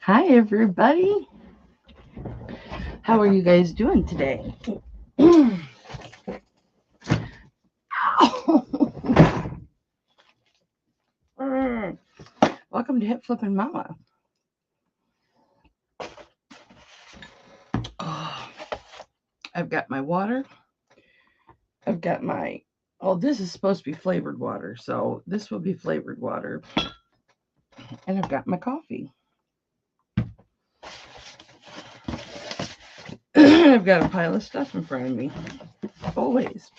Hi, everybody. How are you guys doing today? Welcome to Hipflippinmamma. Oh, I've got my water. I've got my, this is supposed to be flavored water, so this will be flavored water. And I've got my coffee. I've got a pile of stuff in front of me. Always.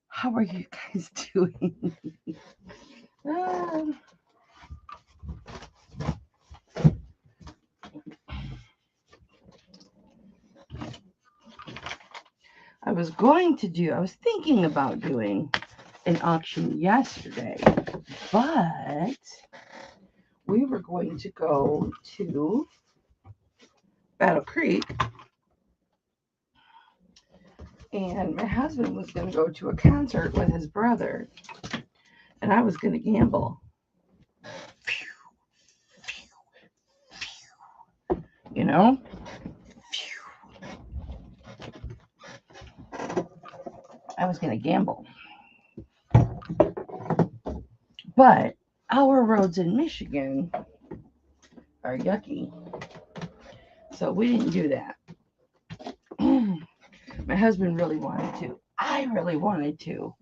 How are you guys doing? uh, I was thinking about doing an auction yesterday, but we were going to go to Battle Creek, and my husband was going to go to a concert with his brother, and I was going to gamble. You know? I was going to gamble. But our roads in Michigan are yucky, so we didn't do that. My husband really wanted to. I really wanted to,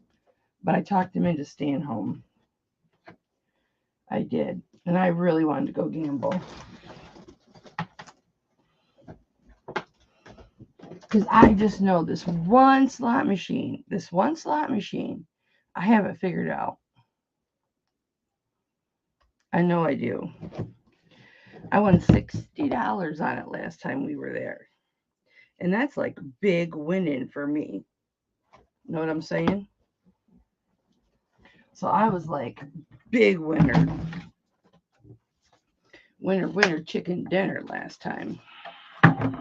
but I talked him into staying home. I did, and I really wanted to go gamble. Because I just know this one slot machine, I have it figured out. I know I do. I won $60 on it last time we were there. And that's like big winning for me. Know what I'm saying? So I was like, big winner. Winner, winner, chicken dinner last time. I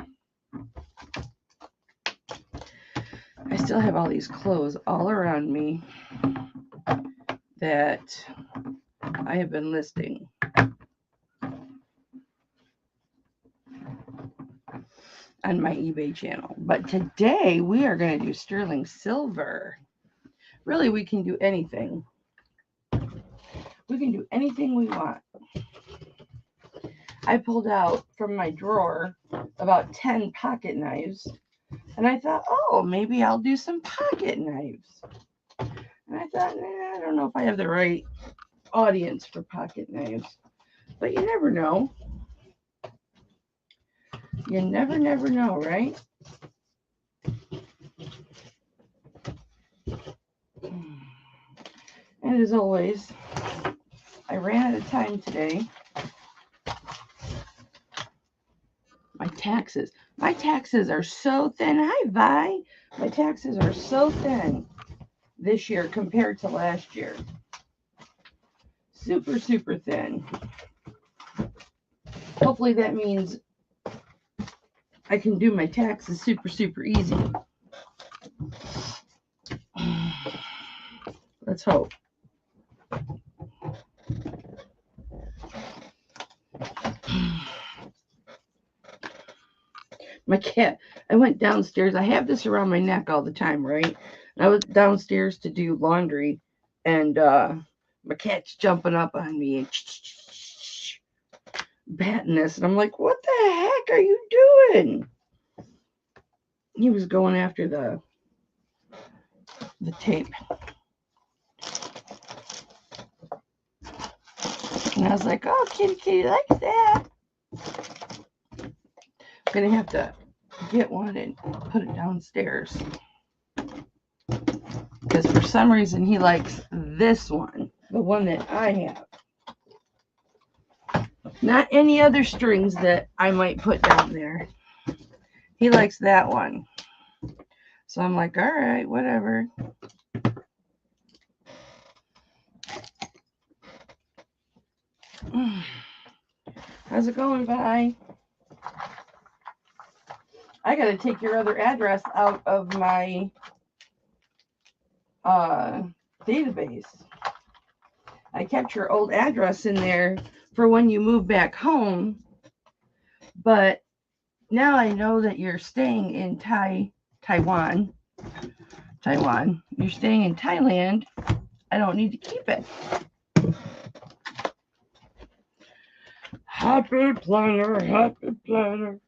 still have all these clothes all around me that I have been listing. On my eBay channel. But today we are going to do sterling silver. Really, we can do anything. We can do anything we want. I pulled out from my drawer about 10 pocket knives, and I thought, oh, maybe I'll do some pocket knives. And I thought, I don't know if I have the right audience for pocket knives, but you never know. You never know, right? And as always, I ran out of time today. My taxes are so thin. Hi, Vi. My taxes are so thin this year compared to last year. Super, super thin. Hopefully that means I can do my taxes super, super easy. Let's hope. My cat, I went downstairs. I have this around my neck all the time, right? I was downstairs to do laundry, and my cat's jumping up on me and batting this. And I'm like, what the heck are you doing? He was going after the tape. And I was like, oh, kitty likes that. I'm going to have to get one and put it downstairs. Because for some reason he likes this one, the one that I have. Not any other strings that I might put down there. He likes that one. So I'm like, all right, whatever. How's it going, Vi? I got to take your other address out of my database. I kept your old address in there for when you move back home. But now I know that you're staying in Taiwan. You're staying in Thailand. I don't need to keep it. Happy planner, happy planner.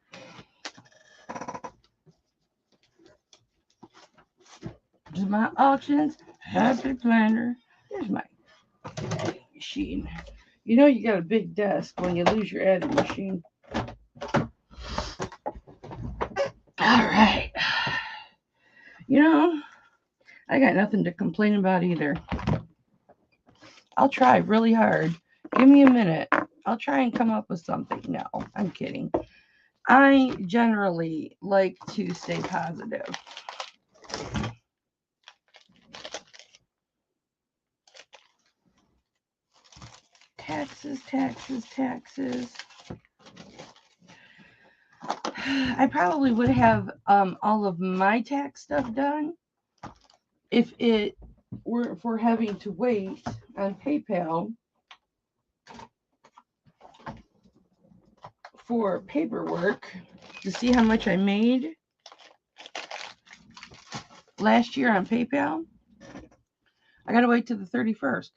There's my auctions, happy planner. There's my machine. You know you got a big desk when you lose your adding machine. All right. You know, I got nothing to complain about either. I'll try really hard. Give me a minute. I'll try and come up with something. No, I'm kidding. I generally like to stay positive. Taxes, taxes, taxes. I probably would have all of my tax stuff done if it weren't for having to wait on PayPal for paperwork to see how much I made last year on PayPal. I got to wait till the 31st.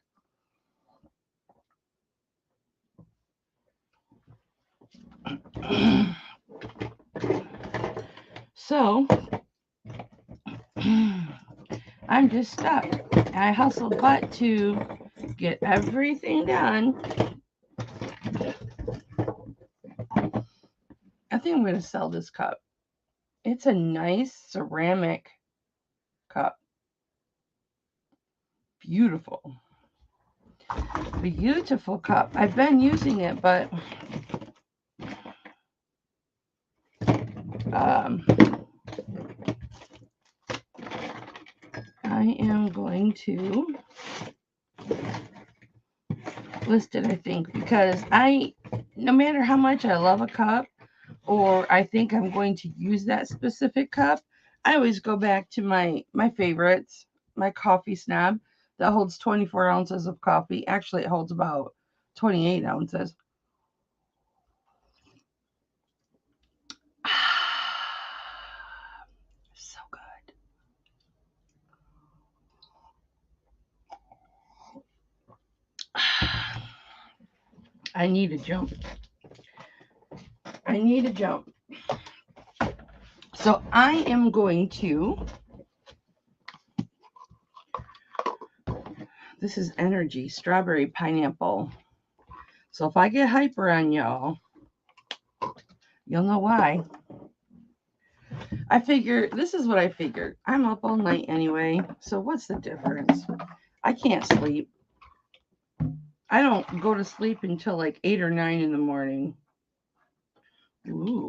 So I'm just stuck. I hustled butt to get everything done. I think I'm going to sell this cup. It's a nice ceramic cup. Beautiful. Beautiful cup. I've been using it, but I am going to list it, I think, because no matter how much I love a cup or I think I'm going to use that specific cup, I always go back to my favorites, my coffee snob that holds 24 ounces of coffee. Actually, it holds about 28 ounces. So good. I need a jump. So I am going to, this is energy, strawberry pineapple. So if I get hyper on y'all, you'll know why. This is what I figured. I'm up all night anyway, so what's the difference? I can't sleep. I don't go to sleep until like 8 or 9 in the morning. Ooh.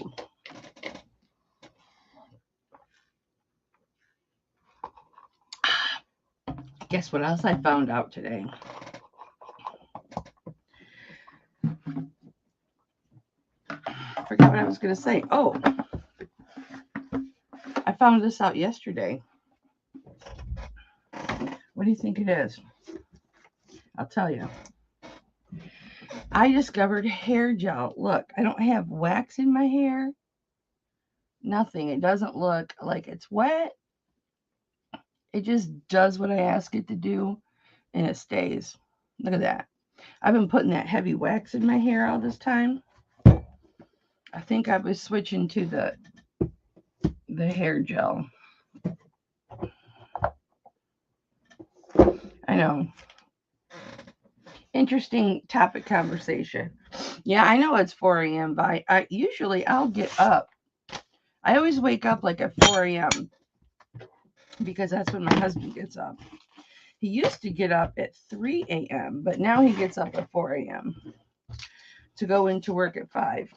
Guess what else I found out today? I forgot what I was going to say. Oh, I found this out yesterday. What do you think it is? I'll tell you. I discovered hair gel. Look, I don't have wax in my hair. Nothing. It doesn't look like it's wet. It just does what I ask it to do, and it stays. Look at that. I've been putting that heavy wax in my hair all this time. I think I was switching to the hair gel. I know. Interesting topic conversation. Yeah, I know it's 4 a.m., but I'll get up. I always wake up like at 4 a.m. because that's when my husband gets up. He used to get up at 3 a.m., but now he gets up at 4 a.m. to go into work at 5.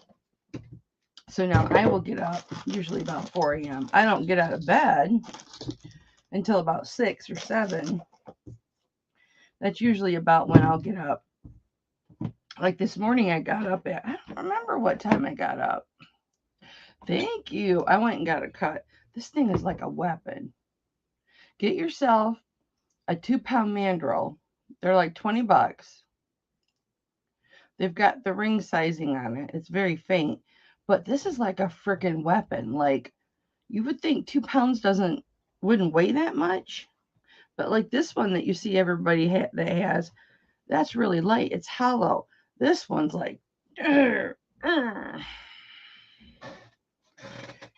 So now I will get up usually about 4 a.m. I don't get out of bed until about 6 or 7. That's usually about when I'll get up. Like this morning, I got up at, I don't remember what time I got up. Thank you. I went and got a cut. This thing is like a weapon. Get yourself a 2-pound mandrel. They're like $20. They've got the ring sizing on it. It's very faint. But this is like a freaking weapon. Like, you would think 2 pounds wouldn't weigh that much. But like this one that you see everybody that has, that's really light. It's hollow. This one's like, could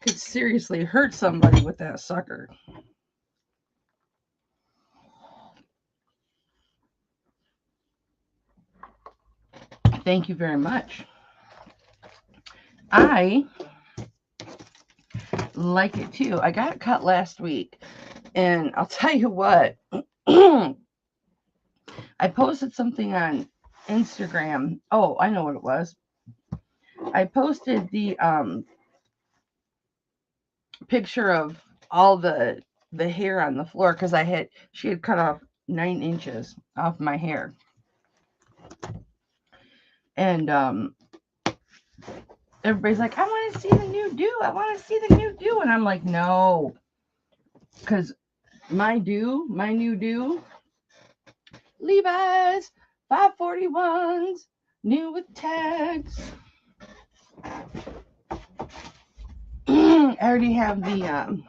seriously hurt somebody with that sucker. Thank you very much. I like it too. I got it cut last week, and I'll tell you what. I posted something on Instagram. Oh, I know what it was. I posted the picture of all the hair on the floor because she had cut off 9 inches off my hair. And everybody's like, I want to see the new do. I want to see the new do. And I'm like, no. Because my new do, Levi's 541s, new with tags. I already have the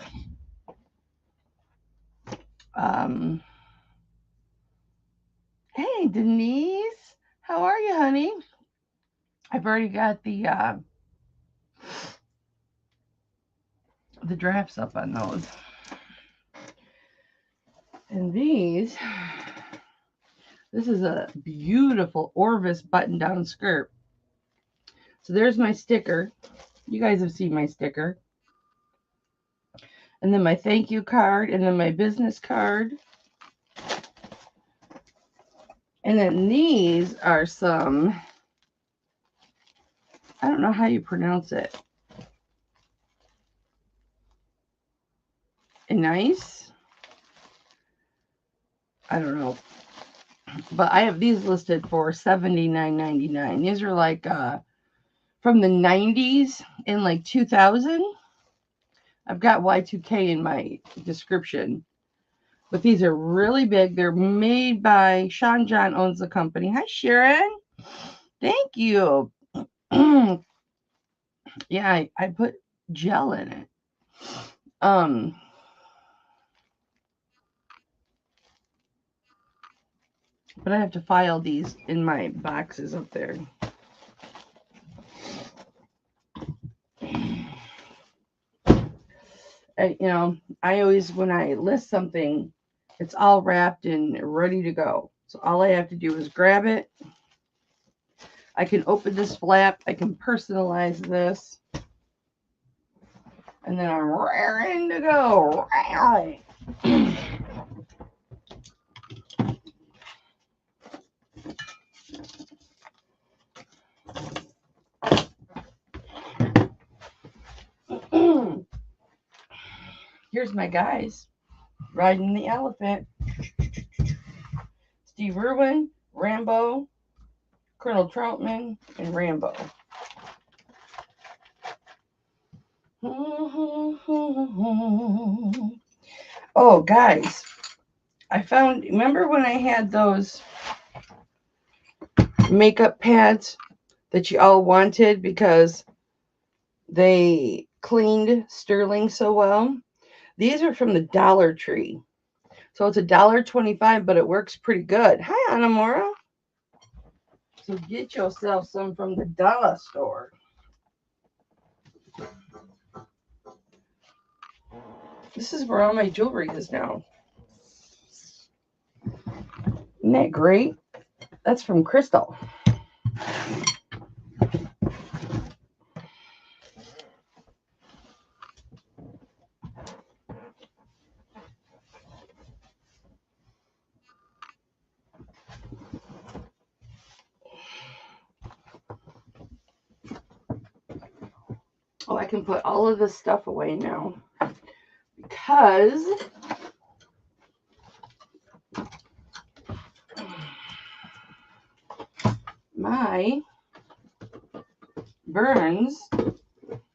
hey Denise, how are you, honey? I've already got the drafts up on those. And this is a beautiful Orvis button-down skirt. So there's my sticker. You guys have seen my sticker. And then my thank you card, and then my business card. And then these are some, I don't know how you pronounce it. Nice. I don't know. But I have these listed for $79.99. These are like from the 90s in like 2000. I've got Y2K in my description. But these are really big. They're made by Sean John owns the company. Hi, Sharon. Thank you. Yeah, I put gel in it. But I have to file these in my boxes up there. I always, when I list something, it's all wrapped and ready to go. So all I have to do is grab it. I can open this flap. I can personalize this. And then I'm raring to go. Here's my guys riding the elephant. Steve Irwin, Rambo, Colonel Troutman, and Rambo. Oh, guys, I found, remember when I had those makeup pads that you all wanted because they cleaned sterling so well? These are from the Dollar Tree. So it's $1.25, but it works pretty good. Hi, Anamora. So get yourself some from the dollar store. This is where all my jewelry is now. Isn't that great? That's from Crystal. Oh, I can put all of this stuff away now because my Burns,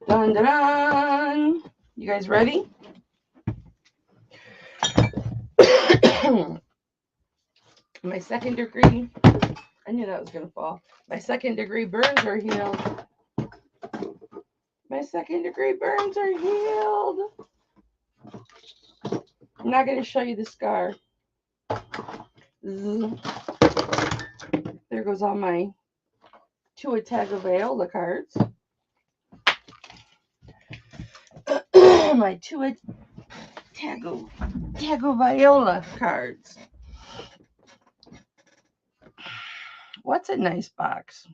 dun dun dun. You guys ready? My second degree I knew that was going to fall. My second-degree burns are healed. My second-degree burns are healed. I'm not going to show you the scar. Zzz. There goes all my Tua Tagovailoa cards. My Tua Tagovailoa cards. What's a nice box?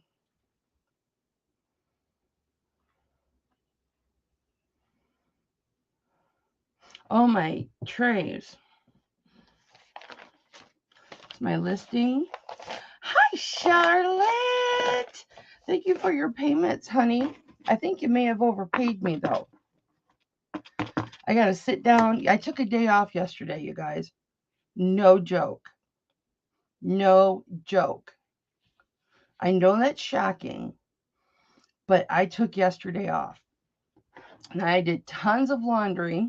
Oh, my trays. It's my listing. Hi, Charlotte. Thank you for your payments, honey. I think you may have overpaid me, though. I got to sit down. I took a day off yesterday, you guys. No joke. No joke. I know that's shocking, but I took yesterday off. And I did tons of laundry.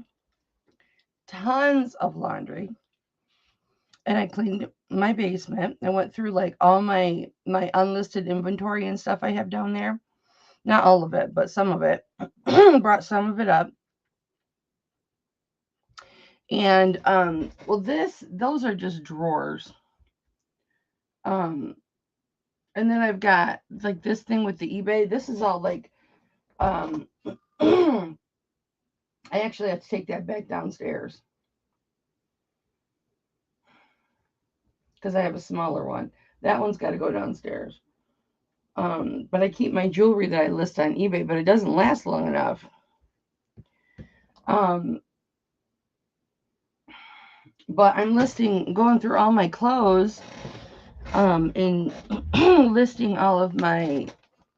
And I cleaned my basement. I went through like all my unlisted inventory and stuff I have down there. Not all of it, but some of it. Brought some of it up. And well, those are just drawers. And then I've got like this thing with the eBay. This is all like I actually have to take that back downstairs because I have a smaller one. That one's got to go downstairs. But I keep my jewelry that I list on eBay, but it doesn't last long enough. But I'm going through all my clothes, and listing all of my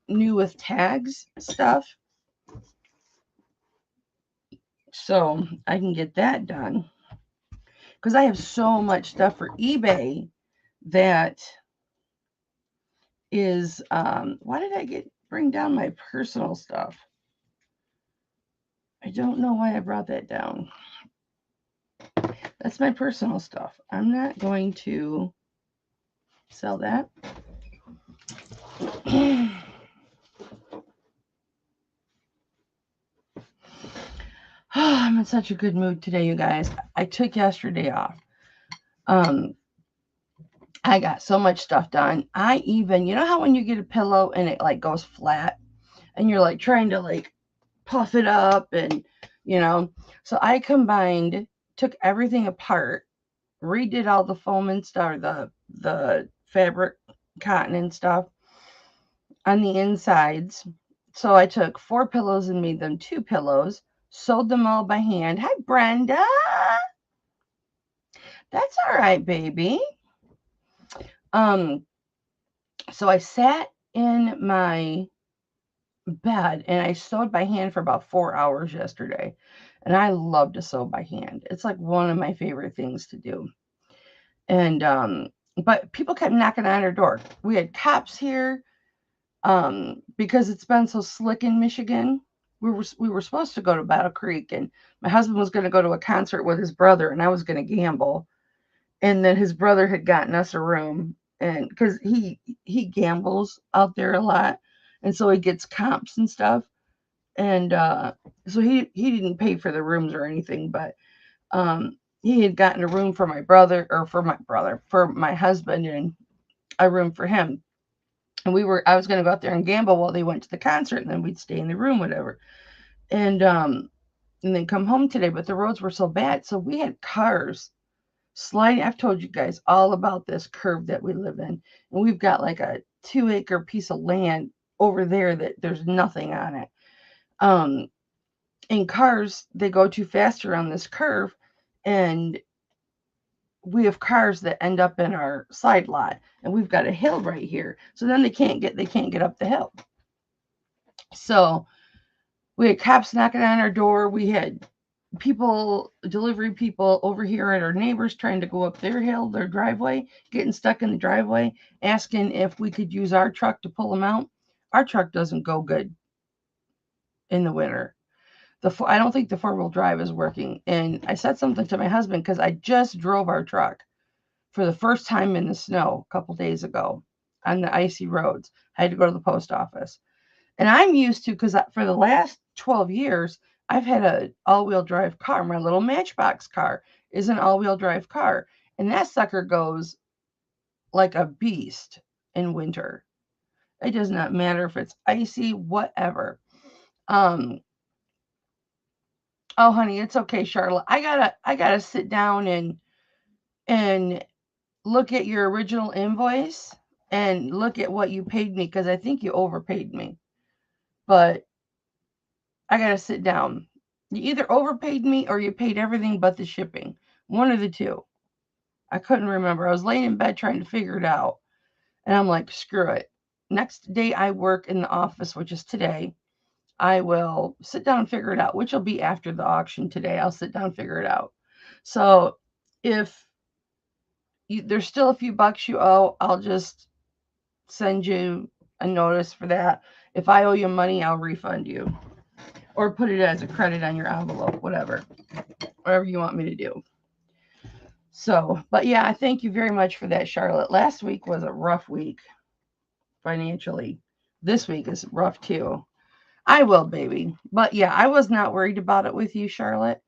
new with tags stuff. So I can get that done. Because I have so much stuff for eBay that is, why did I bring down my personal stuff? I don't know why I brought that down. That's my personal stuff. I'm not going to sell that. I'm in such a good mood today, you guys. I took yesterday off. I got so much stuff done. I even, you know how when you get a pillow and it like goes flat and you're like trying to like puff it up and, so I took everything apart, redid all the foam and stuff, the fabric, cotton and stuff on the insides. So I took 4 pillows and made them 2 pillows, sewed them all by hand. Hi, Brenda. That's all right, baby. So I sat in my bed and I sewed by hand for about 4 hours yesterday. And I love to sew by hand. It's like one of my favorite things to do. And but people kept knocking on our door. We had cops here because it's been so slick in Michigan. We were supposed to go to Battle Creek, and my husband was going to go to a concert with his brother, and I was going to gamble. And then his brother had gotten us a room, and because he gambles out there a lot, and so he gets comps and stuff. And so he didn't pay for the rooms or anything, but he had gotten a room for my husband, and a room for him. And I was going to go out there and gamble while they went to the concert, and then we'd stay in the room, whatever. And then come home today, but the roads were so bad, so we had cars sliding. I've told you guys all about this curve that we live in, and we've got like a 2-acre piece of land over there that there's nothing on it. And cars, they go too fast around this curve, and we have cars that end up in our side lot, and we've got a hill right here. So then they can't get up the hill. So we had cops knocking on our door. We had delivery people over here at our neighbors trying to go up their driveway, getting stuck in the driveway, asking if we could use our truck to pull them out. Our truck doesn't go good in the winter. I don't think the 4-wheel drive is working. And I said something to my husband because I just drove our truck for the first time in the snow a couple days ago. on the icy roads. I had to go to the post office. And I'm used to, because for the last 12 years, I've had an all-wheel drive car. My little Matchbox car is an all-wheel drive car. And that sucker goes like a beast in winter. It does not matter if it's icy, whatever. Oh, honey, it's okay, Charlotte. I gotta sit down and look at your original invoice and look at what you paid me, because I think you overpaid me. But I gotta sit down. You either overpaid me or you paid everything but the shipping. One of the two. I couldn't remember. I was laying in bed trying to figure it out. And I'm like, screw it. Next day I work in the office, which is today, I will sit down and figure it out, which will be after the auction today. I'll sit down and figure it out. So if there's still a few bucks you owe, I'll just send you a notice for that. If I owe you money, I'll refund you. Or put it as a credit on your envelope, whatever you want me to do. So, but yeah, I thank you very much for that, Charlotte. Last week was a rough week financially. This week is rough too. I will, baby. But yeah, I was not worried about it with you, Charlotte,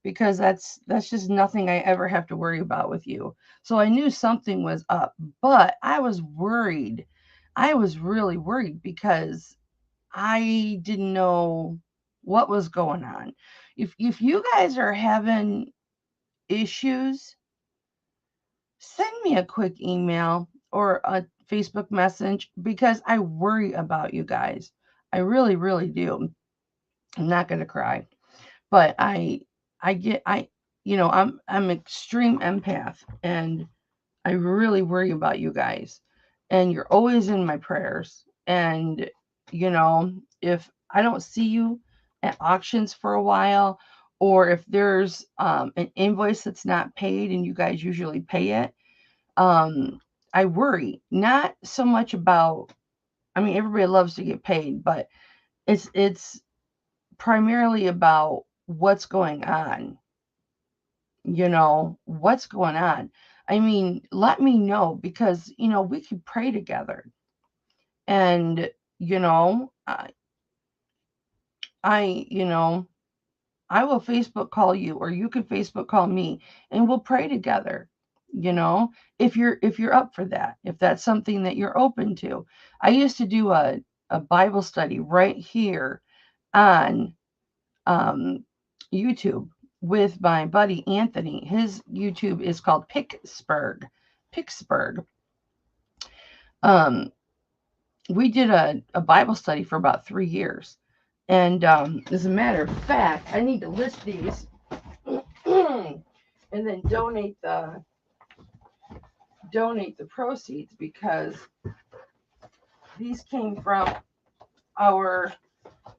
because that's just nothing I ever have to worry about with you. So I knew something was up, but I was worried. I was really worried because I didn't know what was going on. If you guys are having issues, send me a quick email or a Facebook message, because I worry about you guys. I really, really do. I'm not going to cry, but I'm extreme empath, and I really worry about you guys, and you're always in my prayers. And if I don't see you at auctions for a while, or if there's an invoice that's not paid and you guys usually pay it, I worry. Not so much about, everybody loves to get paid, but it's primarily about what's going on. What's going on. Let me know, because we could pray together. And I will Facebook call you, or you can Facebook call me, and we'll pray together. If you're up for that, if that's something that you're open to. I used to do a Bible study right here on YouTube with my buddy Anthony. His YouTube is called Pittsburgh. We did a Bible study for about 3 years. And as a matter of fact, I need to list these and then donate the proceeds, because these came from our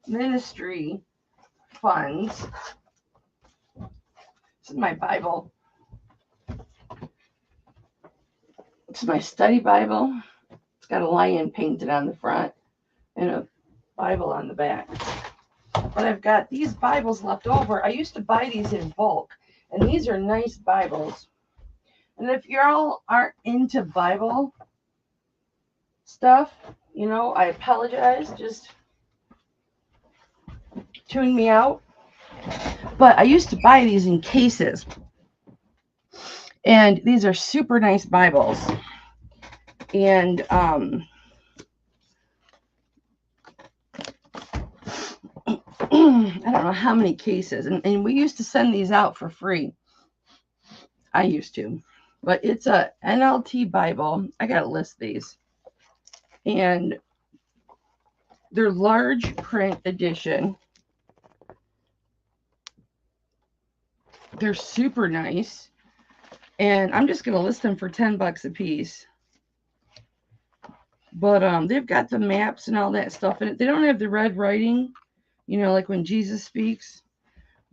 ministry funds. This is my Bible. It's my study Bible. It's got a lion painted on the front and a Bible on the back. But I've got these Bibles left over. I used to buy these in bulk, and these are nice Bibles. And if y'all aren't into Bible stuff, I apologize. Just tune me out. But I used to buy these in cases. And these are super nice Bibles. And I don't know how many cases. And we used to send these out for free. I used to. But it's a NLT Bible. I got to list these. And they're large print edition. They're super nice. And I'm just going to list them for $10 a piece. But they've got the maps and all that stuff in it. They don't have the red writing, like when Jesus speaks.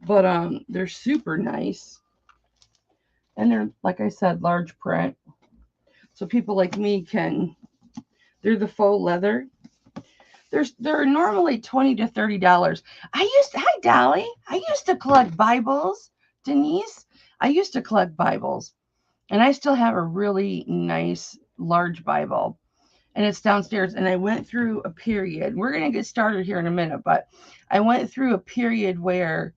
But they're super nice. And they're, like I said, large print. So people like me they're the faux leather. They're normally $20 to $30. Hi Dolly. I used to collect Bibles, Denise. I used to collect Bibles. And I still have a really nice large Bible. and it's downstairs. And I went through a period. We're going to get started here in a minute, but I went through a period where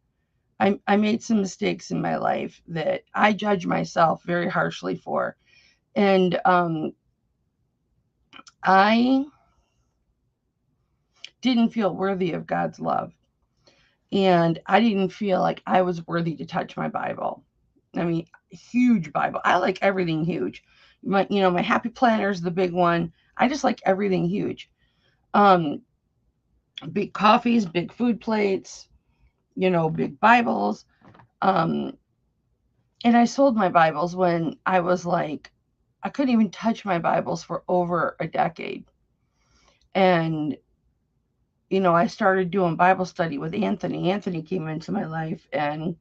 I made some mistakes in my life that I judge myself very harshly for. And I didn't feel worthy of God's love. And I didn't feel like I was worthy to touch my Bible. I mean, huge Bible. I like everything huge. My Happy Planner is the big one. I just like everything huge. Big coffees, big food plates, big Bibles. And I sold my Bibles when I was like, I couldn't even touch my Bibles for over a decade. And, I started doing Bible study with Anthony. Anthony came into my life and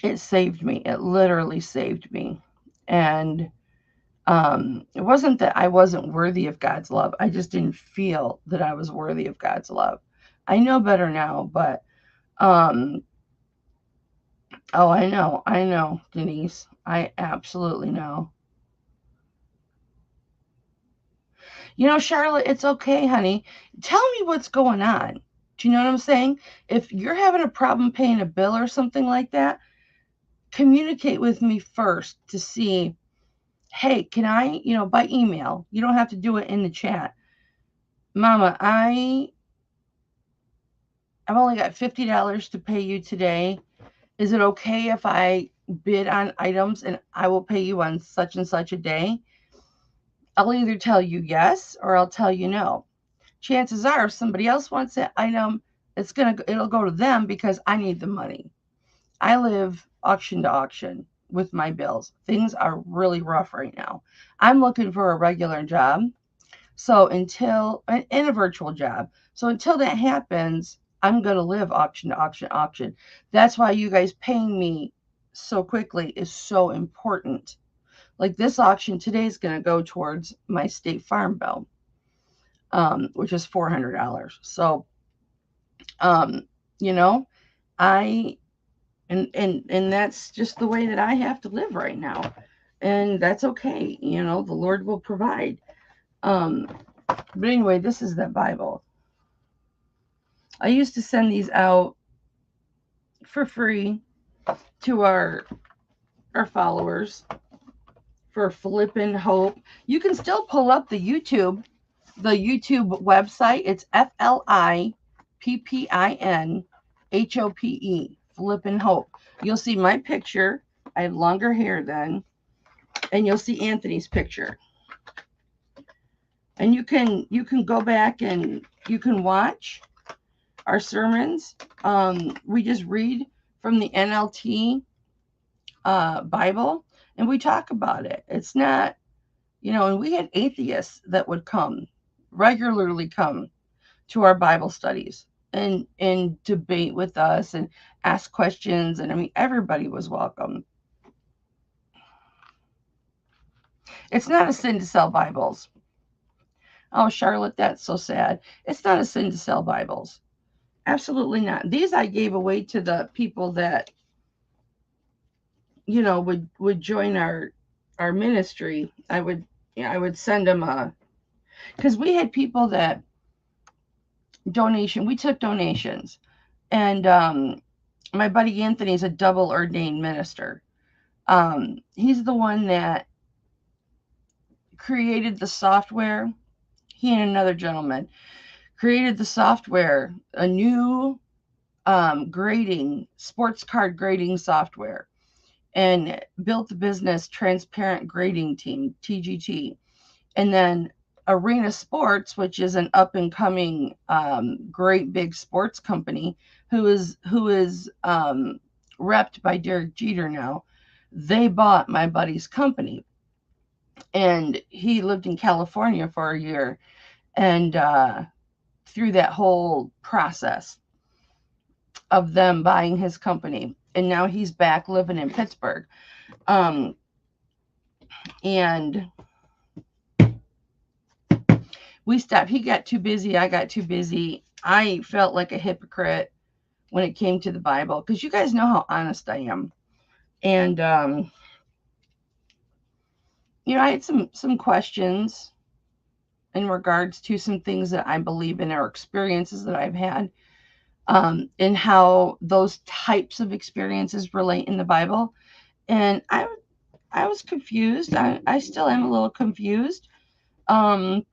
it saved me. It literally saved me. And it wasn't that I wasn't worthy of God's love. I just didn't feel that I was worthy of God's love. I know better now, but oh, I know, Denise. I absolutely know. Charlotte, it's okay, honey. Tell me what's going on. Do you know what I'm saying? If you're having a problem paying a bill or something like that, communicate with me first to see, hey, can I, by email, you don't have to do it in the chat. Mama, I've only got $50 to pay you today. Is it okay if I bid on items and I will pay you on such and such a day? I'll either tell you yes or I'll tell you no. Chances are if somebody else wants that item, it'll go to them because I need the money. I live auction to auction with my bills. Things are really rough right now. I'm looking for a regular job. So in a virtual job. So until that happens, I'm going to live auction to auction. That's why you guys paying me so quickly is so important. Like this auction today is going to go towards my state farm bill, which is $400. So, I and that's just the way that I have to live right now, and that's okay. The Lord will provide. But anyway, this is the Bible. I used to send these out for free to our followers for Flippin' Hope. You can still pull up the YouTube website. It's FLIPPINHOPE, Flippin' Hope. You'll see my picture. I have longer hair then, and you'll see Anthony's picture. And you can go back and you can watch our sermons. We just read from the NLT Bible, and we talk about it. It's not, and we had atheists that would regularly come to our Bible studies and debate with us and ask questions. And I mean, everybody was welcome. It's not a sin to sell Bibles. Oh, Charlotte, that's so sad. It's not a sin to sell Bibles. Absolutely not. These I gave away to the people that, would join our ministry. I would send them because we had people that we took donations. And my buddy Anthony is a double ordained minister. He's the one that created the software. He and another gentleman created the software, a new sports card grading software, and built the business Transparent Grading Team, TGT. And then Arena Sports, which is an up and coming great big sports company who is repped by Derek Jeter now. They bought my buddy's company, and he lived in California for a year, and through that whole process of them buying his company, and now he's back living in Pittsburgh. And we stopped. He got too busy. I got too busy. I felt like a hypocrite when it came to the Bible, because you guys know how honest I am. And I had some questions in regards to some things that I believe in or experiences that I've had, and how those types of experiences relate in the Bible. And I was confused. I still am a little confused. Um,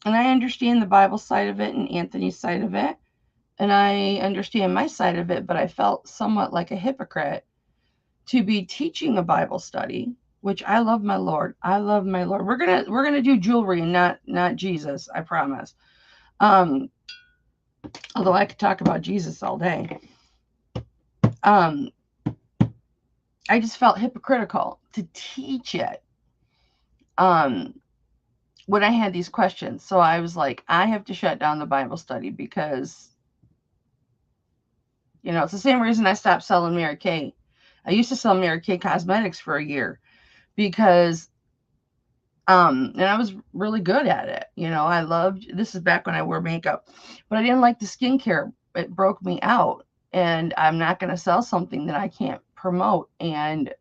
and I understand the Bible side of it and Anthony's side of it. And I understand my side of it, but I felt somewhat like a hypocrite to be teaching a Bible study, which I love my Lord. I love my Lord. We're gonna do jewelry and not Jesus, I promise. Um, although I could talk about Jesus all day. Um, I just felt hypocritical to teach it. When I had these questions. So I was like, I have to shut down the Bible study because, it's the same reason I stopped selling Mary Kay. I used to sell Mary Kay cosmetics for a year because, and I was really good at it. I loved, this is back when I wore makeup, but I didn't like the skincare. It broke me out, and I'm not going to sell something that I can't promote and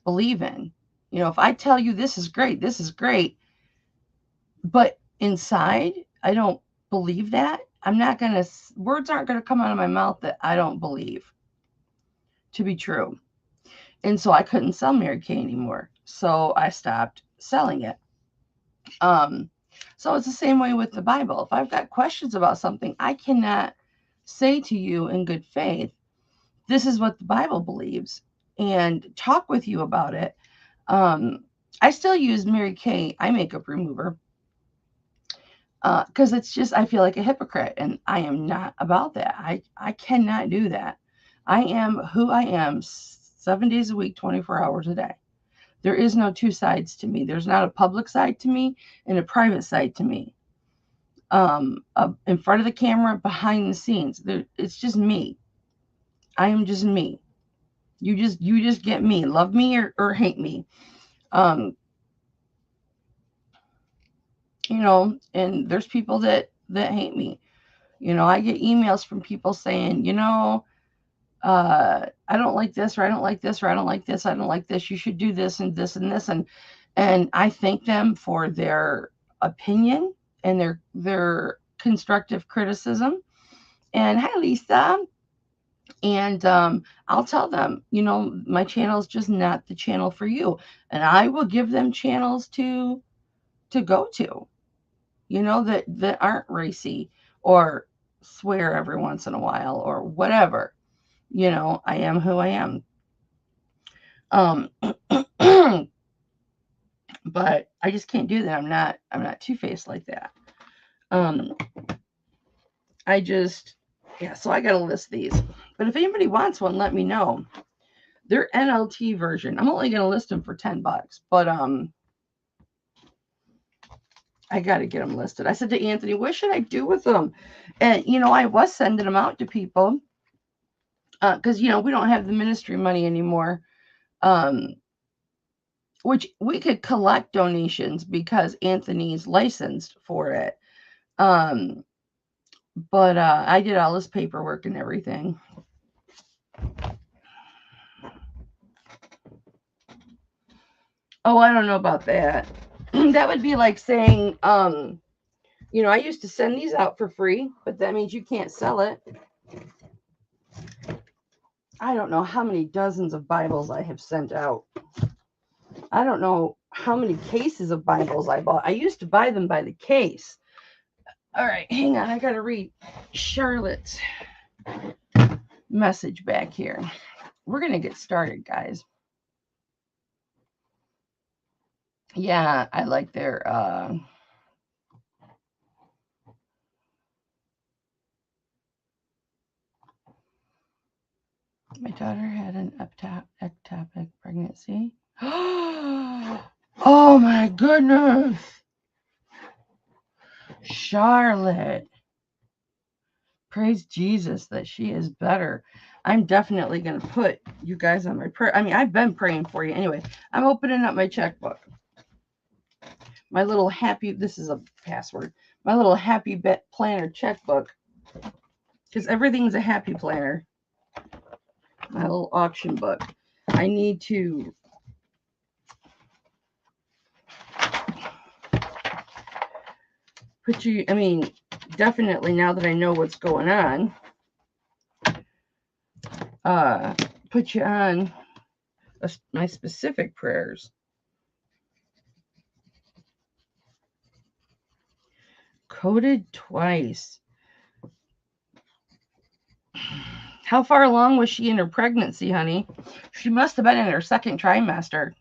believe in. If I tell you this is great, but inside I don't believe that, I'm not going to, words aren't going to come out of my mouth that I don't believe to be true. And so I couldn't sell Mary Kay anymore. So I stopped selling it. So it's the same way with the Bible. If I've got questions about something, I cannot say to you in good faith, this is what the Bible believes, and talk with you about it. I still use Mary Kay eye makeup remover because it's just, I feel like a hypocrite, and I am not about that. I cannot do that. I am who I am 7 days a week, 24 hours a day. There is no two sides to me. There's not a public side to me and a private side to me. In front of the camera, behind the scenes, it's just me. I am just me. You just get me. Love me or hate me. And there's people that hate me. I get emails from people saying, I don't like this, or I don't like this, or I don't like this, I don't like this. You should do this and this and this. And I thank them for their opinion and their constructive criticism. And hi, Lisa. And I'll tell them, my channel is just not the channel for you. And I will give them channels to go to, that aren't racy or swear every once in a while or whatever. I am who I am. But I just can't do that. I'm not two-faced like that. So I got to list these. But if anybody wants one, let me know. They're NLT version. I'm only going to list them for $10, but I got to get them listed. I said to Anthony, what should I do with them? And, I was sending them out to people because, we don't have the ministry money anymore, which we could collect donations because Anthony's licensed for it. But I did all this paperwork and everything. Oh, I don't know about that. That would be like saying, I used to send these out for free, but that means you can't sell it. I don't know how many dozens of Bibles I have sent out. I don't know how many cases of Bibles I bought. I used to buy them by the case. All right, hang on. I got to read Charlotte's message back here. We're going to get started, guys. Yeah, I like their my daughter had an ectopic pregnancy. Oh my goodness. Charlotte. Praise Jesus that she is better. I'm definitely going to put you guys on my prayer. I mean, I've been praying for you. Anyway, I'm opening up my checkbook. My little happy, this is a password. My little happy bet planner checkbook. Because everything's a happy planner. My little auction book. I need to put you, I mean, definitely now that I know what's going on, put you on my specific prayers. Coded twice. How far along was she in her pregnancy, honey? She must have been in her second trimester.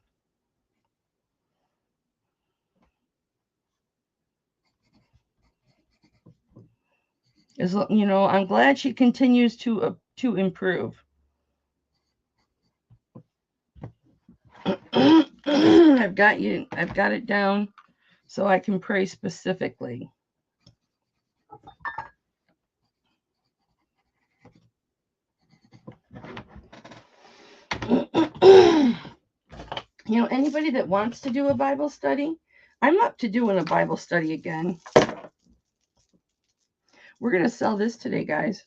You know, I'm glad she continues to improve. I've got it down so I can pray specifically. You know, anybody that wants to do a Bible study, I'm up to doing a Bible study again. We're going to sell this today, guys.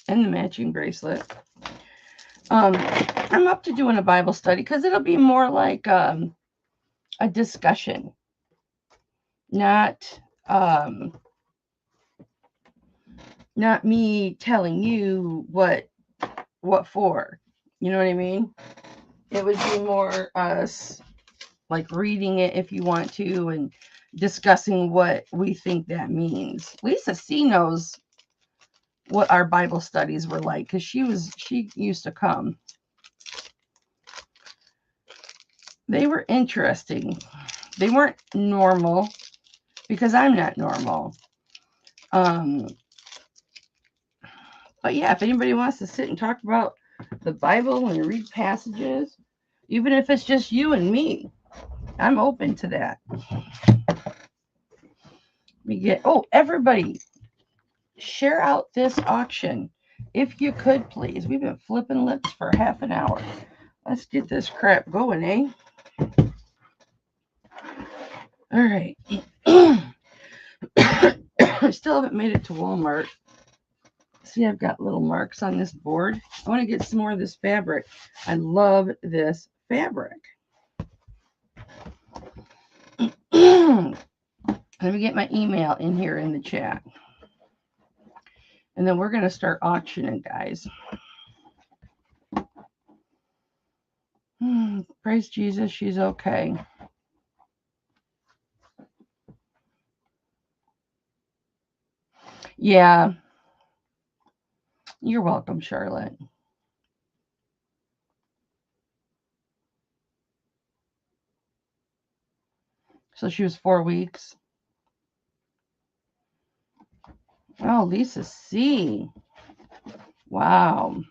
And the matching bracelet. I'm up to doing a Bible study because it'll be more like a discussion. Not me telling you what for. You know what I mean? It would be more us like reading it if you want to and discussing what we think that means. Lisa C knows what our Bible studies were like because she used to come. They were interesting. They weren't normal because I'm not normal. But yeah, if anybody wants to sit and talk about the Bible and read passages, even if it's just you and me, I'm open to that. Everybody, share out this auction. If you could, please. We've been flipping lips for half an hour. Let's get this crap going, eh? All right. I still haven't made it to Walmart. See, I've got little marks on this board. I want to get some more of this fabric. I love this fabric. Let me get my email in here in the chat. And then we're going to start auctioning, guys. Praise Jesus, she's okay. Yeah. You're welcome, Charlotte. So she was 4 weeks. Oh, Lisa C. Wow.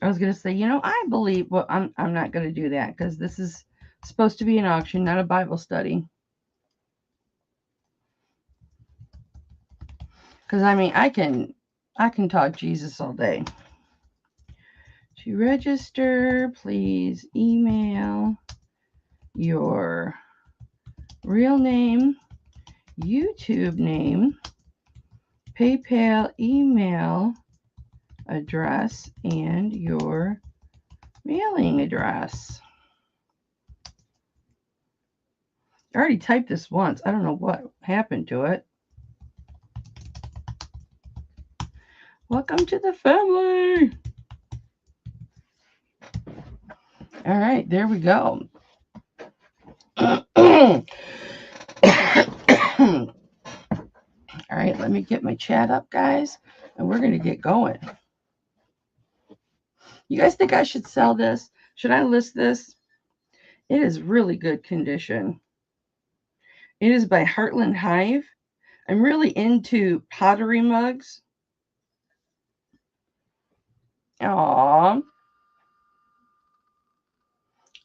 I was going to say, I believe, well, I'm not going to do that because this is supposed to be an auction, not a Bible study. Because, I mean, I can talk Jesus all day. To register, please email your real name, YouTube name, PayPal email address, and your mailing address. I already typed this once. I don't know what happened to it. Welcome to the family. All right, there we go. All right, let me get my chat up, guys, and we're going to get going. You guys think I should sell this? Should I list this? It is really good condition. It is by Heartland Hive. I'm really into pottery mugs. Aww.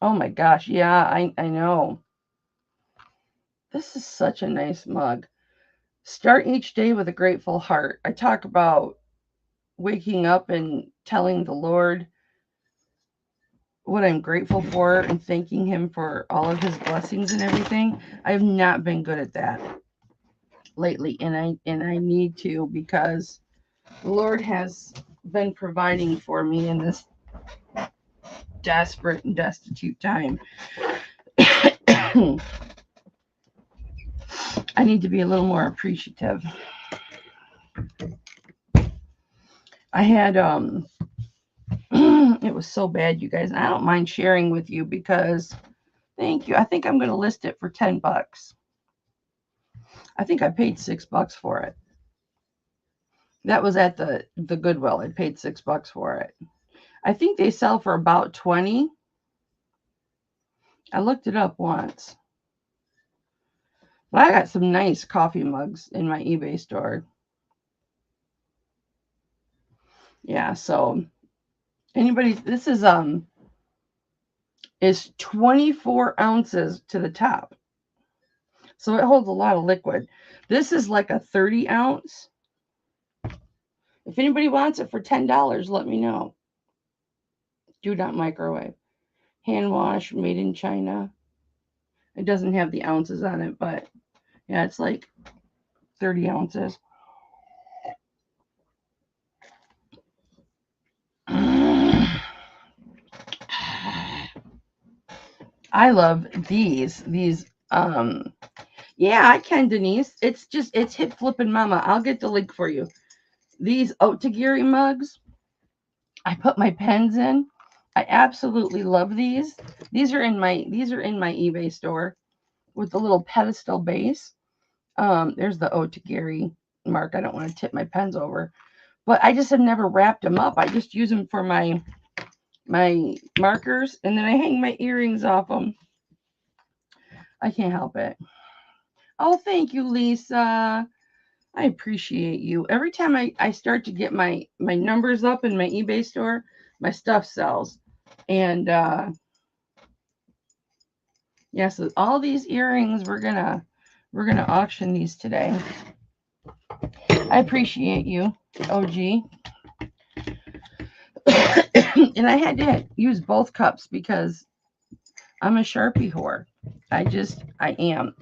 Oh my gosh, yeah, I know. This is such a nice mug. Start each day with a grateful heart. I talk about waking up and telling the Lord what I'm grateful for and thanking him for all of his blessings and everything. I have not been good at that lately, and I need to, because the Lord has been providing for me in this desperate and destitute time. I need to be a little more appreciative. I had it was so bad, you guys. I don't mind sharing with you because thank you. I think I'm going to list it for $10. I think I paid $6 for it. That was at the Goodwill. I paid $6 for it. I think they sell for about 20. I looked it up once. But I got some nice coffee mugs in my eBay store. Yeah, so anybody, this is 24 ounces to the top. So it holds a lot of liquid. This is like a 30 ounce. If anybody wants it for $10, let me know. Do not microwave. Hand wash, made in China. It doesn't have the ounces on it, but yeah, it's like 30 ounces. I love these. Yeah, I can, Denise. It's Hipflippinmamma. I'll get the link for you. These Otagiri mugs, I put my pens in. I absolutely love these. These are in my eBay store with the little pedestal base. There's the Otagiri mark. I don't want to tip my pens over, but I just have never wrapped them up. I just use them for my markers, and then I hang my earrings off them. I can't help it. Oh, thank you, Lisa. I appreciate you. Every time I start to get my numbers up in my eBay store, my stuff sells. And yeah, so all these earrings, we're gonna auction these today. I appreciate you, OG. And I had to use both cups because I'm a Sharpie whore. I am.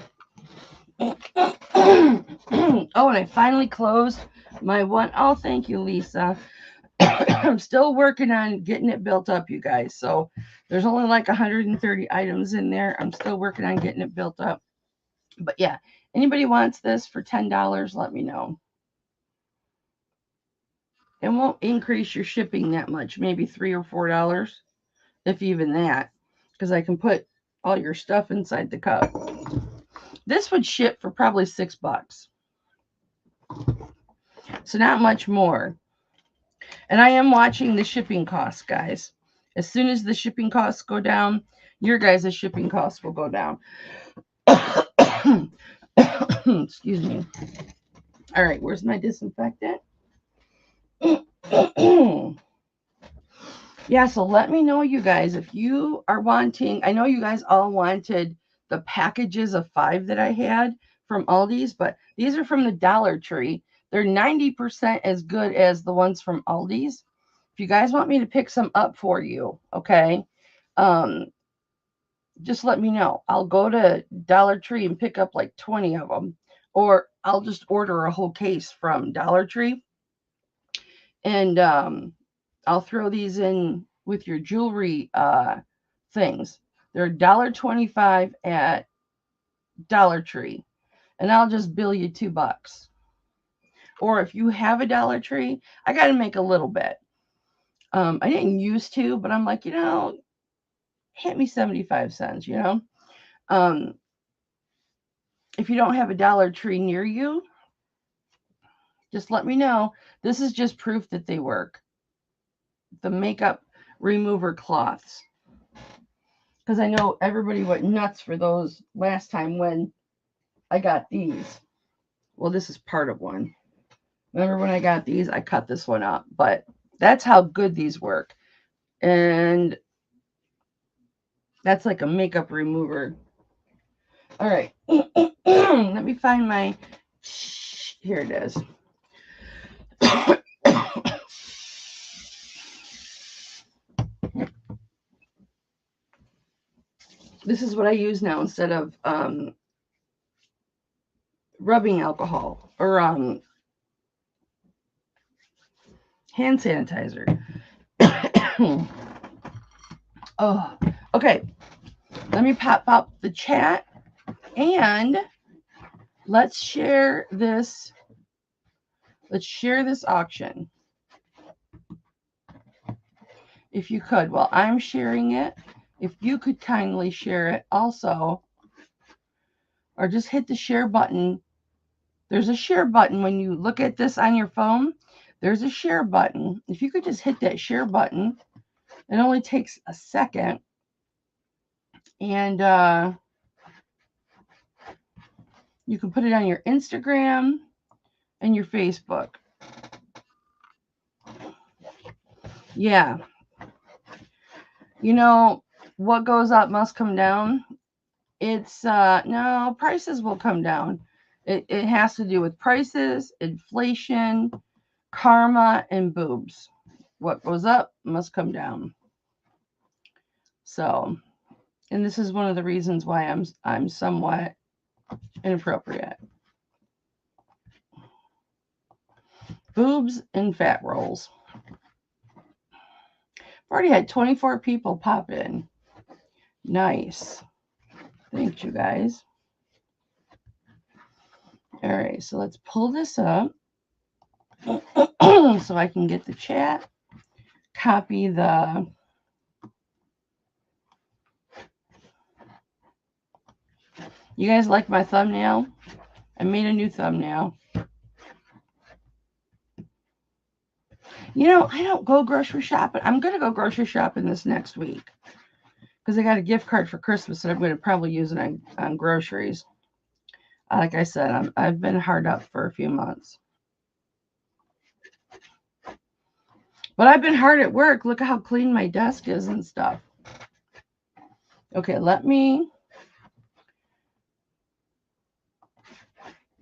Oh, and I finally closed my one. Oh, thank you, Lisa. I'm still working on getting it built up, you guys. So there's only like 130 items in there. I'm still working on getting it built up. But yeah, anybody wants this for $10, let me know. It won't increase your shipping that much, maybe $3 or $4, if even that, because I can put all your stuff inside the cup. This would ship for probably $6. So not much more. And I am watching the shipping costs, guys. As soon as the shipping costs go down, your guys' shipping costs will go down. Excuse me. All right, where's my disinfectant? Yeah, so let me know, you guys, if you are wanting. I know you guys all wanted the packages of 5 that I had from Aldi's, but these are from the Dollar Tree. They're 90% as good as the ones from Aldi's. If you guys want me to pick some up for you, okay, just let me know. I'll go to Dollar Tree and pick up like 20 of them, or I'll just order a whole case from Dollar Tree, and I'll throw these in with your jewelry things. They're $1.25 at Dollar Tree, and I'll just bill you $2. Or if you have a Dollar Tree, I got to make a little bit. I didn't used to, but I'm like, hit me 75 cents, If you don't have a Dollar Tree near you, just let me know. This is just proof that they work. The makeup remover cloths. Because I know everybody went nuts for those last time when I got these. Well, this is part of one. Remember when I got these? I cut this one up. But that's how good these work. And that's like a makeup remover. All right. Let me find my... Here it is. This is what I use now instead of rubbing alcohol or hand sanitizer. Oh, okay. Let me pop up the chat and let's share this. Let's share this auction. If you could, while I'm sharing it, if you could kindly share it also, or just hit the share button. There's a share button when you look at this on your phone. There's a share button. If you could just hit that share button, it only takes a second. And you can put it on your Instagram and your Facebook. Yeah. You know, what goes up must come down. It's, no, prices will come down. It has to do with prices, inflation, karma, and boobs. What goes up must come down. So, and this is one of the reasons why I'm somewhat inappropriate. Boobs and fat rolls. I've already had 24 people pop in. Nice. Thank you guys. All right, so let's pull this up so I can get the chat. Copy the You guys like my thumbnail? I made a new thumbnail. You know, I don't go grocery shopping. I'm going to go grocery shopping this next week because I got a gift card for Christmas that I'm going to probably use it on groceries. Like I said, I've been hard up for a few months. But I've been hard at work. Look at how clean my desk is and stuff. Okay,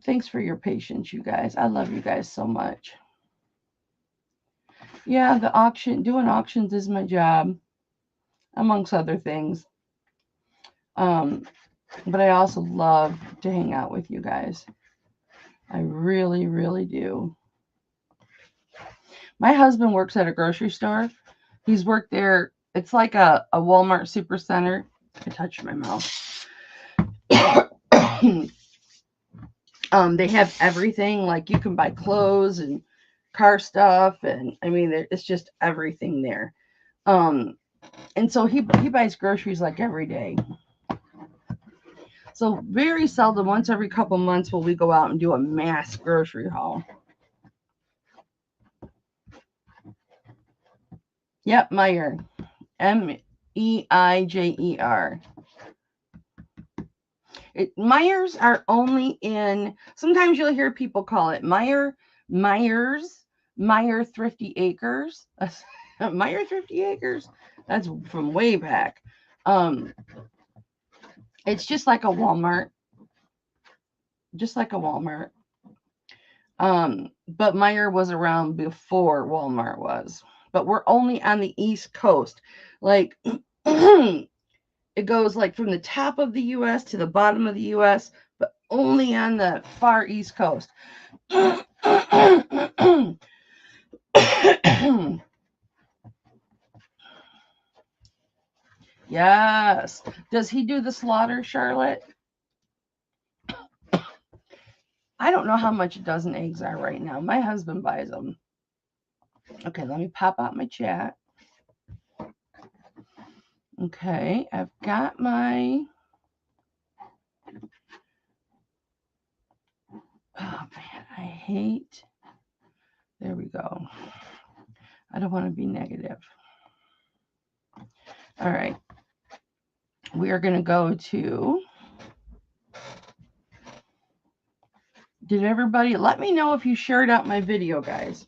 Thanks for your patience, you guys. I love you guys so much. Yeah, doing auctions is my job, amongst other things. But I also love to hang out with you guys. I really, really do. My husband works at a grocery store. He's worked there. It's like a Walmart supercenter. I touched my mouth. They have everything. Like you can buy clothes and car stuff, and I mean, it's just everything there. And so he buys groceries like every day. So very seldom, once every couple months, will we go out and do a mass grocery haul. Yep, Meijer. Meijer. Meijers are only in, sometimes you'll hear people call it Meijer Thrifty Acres. Meijer Thrifty Acres? That's from way back. It's just like a Walmart. Just like a Walmart. But Meijer was around before Walmart was. But we're only on the East Coast. Like, it goes like from the top of the U.S. to the bottom of the U.S., but only on the far East Coast. Yes. Does he do the slaughter, Charlotte? I don't know how much a dozen eggs are right now. My husband buys them. Okay, let me pop out my chat. Okay, I've got my... Oh, man, I hate... There we go. I don't want to be negative. All right. We are going to go to... Did everybody... Let me know if you shared out my video, guys.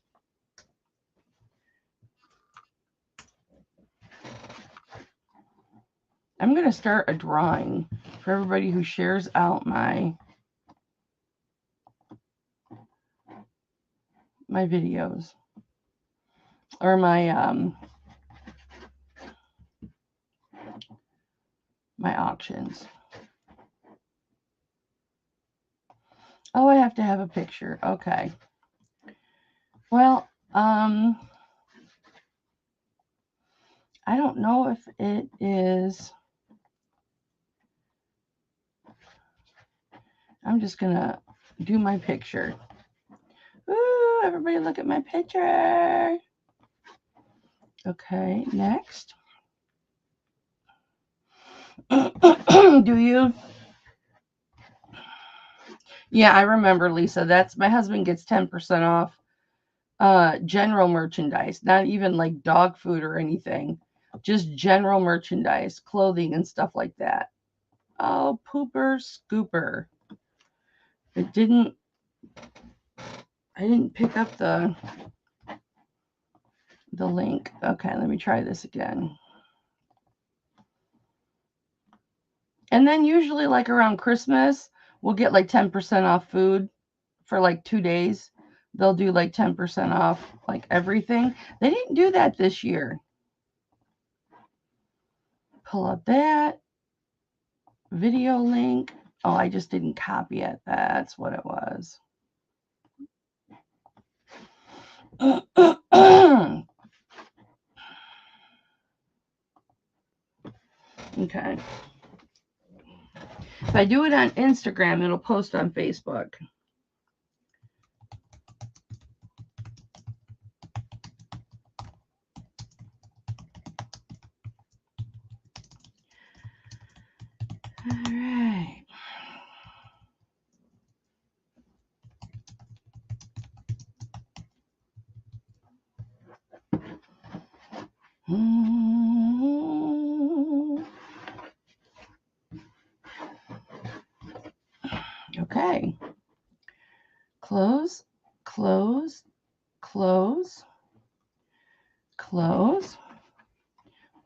I'm going to start a drawing for everybody who shares out my videos or my auctions. Oh, I have to have a picture. Okay. Well, I don't know if it is. I'm just going to do my picture. Ooh, everybody look at my picture. Okay, next. Do you? Yeah, I remember, Lisa. That's my husband gets 10% off general merchandise, not even like dog food or anything. Just general merchandise, clothing and stuff like that. Oh, pooper scooper. It didn't I didn't pick up the link. Okay, let me try this again. And then usually like around Christmas, we'll get like 10% off food for like 2 days. They'll do like 10% off like everything. They didn't do that this year. Pull up that video link. Oh, I just didn't copy it. That's what it was. Okay. If I do it on Instagram, it'll post on Facebook. All right. Okay. Close, close, close, close.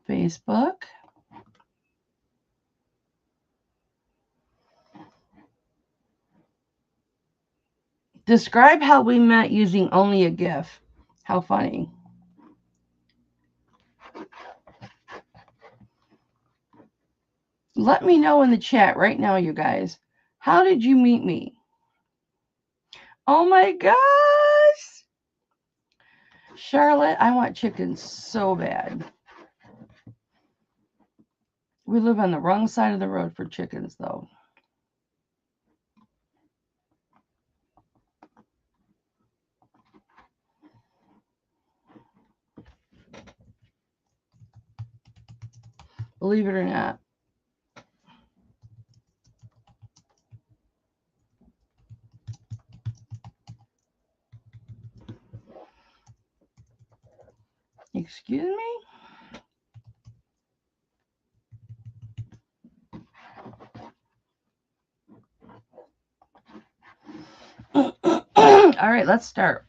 Facebook. Describe how we met using only a GIF. How funny. Let me know in the chat right now, you guys. How did you meet me? Oh my gosh. Charlotte, I want chickens so bad. We live on the wrong side of the road for chickens, though. Believe it or not. Excuse me? All right, let's start.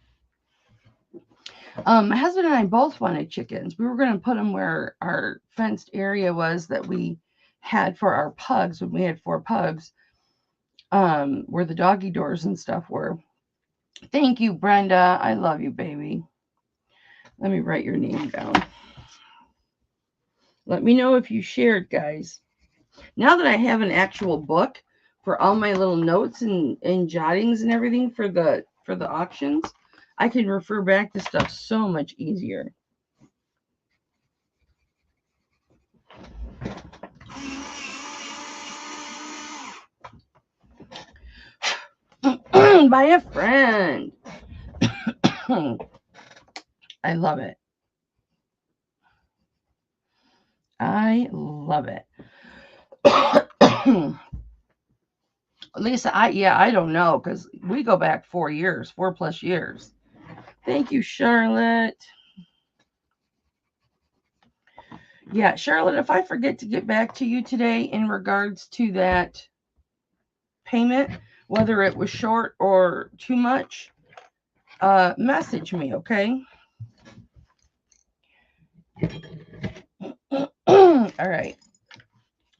My husband and I both wanted chickens. We were going to put them where our fenced area was that we had for our pugs when we had 4 pugs, where the doggy doors and stuff were. Thank you, Brenda. I love you, baby. Let me write your name down. Let me know if you shared, guys. Now that I have an actual book for all my little notes and jottings and everything for the auctions, I can refer back to stuff so much easier. By a friend. I love it. I love it. Lisa, I don't know, because we go back 4 years, 4+ years. Thank you, Charlotte. Yeah, Charlotte, if I forget to get back to you today in regards to that payment, whether it was short or too much, message me, okay? All right.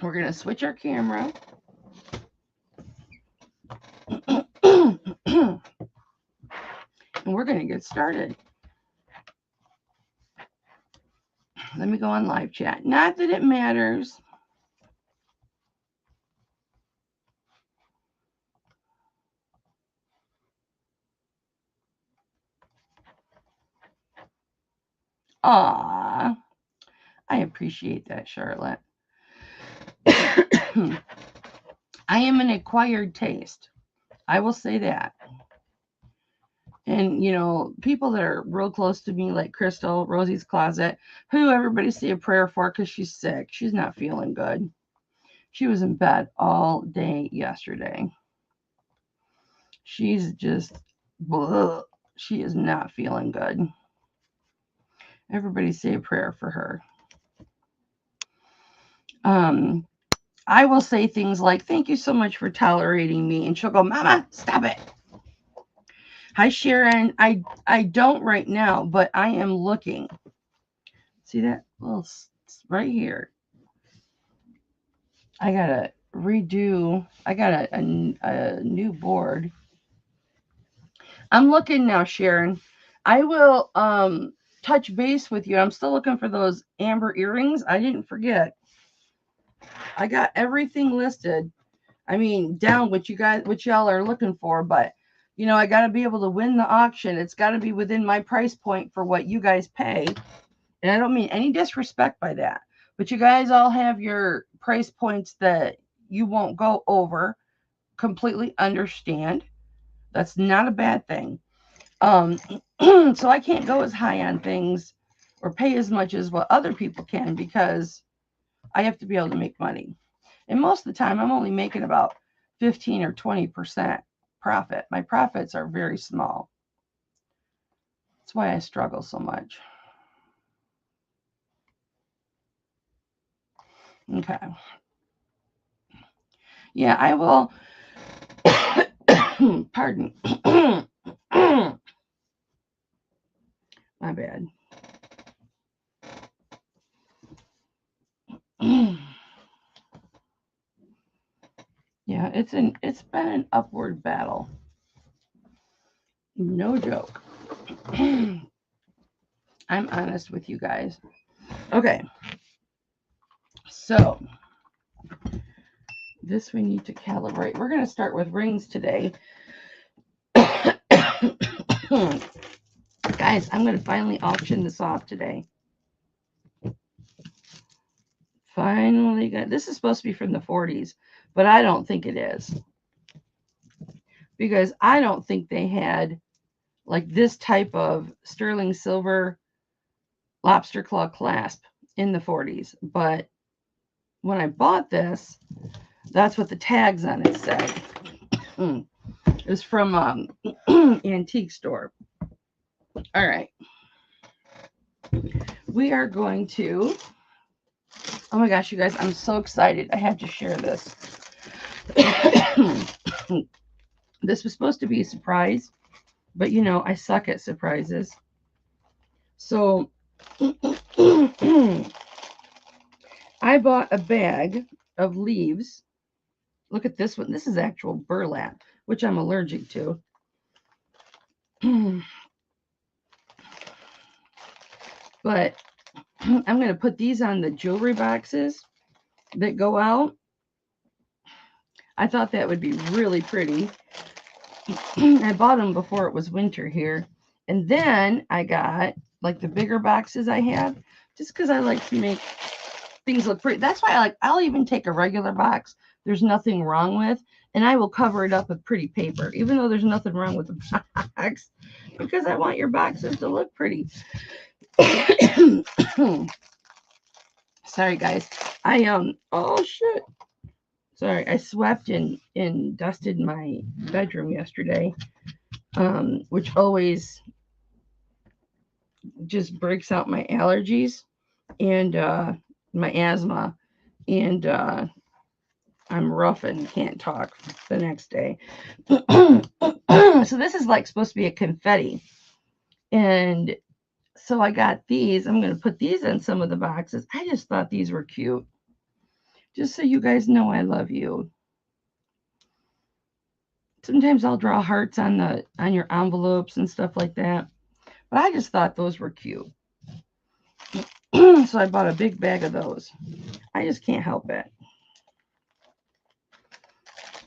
We're going to switch our camera. And we're going to get started. Let me go on live chat. Not that it matters. Aw. I appreciate that, Charlotte. I am an acquired taste. I will say that. And, you know, people that are real close to me, like Crystal, Rosie's Closet, who everybody say a prayer for because she's sick. She's not feeling good. She was in bed all day yesterday. She's just, bleh. She is not feeling good. Everybody say a prayer for her. I will say things like, thank you so much for tolerating me. And she'll go, Mama, stop it. Hi, Sharon. I don't right now, but I am looking. See that? Well, right here. I got to redo. I got a new board. I'm looking now, Sharon. I will touch base with you. I'm still looking for those amber earrings. I didn't forget. I got everything listed. I mean, down what y'all are looking for, but you know, I got to be able to win the auction. It's got to be within my price point for what you guys pay. And I don't mean any disrespect by that, but you guys all have your price points that you won't go over. Completely understand. That's not a bad thing. So I can't go as high on things or pay as much as what other people can because I have to be able to make money. And most of the time, I'm only making about 15 or 20% profit. My profits are very small. That's why I struggle so much. Okay. Yeah, I will. Pardon. My bad. Yeah, it's been an upward battle. No joke. I'm honest with you guys. Okay. So this we need to calibrate. We're going to start with rings today. Guys, I'm going to finally auction this off today. Finally got, this is supposed to be from the 40s, but I don't think it is. Because I don't think they had like this type of sterling silver lobster claw clasp in the 40s. But when I bought this, that's what the tags on it said. It was from antique store. All right. We are going to, oh my gosh, you guys, I'm so excited. I have to share this. This was supposed to be a surprise, but you know, I suck at surprises. So I bought a bag of leaves. Look at this one. This is actual burlap, which I'm allergic to. But I'm going to put these on the jewelry boxes that go out. I thought that would be really pretty. I bought them before it was winter here. And then I got like the bigger boxes I have just because I like to make things look pretty. That's why I'll even take a regular box there's nothing wrong with, and I will cover it up with pretty paper, even though there's nothing wrong with the box, because I want your boxes to look pretty. Sorry, guys. Oh shit. Sorry, I swept and dusted my bedroom yesterday, which always just breaks out my allergies and my asthma, and I'm rough and can't talk the next day. So this is like supposed to be a confetti. And so I got these. I'm going to put these in some of the boxes. I just thought these were cute. Just so you guys know I love you. Sometimes I'll draw hearts on your envelopes and stuff like that. But I just thought those were cute. So I bought a big bag of those. I just can't help it.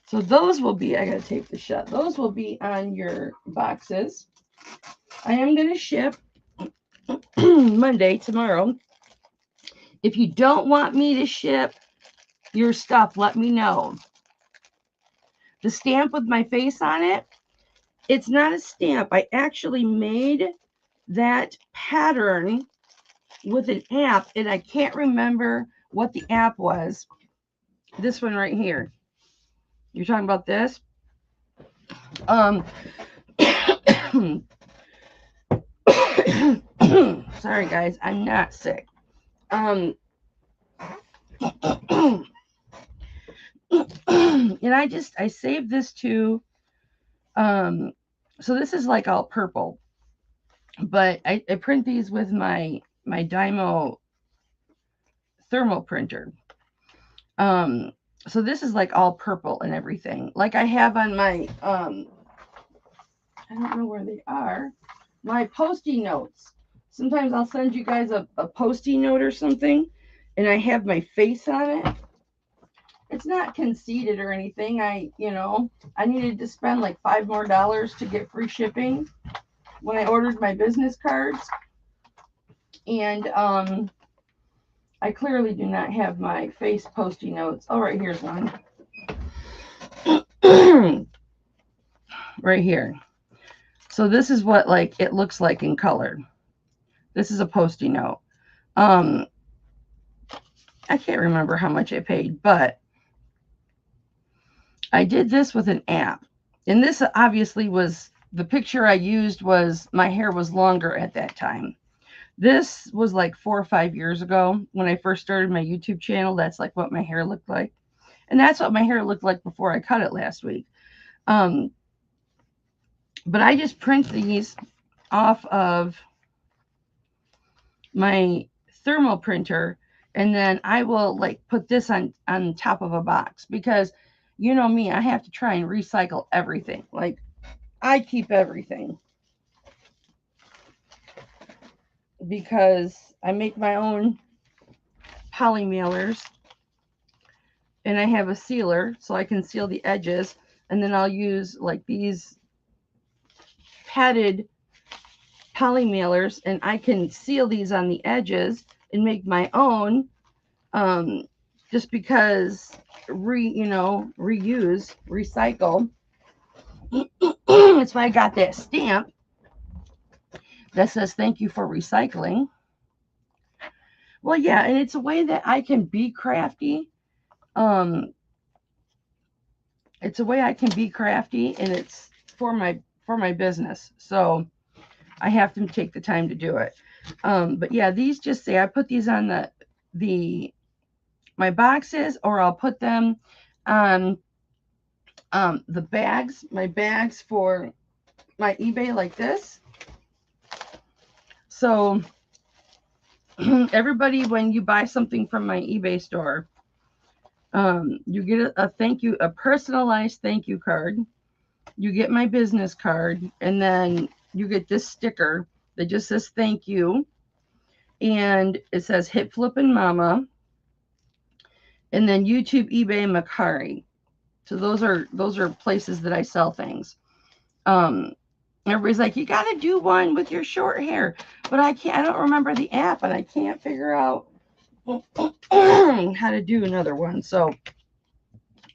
So those will be, I got to tape the shut. Those will be on your boxes. I am going to ship Monday, tomorrow. If you don't want me to ship your stuff, let me know. The stamp with my face on it, it's not a stamp. I actually made that pattern with an app, and I can't remember what the app was. This one right here. You're talking about this? Sorry guys, I'm not sick. And I saved this to so this is like all purple, but I print these with my Dymo thermal printer. So this is like all purple and everything, like I have on my I don't know where they are, my Post-it notes. Sometimes I'll send you guys a Post-it note or something, and I have my face on it. It's not conceited or anything. I needed to spend like $5 more to get free shipping when I ordered my business cards. And I clearly do not have my face Post-it notes. Oh, right, here's one. Right here. So this is what like it looks like in color. This is a Post-it note. I can't remember how much I paid, but I did this with an app. And this obviously was, the picture I used was, my hair was longer at that time. This was like 4 or 5 years ago when I first started my YouTube channel. That's like what my hair looked like. And that's what my hair looked like before I cut it last week. But I just print these off of my thermal printer, and then I will like put this on top of a box, because you know me, I have to try and recycle everything. Like I keep everything because I make my own poly mailers, and I have a sealer so I can seal the edges, and then I'll use like these padded poly mailers, and I can seal these on the edges and make my own, just because reuse, recycle. That's why I got that stamp that says thank you for recycling. Well, yeah, and it's a way that I can be crafty. It's a way I can be crafty, and it's for my business. So I have to take the time to do it. But yeah, these just say I put these on my boxes, or I'll put them on the bags, my bags for my eBay, like this. So everybody, when you buy something from my eBay store, you get a thank you, a personalized thank you card. You get my business card, and then you get this sticker that just says thank you, and it says Hipflippinmamma, and then YouTube, eBay, and Mercari. So those are places that I sell things. Everybody's like, you got to do one with your short hair, but I can't. I don't remember the app, and I can't figure out how to do another one. So,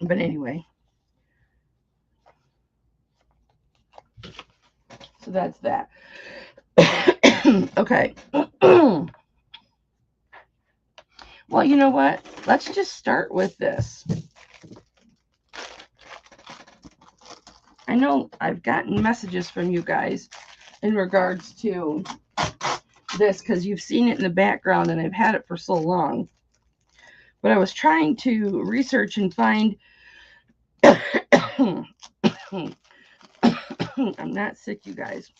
but anyway, so that's that. Okay. Well, you know what? Let's just start with this. I know I've gotten messages from you guys in regards to this, because you've seen it in the background and I've had it for so long. But I was trying to research and find I'm not sick, you guys.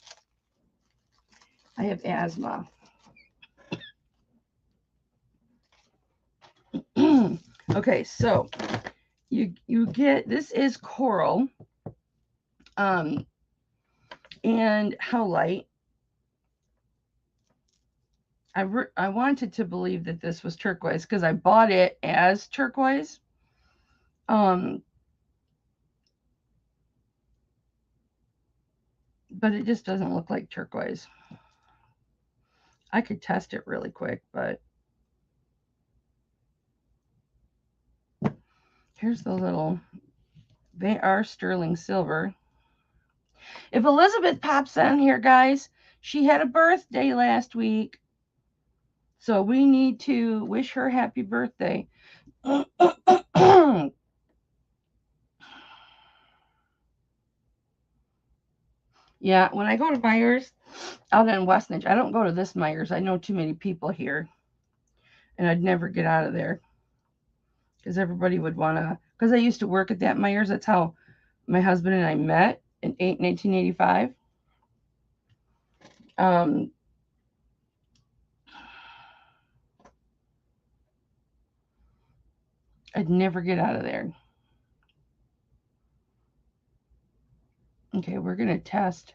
I have asthma. Okay, so you get, this is coral, and how light. I wanted to believe that this was turquoise because I bought it as turquoise. But it just doesn't look like turquoise. I could test it really quick, but Here's the little, they are sterling silver. If Elizabeth pops on here, guys, she had a birthday last week. So we need to wish her happy birthday. Yeah, when I go to Myers out in Westnedge, I don't go to this Myers. I know too many people here. And I'd never get out of there. Because everybody would want to. Because I used to work at that Myers. That's how my husband and I met in 1985. I'd never get out of there. Okay, we're going to test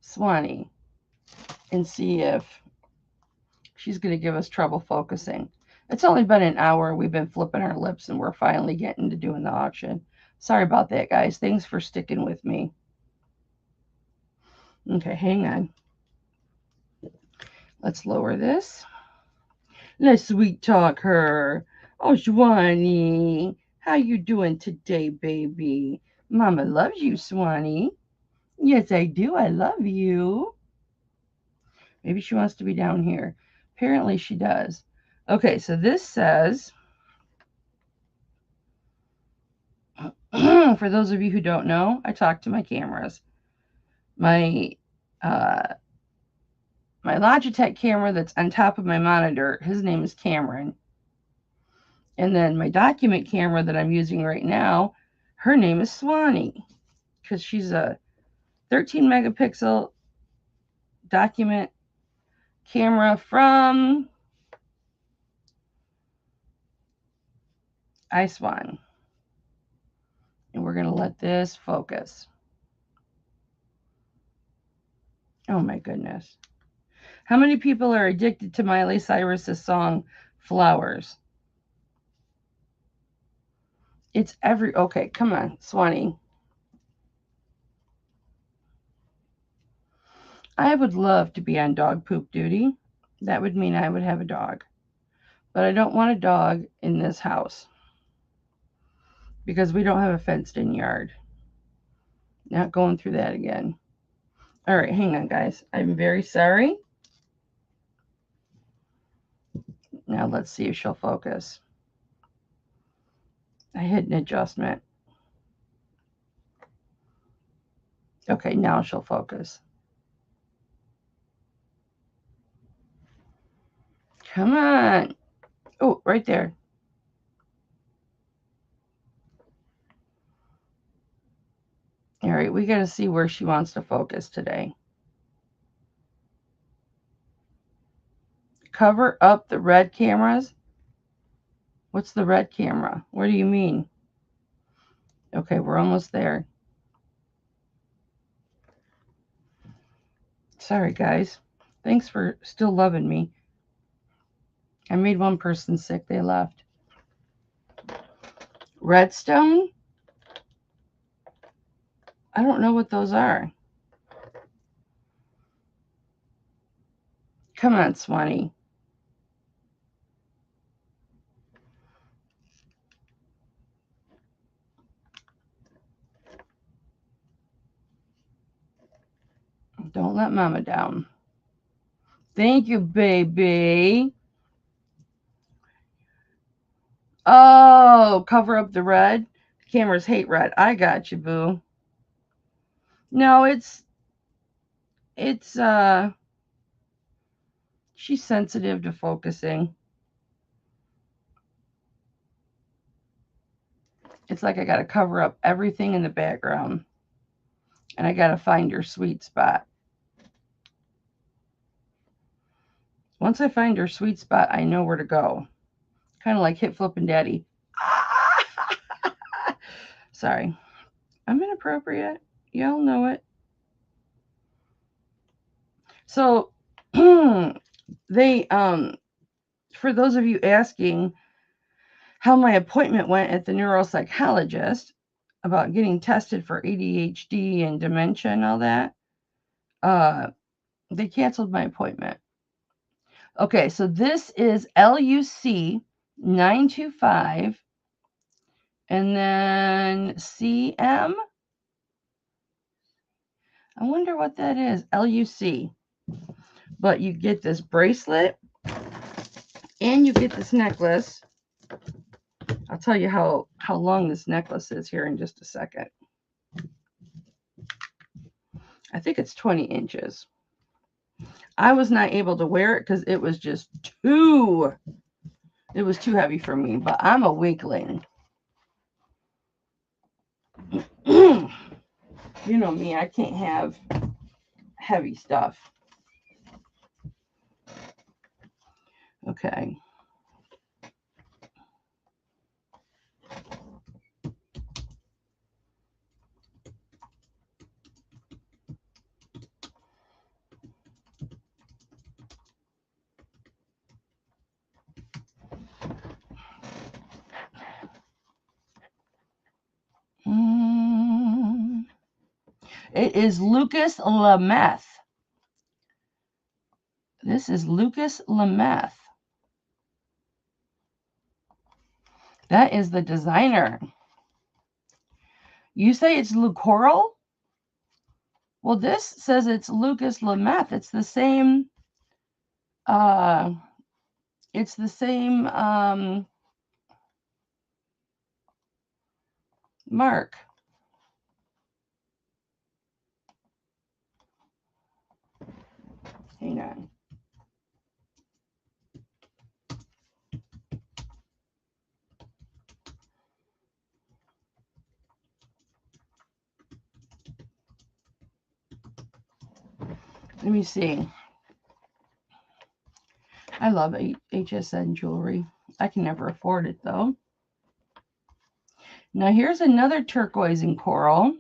Swanee and see if she's going to give us trouble focusing. It's only been an hour. We've been flipping our lips and we're finally getting to doing the auction. Sorry about that, guys. Thanks for sticking with me. Okay, hang on. Let's lower this. Let's sweet talk her. Oh, Swanee, how you doing today, baby? Mama loves you, Swanee. Yes, I do. I love you. Maybe she wants to be down here. Apparently she does. Okay, so this says, for those of you who don't know, I talk to my cameras. My Logitech camera that's on top of my monitor, his name is Cameron. And then my document camera that I'm using right now, her name is Swanee, because she's a 13 megapixel document camera from iSwan. And we're going to let this focus. Oh my goodness. How many people are addicted to Miley Cyrus's song Flowers? It's okay, come on, Swanee. I would love to be on dog poop duty. That would mean I would have a dog. But I don't want a dog in this house because we don't have a fenced-in yard. Not going through that again. All right, hang on, guys. I'm very sorry. Now let's see if she'll focus. I hit an adjustment. Okay, now she'll focus. Come on. Oh, right there. All right, we got to see where she wants to focus today. Cover up the red cameras. What's the red camera? What do you mean? Okay, we're almost there. Sorry, guys. Thanks for still loving me. I made one person sick. They left. Redstone? I don't know what those are. Come on, Swanee. Don't let Mama down. Thank you, baby. Oh, cover up the red. Cameras hate red. I got you, boo. No, she's sensitive to focusing. It's like I got to cover up everything in the background. And I got to find her sweet spot. Once I find her sweet spot, I know where to go. Kind of like Hipflippin Daddy. Sorry. I'm inappropriate. Y'all know it. So, they, for those of you asking how my appointment went at the neuropsychologist about getting tested for ADHD and dementia and all that, they canceled my appointment. Okay, so this is LUC 925 And then CM. I wonder what that is. LUC. But you get this bracelet and you get this necklace. I'll tell you how long this necklace is here in just a second. I think it's 20 inches. I was not able to wear it because it was just too heavy for me, but I'm a weakling. You know me, I can't have heavy stuff. Okay. It is Lucas Lameth. This is Lucas Lameth. That is the designer. You say it's Lucoral? Well, this says it's Lucas Lameth. It's the same. It's the same mark. Hang on. Let me see. I love HSN jewelry. I can never afford it, though. Now, here's another turquoise and coral.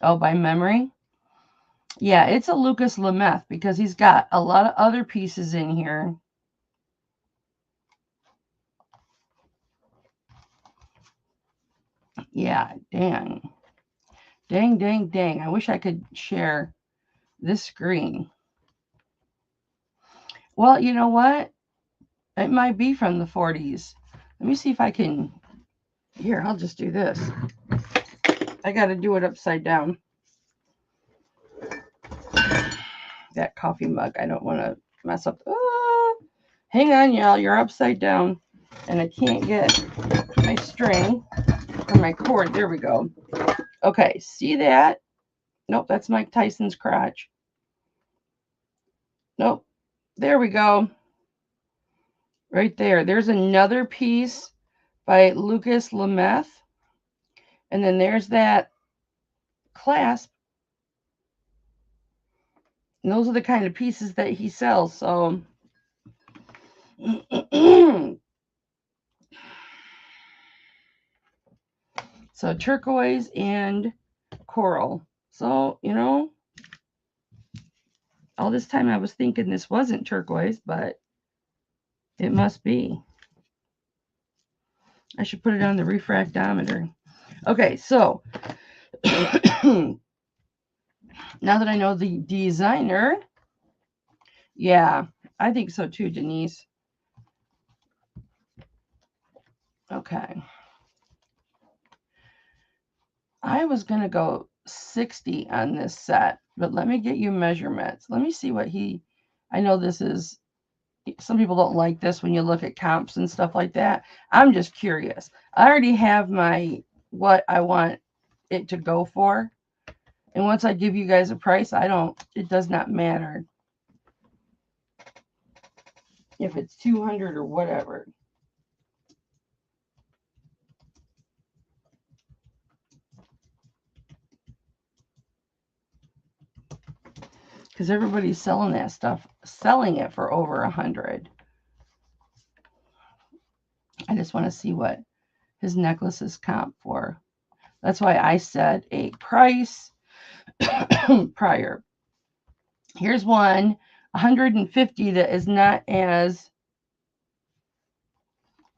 Oh, by memory? Yeah, it's a Lucas Lameth because he's got a lot of other pieces in here. Yeah, dang. Dang, dang, dang. I wish I could share this screen. Well, you know what? It might be from the 40s. Let me see if I can. Here, I'll just do this. I got to do it upside down. That coffee mug, I don't want to mess up. Hang on, y'all. You're upside down. And I can't get my string or my cord. There we go. Okay, see that? Nope, that's Mike Tyson's crotch. Nope. There we go. Right there. There's another piece by Lucas Lameth. And then there's that clasp. And those are the kind of pieces that he sells. So so turquoise and coral. So, you know, all this time I was thinking this wasn't turquoise, but it must be. I should put it on the refractometer. Okay, so now that I know the designer, yeah, I think so too, Denise. Okay. I was going to go 60 on this set, but let me get you measurements. Let me see what I know this is, some people don't like this when you look at comps and stuff like that. I'm just curious. I already have what I want it to go for. And once I give you guys a price, it does not matter if it's 200 or whatever. Because everybody's selling that stuff, selling it for over 100. I just want to see what his necklace is comp for. That's why I said a price prior. Here's one, 150, that is not as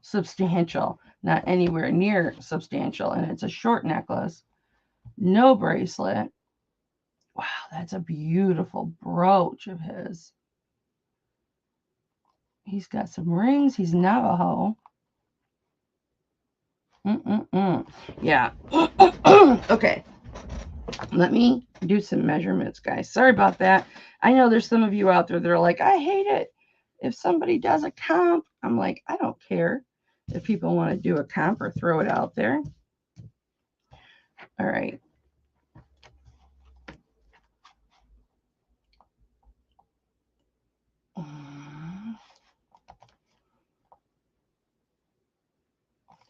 substantial, not anywhere near substantial, and it's a short necklace, no bracelet. Wow, that's a beautiful brooch of his. He's got some rings. He's Navajo. Yeah. Okay. Let me do some measurements, guys. Sorry about that. I know there's some of you out there that are like, I hate it. If somebody does a comp, I'm like, I don't care if people want to do a comp or throw it out there. All right.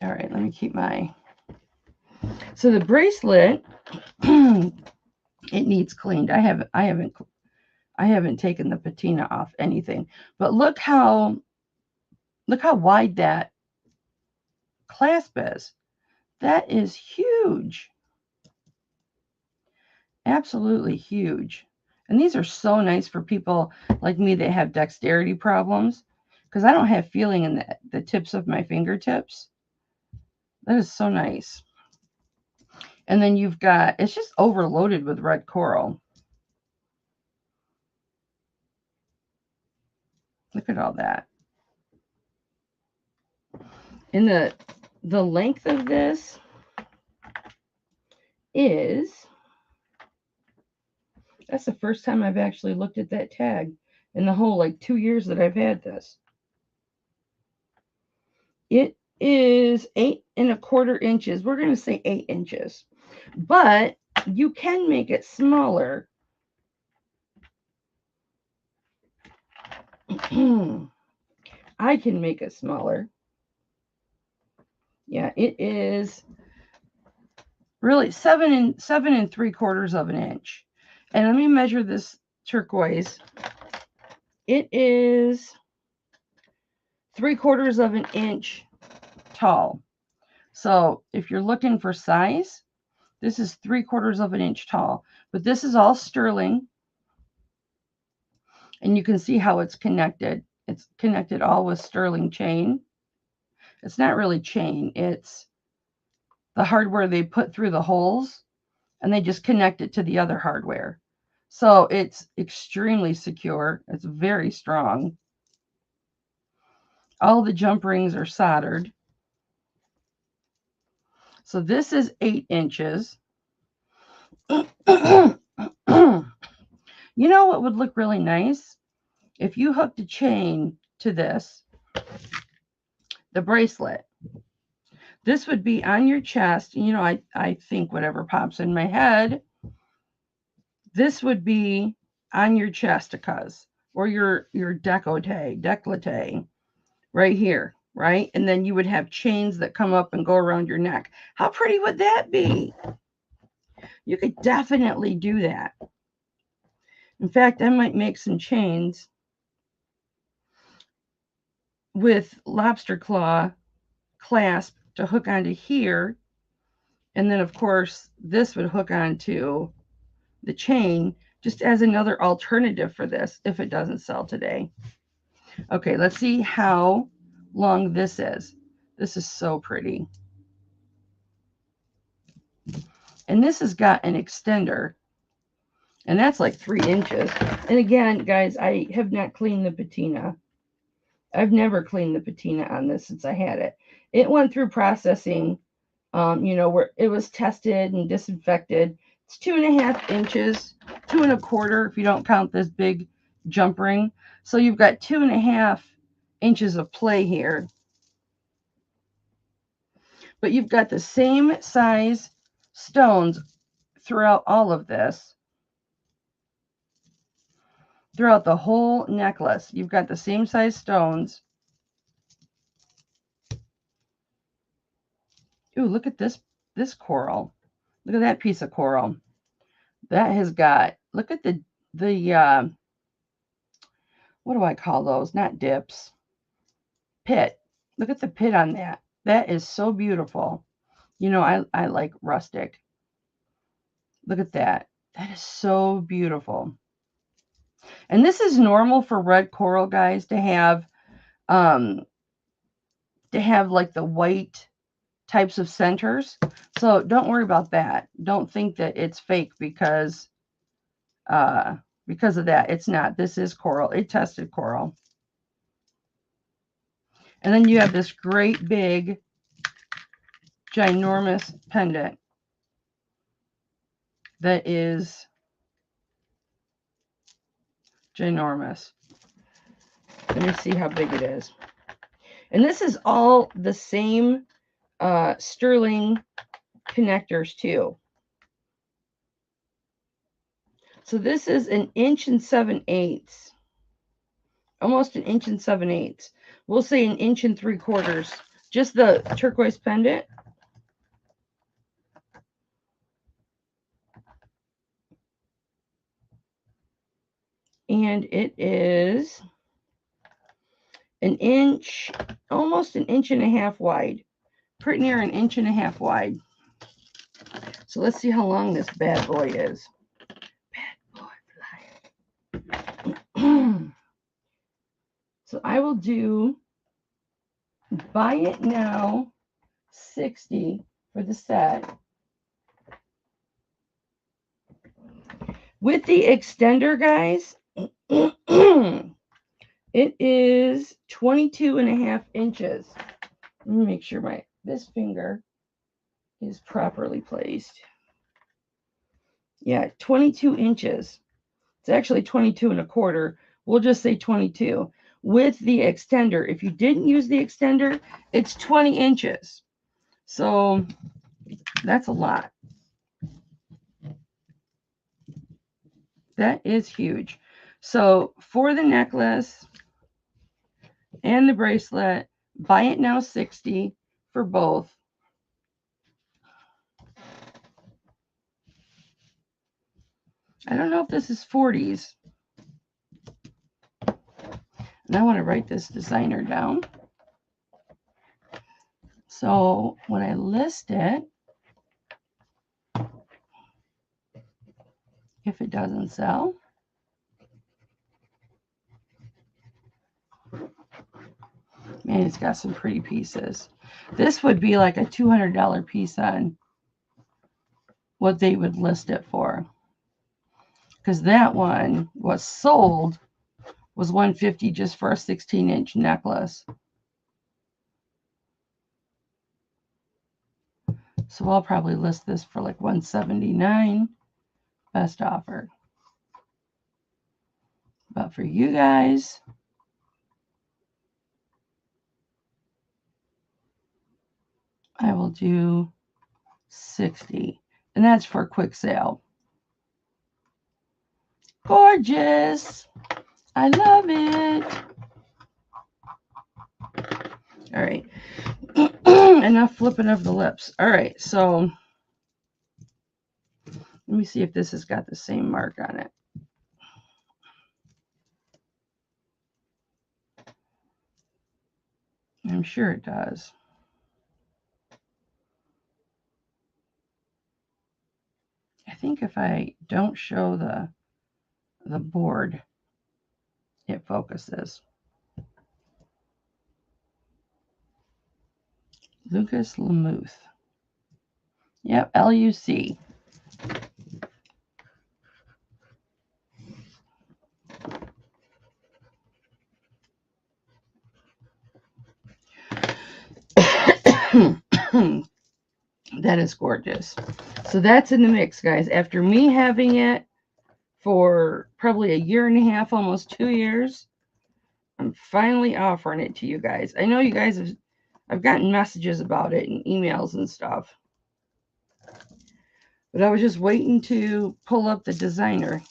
All right, let me keep my... So the bracelet, it needs cleaned. I haven't taken the patina off anything. But look how wide that clasp is. That is huge. Absolutely huge. And these are so nice for people like me that have dexterity problems, because I don't have feeling in the tips of my fingertips. That is so nice. And then you've got, it's just overloaded with red coral. Look at all that. And the length of this is, that's the first time I've actually looked at that tag in the whole like 2 years that I've had this. It is 8 1/4 inches. We're going to say 8 inches, but you can make it smaller. I can make it smaller. Yeah, it is really 7 3/4 inches. And let me measure this turquoise. It is 3/4 inch tall. So if you're looking for size, this is 3/4 inch tall. But this is all sterling. And you can see how it's connected. It's connected all with sterling chain. It's not really chain. It's the hardware they put through the holes, and they just connect it to the other hardware. So it's extremely secure. It's very strong. All the jump rings are soldered. So this is 8 inches. You know what would look really nice? If you hooked a chain to this, the bracelet. This would be on your chest. You know, I think whatever pops in my head. This would be on your chesticas or your décolleté, right here, right? And then you would have chains that come up and go around your neck. How pretty would that be? You could definitely do that. In fact, I might make some chains with lobster claw clasp to hook onto here. And then, of course, this would hook onto the chain just as another alternative for this if it doesn't sell today. Okay, let's see how long this is. This is so pretty. And this has got an extender, and that's like 3 inches. And again, guys, I have not cleaned the patina. I've never cleaned the patina on this since I had it. It went through processing, you know, where it was tested and disinfected. It's 2.5 inches, 2 1/4 if you don't count this big jump ring. So you've got 2.5 inches of play here. But you've got the same size stones throughout all of this. Throughout the whole necklace, you've got the same size stones. Ooh, look at this coral. Look at that piece of coral. That has got, look at the what do I call those? Not dips. Pit. Look at the pit on that. That is so beautiful. You know, I like rustic. Look at that. That is so beautiful. And this is normal for red coral, guys, to have like the white types of centers. So don't worry about that. Don't think that it's fake because of that. It's not. This is coral. It tested coral. And then you have this great big ginormous pendant that is ginormous. Let me see how big it is. And this is all the same sterling connectors too. So this is 1 7/8 inches. Almost 1 7/8 inches. We'll say 1 3/4 inches. Just the turquoise pendant. And it is 1 inch, almost 1.5 inches wide. Pretty near 1.5 inches wide. So let's see how long this bad boy is. Bad boy fly. So I will do buy it now $60 for the set. With the extender, guys, it is 22.5 inches. Let me make sure this finger is properly placed. Yeah, 22 inches. It's actually 22.25. We'll just say 22. With the extender, if you didn't use the extender, it's 20 inches. So that's a lot. That is huge. So for the necklace and the bracelet, buy it now $60 for both. I don't know if this is 40s. And I want to write this designer down. So when I list it, if it doesn't sell, man, it's got some pretty pieces. This would be like a $200 piece on what they would list it for. Because that one was sold was $150 just for a 16-inch necklace. So I'll probably list this for like $179. Best offer. But for you guys, I will do $60. And that's for a quick sale. Gorgeous. I love it. All right. Enough flipping of the lips. All right. So let me see if this has got the same mark on it. I'm sure it does. I think if I don't show the board, it focuses. Lucas Lamuth. Yep, LUC. That is gorgeous. So that's in the mix, guys. After me having it for probably 1.5 years, almost 2 years, I'm finally offering it to you guys. I know you guys I've gotten messages about it and emails and stuff. But I was just waiting to pull up the designer.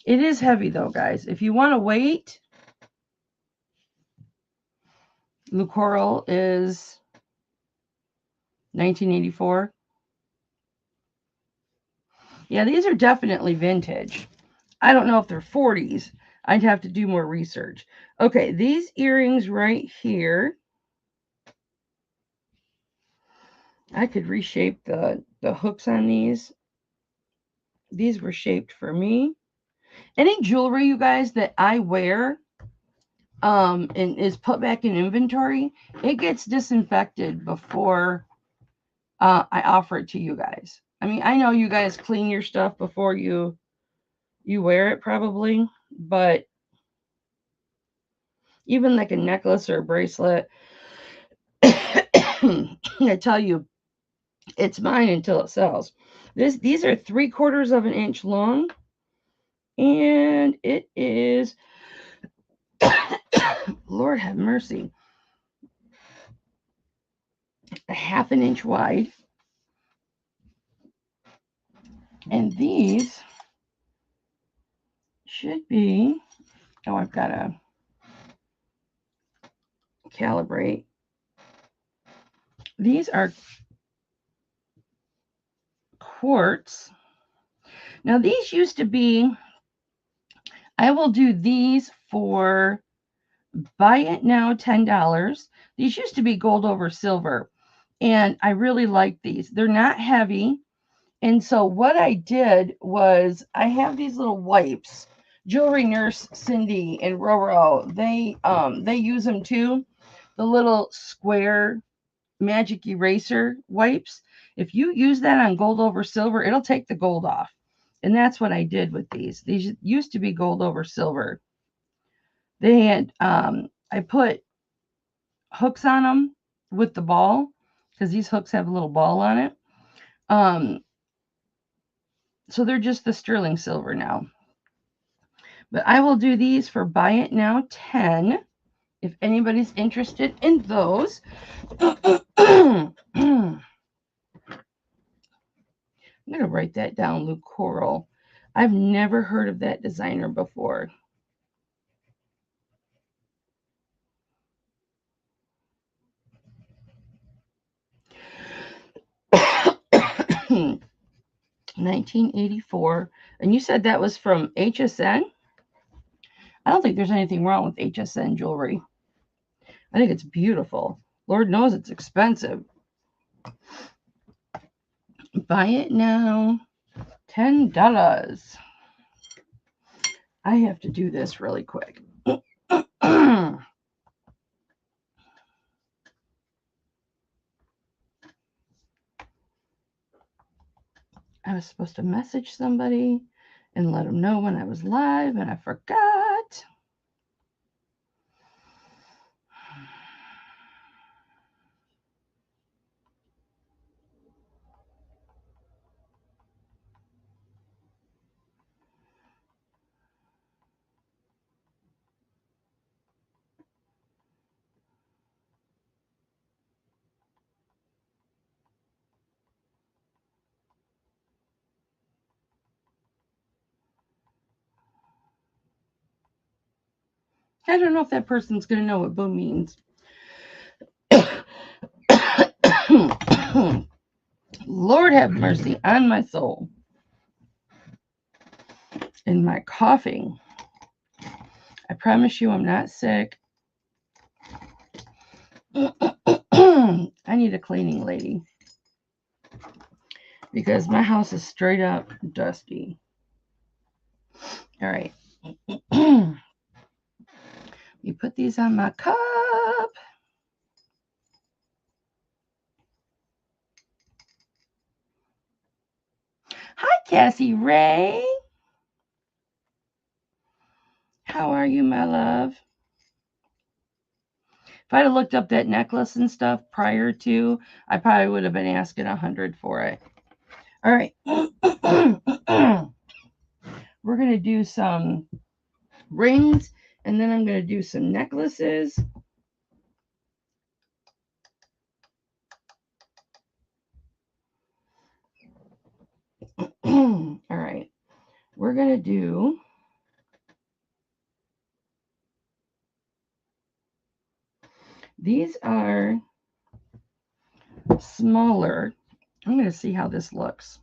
It is heavy though, guys. If you want to wait, Le Coral is 1984. Yeah, these are definitely vintage. I don't know if they're 40s. I'd have to do more research. Okay, these earrings right here, I could reshape the hooks on these. These were shaped for me. Any jewelry, you guys, that I wear and is put back in inventory, it gets disinfected before I offer it to you guys. I mean, I know you guys clean your stuff before you wear it probably, but even like a necklace or a bracelet, I tell you, it's mine until it sells. These are 3/4 of an inch long, and it is, Lord have mercy, a 1/2 an inch wide. And these should be, oh, I've got to calibrate. These are quartz. Now, these used to be, I will do these for buy it now, $10. These used to be gold over silver, and I really like these. They're not heavy. And so what I did was I have these little wipes. Jewelry Nurse Cindy and Roro, they use them too. The little square magic eraser wipes. If you use that on gold over silver, it'll take the gold off. And that's what I did with these. These used to be gold over silver. They had I put hooks on them with the ball, because these hooks have a little ball on it. So they're just the sterling silver now. But I will do these for buy it now 10 if anybody's interested in those. I'm going to write that down, Luke Coral. I've never heard of that designer before. $19.84. And you said that was from HSN? I don't think there's anything wrong with HSN jewelry. I think it's beautiful. Lord knows it's expensive. Buy it now, $10. I have to do this really quick. I was supposed to message somebody and let them know when I was live, and I forgot. I don't know if that person's going to know what boo means. Lord have mercy on my soul. And my coughing. I promise you I'm not sick. I need a cleaning lady, because my house is straight up dusty. All right. You put these on my cup. Hi, Cassie Ray. How are you, my love? If I'd have looked up that necklace and stuff prior to, I probably would have been asking $100 for it. All right. We're going to do some rings, and then I'm going to do some necklaces. All right. We're going to do these are smaller. I'm going to see how this looks.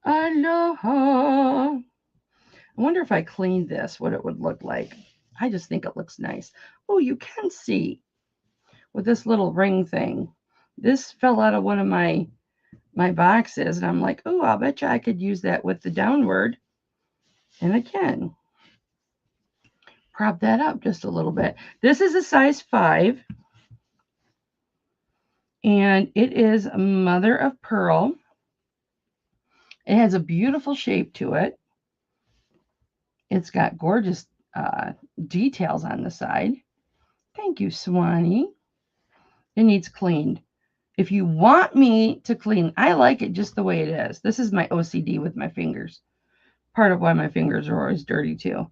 Aloha. I wonder if I cleaned this, what it would look like. I just think it looks nice. Oh, you can see with this little ring thing. This fell out of one of my boxes, and I'm like, oh, I'll bet you I could use that with the downward. And I can prop that up just a little bit. This is a size 5, and it is a mother of pearl. It has a beautiful shape to it. It's got gorgeous details on the side. Thank you, Swanee. It needs cleaned. If you want me to clean, I like it just the way it is. This is my OCD with my fingers. Part of why my fingers are always dirty too.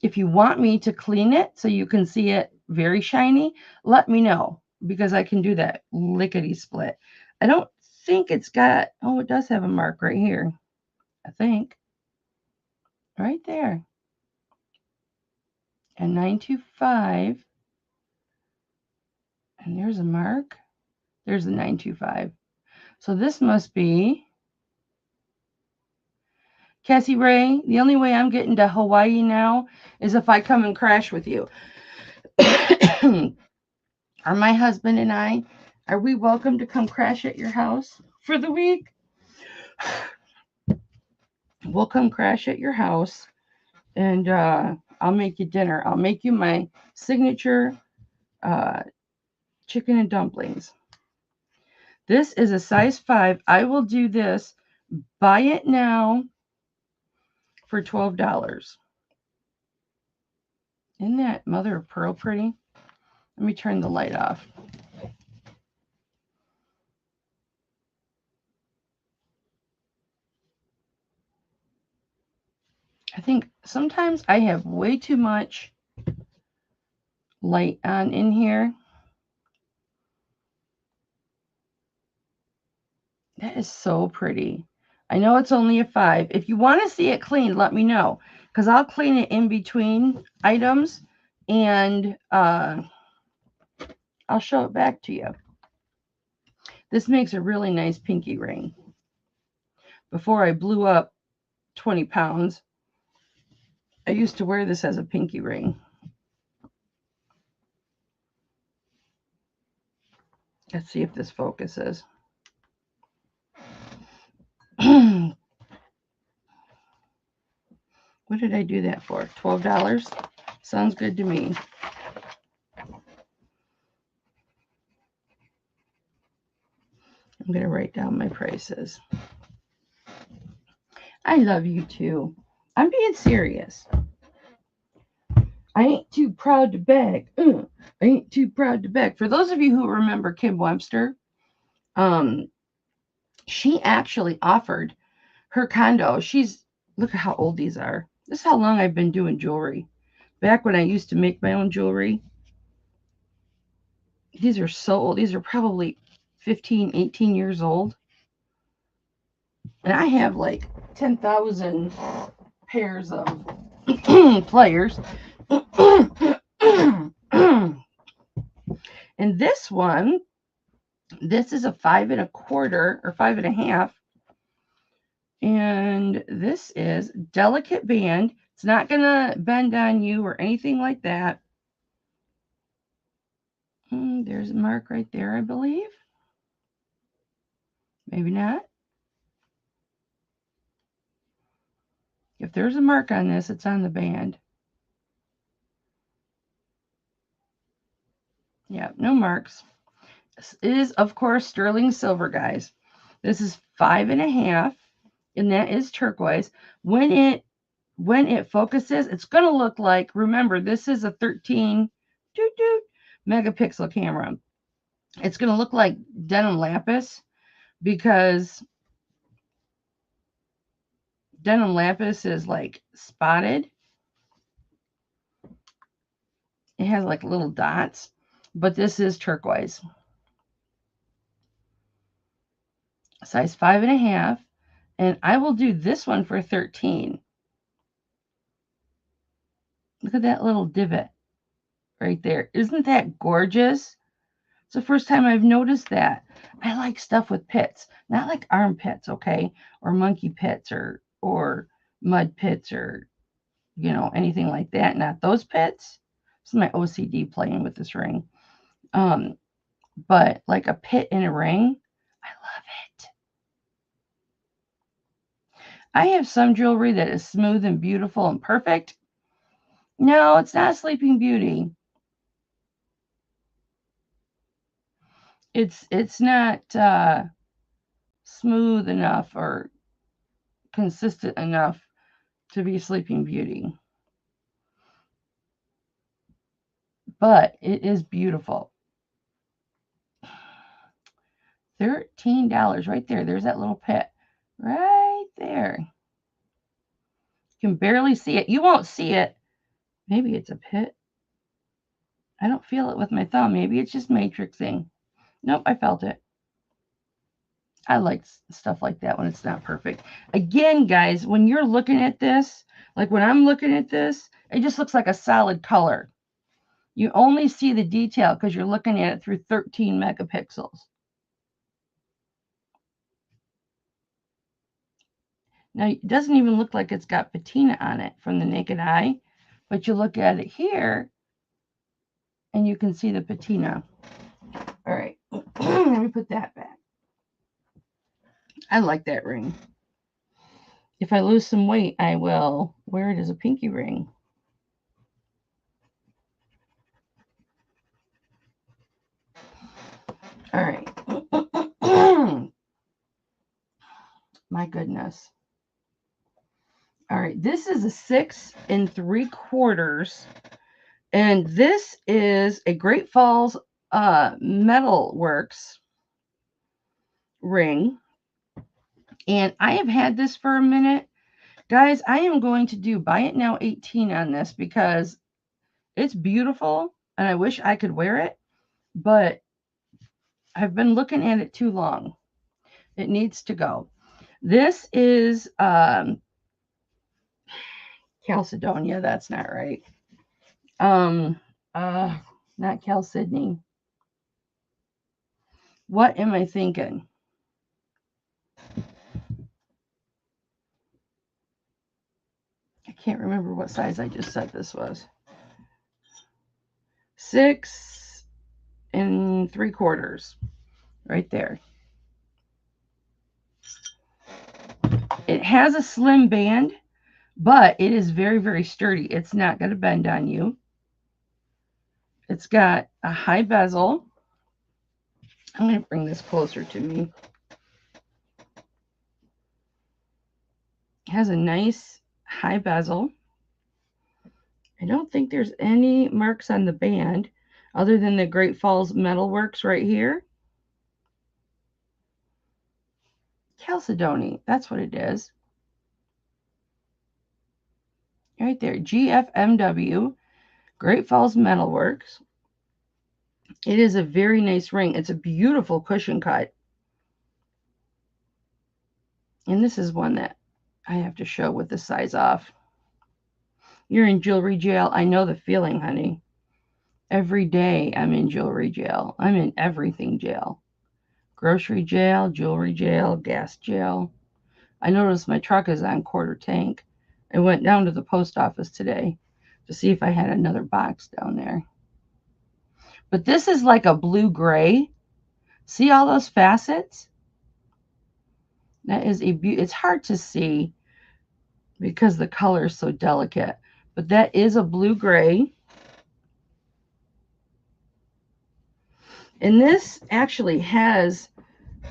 If you want me to clean it so you can see it very shiny, let me know, because I can do that lickety split. I don't think it's got, oh, it does have a mark right here. I think. Right there. And 925. And there's a mark. There's the 925. So this must be Cassie Ray. The only way I'm getting to Hawaii now is if I come and crash with you. Are my husband and I, are we welcome to come crash at your house for the week? We'll come crash at your house, and I'll make you dinner. I'll make you my signature chicken and dumplings. This is a size 5. I will do this. Buy it now for $12. Isn't that mother of pearl pretty? Let me turn the light off. I think sometimes I have way too much light on in here. That is so pretty. I know it's only a 5. If you want to see it cleaned, let me know, because I'll clean it in between items, and I'll show it back to you. This makes a really nice pinky ring. Before I blew up 20 pounds, I used to wear this as a pinky ring. Let's see if this focuses. What did I do that for? $12? Sounds good to me. I'm going to write down my prices. I love you too. I'm being serious. I ain't too proud to beg. I ain't too proud to beg. For those of you who remember Kim Webster, she actually offered her condo. Look at how old these are. This is how long I've been doing jewelry. Back when I used to make my own jewelry. These are so old. These are probably 15, 18 years old. And I have like 10,000 pairs of players. And this one, this is a 5 1/4 or 5 1/2. And this is delicate band. It's not going to bend on you or anything like that. There's a mark right there, I believe. Maybe not. If there's a mark on this, it's on the band. Yeah, no marks. It is, of course, sterling silver, guys. This is 5 1/2, and that is turquoise. When it focuses, it's going to look like, remember, this is a 13 megapixel camera. It's going to look like denim lapis, because denim lapis is like spotted. It has like little dots, but this is turquoise. Size 5 1/2, and I will do this one for 13. Look at that little divot right there. Isn't that gorgeous? It's the first time I've noticed that. I like stuff with pits, not like armpits, okay, or monkey pits, or mud pits, or anything like that. Not those pits. This is my OCD playing with this ring. But like a pit in a ring, I love it. I have some jewelry that is smooth and beautiful and perfect. No, it's not Sleeping Beauty. It's not smooth enough or consistent enough to be Sleeping Beauty. but it is beautiful. $13 right there. There's that little pit right there. You can barely see it. You won't see it. Maybe it's a pit. I don't feel it with my thumb. Maybe it's just matrixing. Nope, I felt it. I like stuff like that when it's not perfect. Again, guys, when you're looking at this, like when I'm looking at this, it just looks like a solid color. You only see the detail because you're looking at it through 13 megapixels. Now, it doesn't even look like it's got patina on it from the naked eye, but you look at it here and you can see the patina. All right, let me put that back. I like that ring. If I lose some weight, I will wear it as a pinky ring. All right. My goodness. All right, this is a 6 3/4, and this is a Great Falls Metalworks ring. And I have had this for a minute. Guys, I am going to do Buy It Now 18 on this because it's beautiful and I wish I could wear it, but I've been looking at it too long. It needs to go. This is Chalcedonia. That's not right. Not Chalcedony. What am I thinking? I can't remember what size I just said this was. 6 3/4 right there. It has a slim band, but it is very, very sturdy. It's not going to bend on you. It's got a high bezel. I'm going to bring this closer to me. It has a nice high bezel. I don't think there's any marks on the band other than the Great Falls Metalworks right here. Chalcedony, that's what it is. Right there, GFMW, Great Falls Metalworks. It is a very nice ring. It's a beautiful cushion cut. And this is one that I have to show with the size off. You're in jewelry jail. I know the feeling, honey. Every day I'm in jewelry jail. I'm in everything jail. Grocery jail, jewelry jail, gas jail. I noticed my truck is on quarter tank. I went down to the post office today to see if I had another box down there. But this is like a blue-gray. See all those facets? That is it's hard to see because the color is so delicate. But that is a blue-gray. And this actually has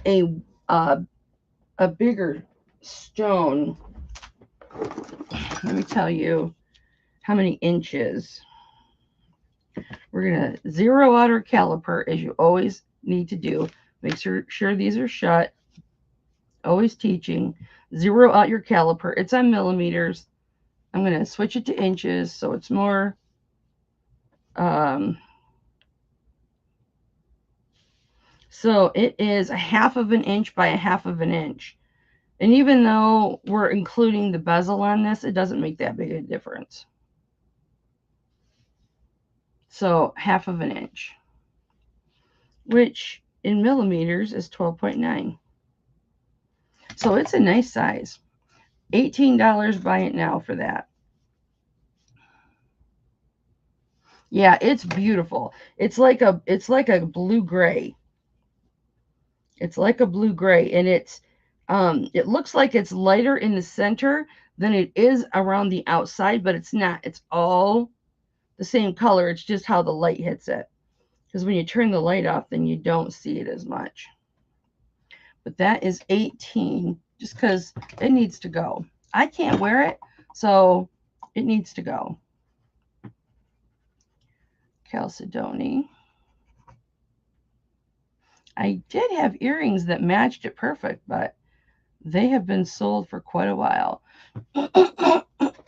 a bigger stone. Let me tell you how many inches. We're going to zero out our caliper, as you always need to do. Make sure these are shut. Always teaching. Zero out your caliper. It's on millimeters. I'm going to switch it to inches so it's more so it is a 1/2 inch by 1/2 inch. And even though we're including the bezel on this, it doesn't make that big a difference. So 1/2 inch, which in millimeters is 12.9. So it's a nice size. $18, Buy It Now for that. Yeah, it's beautiful. It's like a blue-gray. It's like a blue-gray, and it looks like it's lighter in the center than it is around the outside, but it's not. It's all the same color. It's just how the light hits it. Because when you turn the light off, then you don't see it as much. But that is 18, just because it needs to go. I can't wear it, so it needs to go. chalcedony. I did have earrings that matched it perfect, but they have been sold for quite a while.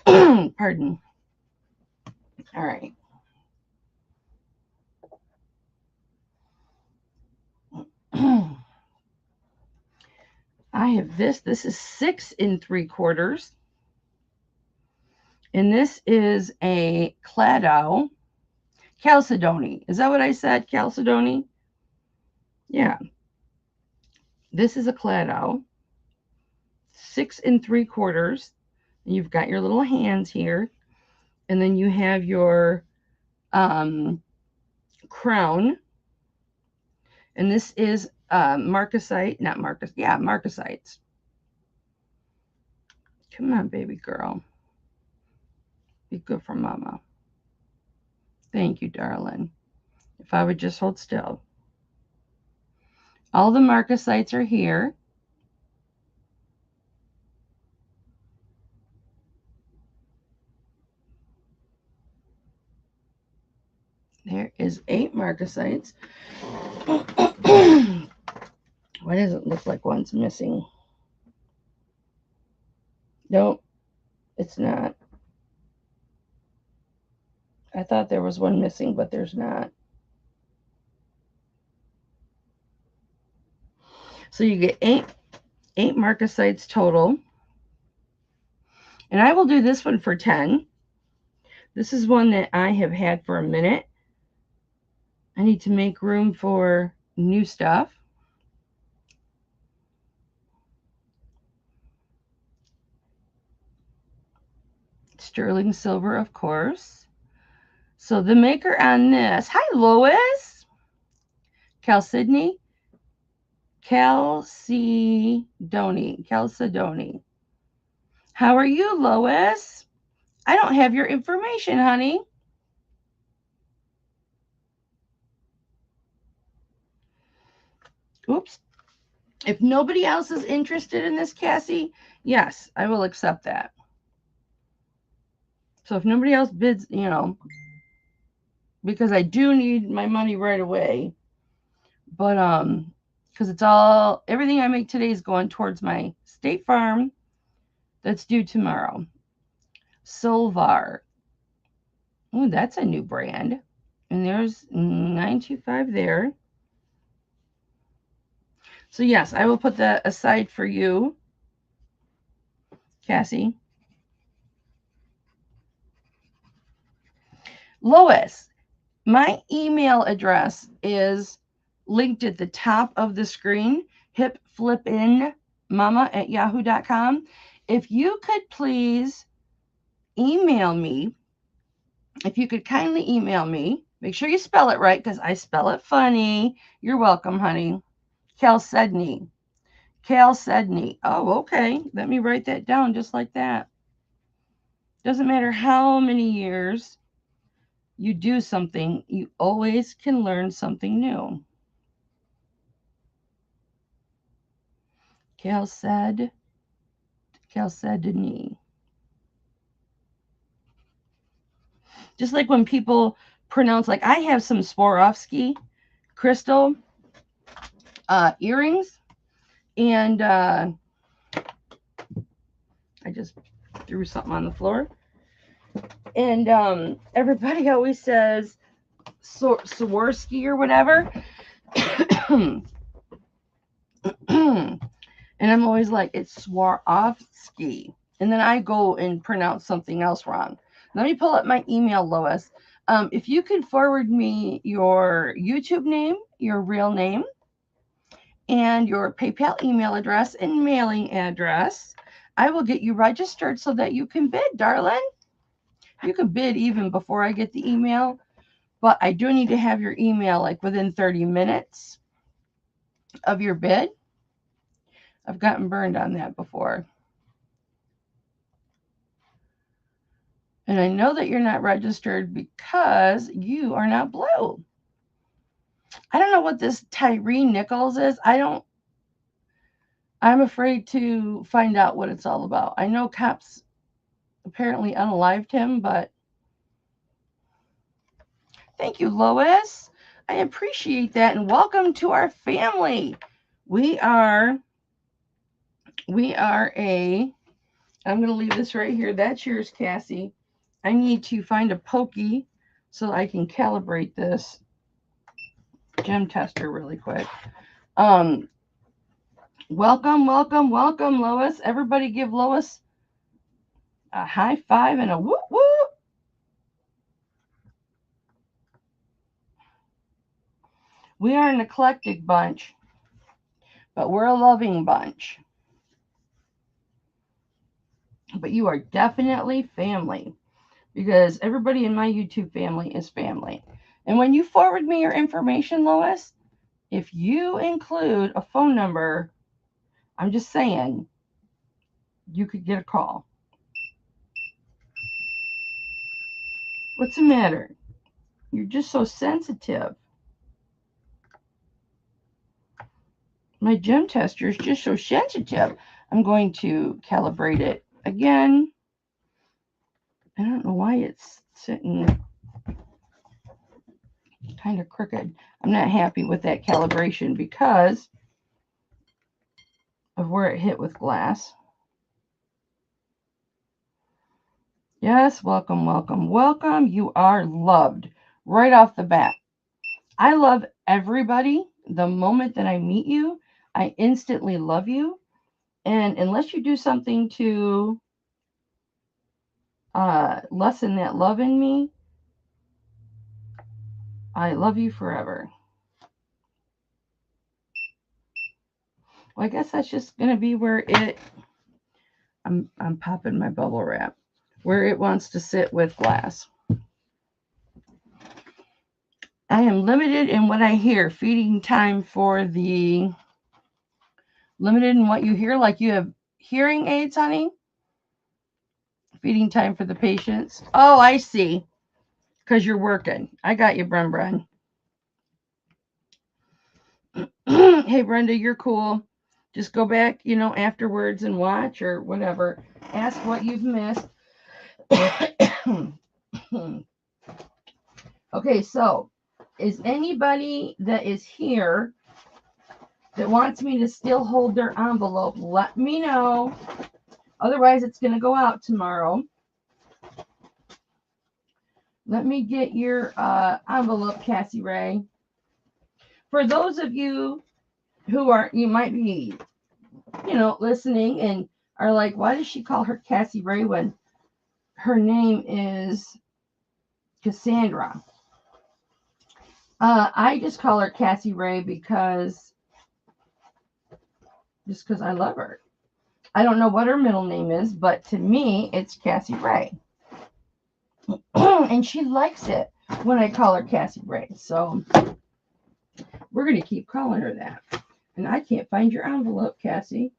Pardon. All right. I have this. This is 6 3/4. And this is a clado. Chalcedony. Is that what I said? Chalcedony? Yeah. This is a clado. 6 3/4. And you've got your little hands here. And then you have your crown. And this is marcasite. Not marcasite. Yeah, marcasites. Come on, baby girl. Be good for mama. Thank you, darling. If I would just hold still. All the marcasites are here. There is 8 marcasites. Why does it look like one's missing? Nope, it's not. I thought there was one missing, but there's not. So you get 8 marcasites total. And I will do this one for 10. This is one that I have had for a minute. I need to make room for new stuff. Sterling silver, of course. So the maker on this, hi Lois. Chalcedony. How are you, Lois? I don't have your information, honey. Oops. If nobody else is interested in this, Cassie, yes, I will accept that. So if nobody else bids, you know, because I do need my money right away. But because it's all, everything I make today is going towards my State Farm that's due tomorrow. Solvar. Oh, that's a new brand. And there's 925 there. So yes, I will put that aside for you, Cassie. Lois, my email address is linked at the top of the screen, hipflippinmamma@yahoo.com. If you could please email me, if you could kindly email me, make sure you spell it right because I spell it funny. You're welcome, honey. Chalcedony. Oh, okay. Let me write that down just like that. Doesn't matter how many years you do something, you always can learn something new. Chalcedony. Just like when people pronounce, like I have some Swarovski crystal earrings, and I just threw something on the floor. And everybody always says Swarovski or whatever. And I'm always like, it's Swarovski. And then I go and pronounce something else wrong. Let me pull up my email, Lois. If you could forward me your YouTube name, your real name, and your PayPal email address and mailing address, I will get you registered so that you can bid, darling. You can bid even before I get the email, but I do need to have your email like within 30 minutes of your bid. I've gotten burned on that before. And I know that you're not registered because you are not blue. I don't know what this Tyree Nichols is. I'm afraid to find out what it's all about. I know cops apparently unalived him, but Thank you, Lois. I appreciate that, and welcome to our family. We are a. I'm going to leave this right here. That's yours, Cassie. I need to find a pokey so I can calibrate this gem tester really quick. Welcome, Lois. Everybody give Lois a high five and a whoop whoop. We are an eclectic bunch, but we're a loving bunch. But you are definitely family, because everybody in my YouTube family is family. And when you forward me your information, Lois, if you include a phone number, I'm just saying, you could get a call. What's the matter? You're just so sensitive. My gem tester is just so sensitive. I'm going to calibrate it again. I don't know why it's sitting kind of crooked. I'm not happy with that calibration because of where it hit with glass. Yes, welcome. You are loved right off the bat. I love everybody. The moment that I meet you, I instantly love you. And unless you do something to lessen that love in me, I love you forever. Well, I guess that's just going to be where I'm popping my bubble wrap, where it wants to sit with glass. I am limited in what I hear. Feeding time for the limited in what you hear, like you have hearing aids, honey. Feeding time for the patients. Oh, I see. Because you're working. I got you, Bren. Hey, Brenda, you're cool. Just go back, afterwards and watch or whatever. Ask what you've missed. Okay, so is anybody that is here that wants me to still hold their envelope? Let me know. Otherwise, it's going to go out tomorrow. Let me get your envelope, Cassie Ray. For those of you who you might be, listening and are like, why does she call her Cassie Ray when her name is Cassandra? I just call her Cassie Ray because I love her. I don't know what her middle name is, but to me, it's Cassie Ray. And she likes it when I call her Cassie Ray. So we're going to keep calling her that. And I can't find your envelope, Cassie.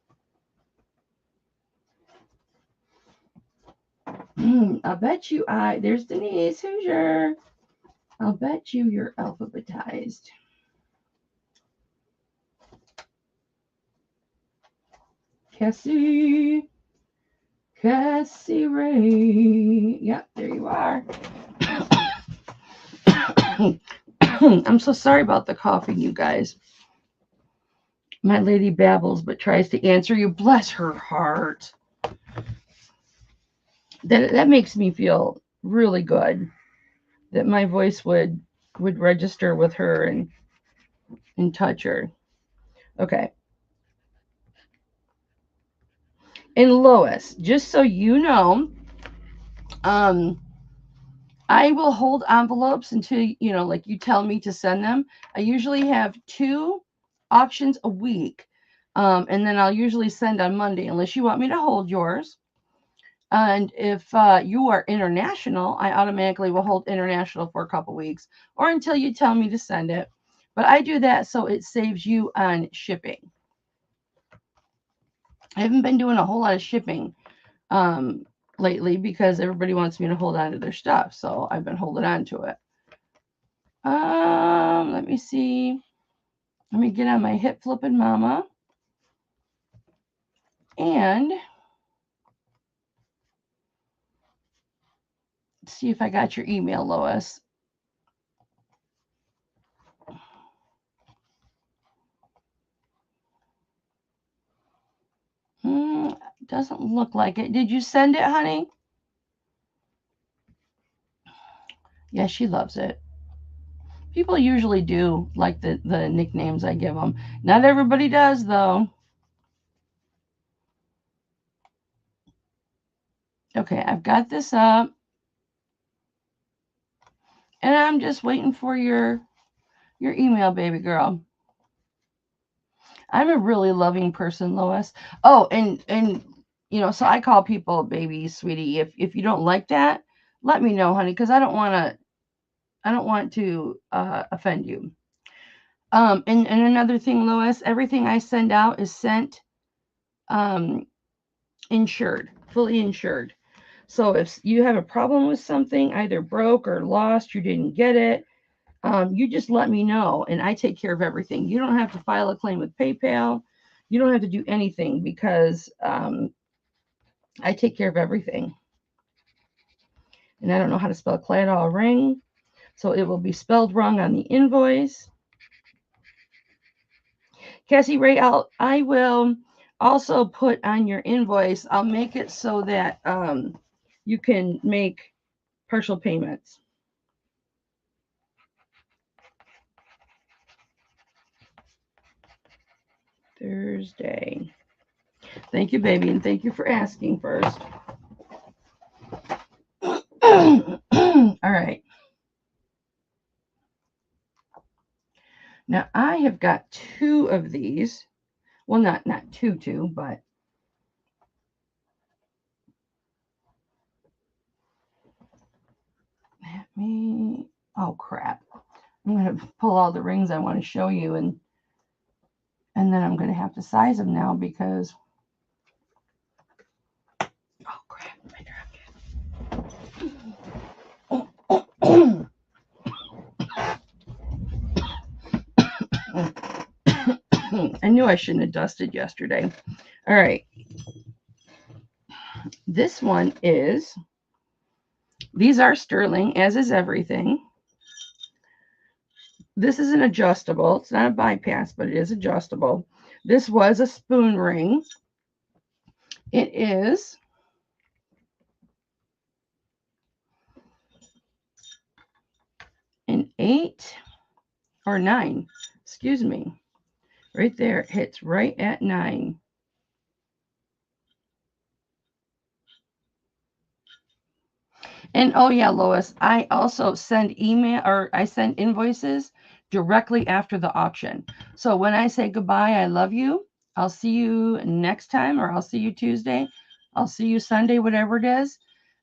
I'll bet you there's Denise Hoosier. I'll bet you're alphabetized. Cassie Ray. Yep, there you are. I'm so sorry about the coughing, you guys. My lady babbles but tries to answer you. Bless her heart. That makes me feel really good that my voice would register with her and touch her. Okay. And Lois, just so you know, I will hold envelopes until, like you tell me to send them. I usually have 2 auctions a week. And then I'll usually send on Monday, unless you want me to hold yours. And if you are international, I automatically will hold international for a couple weeks or until you tell me to send it. But I do that so it saves you on shipping. I haven't been doing a whole lot of shipping lately because everybody wants me to hold on to their stuff. So I've been holding on to it. Let me see. Let me get on my Hipflippinmamma. And see if I got your email, Lois. Doesn't look like it. Did you send it, honey? Yeah, she loves it. People usually do like the nicknames I give them. Not everybody does, though. Okay, I've got this up. And I'm just waiting for your email, baby girl. I'm a really loving person, Lois. Oh, and you know, so I call people baby, sweetie. If you don't like that, let me know, honey, because I don't want to offend you. And another thing, Lois, everything I send out is sent insured, fully insured. So if you have a problem with something, either broke or lost, you didn't get it, you just let me know and I take care of everything. You don't have to file a claim with PayPal. You don't have to do anything because I take care of everything. And I don't know how to spell Claddagh ring, so it will be spelled wrong on the invoice. Cassie Ray, I will also put on your invoice, I'll make it so that you can make partial payments. Thursday. Thank you, baby, and thank you for asking first. All right. Now I have got 2 of these. Well, not two, but let me. Oh crap! I'm gonna pull all the rings I want to show you, and then I'm gonna have to size them now because. Oh crap! I dropped it. I knew I shouldn't have dusted yesterday. All right. This one is. These are sterling, as is everything. This is an adjustable. It's not a bypass, but it is adjustable. This was a spoon ring. It is an 8 or 9. Excuse me. Right there. It hits right at 9. And oh yeah, Lois, I also send email or I send invoices directly after the auction. So when I say goodbye, I love you, I'll see you next time, or I'll see you Tuesday, I'll see you Sunday, whatever it is.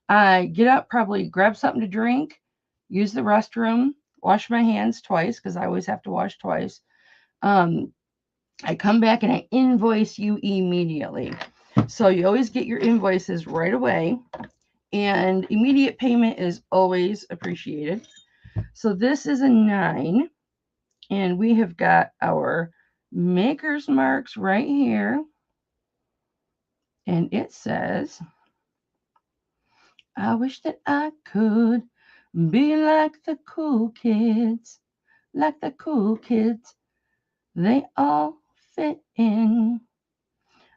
I get up, probably grab something to drink, use the restroom, wash my hands twice because I always have to wash twice. I come back and I invoice you immediately. So you always get your invoices right away. And immediate payment is always appreciated. So this is a 9. And we have got our maker's marks right here. And it says, I wish that I could be like the cool kids. Like the cool kids. They all fit in.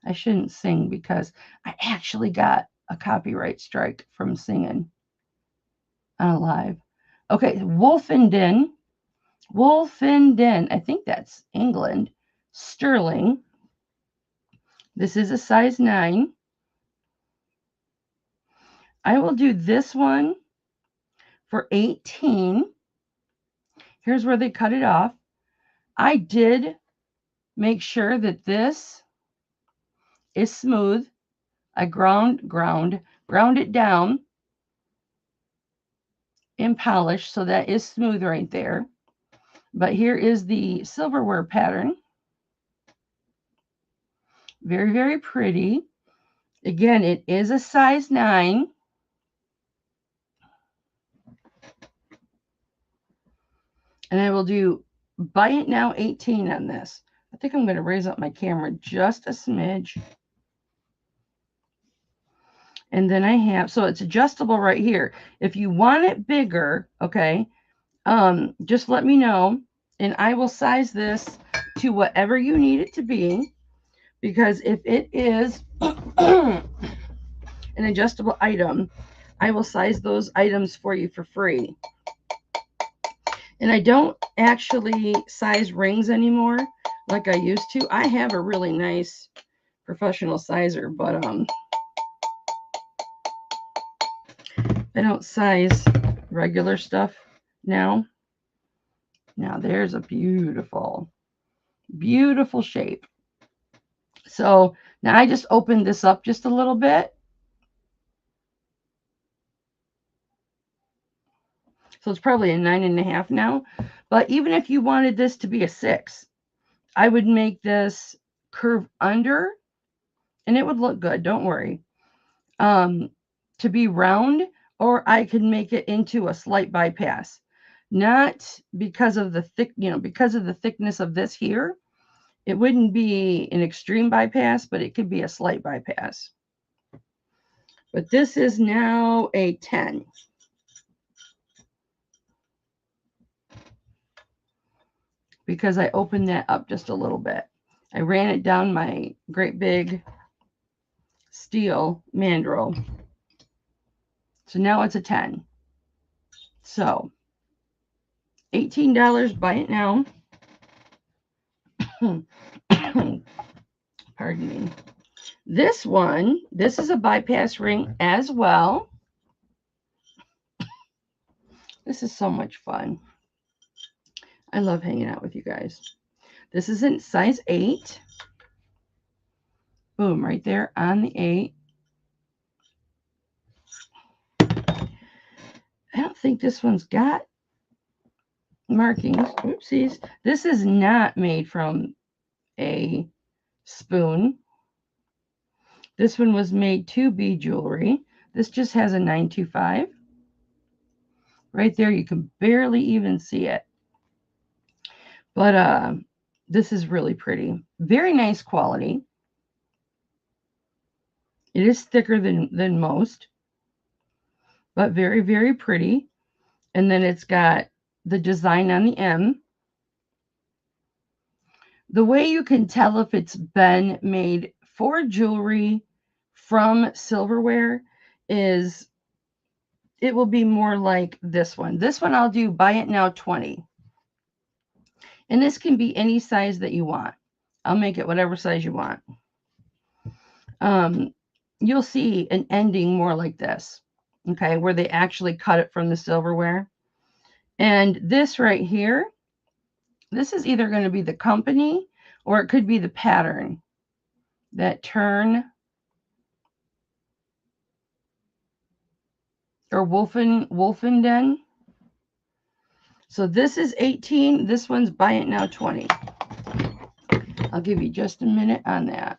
I shouldn't sing because I actually got a copyright strike from singing on a live. Okay, Wolfenden. I think that's England. Sterling. This is a size 9. I will do this one for 18. Here's where they cut it off. I did make sure that this is smooth. I ground it down and polished, so that is smooth right there. But here is the silverware pattern. Very, very pretty. Again, it is a size 9. And I will do Buy It Now 18 on this. I think I'm going to raise up my camera just a smidge. And then I have, so it's adjustable right here. If you want it bigger, okay, just let me know. And I will size this to whatever you need it to be. Because if it is an adjustable item, I will size those items for you for free. And I don't actually size rings anymore like I used to. I have a really nice professional sizer, but I don't size regular stuff now. Now there's a beautiful, beautiful shape. So now I just opened this up just a little bit. So it's probably a 9.5 now. But even if you wanted this to be a 6, I would make this curve under, and it would look good. Don't worry. To be round, or I could make it into a slight bypass. Not because of the because of the thickness of this here. It wouldn't be an extreme bypass, but it could be a slight bypass. But this is now a 10. Because I opened that up just a little bit. I ran it down my great big steel mandrel. So now it's a 10. So $18, buy it now. Pardon me. This one, this is a bypass ring as well. This is so much fun. I love hanging out with you guys. This is in size 8. Boom, right there on the 8. I don't think this one's got markings. Oopsies. This is not made from a spoon. This one was made to be jewelry. This just has a 925. Right there, you can barely even see it. But this is really pretty. Very nice quality. It is thicker than most, but very, very pretty. And then it's got the design on the M. The way you can tell if it's been made for jewelry from silverware is it will be more like this one. This one I'll do buy it now 20. And this can be any size that you want. I'll make it whatever size you want. You'll see an ending more like this, okay, where they actually cut it from the silverware. And this right here, this is either going to be the company or it could be the pattern that turn or Wolfenden. So this is 18. This one's buy it now 20. I'll give you just a minute on that.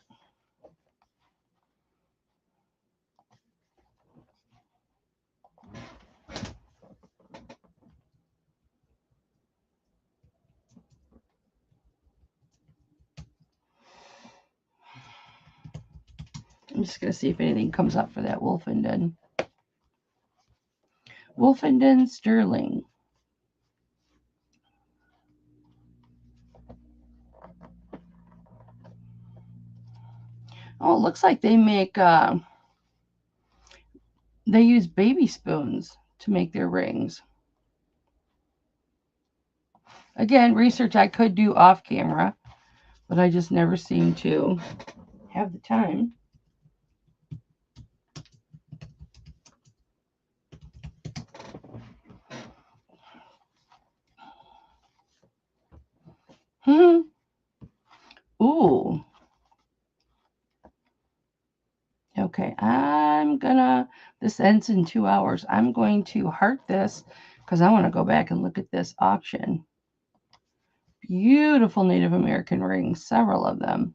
I'm just going to see if anything comes up for that Wolfenden. Wolfenden Sterling. Oh, it looks like they make, they use baby spoons to make their rings. Again, research I could do off camera, but I just never seem to have the time. Ooh. Okay, this ends in 2 hours. I'm going to heart this because I want to go back and look at this auction. Beautiful Native American rings, several of them.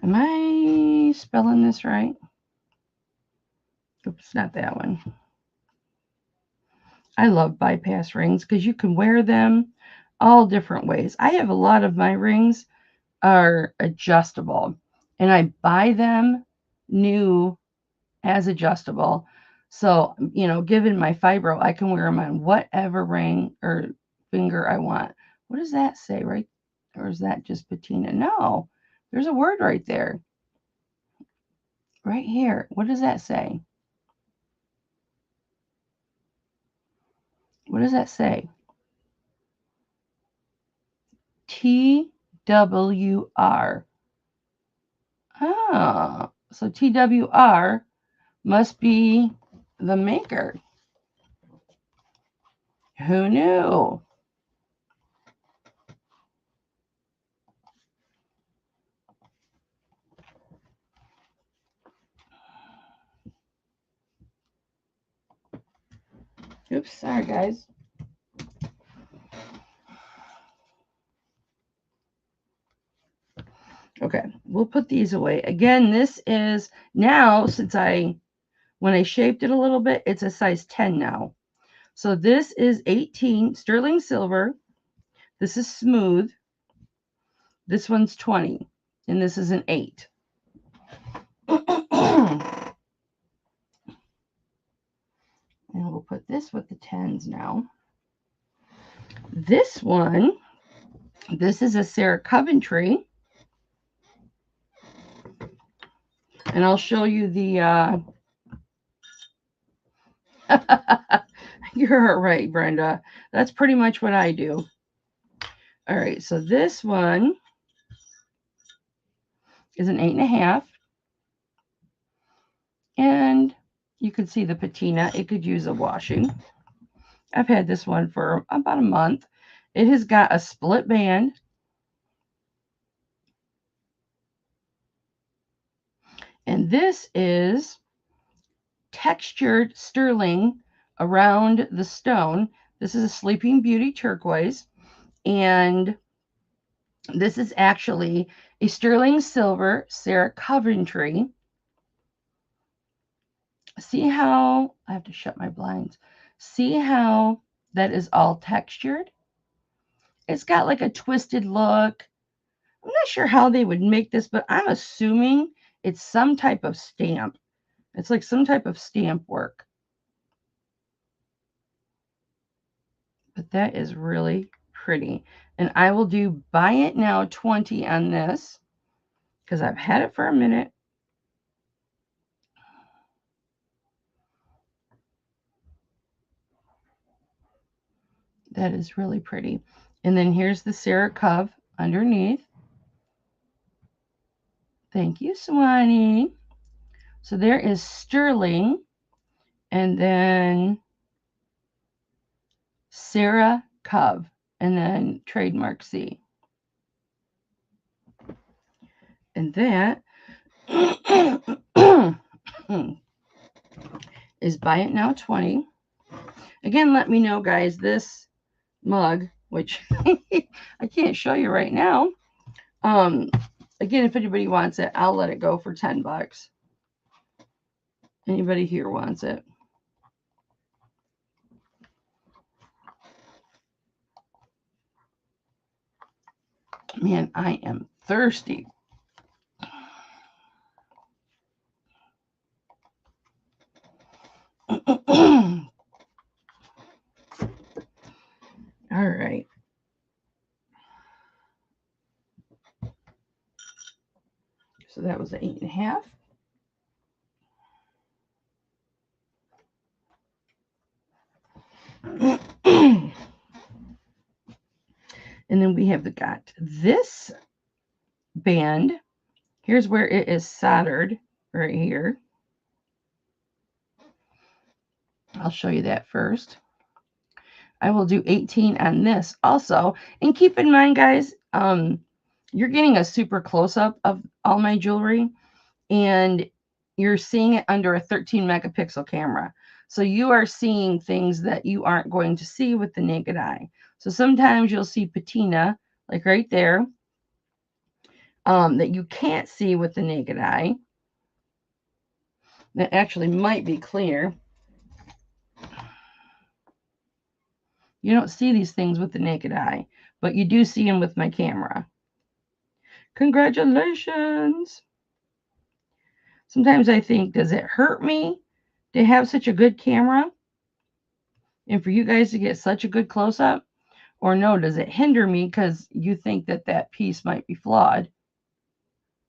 Am I spelling this right? Oops, not that one. I love bypass rings because you can wear them all different ways. I have a lot of my rings are adjustable, and I buy them new as adjustable. So, given my fibro, I can wear them on whatever ring or finger I want. What does that say, right? Or is that just patina? No, There's a word right there. Right here. What does that say? What does that say? TWR. Ah, so TWR must be the maker. Who knew? Oops, sorry guys. Okay, we'll put these away. Again, this is now, when I shaped it a little bit, it's a size 10 now. So this is 18, sterling silver. This is smooth. This one's 20, and this is an 8. And we'll put this with the 10s now. This one, this is a Sarah Coventry. And I'll show you the, you're right, Brenda. That's pretty much what I do. All right, so this one is an 8.5. And you can see the patina. It could use a washing. I've had this one for about a month. It has got a split band. And this is textured sterling around the stone. This is a Sleeping Beauty turquoise. And this is actually a sterling silver Sarah Coventry. See how, I have to shut my blinds. See how that is all textured? It's got like a twisted look. I'm not sure how they would make this, but I'm assuming it's some type of stamp. It's like some type of stamp work. But that is really pretty. And I will do buy it now 20 on this because I've had it for a minute. That is really pretty. And then here's the Sarah Cove underneath. Thank you, Swanee. So there is sterling and then Sarah Cove and then trademark C. And that is buy it now 20. Again, let me know, guys, this mug, which I can't show you right now. Again, if anybody wants it, I'll let it go for 10 bucks. Anybody here wants it? Man, I am thirsty. All right. So that was 8.5. And then we have got this band. Here's where it is soldered right here. I'll show you that first. I will do 18 on this also. And keep in mind, guys, you're getting a super close-up of all my jewelry, and you're seeing it under a 13 megapixel camera. So you are seeing things that you aren't going to see with the naked eye. So sometimes you'll see patina, like right there, that you can't see with the naked eye. That actually might be clear. You don't see these things with the naked eye, but you do see them with my camera. Congratulations. Sometimes I think, does it hurt me to have such a good camera and for you guys to get such a good close-up? Or no, does it hinder me because you think that that piece might be flawed?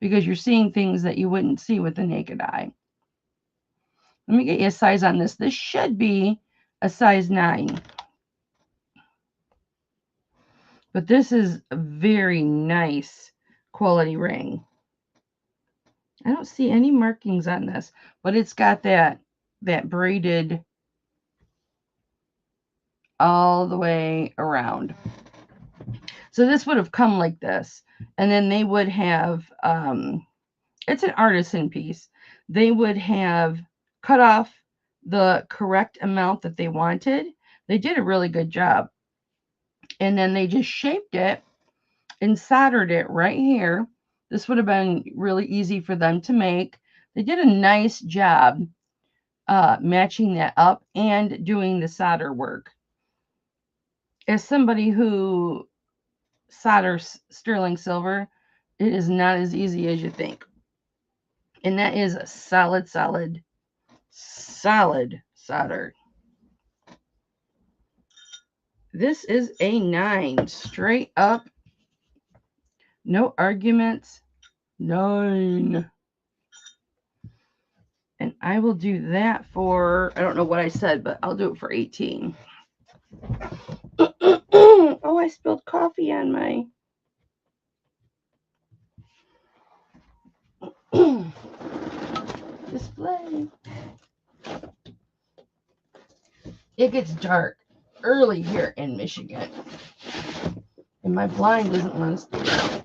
because you're seeing things that you wouldn't see with the naked eye. Let me get you a size on this. This should be a size 9. But this is a very nice quality ring. I don't see any markings on this, but it's got that braided all the way around. So this would have come like this. And then they would have, it's an artisan piece. They would have cut off the correct amount that they wanted. They did a really good job. And then they just shaped it and soldered it right here. This would have been really easy for them to make. They did a nice job matching that up and doing the solder work. As somebody who solders sterling silver, it is not as easy as you think. And that is a solid solder. This is a 9, straight up. No arguments. 9. And I will do that for, I don't know what I said, but I'll do it for 18. Oh, I spilled coffee on my display. It gets dark early here in Michigan, and my blind doesn't want to stay down.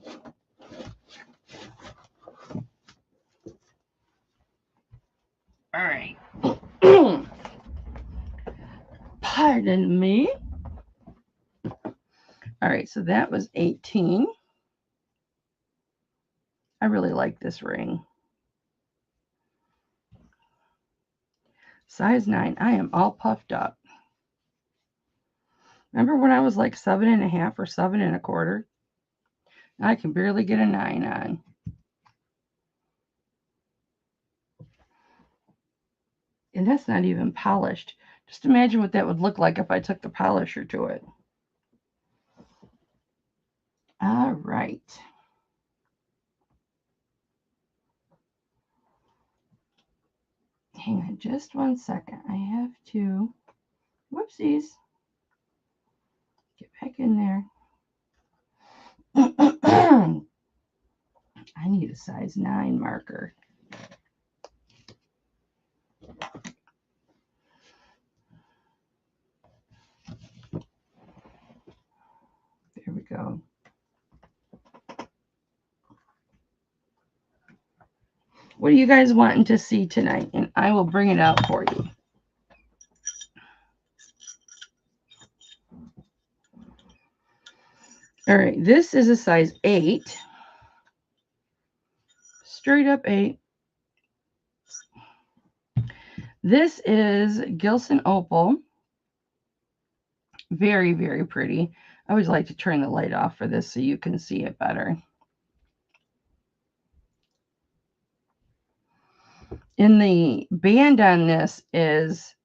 All right. Pardon me. All right, so that was 18. I really like this ring. Size 9. I am all puffed up. Remember when I was like 7.5 or 7 1/4? I can barely get a 9 on. And that's not even polished. Just imagine what that would look like if I took the polisher to it. All right. Hang on just 1 second. I have to, whoopsies, get back in there. I need a size 9 marker. There we go. What are you guys wanting to see tonight? And I will bring it out for you. All right, this is a size 8. Straight up 8. This is Gilson Opal. Very, very pretty. I always like to turn the light off for this so you can see it better. And the band on this it's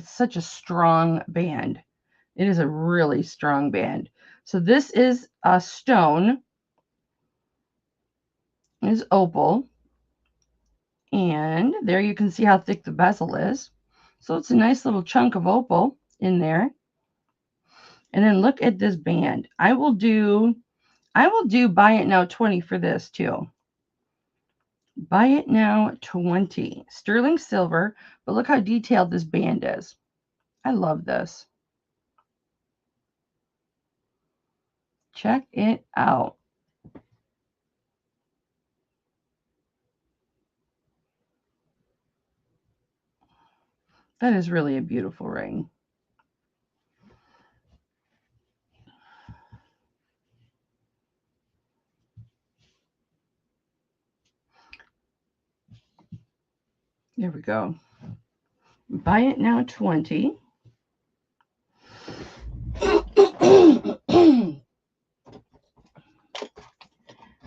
such a strong band. It is a really strong band. So this is a stone. It is opal. And there you can see how thick the bezel is. So it's a nice little chunk of opal in there. And then look at this band. I will do buy it now 20 for this too. Buy it now 20. Sterling silver, but look how detailed this band is. I love this. Check it out. That is really a beautiful ring. There we go. Buy it now 20.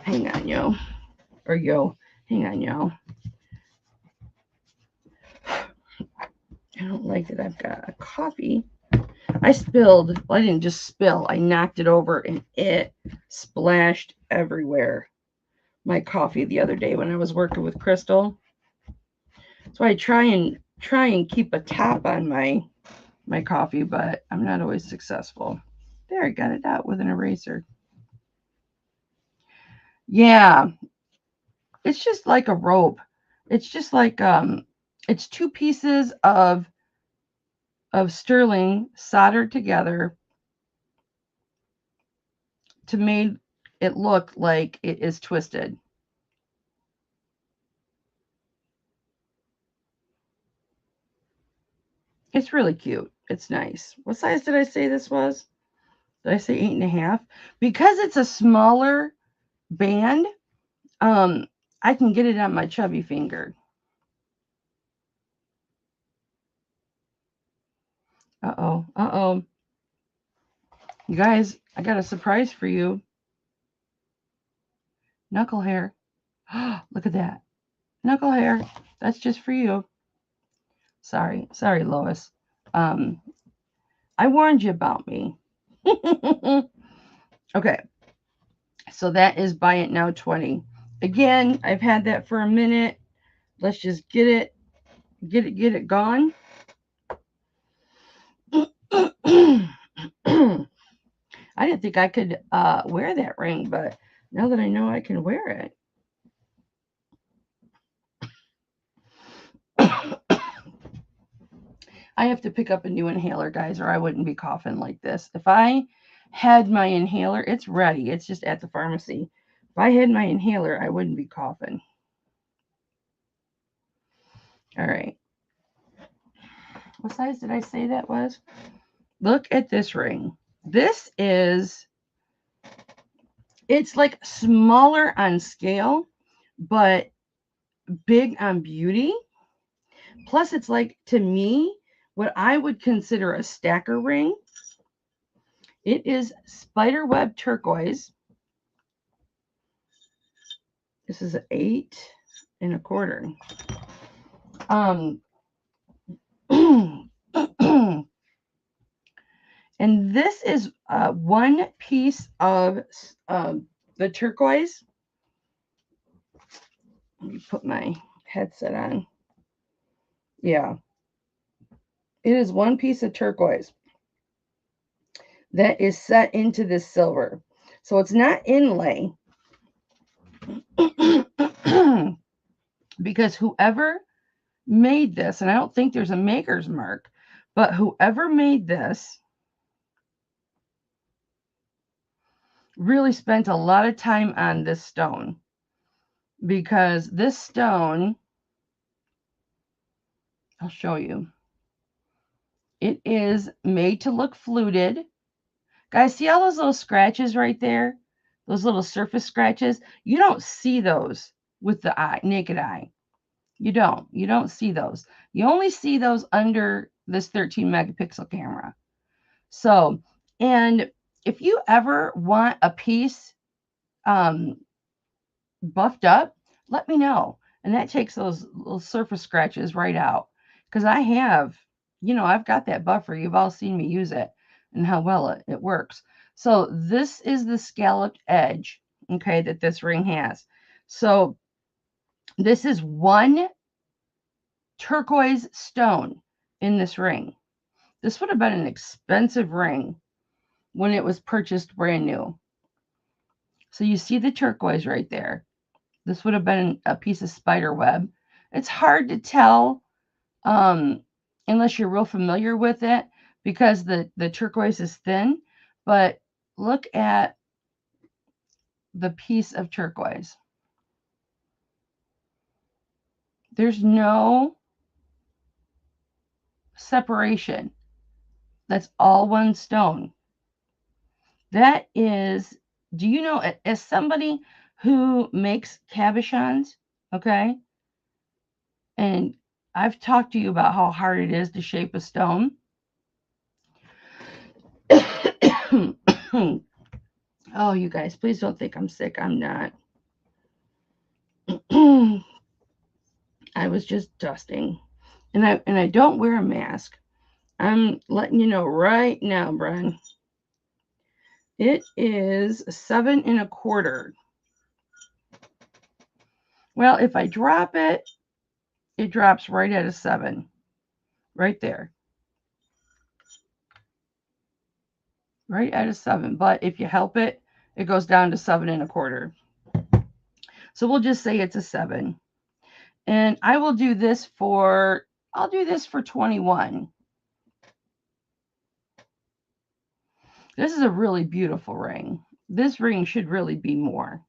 Hang on, yo. Or yo. Hang on, yo. I don't like that I've got a coffee. I spilled. Well, I didn't just spill. I knocked it over and it splashed everywhere. my coffee the other day when I was working with Crystal. So I try and keep a top on my coffee, but I'm not always successful. There, I got it out with an eraser. Yeah, it's just like a rope. It's just like it's two pieces of sterling soldered together to make it look like it is twisted. It's really cute. It's nice. What size did I say this was? Did I say 8.5? Because it's a smaller band, I can get it on my chubby finger. Uh-oh. Uh-oh. You guys, I got a surprise for you. Knuckle hair. Look at that. Knuckle hair. That's just for you. Sorry, Lois. I warned you about me. Okay, so that is Buy It Now 20. Again, I've had that for a minute. Let's just get it gone. I didn't think I could wear that ring, but now that I know I can wear it. I have to pick up a new inhaler, guys, or I wouldn't be coughing like this. If I had my inhaler, it's ready. It's just at the pharmacy. If I had my inhaler, I wouldn't be coughing. All right. What size did I say that was? Look at this ring. This is, it's like smaller on scale, but big on beauty. Plus, it's like, to me, what I would consider a stacker ring. It is spiderweb turquoise. This is an 8.25. And this is one piece of the turquoise. Let me put my headset on. Yeah. It is one piece of turquoise that is set into this silver. So it's not inlay. Because whoever made this, and I don't think there's a maker's mark, but whoever made this really spent a lot of time on this stone. Because this stone, I'll show you. It is made to look fluted. Guys, see all those little scratches right there? Those little surface scratches? You don't see those with the eye, naked eye. You don't see those. You only see those under this 13 megapixel camera. So, and if you ever want a piece buffed up, let me know. And that takes those little surface scratches right out. Because I have, I've got that buffer. You've all seen me use it and how well it works. So this is the scalloped edge, okay, that this ring has. So this is one turquoise stone in this ring. This would have been an expensive ring when it was purchased brand new. So you see the turquoise right there. This would have been a piece of spider web. It's hard to tell unless you're real familiar with it because the turquoise is thin. But look at the piece of turquoise. There's no separation. That's all one stone. That is, do you know, as somebody who makes cabochons, okay, and I've talked to you about how hard it is to shape a stone. Oh, you guys, please don't think I'm sick. I'm not. I was just dusting. And I don't wear a mask. I'm letting you know right now, Brian. It is 7.25. Well, if I drop it, it drops right at a 7. Right there. Right at a 7. But if you help it, it goes down to 7 1/4. So we'll just say it's a 7. And I will do this for, I'll do this for 21. This is a really beautiful ring. This ring should really be more.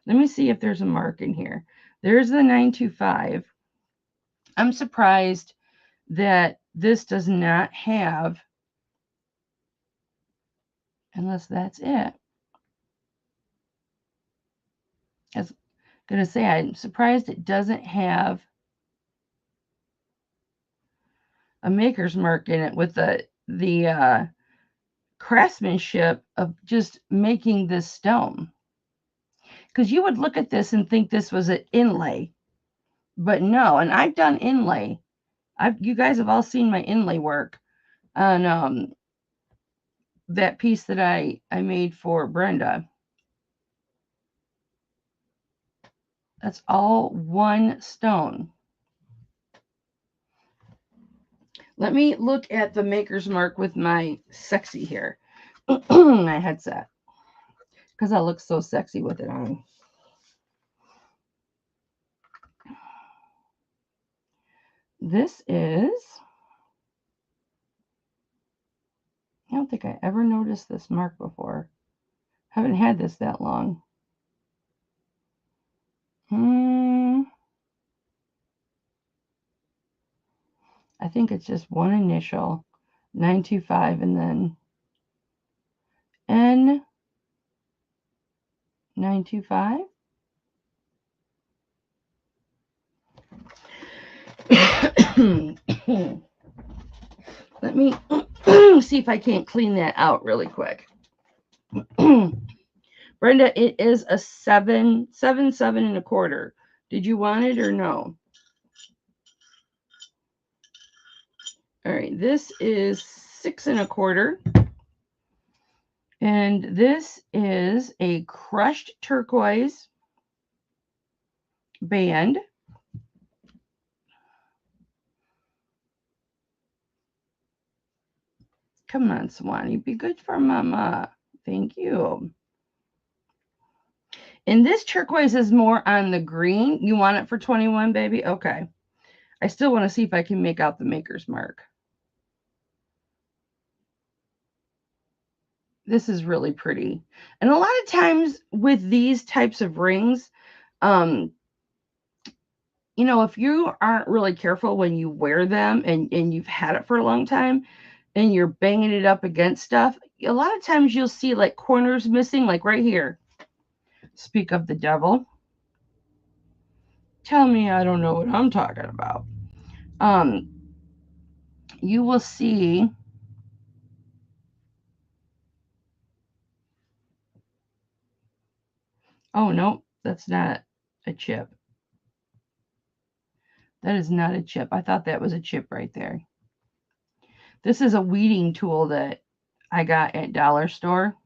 Let me see if there's a mark in here. There's the 925. I'm surprised that this does not have, unless that's it. I was going to say, I'm surprised it doesn't have a maker's mark in it with the craftsmanship of just making this stone. Because you would look at this and think this was an inlay, but no. And I've done inlay. You guys have all seen my inlay work on that piece that I made for Brenda. That's all one stone. Let me look at the maker's mark with my sexy here, my headset, because I look so sexy with it on. This is, I don't think I ever noticed this mark before. Haven't had this that long. I think it's just one initial, 925, and then N 925. Let me see if I can't clean that out really quick. Brenda, it is a 7 1/4. Did you want it or no? All right, this is 6 1/4. And this is a crushed turquoise band. Come on, Swanee, be good for Mama. Thank you. And this turquoise is more on the green. You want it for 21, baby? Okay. I still want to see if I can make out the maker's mark. This is really pretty. And a lot of times with these types of rings, you know, if you aren't really careful when you wear them and you've had it for a long time and you're banging it up against stuff, a lot of times you'll see like corners missing, like right here. Speak of the devil. Tell me I don't know what I'm talking about. You will see oh no, that's not a chip. That is not a chip. I thought that was a chip right there. This is a weeding tool that I got at Dollar Store.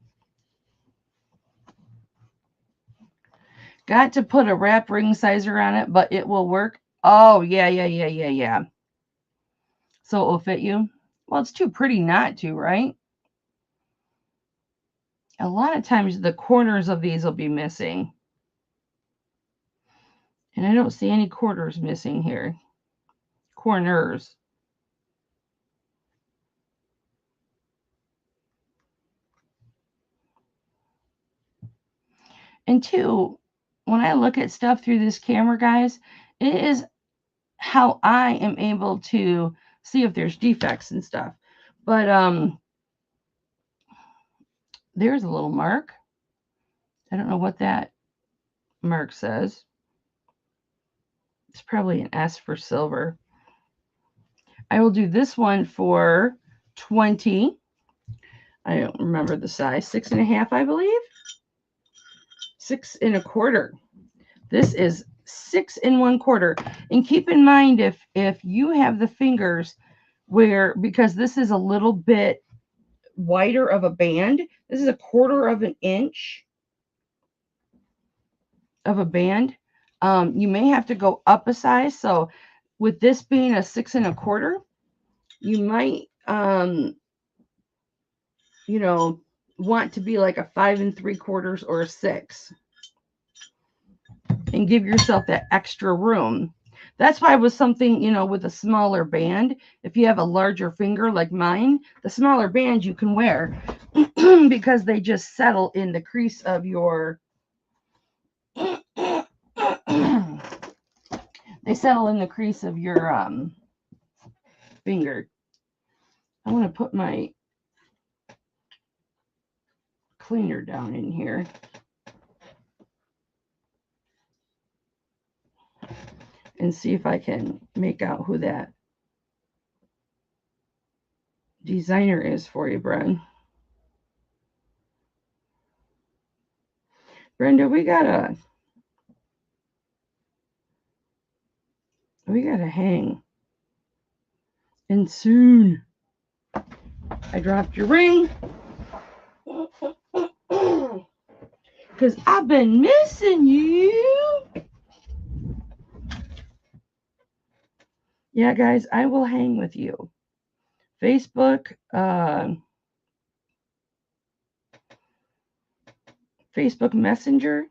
Got to put a wrap ring sizer on it, but it will work. Oh, yeah. So it will fit you. Well, it's too pretty not to, right? A lot of times the corners of these will be missing. And I don't see any quarters missing here. Corners. And two, when I look at stuff through this camera, guys, it is how I am able to see if there's defects and stuff. But there's a little mark. I don't know what that mark says. It's probably an S for silver. I will do this one for 20. I don't remember the size. 6 1/2, I believe. 6 1/4. This is 6 1/4. And keep in mind, if you have the fingers where, because this is a little bit wider of a band, this is 1/4 of an inch of a band. You may have to go up a size. So with this being a 6 1/4, you might, you know, want to be like a 5 3/4 or a 6 and give yourself that extra room. That's why with something, you know, with a smaller band, if you have a larger finger like mine, the smaller band you can wear because they just settle in the crease of your they settle in the crease of your finger. I want to put my cleaner down in here. And see if I can make out who that designer is for you, Brenda. Brenda, we gotta hang. And soon. I dropped your ring. Because I've been missing you. Yeah, guys, I will hang with you. Facebook, Facebook Messenger,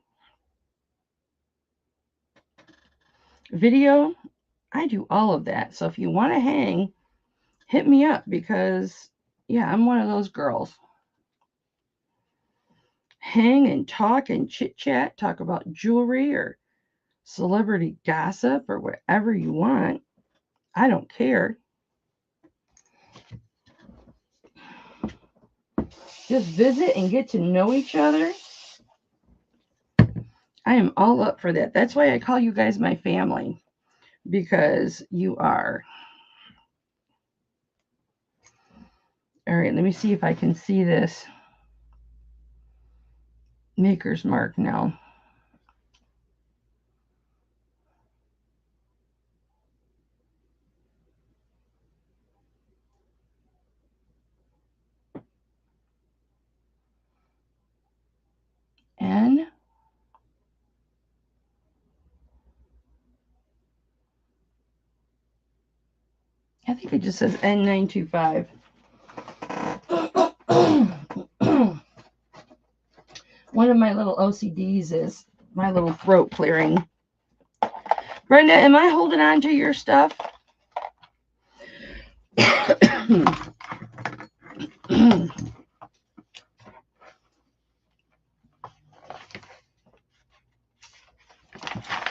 video. I do all of that. So if you want to hang, hit me up because, yeah, I'm one of those girls. Hang and talk and chit chat, talk about jewelry or celebrity gossip or whatever you want. I don't care. Just visit and get to know each other. I am all up for that. That's why I call you guys my family, because you are. All right, let me see if I can see this Maker's Mark now. N. I think it just says N925. One of my little OCDs is my little throat clearing. Brenda, am I holding on to your stuff?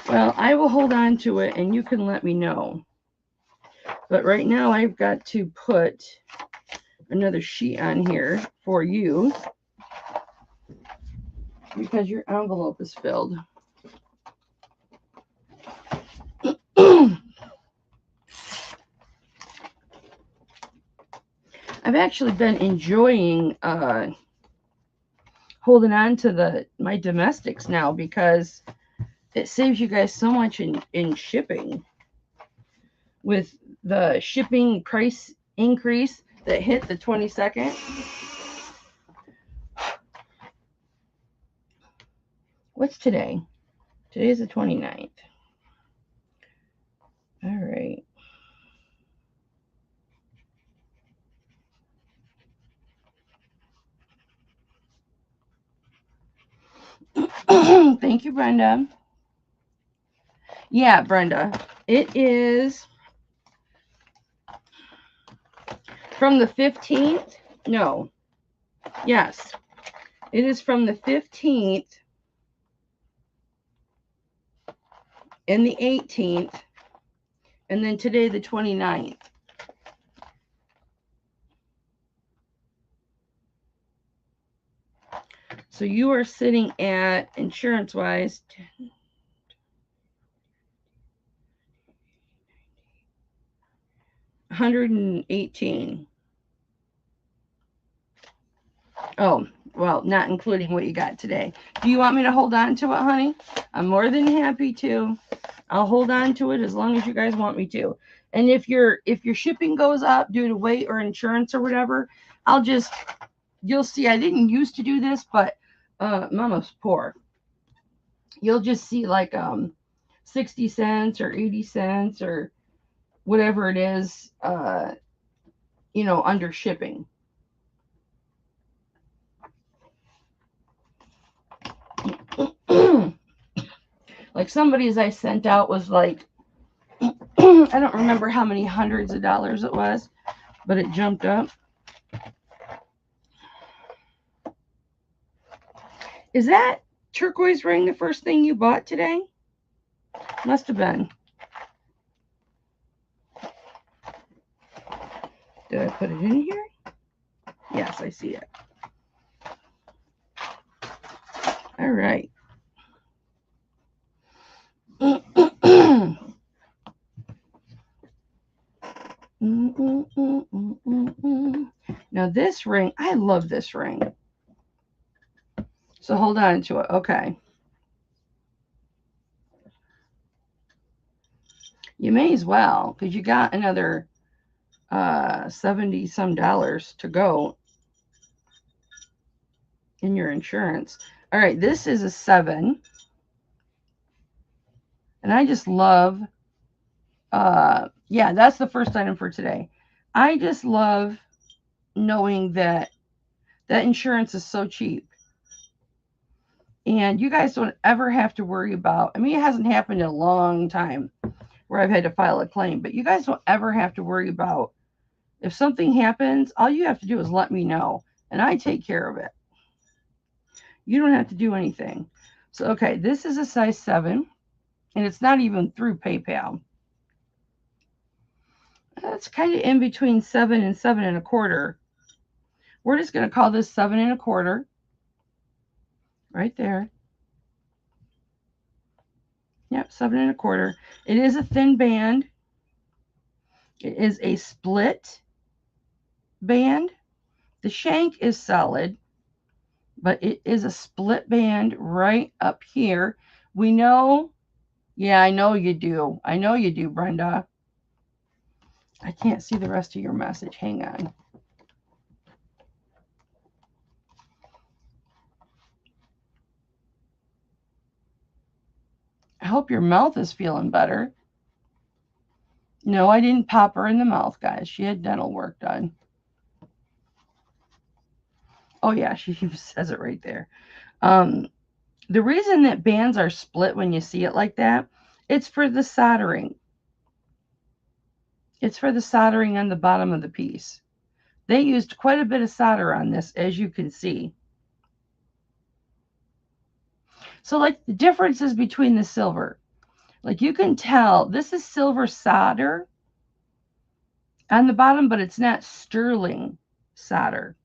Well, I will hold on to it and you can let me know. But right now I've got to put another sheet on here for you because your envelope is filled. I've actually been enjoying holding on to my domestics now because it saves you guys so much in shipping. With the shipping price increase that hit the 22nd. What's today? Today is the 29th. All right. Thank you, Brenda. Yeah, Brenda. It is from the 15th. No. Yes. It is from the 15th and the 18th. And then today, the 29th. So you are sitting at, insurance-wise, 118. Oh, well, not including what you got today. Do you want me to hold on to it, honey? I'm more than happy to. I'll hold on to it as long as you guys want me to. And if your shipping goes up due to weight or insurance or whatever, you'll see, I didn't used to do this, but Mama's poor. You'll just see like 60 cents or 80 cents or whatever it is, under shipping. Like somebody's I sent out was like, I don't remember how many hundreds of dollars it was, but it jumped up. Is that turquoise ring the first thing you bought today? Must have been. Did I put it in here? Yes, I see it. All right. Now this ring, I love this ring. So hold on to it. Okay. You may as well, because you got another 70 some dollars to go in your insurance. All right, this is a 7. And I just love, yeah, that's the first item for today. I just love knowing that insurance is so cheap. And you guys don't ever have to worry about, I mean, it hasn't happened in a long time where I've had to file a claim, but you guys don't ever have to worry about, if something happens, all you have to do is let me know, and I take care of it. You don't have to do anything. So, okay, this is a size 7, and it's not even through PayPal. That's kind of in between 7 and 7 1/4. We're just going to call this 7 1/4. Right there. Yep, 7 1/4. It is a thin band. It is a split band. The shank is solid, but it is a split band right up here. We know, yeah, I know you do. I know you do, Brenda. I can't see the rest of your message. Hang on. I hope your mouth is feeling better. No, I didn't pop her in the mouth, guys. She had dental work done. Oh, yeah, she says it right there. The reason that bands are split when you see it like that, it's for the soldering. It's for the soldering on the bottom of the piece. They used quite a bit of solder on this, as you can see. So, like, the differences between the silver. Like, you can tell this is silver solder on the bottom, but it's not sterling solder.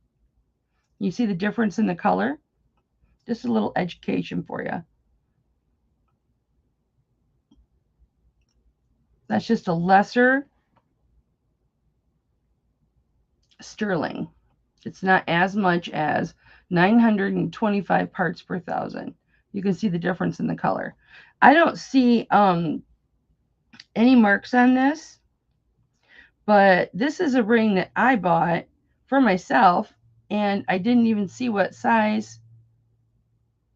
You see the difference in the color? Just a little education for you. That's just a lesser sterling. It's not as much as 925 parts per thousand. You can see the difference in the color. I don't see any marks on this, but this is a ring that I bought for myself, and I didn't even see what size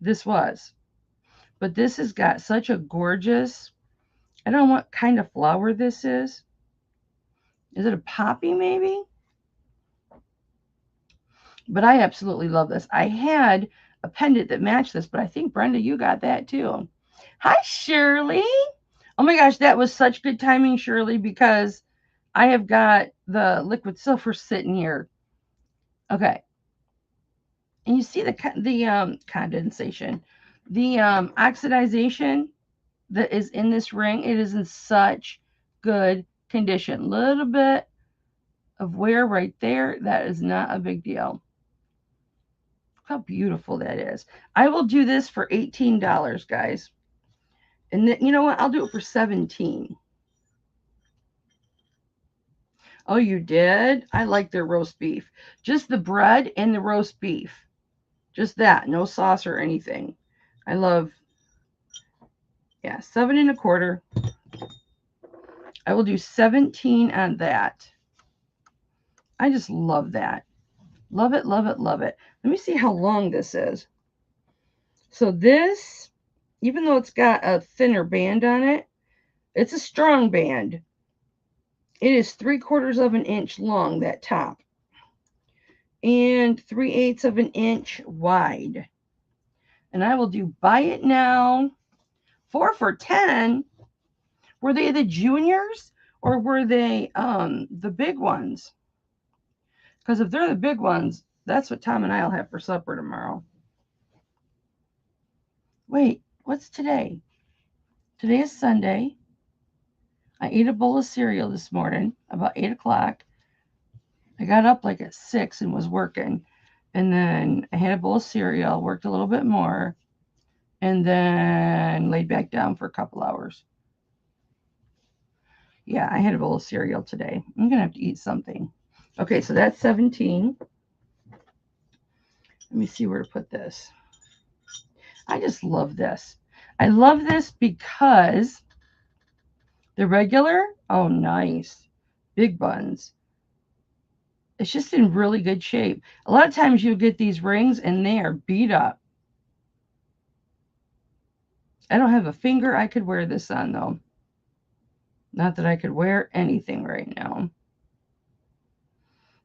this was. But this has got such a gorgeous, I don't know what kind of flower this is. Is it a poppy maybe? But I absolutely love this. I had a pendant that matched this, but I think, Brenda, you got that too. Hi, Shirley. Oh my gosh, that was such good timing, Shirley, because I have got the liquid silver sitting here. Okay. And you see the condensation, the oxidization that is in this ring. It is in such good condition. Little bit of wear right there. That is not a big deal. How beautiful that is. I will do this for $18, guys. And then, you know what? I'll do it for $17. Oh, you did? I like their roast beef. Just the bread and the roast beef. Just that. No sauce or anything. I love, yeah, 7 1/4. I will do 17 on that. I just love that. Love it, love it, love it. Let me see how long this is. So this, even though it's got a thinner band on it, it's a strong band. It is 3/4 of an inch long, that top, and 3/8 of an inch wide. And I will do buy it now. 4 for $10. Were they the juniors or were they the big ones? Because if they're the big ones, that's what Tom and I'll have for supper tomorrow. Wait, what's today? Today is Sunday. I ate a bowl of cereal this morning about 8 o'clock. I got up like at 6 and was working. And then I had a bowl of cereal, worked a little bit more, and then laid back down for a couple hours. Yeah, I had a bowl of cereal today. I'm going to have to eat something. Okay, so that's 17. Let me see where to put this. I just love this. I love this because the regular, oh, nice. Big buns. It's just in really good shape. A lot of times you'll get these rings and they are beat up. I don't have a finger I could wear this on, though. Not that I could wear anything right now.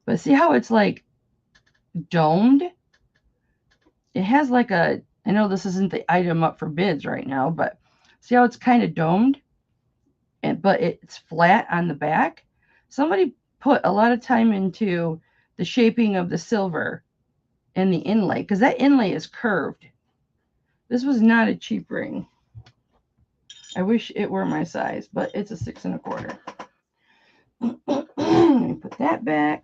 But see how it's like domed? It has like a, I know this isn't the item up for bids right now, but see how it's kind of domed? But it's flat on the back. Somebody put a lot of time into the shaping of the silver and the inlay, because that inlay is curved. This was not a cheap ring. I wish it were my size, but it's a 6 1/4. Let me put that back.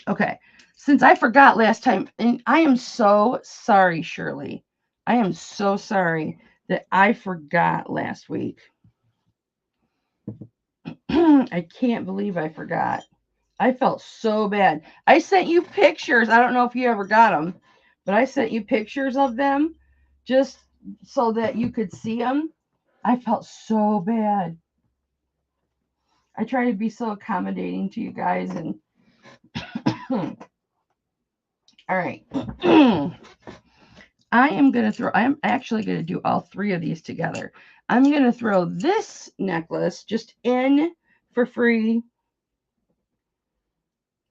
Okay, since I forgot last time, and I am so sorry, Shirley. I am so sorry that I forgot last week. I can't believe I forgot. I felt so bad. I sent you pictures. I don't know if you ever got them, but I sent you pictures of them just so that you could see them. I felt so bad. I try to be so accommodating to you guys, and all right. I'm actually going to do all 3 of these together. I'm going to throw this necklace just in for free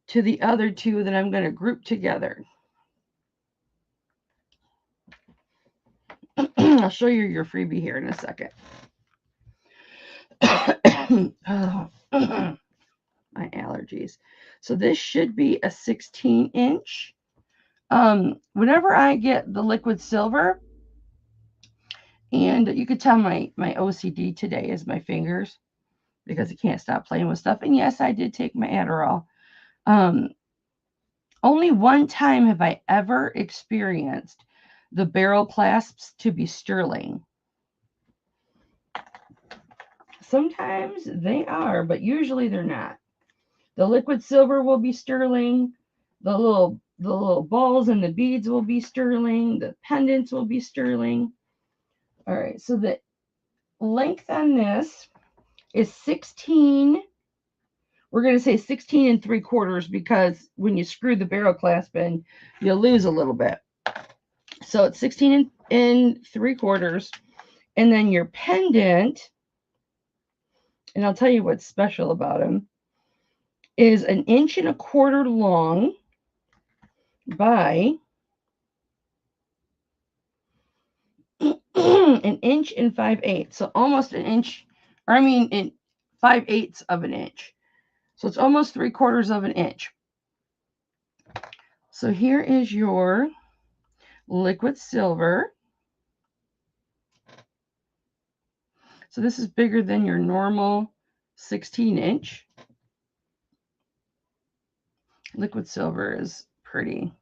to the other 2 that I'm going to group together. I'll show you your freebie here in a second. Oh, my allergies. So this should be a 16-inch. Whenever I get the liquid silver, and you could tell my OCD today is my fingers, because I can't stop playing with stuff. And yes, I did take my Adderall. Only one time have I ever experienced the barrel clasps to be sterling. Sometimes they are, but usually they're not. The liquid silver will be sterling. The little balls and the beads will be sterling. The pendants will be sterling. All right, so the length on this is 16. We're going to say 16 3/4 because when you screw the barrel clasp in, you'll lose a little bit. So it's 16 3/4. And then your pendant, and I'll tell you what's special about them, is 1 1/4 inches long by 1 inch and 5/8. So almost 1 inch, or I mean in 5/8 of an inch. So it's almost 3/4 of an inch. So here is your liquid silver. So this is bigger than your normal 16-inch. Liquid silver is pretty.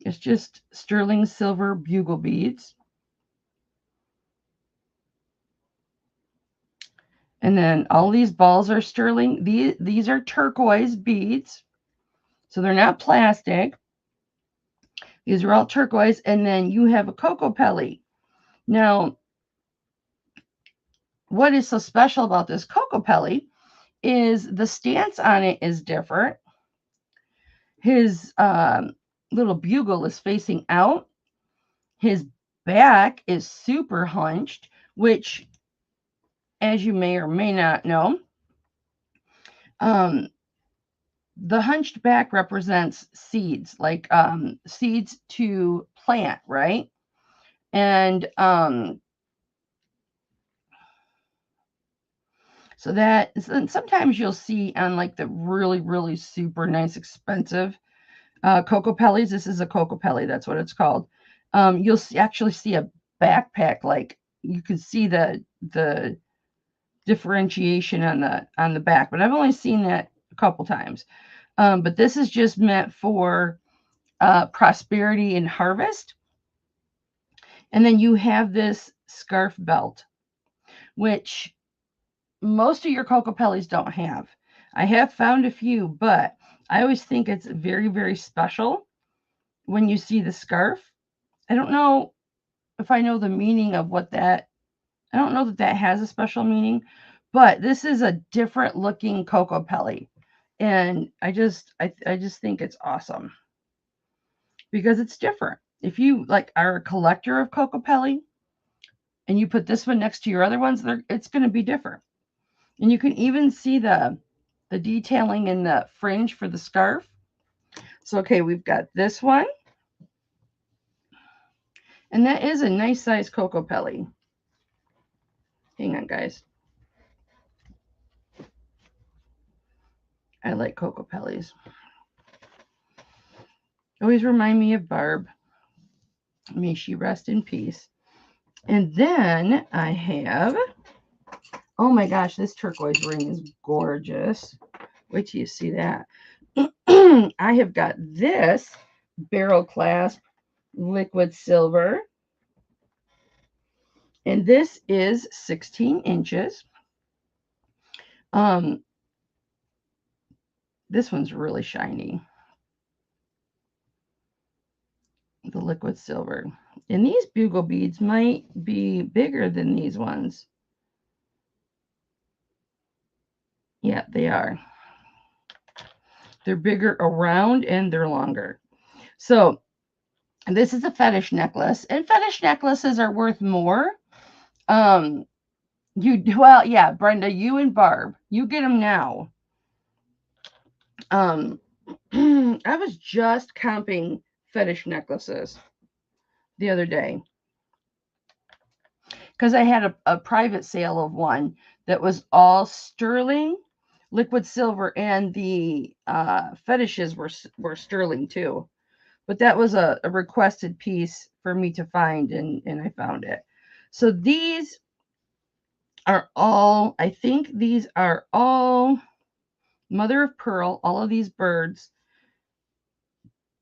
It's just sterling silver bugle beads. And then all these balls are sterling. These are turquoise beads. So they're not plastic. These are all turquoise. And then you have a cocoa pelly. Now, what is so special about this cocoa pelly is the stance on it is different. His little bugle is facing out. His back is super hunched, which, as you may or may not know, the hunched back represents seeds, like seeds to plant, right? And so that sometimes you'll see on like the really, really super nice, expensive Cocopellis. This is a Cocopelli, that's what it's called. You'll actually see a backpack, like you can see the differentiation on the back, but I've only seen that a couple times. But this is just meant for prosperity and harvest. And then you have this scarf belt, which most of your Cocopellis don't have. I have found a few, but I always think it's very, very special when you see the scarf. I don't know if I know the meaning of what that, I don't know that that has a special meaning, but this is a different looking Cocopelli. And I just think it's awesome because it's different. If you like are a collector of Cocopelli and you put this one next to your other ones, it's going to be different. And you can even see the detailing in the fringe for the scarf. So, okay, we've got this one. And that is a nice size Cocopelli. Hang on, guys. I like Cocopellis. Always remind me of Barb. May she rest in peace. And then I have, oh my gosh, this turquoise ring is gorgeous. Wait till you see that. I have got this barrel clasp liquid silver. And this is 16 inches. This one's really shiny. The liquid silver. And these bugle beads might be bigger than these ones. Yeah, they are. They're bigger around and they're longer. So this is a fetish necklace, and fetish necklaces are worth more. Well, yeah, Brenda, you and Barb, you get them now. I was just comping fetish necklaces the other day because I had a private sale of one that was all sterling liquid silver, and the fetishes were sterling too. But that was a requested piece for me to find, and I found it. So these are all, I think these are all mother of pearl. All of these birds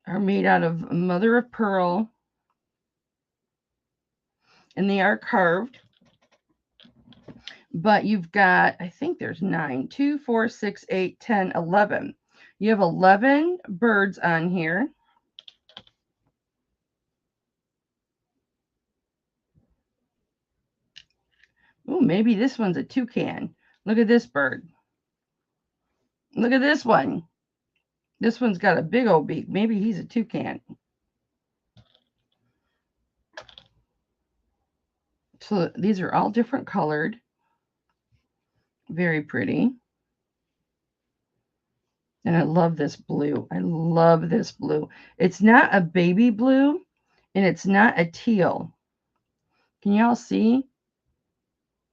are made out of mother of pearl, and they are carved. But you've got, I think there's 9, 2, 4, 6, 8, 10, 11. You have 11 birds on here. Oh, maybe this one's a toucan. Look at this bird. Look at this one. This one's got a big old beak. Maybe he's a toucan. So these are all different colored. Very pretty. And I love this blue. I love this blue. It's not a baby blue, and it's not a teal. Can y'all see?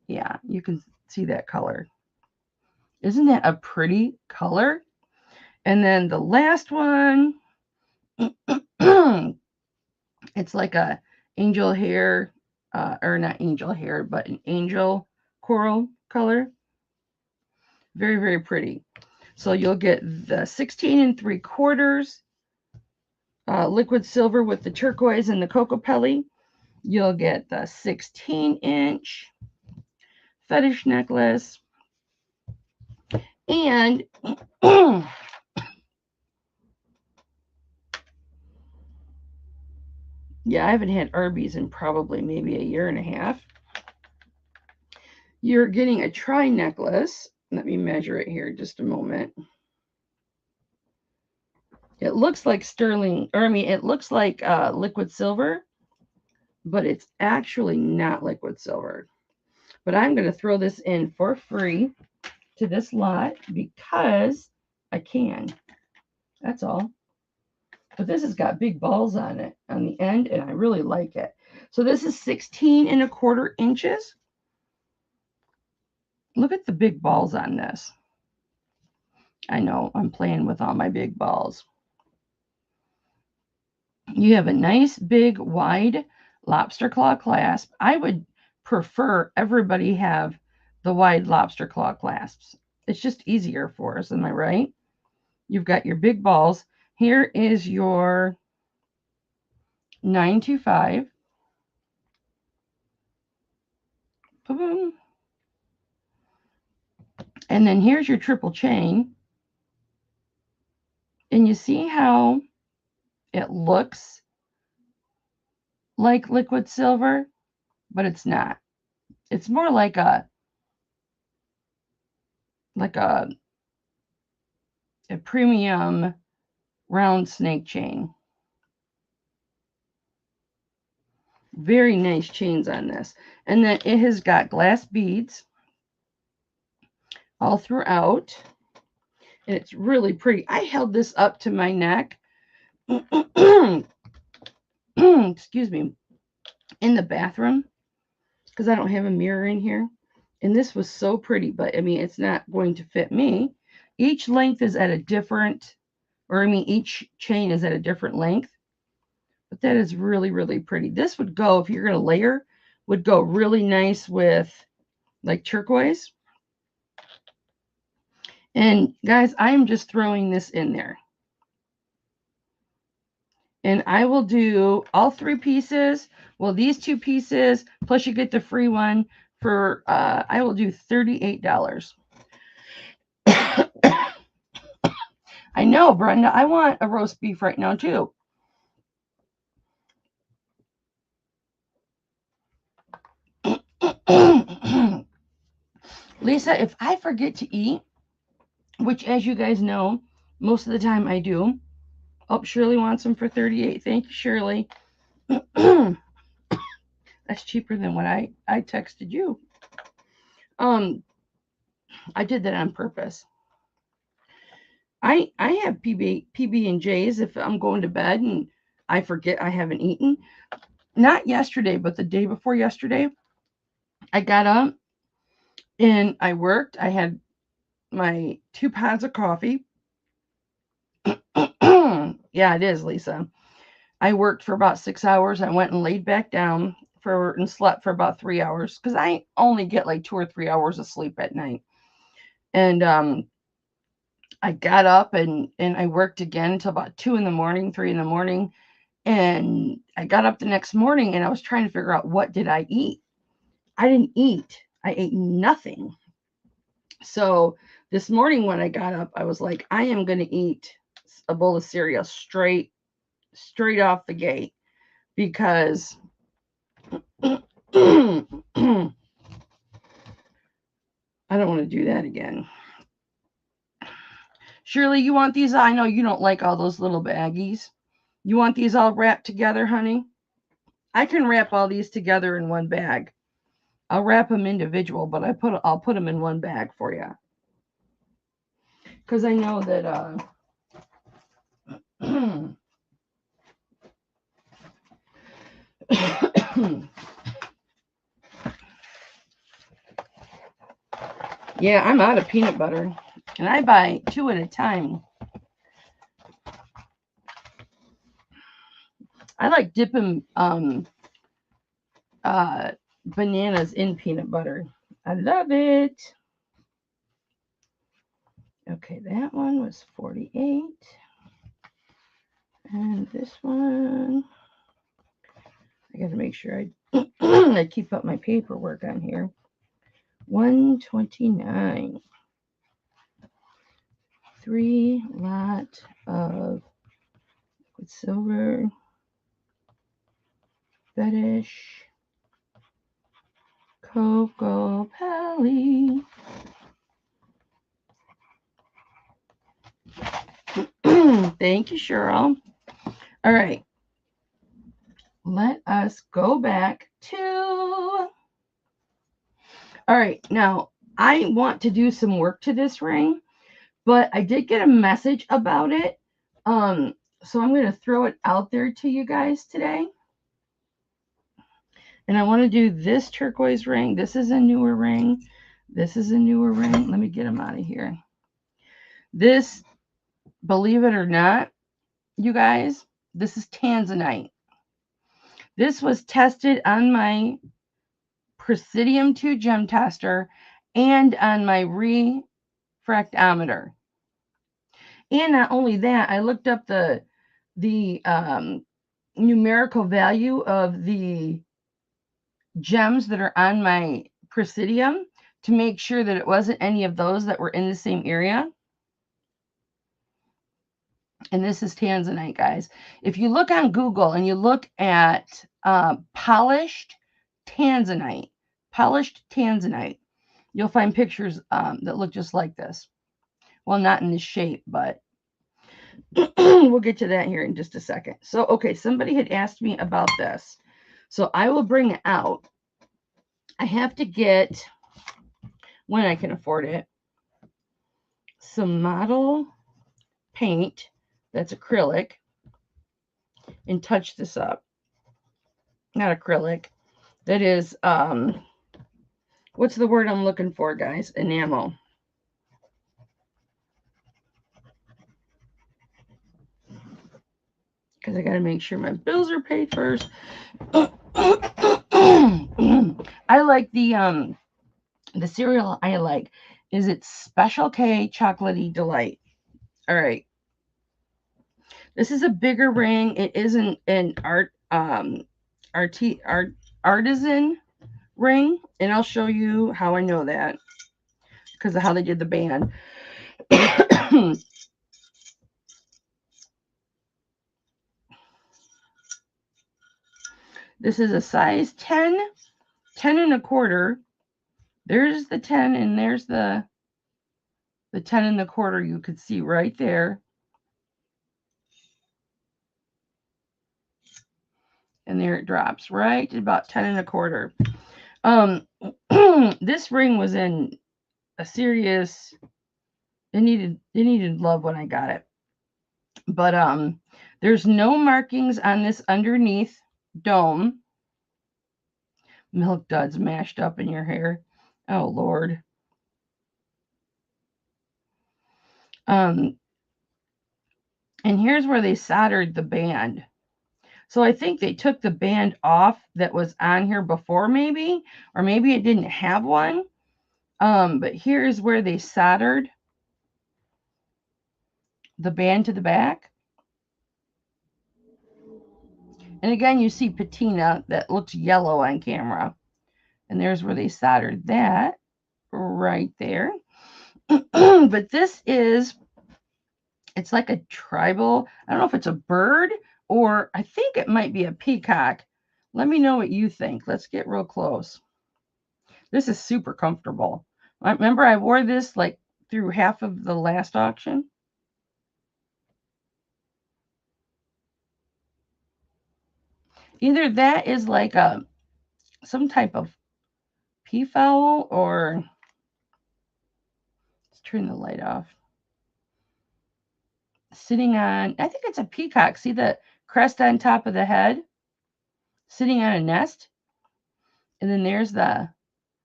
Yeah, you can see that color. Isn't that a pretty color? And then the last one, it's like a angel hair, or not angel hair, but an angel coral color. Very, very pretty. So you'll get the 16 3/4 liquid silver with the turquoise and the Cocopelli. You'll get the 16-inch fetish necklace. And yeah, I haven't had Arby's in probably maybe a year and a half. You're getting a tri necklace. Let me measure it here just a moment. It looks like sterling, or I mean, it looks like liquid silver, but it's actually not liquid silver. But I'm going to throw this in for free to this lot because I can. That's all. But this has got big balls on it on the end, and I really like it. So this is 16 1/4 inches. Look at the big balls on this. I know I'm playing with all my big balls. You have a nice big wide lobster claw clasp. I would prefer everybody have the wide lobster claw clasps. It's just easier for us, am I right? You've got your big balls. Here is your 925. Boom. And then here's your triple chain. And you see how it looks like liquid silver, but it's not. It's more like a premium round snake chain. Very nice chains on this. And then it has got glass beads all throughout. And it's really pretty. I held this up to my neck. Excuse me. In the bathroom. Because I don't have a mirror in here. And this was so pretty. But, I mean, it's not going to fit me. Each length is at a different, each chain is at a different length. But that is really, really pretty. This would go, if you're going to layer, would go really nice with like turquoise. And guys, I'm just throwing this in there. And I will do all 3 pieces. Well, these 2 pieces, plus you get the free one for, I will do $38. I know, Brenda, I want a roast beef right now too. Lisa, if I forget to eat, which as you guys know, most of the time I do. Oh, Shirley wants them for $38. Thank you, Shirley. That's cheaper than what I texted you. I did that on purpose. I have PB and J's if I'm going to bed and I forget I haven't eaten. Not yesterday, but the day before yesterday, I got up and I worked. I had my 2 pods of coffee. Yeah, it is, Lisa. I worked for about 6 hours. I went and laid back down and slept for about 3 hours because I only get like 2 or 3 hours of sleep at night. And I got up and I worked again until about 2 in the morning, 3 in the morning. And I got up the next morning and I was trying to figure out, what did I eat? I didn't eat. I ate nothing. So this morning when I got up, I was like, I am going to eat a bowl of cereal straight off the gate because I don't want to do that again. Shirley, you want these? I know you don't like all those little baggies. You want these all wrapped together, honey? I can wrap all these together in one bag. I'll wrap them individual, but I'll put them in one bag for you. Because I know that yeah, I'm out of peanut butter. And I buy 2 at a time. I like dipping bananas in peanut butter. I love it. Okay, that one was 48. And this one, I got to make sure I I keep up my paperwork on here. 129. 3 lot of liquid silver fetish Cocoa Pally. Thank you, Cheryl. All right. let us go back to, all right, now I want to do some work to this ring, but I did get a message about it. So I'm going to throw it out there to you guys today. And I want to do this turquoise ring. This is a newer ring. This is a newer ring. Let me get them out of here. This, believe it or not, you guys, this is tanzanite. This was tested on my Presidium 2 gem tester and on my refractometer. And not only that, I looked up the numerical value of the gems that are on my Presidium to make sure that it wasn't any of those that were in the same area. And this is tanzanite, guys. If you look on Google and you look at polished tanzanite, you'll find pictures that look just like this. Well, not in this shape, but we'll get to that here in just a second. So, okay, somebody had asked me about this. So I will bring it out. I have to get, when I can afford it, some model paint that's acrylic and touch this up. Not acrylic. That is, what's the word I'm looking for, guys? Enamel. Because I got to make sure my bills are paid first. I like the cereal I like is it Special K Chocolatey Delight. All right. This is a bigger ring. It isn't an artisan ring, and I'll show you how I know that because of how they did the band. This is a size 10, 10 and a quarter. There's the 10 and there's the 10 and a quarter you could see right there. And there it drops right at about 10 and a quarter. This ring was in a serious, it needed love when I got it. But there's no markings on this underneath dome. Milk duds mashed up in your hair. Oh Lord. And here's where they soldered the band. So I think they took the band off that was on here before, maybe, or maybe it didn't have one. But here's where they soldered the band to the back. And again, you see patina that looks yellow on camera. And there's where they soldered that right there. But this is, it's like a tribal, I don't know if it's a bird or I think it might be a peacock. Let me know what you think. Let's get real close. This is super comfortable. Remember, I wore this like through half of the last auction. Either that is like some type of peafowl, or let's turn the light off. Sitting on, I think it's a peacock. See the crest on top of the head? Sitting on a nest. And then there's the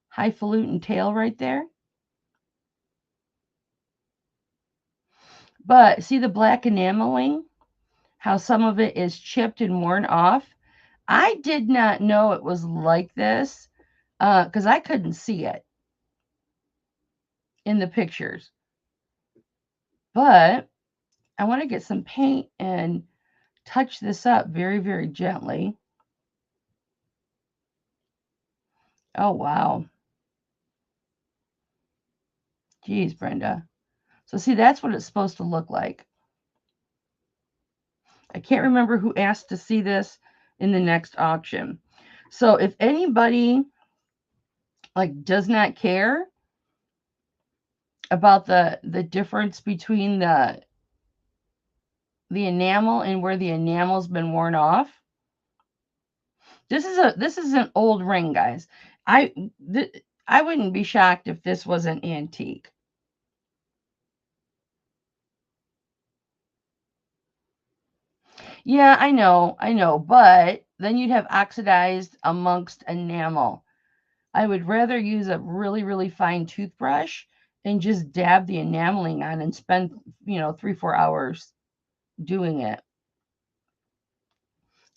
highfalutin tail right there. But see the black enameling? How some of it is chipped and worn off? I did not know it was like this because I couldn't see it in the pictures. But I want to get some paint and touch this up very, very gently. Oh, wow. Geez, Brenda. So see, that's what it's supposed to look like. I can't remember who asked to see this in the next auction. So if anybody like does not care about the difference between the enamel and where the enamel's been worn off, This is an old ring, guys. I wouldn't be shocked if this was an antique. Yeah, I know, but then you'd have oxidized amongst enamel. I would rather use a really, really fine toothbrush and just dab the enameling on and spend, 3-4 hours doing it.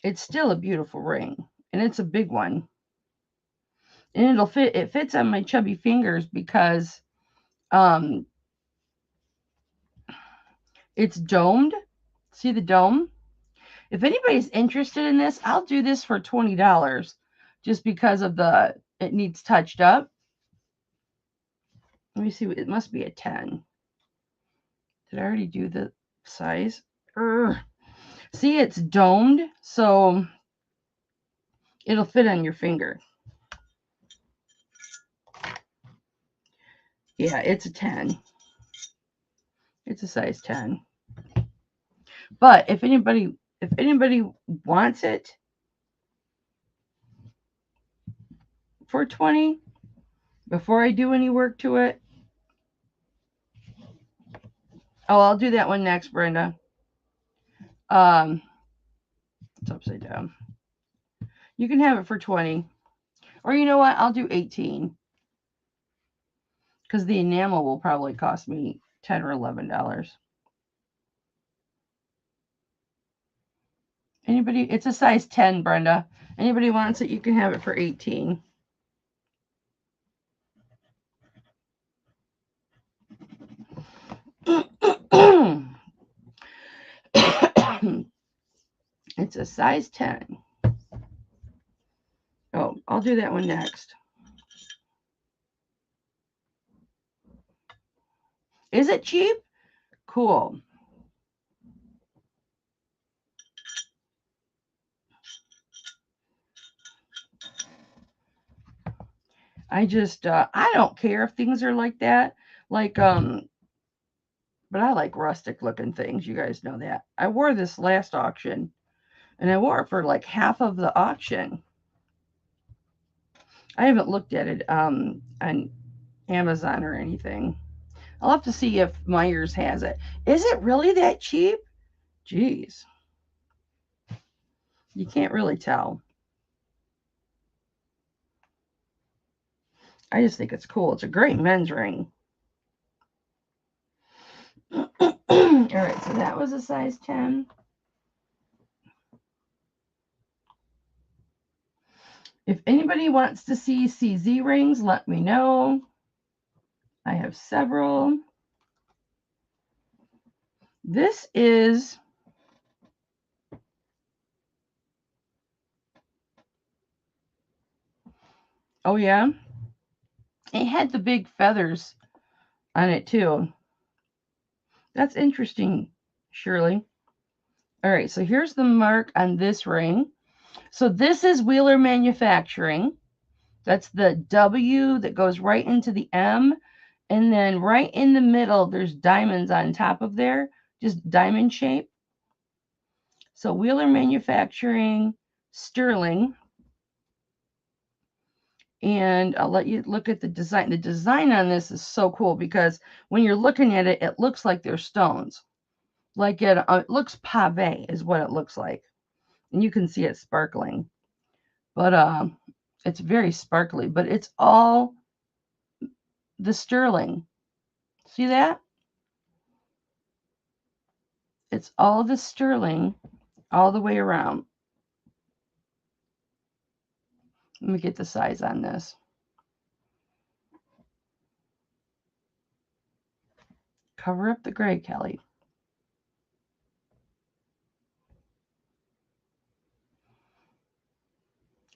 It's still a beautiful ring, and it's a big one. And it fits on my chubby fingers because it's domed. See the dome? If anybody's interested in this, I'll do this for $20 just because of it needs touched up. Let me see, it must be a 10. Did I already do the size? Urgh. See, it's domed, so it'll fit on your finger. Yeah, it's a 10. It's a size 10. But if anybody wants it for 20 before I do any work to it. Oh, I'll do that one next, Brenda. It's upside down. You can have it for 20. Or you know what? I'll do 18. Because the enamel will probably cost me $10 or $11. Anybody? It's a size 10, Brenda. Anybody wants it, you can have it for 18. It's a size 10. Oh, I'll do that one next. Is it cheap? Cool. I just, I don't care if things are like that. Like, but I like rustic looking things. You guys know that. I wore this last auction, and I wore it for like half of the auction. I haven't looked at it on Amazon or anything. I'll have to see if Myers has it. Is it really that cheap? Jeez. You can't really tell. I just think it's cool. It's a great men's ring. All right, so that was a size 10. If anybody wants to see CZ rings, let me know. I have several. This is oh yeah, it had the big feathers on it too. That's interesting, Shirley. All right, so here's the mark on this ring. So this is Wheeler Manufacturing. That's the W that goes right into the M. And then right in the middle, there's diamonds on top of there, just diamond shape. So Wheeler Manufacturing, Sterling. And I'll let you look at the design. The design on this is so cool because when you're looking at it, it looks like they're stones. Like it looks pave is what it looks like. And you can see it sparkling. But it's very sparkly, but it's all the sterling. See that? It's all the sterling all the way around. Let me get the size on this. Cover up the gray, Kelly.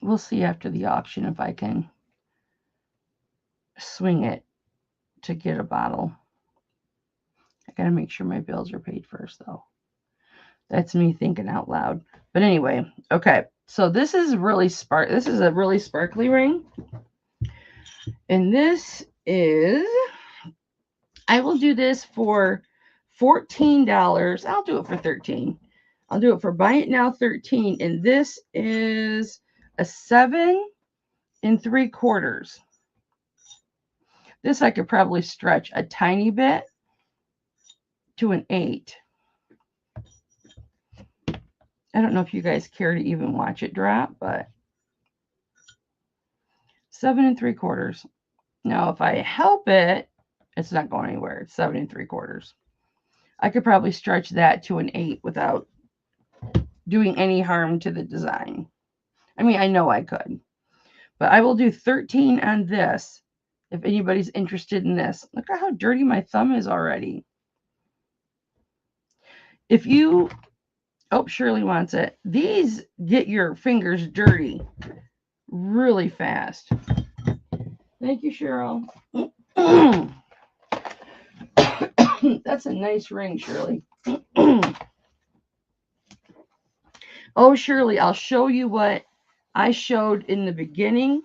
We'll see after the auction if I can swing it to get a bottle. I gotta make sure my bills are paid first, though. That's me thinking out loud. But anyway, okay. So this is really This is a really sparkly ring, and this is. I will do this for $14. I'll do it for $13. I'll do it for buy it now $13, and this is a 7 3/4. This I could probably stretch a tiny bit to an 8. I don't know if you guys care to even watch it drop, but 7 3/4. Now, if I help it, it's not going anywhere. It's 7 3/4. I could probably stretch that to an 8 without doing any harm to the design. I mean, I know I could, but I will do 13 on this if anybody's interested in this. Look at how dirty my thumb is already. If you, oh, Shirley wants it. These get your fingers dirty really fast. Thank you, Cheryl. That's a nice ring, Shirley. Oh, Shirley, I'll show you what I showed in the beginning.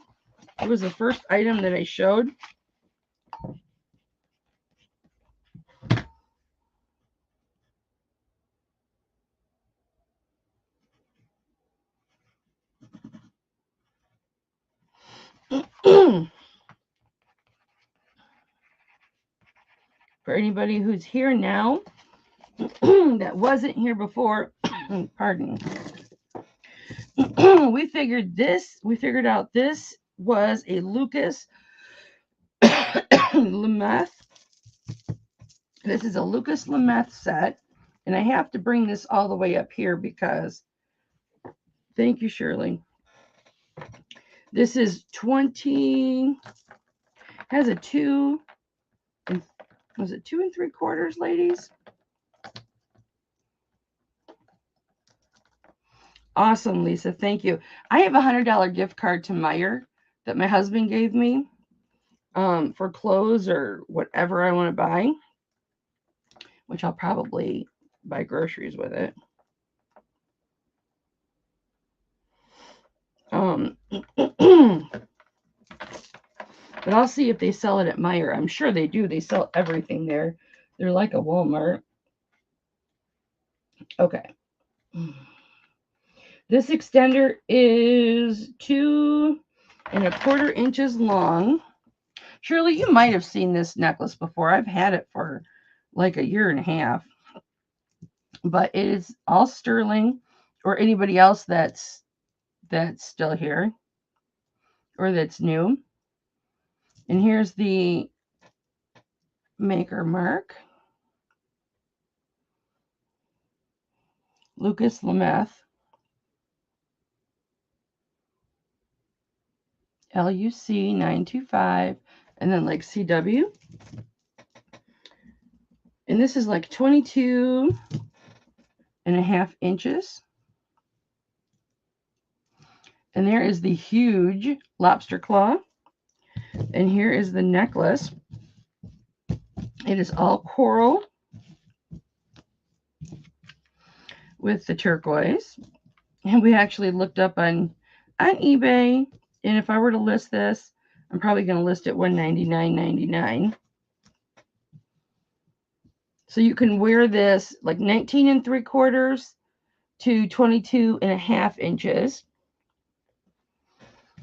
It was the first item that I showed. For anybody who's here now that wasn't here before, pardon. we figured out this was a Lucas Lemeth. This is a Lucas Lemeth set, and I have to bring this all the way up here because, thank you, Shirley. This is 20, has a 2, was it 2 3/4, ladies? Awesome, Lisa. Thank you. I have a $100 gift card to Meijer that my husband gave me for clothes or whatever I want to buy, which I'll probably buy groceries with it. But I'll see if they sell it at Meijer. I'm sure they do. They sell everything there. They're like a Walmart. Okay. This extender is 2 1/4 inches long. Shirley, you might have seen this necklace before. I've had it for like a year and a half. But it is all sterling, or anybody else that's still here or that's new. And here's the maker mark. Lucas Lemeth. LUC 925, and then like CW. And this is like 22.5 inches. And there is the huge lobster claw. And here is the necklace. It is all coral with the turquoise. And we actually looked up on eBay. And if I were to list this, I'm probably going to list it $199.99. So you can wear this like 19 3/4 to 22.5 inches.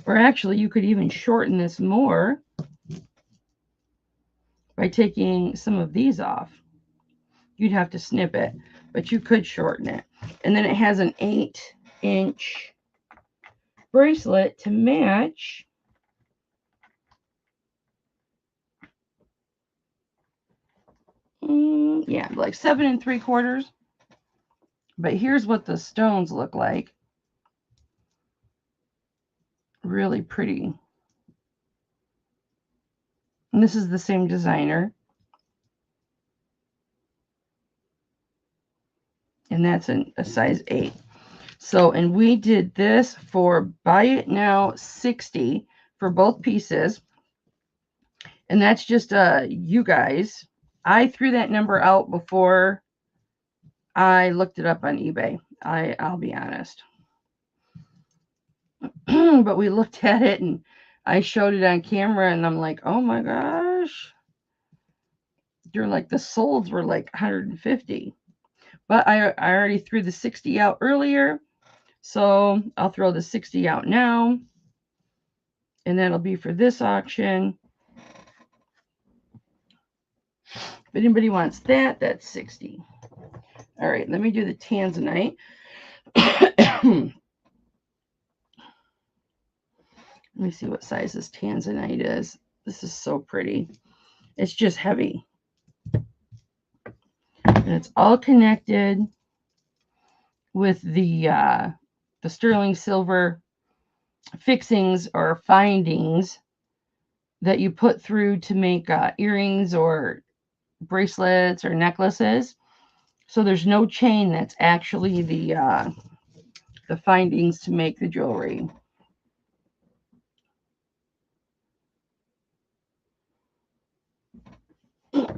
Or actually, you could even shorten this more by taking some of these off. You'd have to snip it, but you could shorten it. And then it has an 8-inch bracelet to match. Yeah, like 7 3/4. But here's what the stones look like. Really pretty. And this is the same designer. And that's a size 8. So, and we did this for buy it now 60 for both pieces. And that's just you guys. I threw that number out before I looked it up on eBay. I'll be honest. But we looked at it and I showed it on camera and I'm like, oh my gosh. You're like, the solds were like 150. But I already threw the 60 out earlier. So I'll throw the 60 out now, and that'll be for this auction. If anybody wants that, that's 60. All right, let me do the tanzanite. Let me see what size this tanzanite is. This is so pretty. It's just heavy. And it's all connected with the sterling silver fixings or findings that you put through to make earrings or bracelets or necklaces. So there's no chain. That's actually the findings to make the jewelry.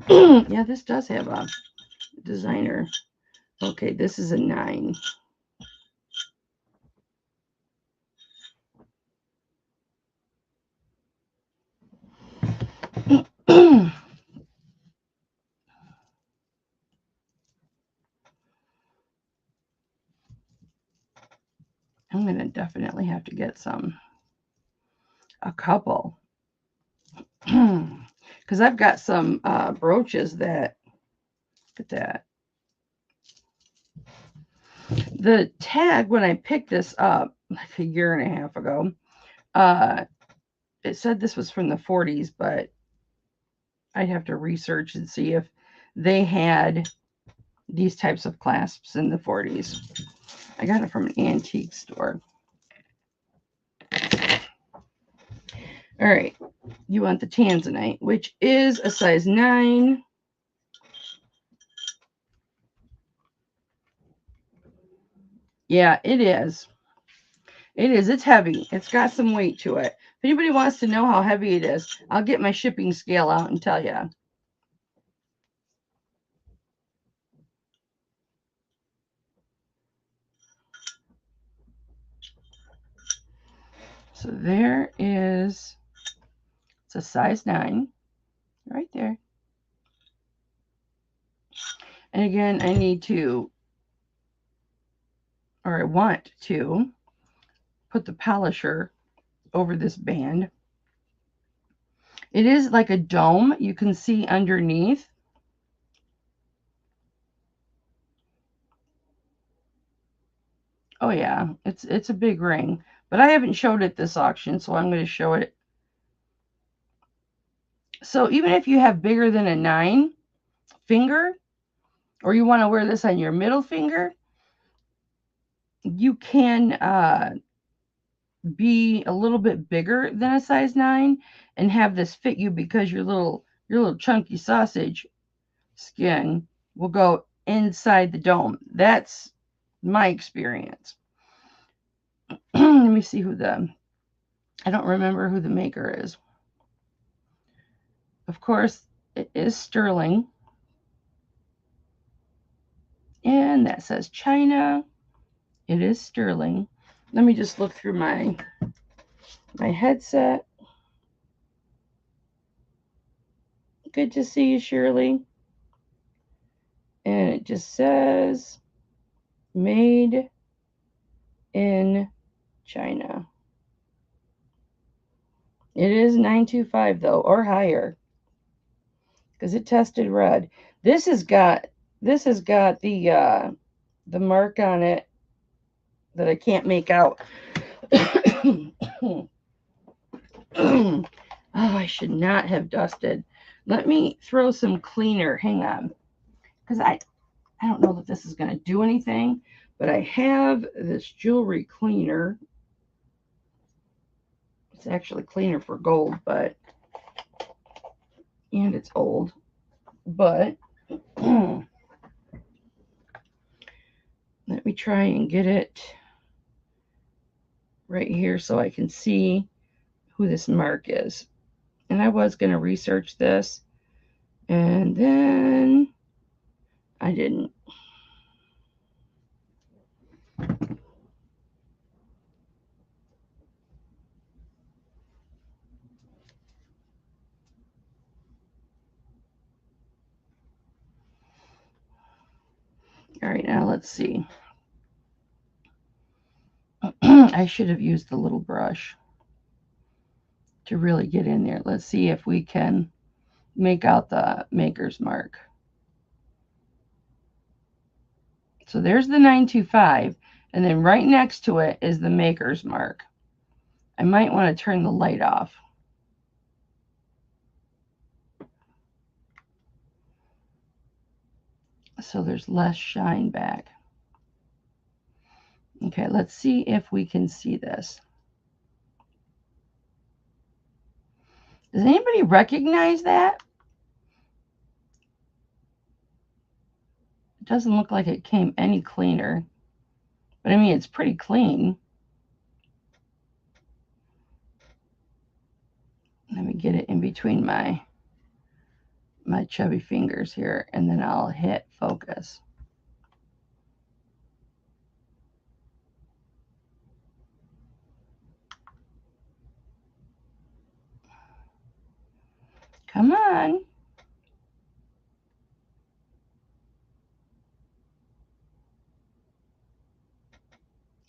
Yeah, this does have a designer. Okay, this is a 9. I'm going to definitely have to get a couple. Because I've got some brooches that, look at that. The tag, when I picked this up like a year and a half ago, it said this was from the 40s, but I'd have to research and see if they had these types of clasps in the 40s. I got it from an antique store. All right, you want the tanzanite, which is a size 9. Yeah, it is. It is. It's heavy. It's got some weight to it. If anybody wants to know how heavy it is, I'll get my shipping scale out and tell you. So there is, it's a size 9 right there. And again, I need to, or I want to, put the polisher over this band. It is like a dome. You can see underneath. Oh yeah, it's a big ring. But I haven't showed it this auction, so I'm going to show it. So even if you have bigger than a 9 finger, or you want to wear this on your middle finger, you can be a little bit bigger than a size 9 and have this fit you, because your little chunky sausage skin will go inside the dome. That's my experience. Let me see I don't remember who the maker is. Of course, it is sterling. And that says China. It is sterling. Let me just look through my headset. Good to see you, Shirley. And it just says made in China. It is 925 though, or higher, because it tested red. This has got the mark on it that I can't make out. Oh, I should not have dusted. Let me throw some cleaner. Hang on, because I don't know that this is going to do anything, but I have this jewelry cleaner. It's actually cleaner for gold, and it's old, but let me try and get it right here so I can see who this mark is. And I was going to research this, and then I didn't. All right, now let's see. I should have used the little brush to really get in there. Let's see if we can make out the maker's mark. So there's the 925, and then right next to it is the maker's mark. I might want to turn the light off. So there's less shine back. Okay, let's see if we can see this. Does anybody recognize that? It doesn't look like it came any cleaner. But I mean, it's pretty clean. Let me get it in between my chubby fingers here, and then I'll hit focus. Come on.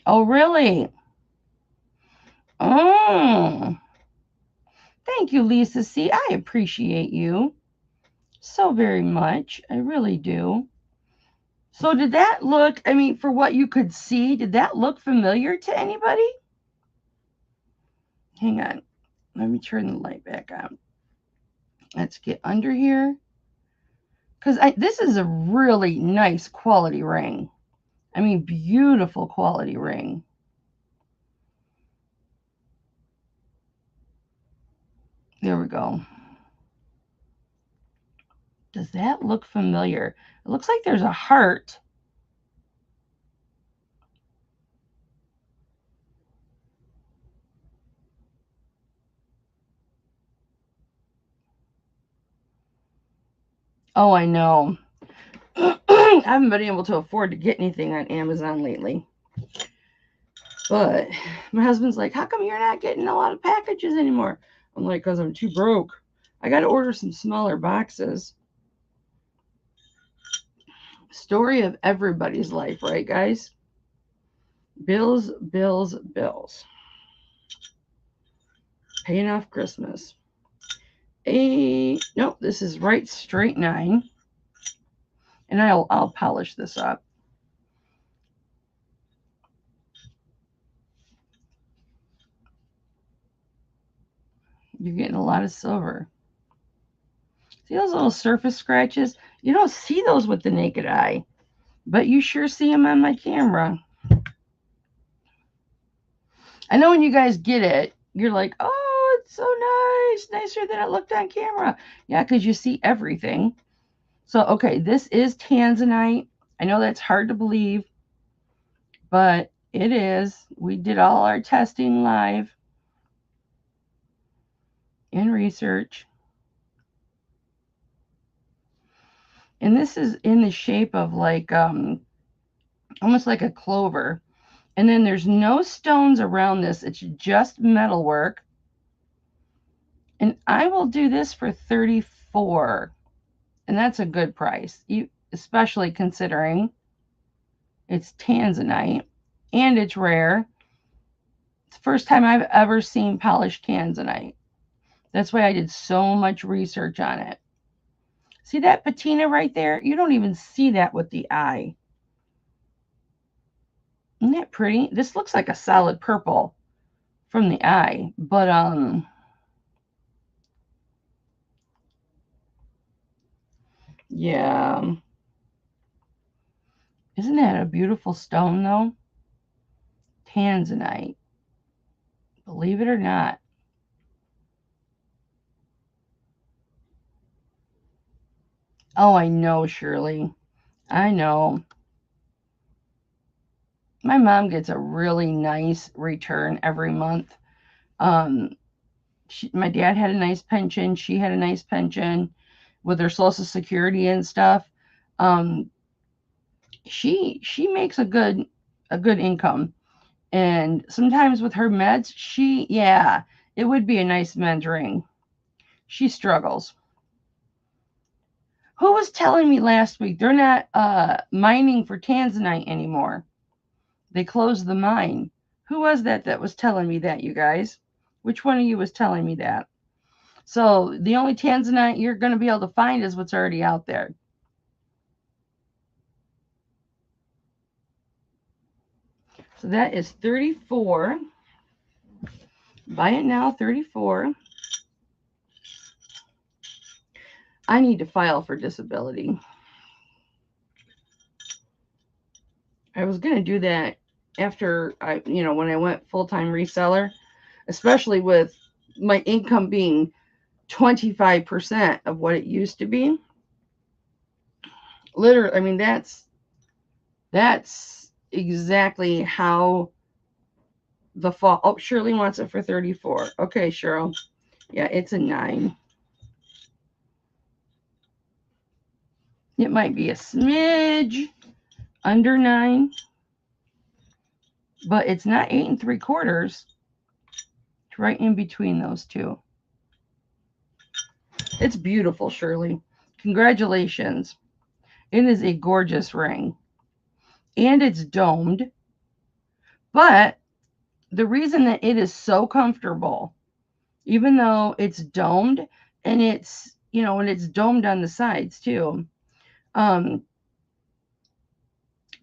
Oh, really? Oh. Thank you, Lisa C. I appreciate you so very much. I really do. So did that look, I mean, for what you could see, did that look familiar to anybody? Hang on. Let me turn the light back on. Let's get under here. Because this is a really nice quality ring. I mean, beautiful quality ring. There we go. Does that look familiar? It looks like there's a heart. Oh, I know. I haven't been able to afford to get anything on Amazon lately. But my husband's like, how come you're not getting a lot of packages anymore? I'm like, because I'm too broke. I got to order some smaller boxes. Story of everybody's life, right, guys? Bills, bills, bills. Paying off Christmas. Nope, this is right straight 9. And I'll polish this up. You're getting a lot of silver. See those little surface scratches? You don't see those with the naked eye, but you sure see them on my camera. I know when you guys get it, you're like, oh, it's so nice, nicer than it looked on camera. Yeah, because you see everything. So, okay, this is tanzanite. I know that's hard to believe, but it is. We did all our testing live in research. And this is in the shape of like, almost like a clover. And then there's no stones around this. It's just metalwork. And I will do this for $34. And that's a good price, especially considering it's tanzanite and it's rare. It's the first time I've ever seen polished tanzanite. That's why I did so much research on it. See that patina right there? You don't even see that with the eye. Isn't that pretty? This looks like a solid purple from the eye, but yeah. Isn't that a beautiful stone though? Tanzanite. Believe it or not. Oh, I know, Shirley. I know. My mom gets a really nice return every month. My dad had a nice pension. She had a nice pension with her Social Security and stuff. She makes a good income, and sometimes with her meds, it would be a nice men's ring. She struggles. Who was telling me last week they're not mining for tanzanite anymore? They closed the mine. Who was that was telling me that, you guys? Which one of you was telling me that? So the only Tanzanite you're going to be able to find is what's already out there. So that is 34. Buy it now, 34. I need to file for disability. I was going to do that after when I went full-time reseller, especially with my income being 25% of what it used to be. Literally, I mean, that's exactly how the fall. Oh, Shirley wants it for 34. Okay, Cheryl. Yeah, it's a 9. It might be a smidge under 9, but it's not 8 3/4. It's right in between those two. It's beautiful, Shirley. Congratulations. It is a gorgeous ring. And it's domed. But the reason that it is so comfortable, even though it's domed, and it's, and it's domed on the sides too,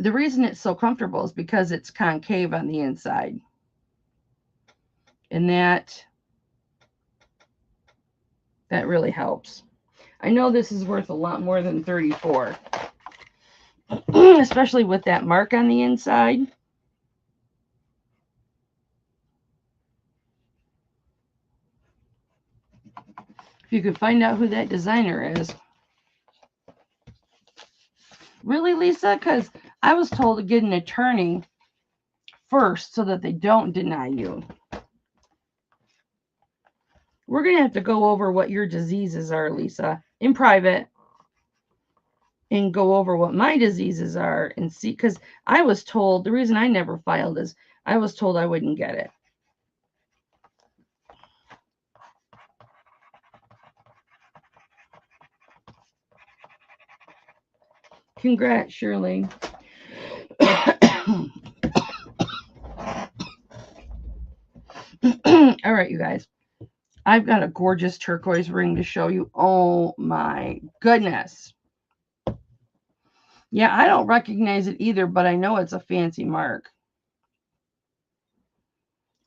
the reason it's so comfortable is because it's concave on the inside. And that really helps. I know this is worth a lot more than 34, especially with that mark on the inside. If you could find out who that designer is. Really, Lisa? Because I was told to get an attorney first so that they don't deny you. We're going to have to go over what your diseases are, Lisa, in private, and go over what my diseases are and see. Because I was told, the reason I never filed is I was told I wouldn't get it. Congrats, Shirley. All right, you guys. I've got a gorgeous turquoise ring to show you. Oh my goodness. Yeah, I don't recognize it either, but I know it's a fancy mark.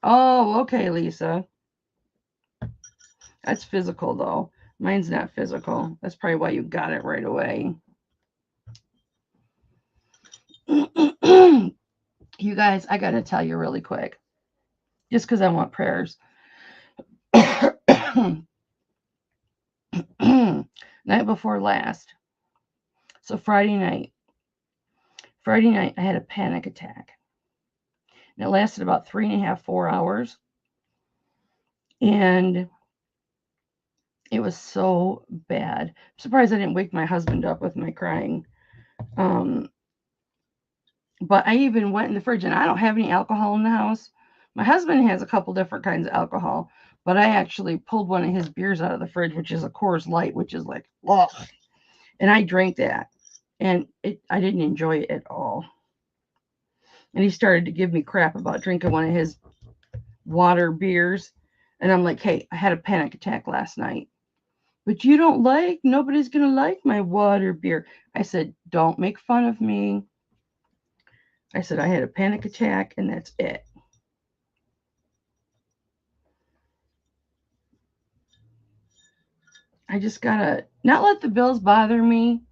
Oh, okay, Lisa. That's physical, though. Mine's not physical. That's probably why you got it right away. You guys, I got to tell you really quick, just because I want prayers. Night before last. So Friday night, I had a panic attack. And it lasted about 3.5, 4 hours. And it was so bad. I'm surprised I didn't wake my husband up with my crying. But I even went in the fridge, and I don't have any alcohol in the house. My husband has a couple different kinds of alcohol, but I actually pulled one of his beers out of the fridge, which is a Coors Light, which is like, ugh. And I drank that, and I didn't enjoy it at all. And he started to give me crap about drinking one of his water beers. And I'm like, hey, I had a panic attack last night. But you don't nobody's going to like my water beer. I said, don't make fun of me. I said, I had a panic attack, and that's it. I just got to not let the bills bother me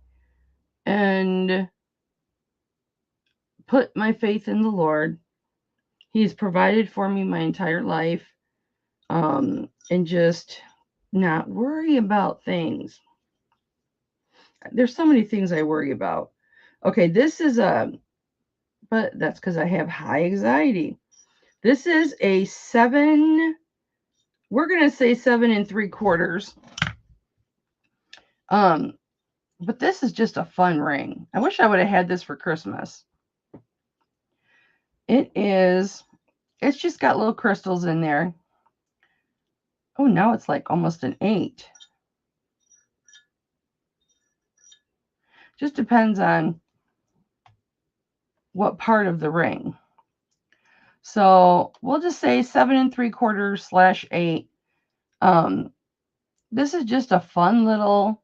and put my faith in the Lord. He's provided for me my entire life, and just not worry about things. There's so many things I worry about. Okay, this is but that's because I have high anxiety. This is a 7. We're going to say 7 3/4. But this is just a fun ring. I wish I would have had this for Christmas. It's just got little crystals in there. Oh, now it's like almost an 8. Just depends on what part of the ring. So we'll just say 7 3/4/8. This is just a fun little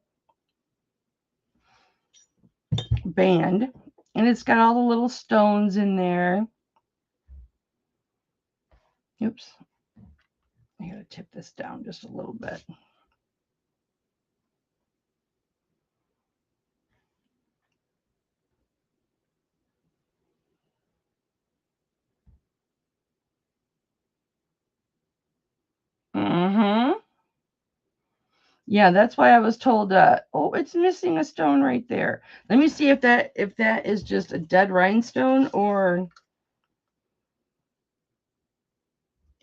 band, and it's got all the little stones in there. Oops. I gotta tip this down just a little bit. Yeah, that's why I was told, oh, it's missing a stone right there. Let me see if that is just a dead rhinestone or,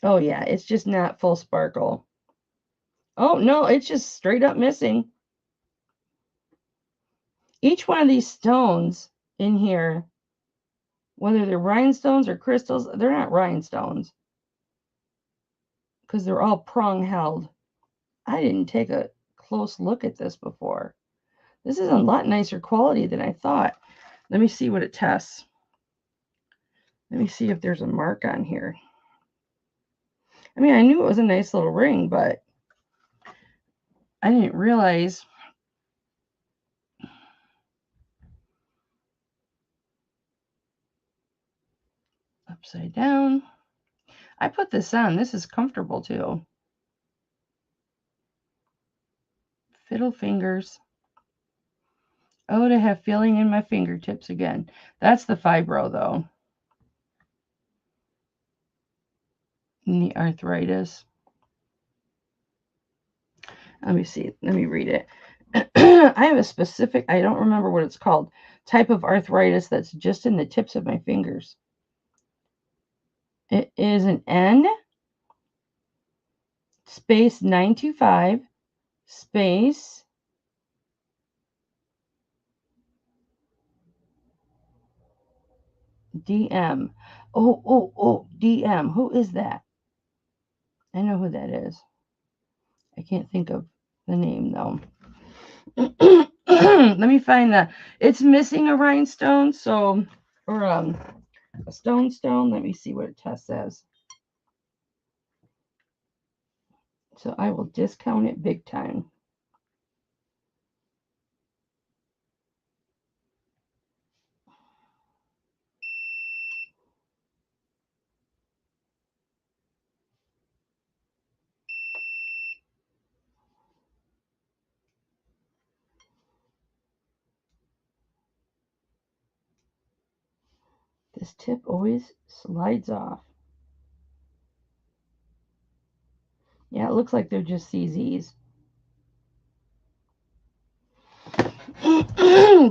oh yeah, it's just not full sparkle. Oh no, it's just straight up missing. Each one of these stones in here, whether they're rhinestones or crystals, they're not rhinestones because they're all prong held. I didn't take a close look at this before. This is a lot nicer quality than I thought. Let me see what it tests. Let me see if there's a mark on here. I mean, I knew it was a nice little ring, but I didn't realize. Upside down. I put this on. This is comfortable too. Fiddle fingers. Oh, to have feeling in my fingertips again. That's the fibro, though. And the arthritis. Let me see. Let me read it. I have a specific, I don't remember what it's called, type of arthritis that's just in the tips of my fingers. It is an N space 925 space DM. Oh, DM. Who is that? I know who that is. I can't think of the name though. Let me find that. It's missing a rhinestone, so, or a stone. Let me see what it test says. So I will discount it big time. This tip always slides off. Yeah, it looks like they're just CZs.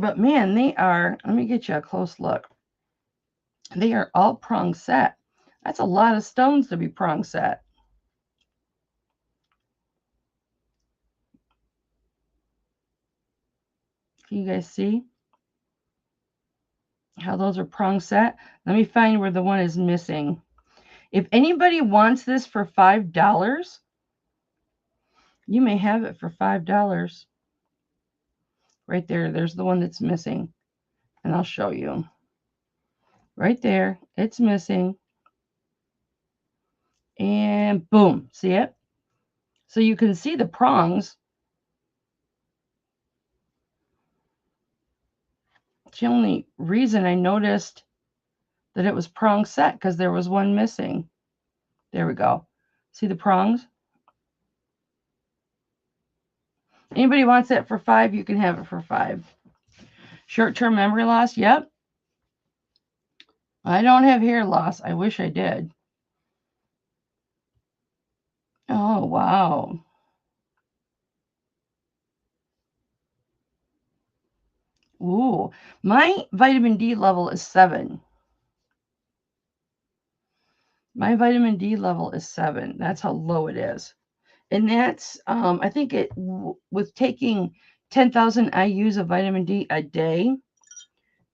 But man, they are, let me get you a close look. They are all prong set. That's a lot of stones to be prong set. Can you guys see how those are prong set? Let me find where the one is missing. If anybody wants this for $5, you may have it for $5. Right there, there's the one that's missing. And I'll show you. Right there, it's missing. And boom, see it? So you can see the prongs. It's the only reason I noticed that it was prong set because there was one missing. There we go. See the prongs? Anybody wants it for $5, you can have it for $5. Short-term memory loss, yep. I don't have hair loss. I wish I did. Oh, wow. Ooh, my vitamin D level is 7. My vitamin D level is 7. That's how low it is. And that's, I think with taking 10,000 IUs of vitamin D a day,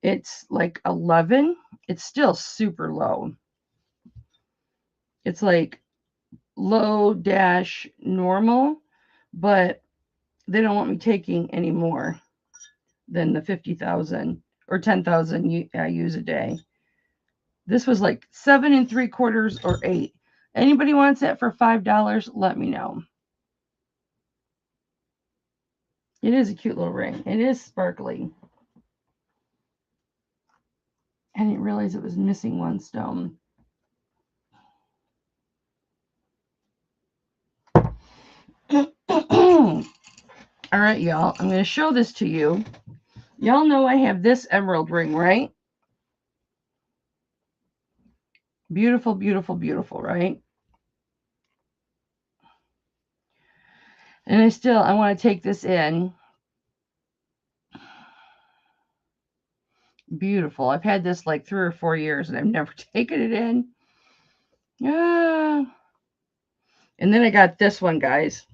it's like 11. It's still super low. It's like low dash normal, but they don't want me taking any more than the 50,000 or 10,000 IUs a day. This was like 7 3/4 or 8. Anybody wants that for $5? Let me know. It is a cute little ring. It is sparkly. I didn't realize it was missing one stone. All right, y'all. I'm going to show this to you. Y'all know I have this emerald ring, right? Beautiful, beautiful, beautiful, right? And I want to take this in. Beautiful. I've had this like 3 or 4 years and I've never taken it in. Yeah. And then I got this one, guys.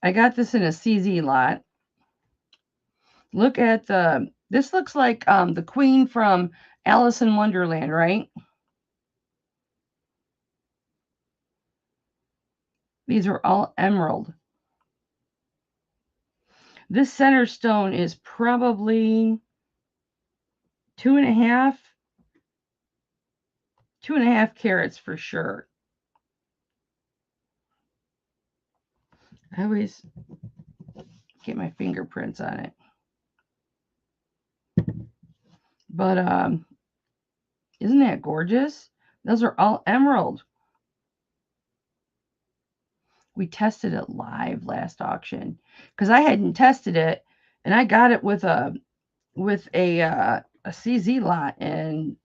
I got this in a CZ lot. Look at this looks like the queen from Alice in Wonderland, right? These are all emerald. This center stone is probably 2.5 carats for sure. I always get my fingerprints on it. But isn't that gorgeous? Those are all emerald. We tested it live last auction because I hadn't tested it, and I got it with a CZ lot, and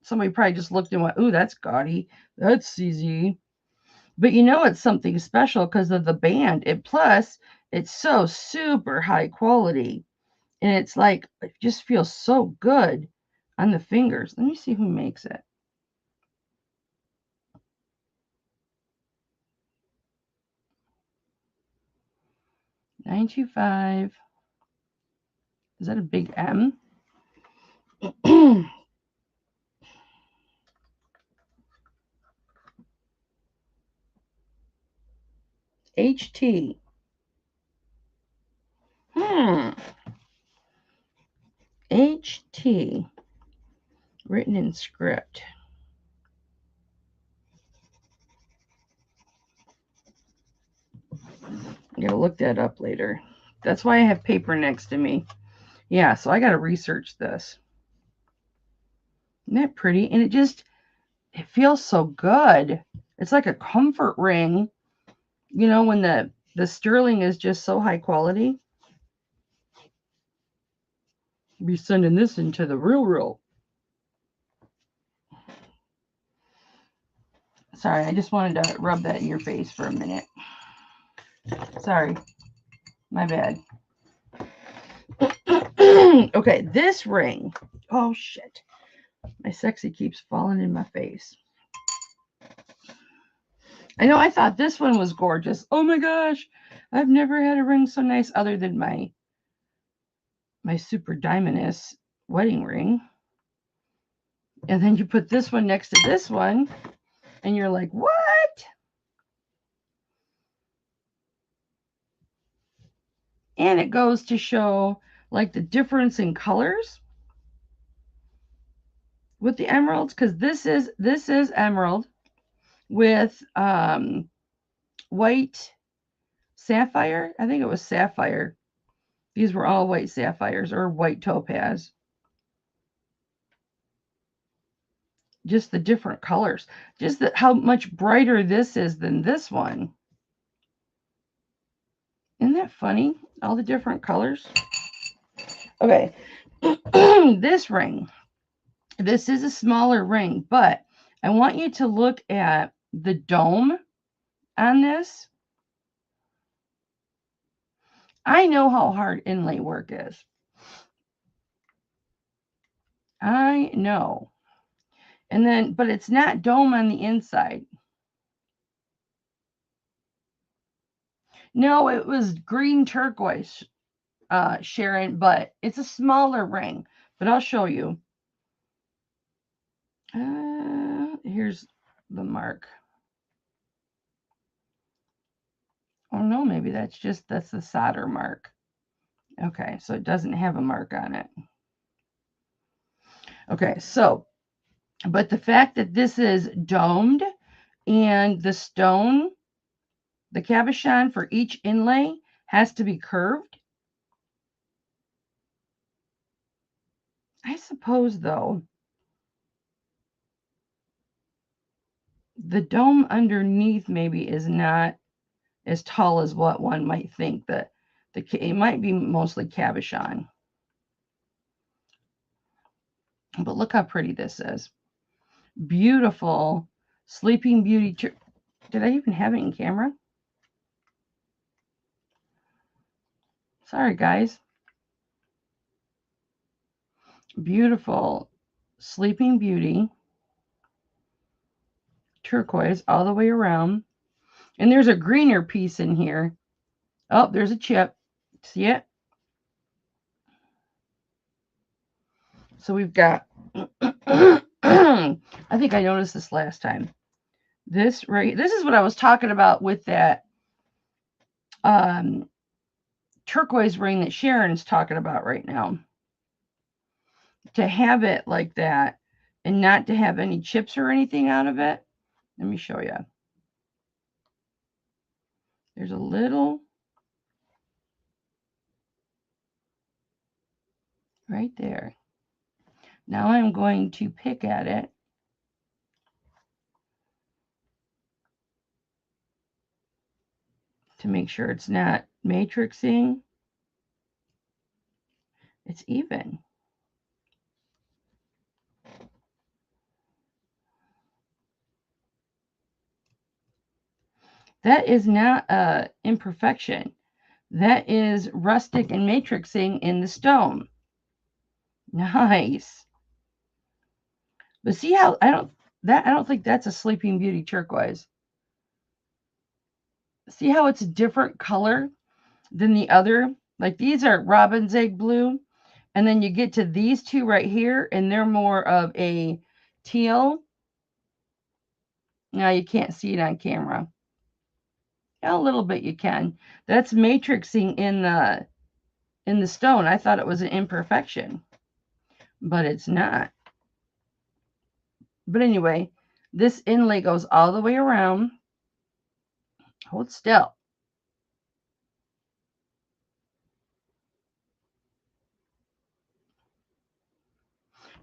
somebody probably just looked and went, "Ooh, that's gaudy. That's CZ." But you know it's something special because of the band. Plus it's so super high quality, and it's like it just feels so good on the fingers. Let me see who makes it. $925. Is that a big M? HT. HT. Written in script. I gotta look that up later. That's why I have paper next to me. Yeah, so I gotta research this. Isn't that pretty? And it feels so good. It's like a comfort ring, you know, when the sterling is just so high quality. Be sending this into the real. Sorry, I just wanted to rub that in your face for a minute. Sorry, my bad. Okay, this ring. Oh shit, my sexy keeps falling in my face. I know I thought this one was gorgeous. Oh my gosh, I've never had a ring so nice other than my super diamondess wedding ring. And then you put this one next to this one, and you're like, what? And it goes to show like the difference in colors with the emeralds, because this is emerald with white sapphire. I think it was sapphire. These were all white sapphires or white topaz. Just the different colors. Just how much brighter this is than this one. Isn't that funny? All the different colors. Okay. This ring. This is a smaller ring, but I want you to look at the dome on this. I know how hard inlay work is. I know. And then, but it's not dome on the inside. No, it was green turquoise, Sharon, but it's a smaller ring. But I'll show you. Here's the mark. Oh no, maybe that's the solder mark. Okay, so it doesn't have a mark on it. Okay, so, but the fact that this is domed and the stone, the cabochon for each inlay has to be curved. I suppose, though, the dome underneath maybe is not as tall as what one might think. That it might be mostly cabochon. But look how pretty this is. Beautiful Sleeping Beauty. Did I even have it in camera? Sorry, guys. Beautiful Sleeping Beauty turquoise all the way around. And there's a greener piece in here. Oh, there's a chip. See it? So we've got, I think I noticed this last time. This is what I was talking about with that turquoise ring that Sharon's talking about right now. To have it like that and not to have any chips or anything out of it. Let me show you. There's a little right there. Now I'm going to pick at it to make sure it's not matrixing. It's even. That is not a imperfection. That is rustic and matrixing in the stone. Nice. But see how I don't think that's a Sleeping Beauty turquoise. See how it's a different color than the other? Like these are robin's egg blue, and then you get to these two right here, and they're more of a teal. Now you can't see it on camera. A little bit you can. That's matrixing in the stone. I thought it was an imperfection, but it's not. But anyway, this inlay goes all the way around. Hold still.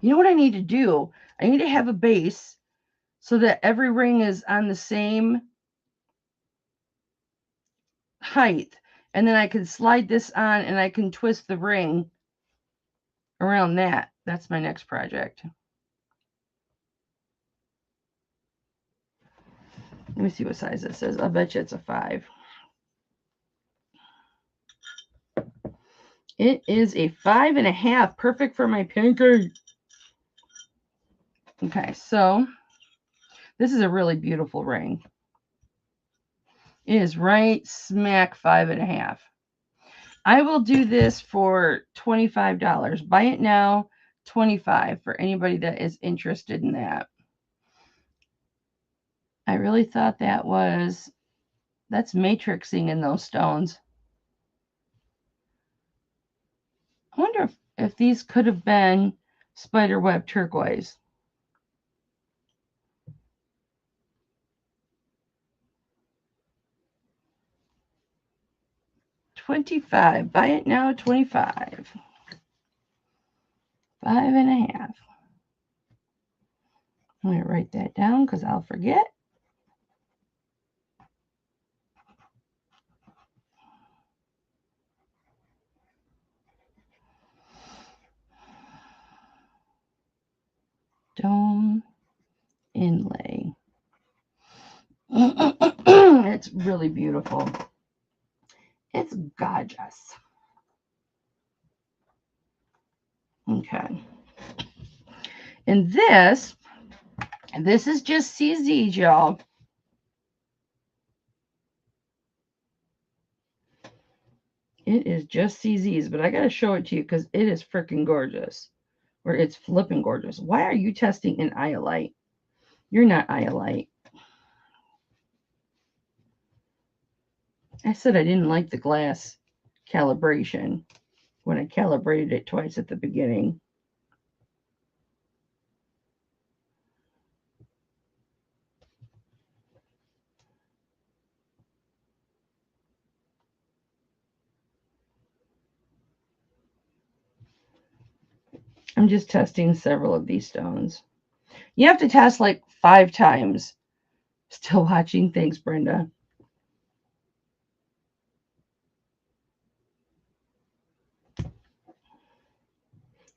You know what I need to do? I need to have a base so that every ring is on the same height. And then I can slide this on and I can twist the ring around that. That's my next project. Let me see what size this is. I bet you it's a 5. It is a 5.5. Perfect for my pinky. Okay, so this is a really beautiful ring. It is right smack 5.5. I will do this for $25. Buy it now, $25 for anybody that is interested in that. I really thought that's matrixing in those stones. I wonder if these could have been spiderweb turquoise. $25. Buy it now, $25. 5.5. I'm going to write that down because I'll forget. Dome inlay. It's really beautiful. It's gorgeous. Okay. And this is just CZs, y'all. It is just CZs, but I got to show it to you because it is freaking gorgeous. Or it's flipping gorgeous. Why are you testing an iolite? You're not iolite. I said I didn't like the glass calibration when I calibrated it twice at the beginning. I'm just testing several of these stones. You have to test like 5 times. Still watching. Thanks, Brenda.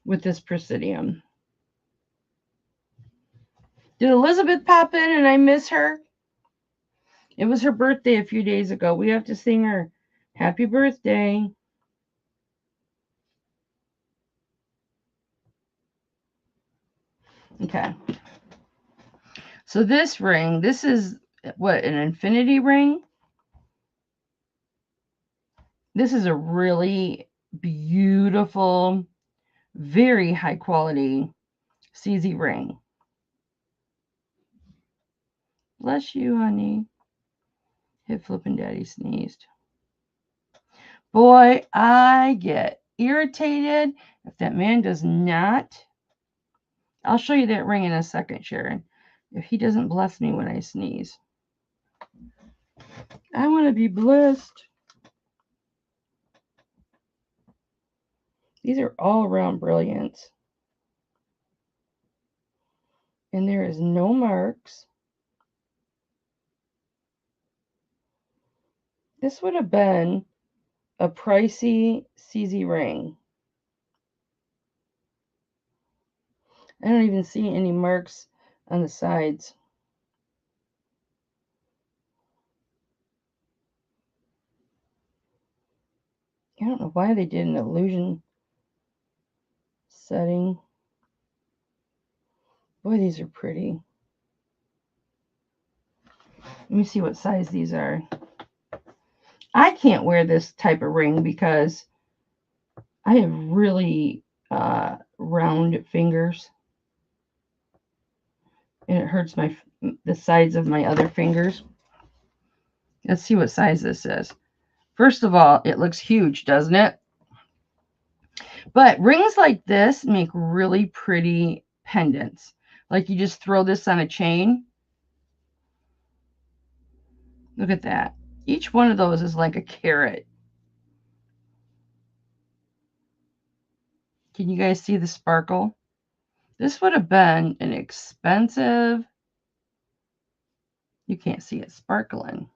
With this Presidium. Did Elizabeth pop in and I miss her? It was her birthday a few days ago. We have to sing her happy birthday. Okay. So this ring, this is what, an infinity ring? This is a really beautiful, very high quality CZ ring. Bless you, honey. Hipflippin Daddy sneezed. Boy, I get irritated if that man does not. I'll show you that ring in a second, Sharon. If he doesn't bless me when I sneeze. I want to be blessed. These are all around brilliance. And there is no marks. This would have been a pricey CZ ring. I don't even see any marks on the sides. I don't know why they did an illusion setting. Boy, these are pretty. Let me see what size these are. I can't wear this type of ring because I have really round fingers. And it hurts the sides of my other fingers. Let's see what size this is. First of all, it looks huge, doesn't it? But rings like this make really pretty pendants. Like you just throw this on a chain. Look at that. Each one of those is like a carat. Can you guys see the sparkle? This would have been an expensive. You can't see it sparkling.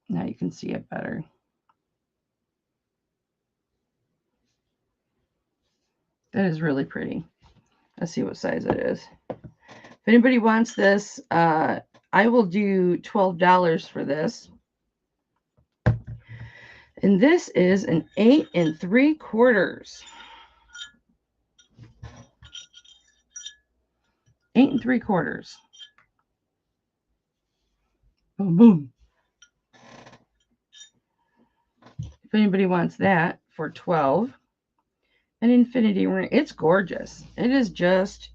Now you can see it better. That is really pretty. Let's see what size it is. If anybody wants this, I will do $12 for this. And this is an 8 3/4. 8 3/4. Boom, boom. If anybody wants that for 12, an infinity ring. It's gorgeous. It is just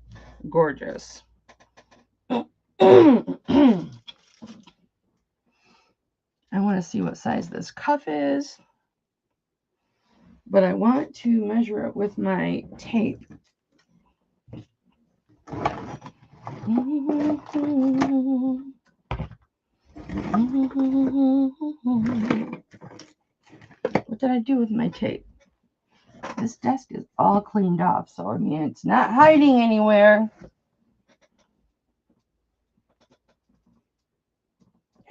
gorgeous. I want to see what size this cuff is, but I want to measure it with my tape. What did I do with my tape? This desk is all cleaned off, so I mean, it's not hiding anywhere.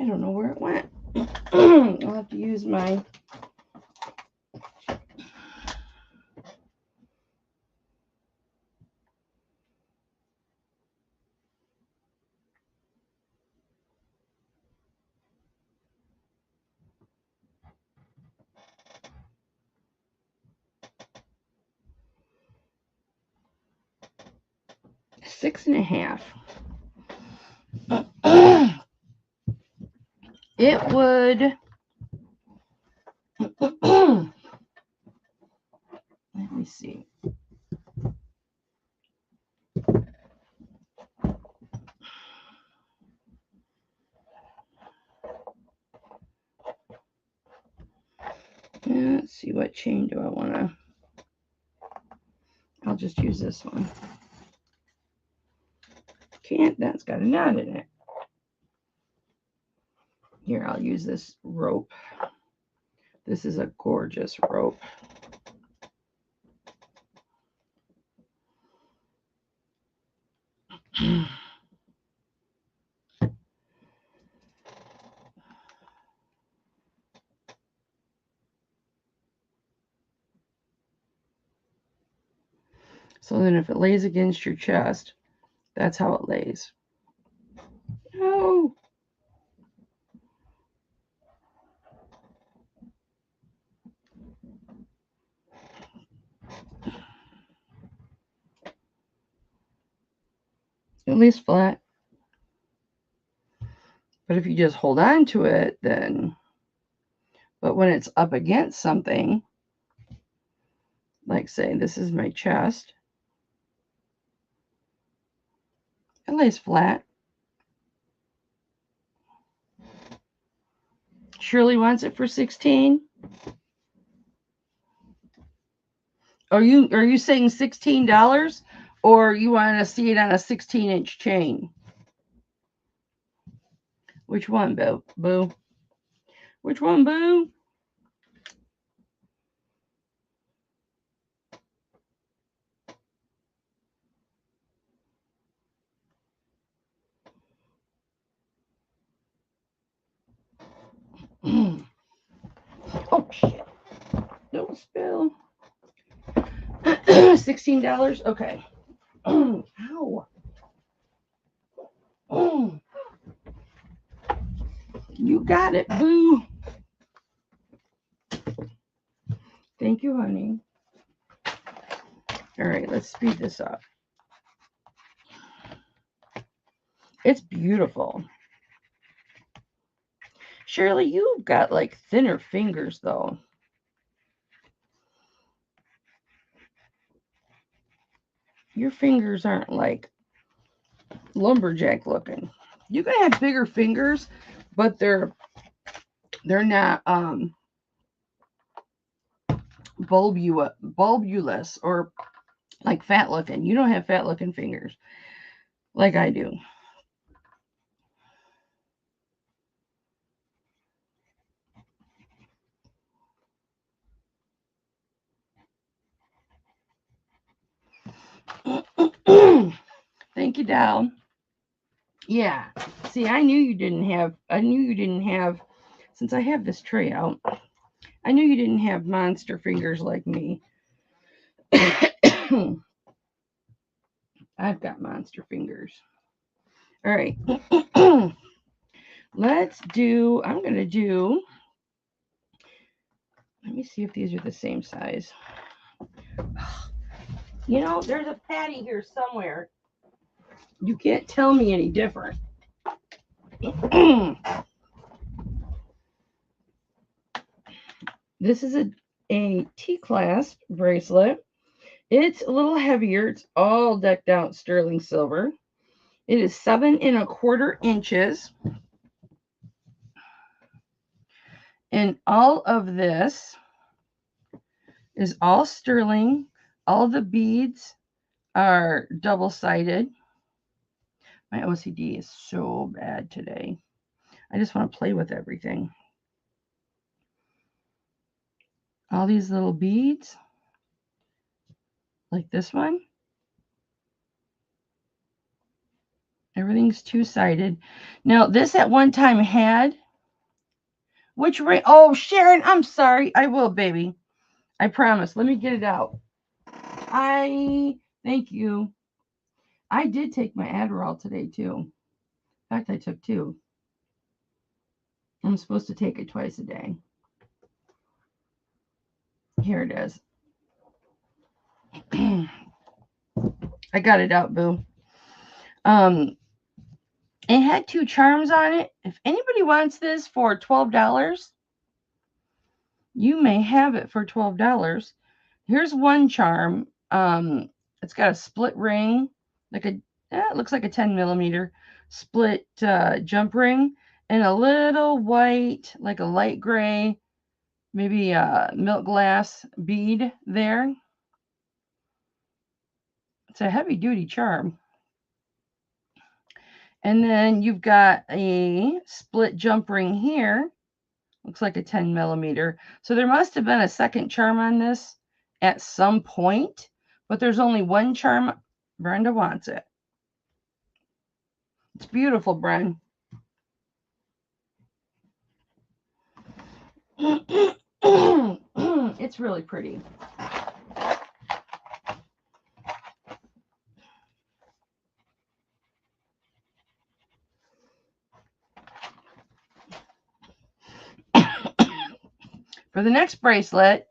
I don't know where it went. I'll have to use my six and a half. It would. Let me see. Let's see, what chain do I want to? I'll just use this one. Can't, that's got a knot in it. Here, I'll use this rope. This is a gorgeous rope. So then if it lays against your chest, that's how it lays. Oh. It lays flat. But if you just hold on to it, then, but when it's up against something, like say this is my chest, it lays flat. Shirley wants it for 16. Are you saying $16, or you want to see it on a 16-inch chain? Which one, Boo? Boo? Which one, Boo? Oh shit! Don't spill. $16. Okay. Ow. You got it, Boo. Thank you, honey. All right, let's speed this up. It's beautiful. Shirley, you've got like thinner fingers, though. Your fingers aren't like lumberjack looking. You can have bigger fingers, but they're not bulbulous or like fat looking. You don't have fat looking fingers like I do. Thank you, Dal. Yeah. See, I knew you didn't have, since I have this tray out, I knew you didn't have monster fingers like me. I've got monster fingers. All right. I'm going to do, let me see if these are the same size. You know, there's a patty here somewhere. You can't tell me any different. This is a T-clasp bracelet. It's a little heavier. It's all decked out sterling silver. It is 7 1/4 inches. And all of this is all sterling. All the beads are double-sided. My OCD is so bad today. I just want to play with everything. All these little beads, like this one. Everything's two-sided. Now, this at one time had, which ring? Oh, Sharon, I'm sorry. I will, baby. I promise. Let me get it out. Thank you. I did take my Adderall today, too. In fact, I took 2. I'm supposed to take it twice a day. Here it is. I got it out, Boo. It had 2 charms on it. If anybody wants this for $12, you may have it for $12. Here's one charm. It's got a split ring, like it looks like a 10 millimeter split jump ring, and a little white, like a light gray, maybe a milk glass bead there. It's a heavy duty charm. And then you've got a split jump ring here. Looks like a 10 millimeter. So there must have been a second charm on this at some point, but there's only one charm. Brenda wants it. It's beautiful, Bren. It's really pretty. For the next bracelet,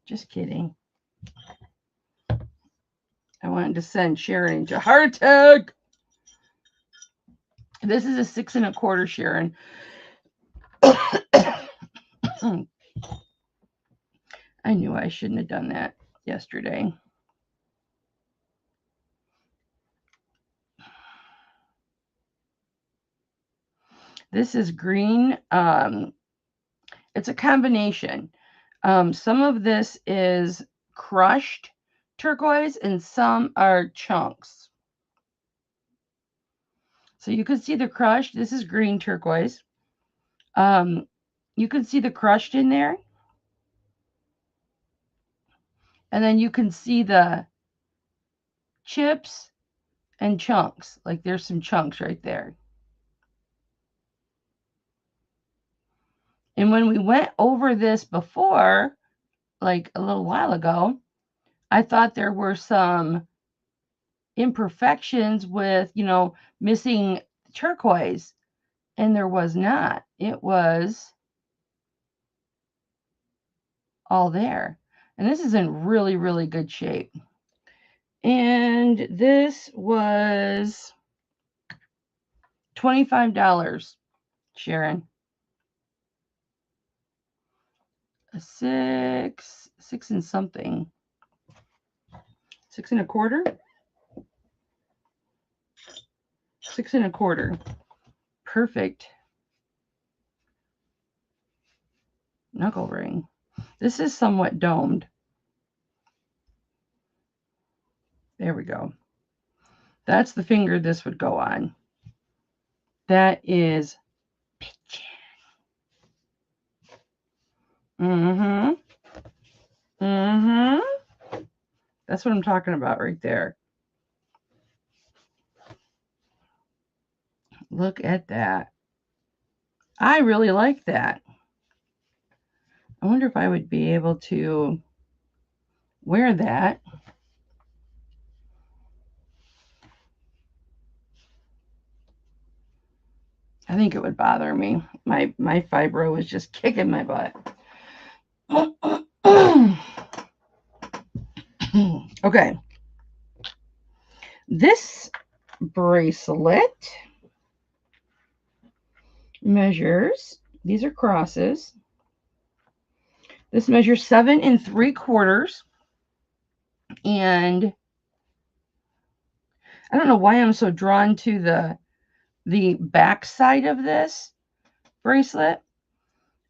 just kidding. I wanted to send Sharon into heart attack. This is a 6 1/4, Sharon. I knew I shouldn't have done that yesterday. This is green. It's a combination. Some of this is crushed turquoise and some are chunks. So you can see the crushed. This is green turquoise. You can see the crushed in there. And then you can see the chips and chunks. Like there's some chunks right there. And when we went over this before, like a little while ago, I thought there were some imperfections with, missing turquoise. And there was not. It was all there. And this is in really, really good shape. And this was $25, Sharon. A 6 and something. 6 1/4. 6 1/4. Perfect knuckle ring. This is somewhat domed. There we go. That's the finger this would go on. That is pigeon. That's what I'm talking about right there. Look at that. I really like that. I wonder if I would be able to wear that. I think it would bother me. My fibro is just kicking my butt. Okay. This bracelet measures, these are crosses. This measures 7 3/4. And I don't know why I'm so drawn to the back side of this bracelet.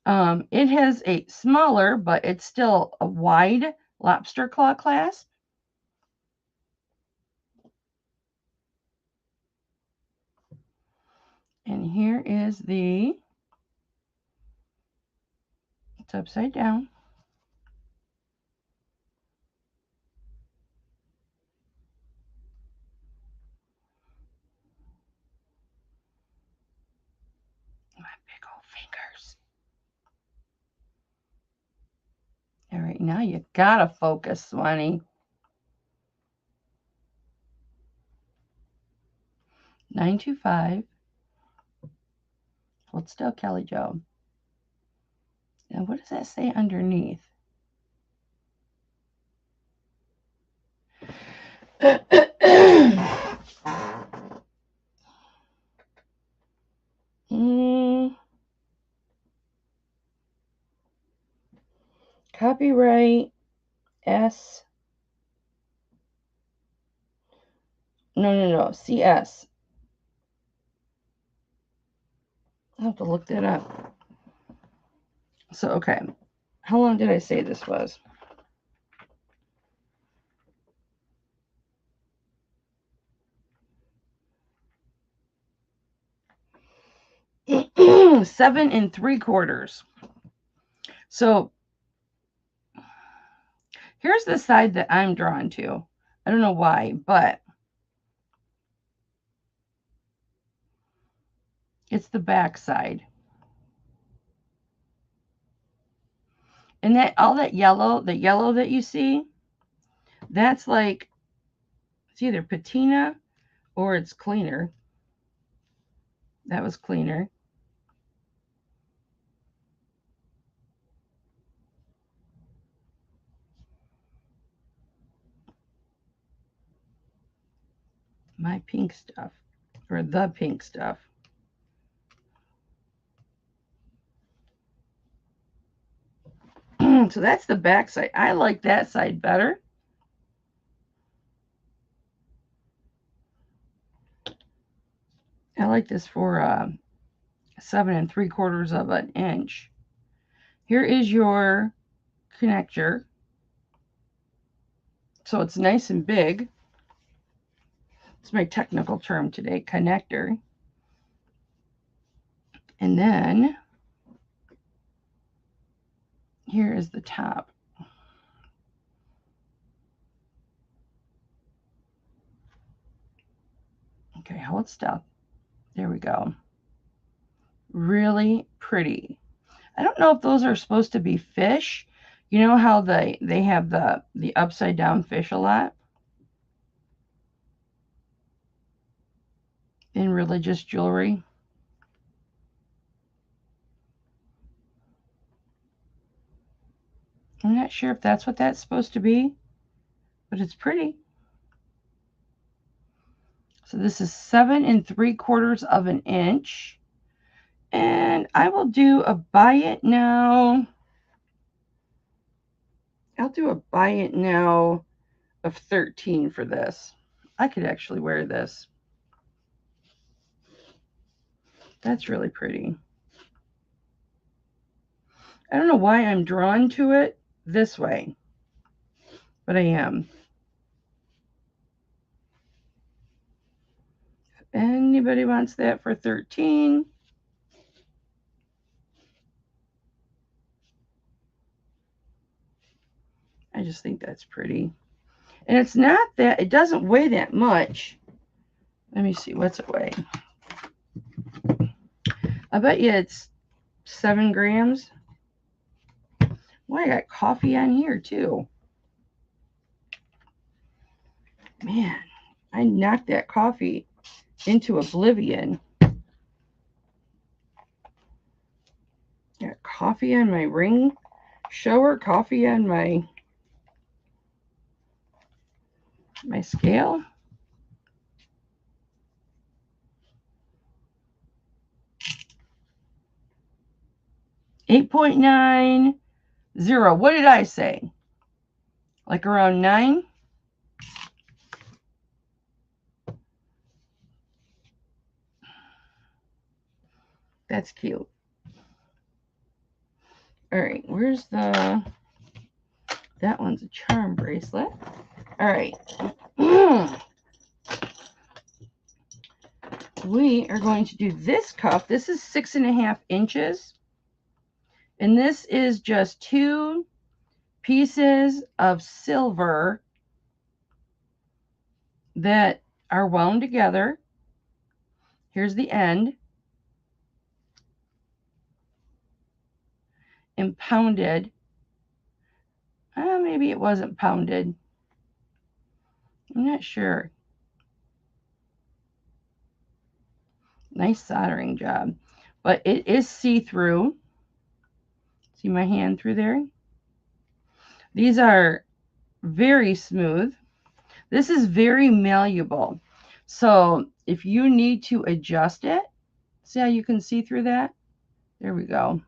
It has a smaller, but it's still a wide lobster claw clasp. And here is it's upside down. My big old fingers. All right, now you gotta focus, Swanee. 925. Hold still, Kelly Jo. And what does that say underneath? Copyright S. No. CS. I'll have to look that up. So, okay. How long did I say this was? Seven 3/4. So here's the side that I'm drawn to. I don't know why, but It's the back side. And that all that yellow, the yellow that you see, that's like, it's either patina or it's cleaner. That was cleaner. My pink stuff, or the pink stuff. So that's the back side. I like that side better. I like this for 7 3/4 of an inch. Here is your connector. So it's nice and big. It's my technical term today, connector. And then here is the top. Okay, hold still. There we go. Really pretty. I don't know if those are supposed to be fish. You know how they have the upside down fish a lot in religious jewelry. I'm not sure if that's what that's supposed to be, but it's pretty. So this is 7 3/4 of an inch. And I will do a buy it now. I'll do a buy it now of 13 for this. I could actually wear this. That's really pretty. I don't know why I'm drawn to it this way, but I am. If anybody wants that for 13, I just think that's pretty. And it's not that, it doesn't weigh that much. Let me see, what's it weigh? I bet you it's 7 grams. Well, I got coffee on here too. Man, I knocked that coffee into oblivion. Got coffee on my ring shower, coffee on my scale. $8.90. What did I say? Like around 9? That's cute. All right, where's the... That one's a charm bracelet. All right. We are going to do this cuff. This is 6.5 inches. And this is just 2 pieces of silver that are wound together. Here's the end. And pounded. Maybe it wasn't pounded. I'm not sure. Nice soldering job. But it is see-through. See my hand through there? These are very smooth. This is very malleable. So if you need to adjust it, see how you can see through that? There we go.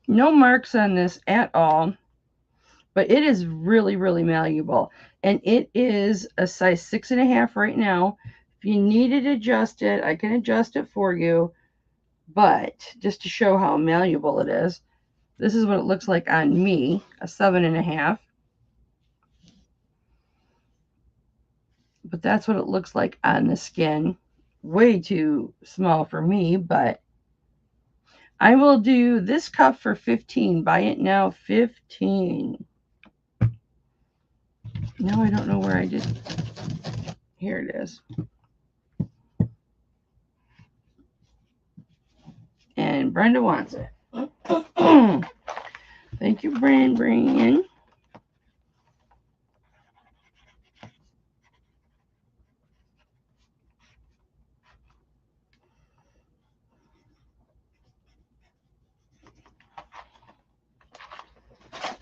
No marks on this at all, but it is really, really malleable. And it is a size 6.5 right now. If you need it adjusted, I can adjust it for you. But just to show how malleable it is, this is what it looks like on me, a 7.5. But that's what it looks like on the skin. Way too small for me, but I will do this cuff for 15. Buy it now, 15. Now I don't know where I did. Here it is. And Brenda wants it. Thank you, Brian.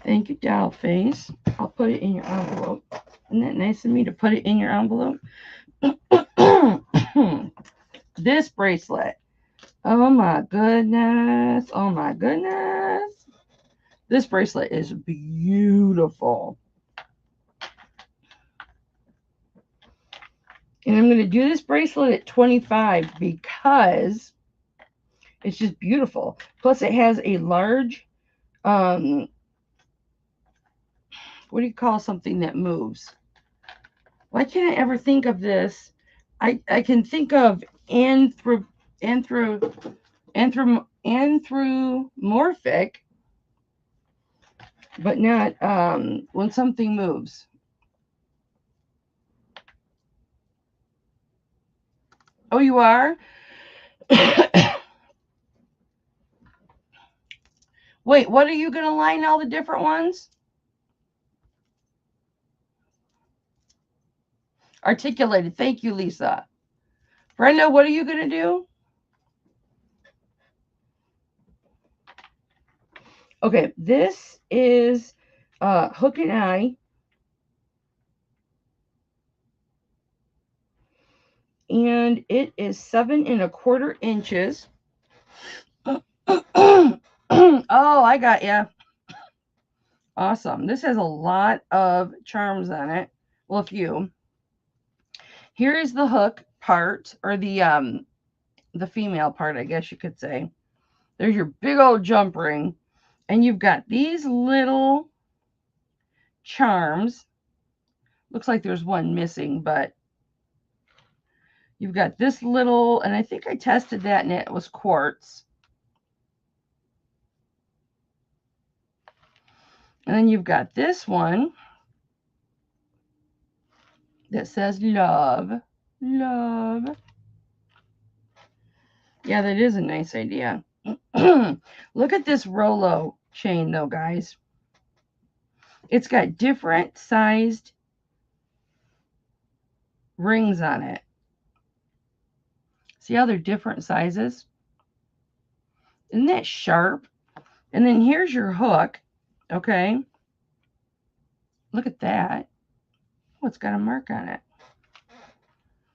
Thank you, Dollface. I'll put it in your envelope. Isn't that nice of me to put it in your envelope? This bracelet. Oh my goodness. Oh my goodness. This bracelet is beautiful. And I'm going to do this bracelet at 25 because it's just beautiful. Plus it has a large, what do you call something that moves? Why can't I ever think of this? I can think of anthropomorphic, but not when something moves. Oh, you are? Wait, what are you going to line all the different ones? Articulated. Thank you, Lisa. Brenda, what are you going to do? Okay, this is hook and eye. And it is 7 1/4 inches. Oh, I got ya. Awesome. This has a lot of charms on it. Well, a few. Here is the hook part, or the female part, I guess you could say. There's your big old jump ring. And you've got these little charms. Looks like there's one missing, but you've got this little, and I think I tested that and it was quartz. And then you've got this one that says love. Love. Yeah, that is a nice idea. Look at this Rolo chain, though, guys. It's got different sized rings on it. See how they're different sizes? Isn't that sharp? And then here's your hook, okay? Look at that. Oh, it's got a mark on it.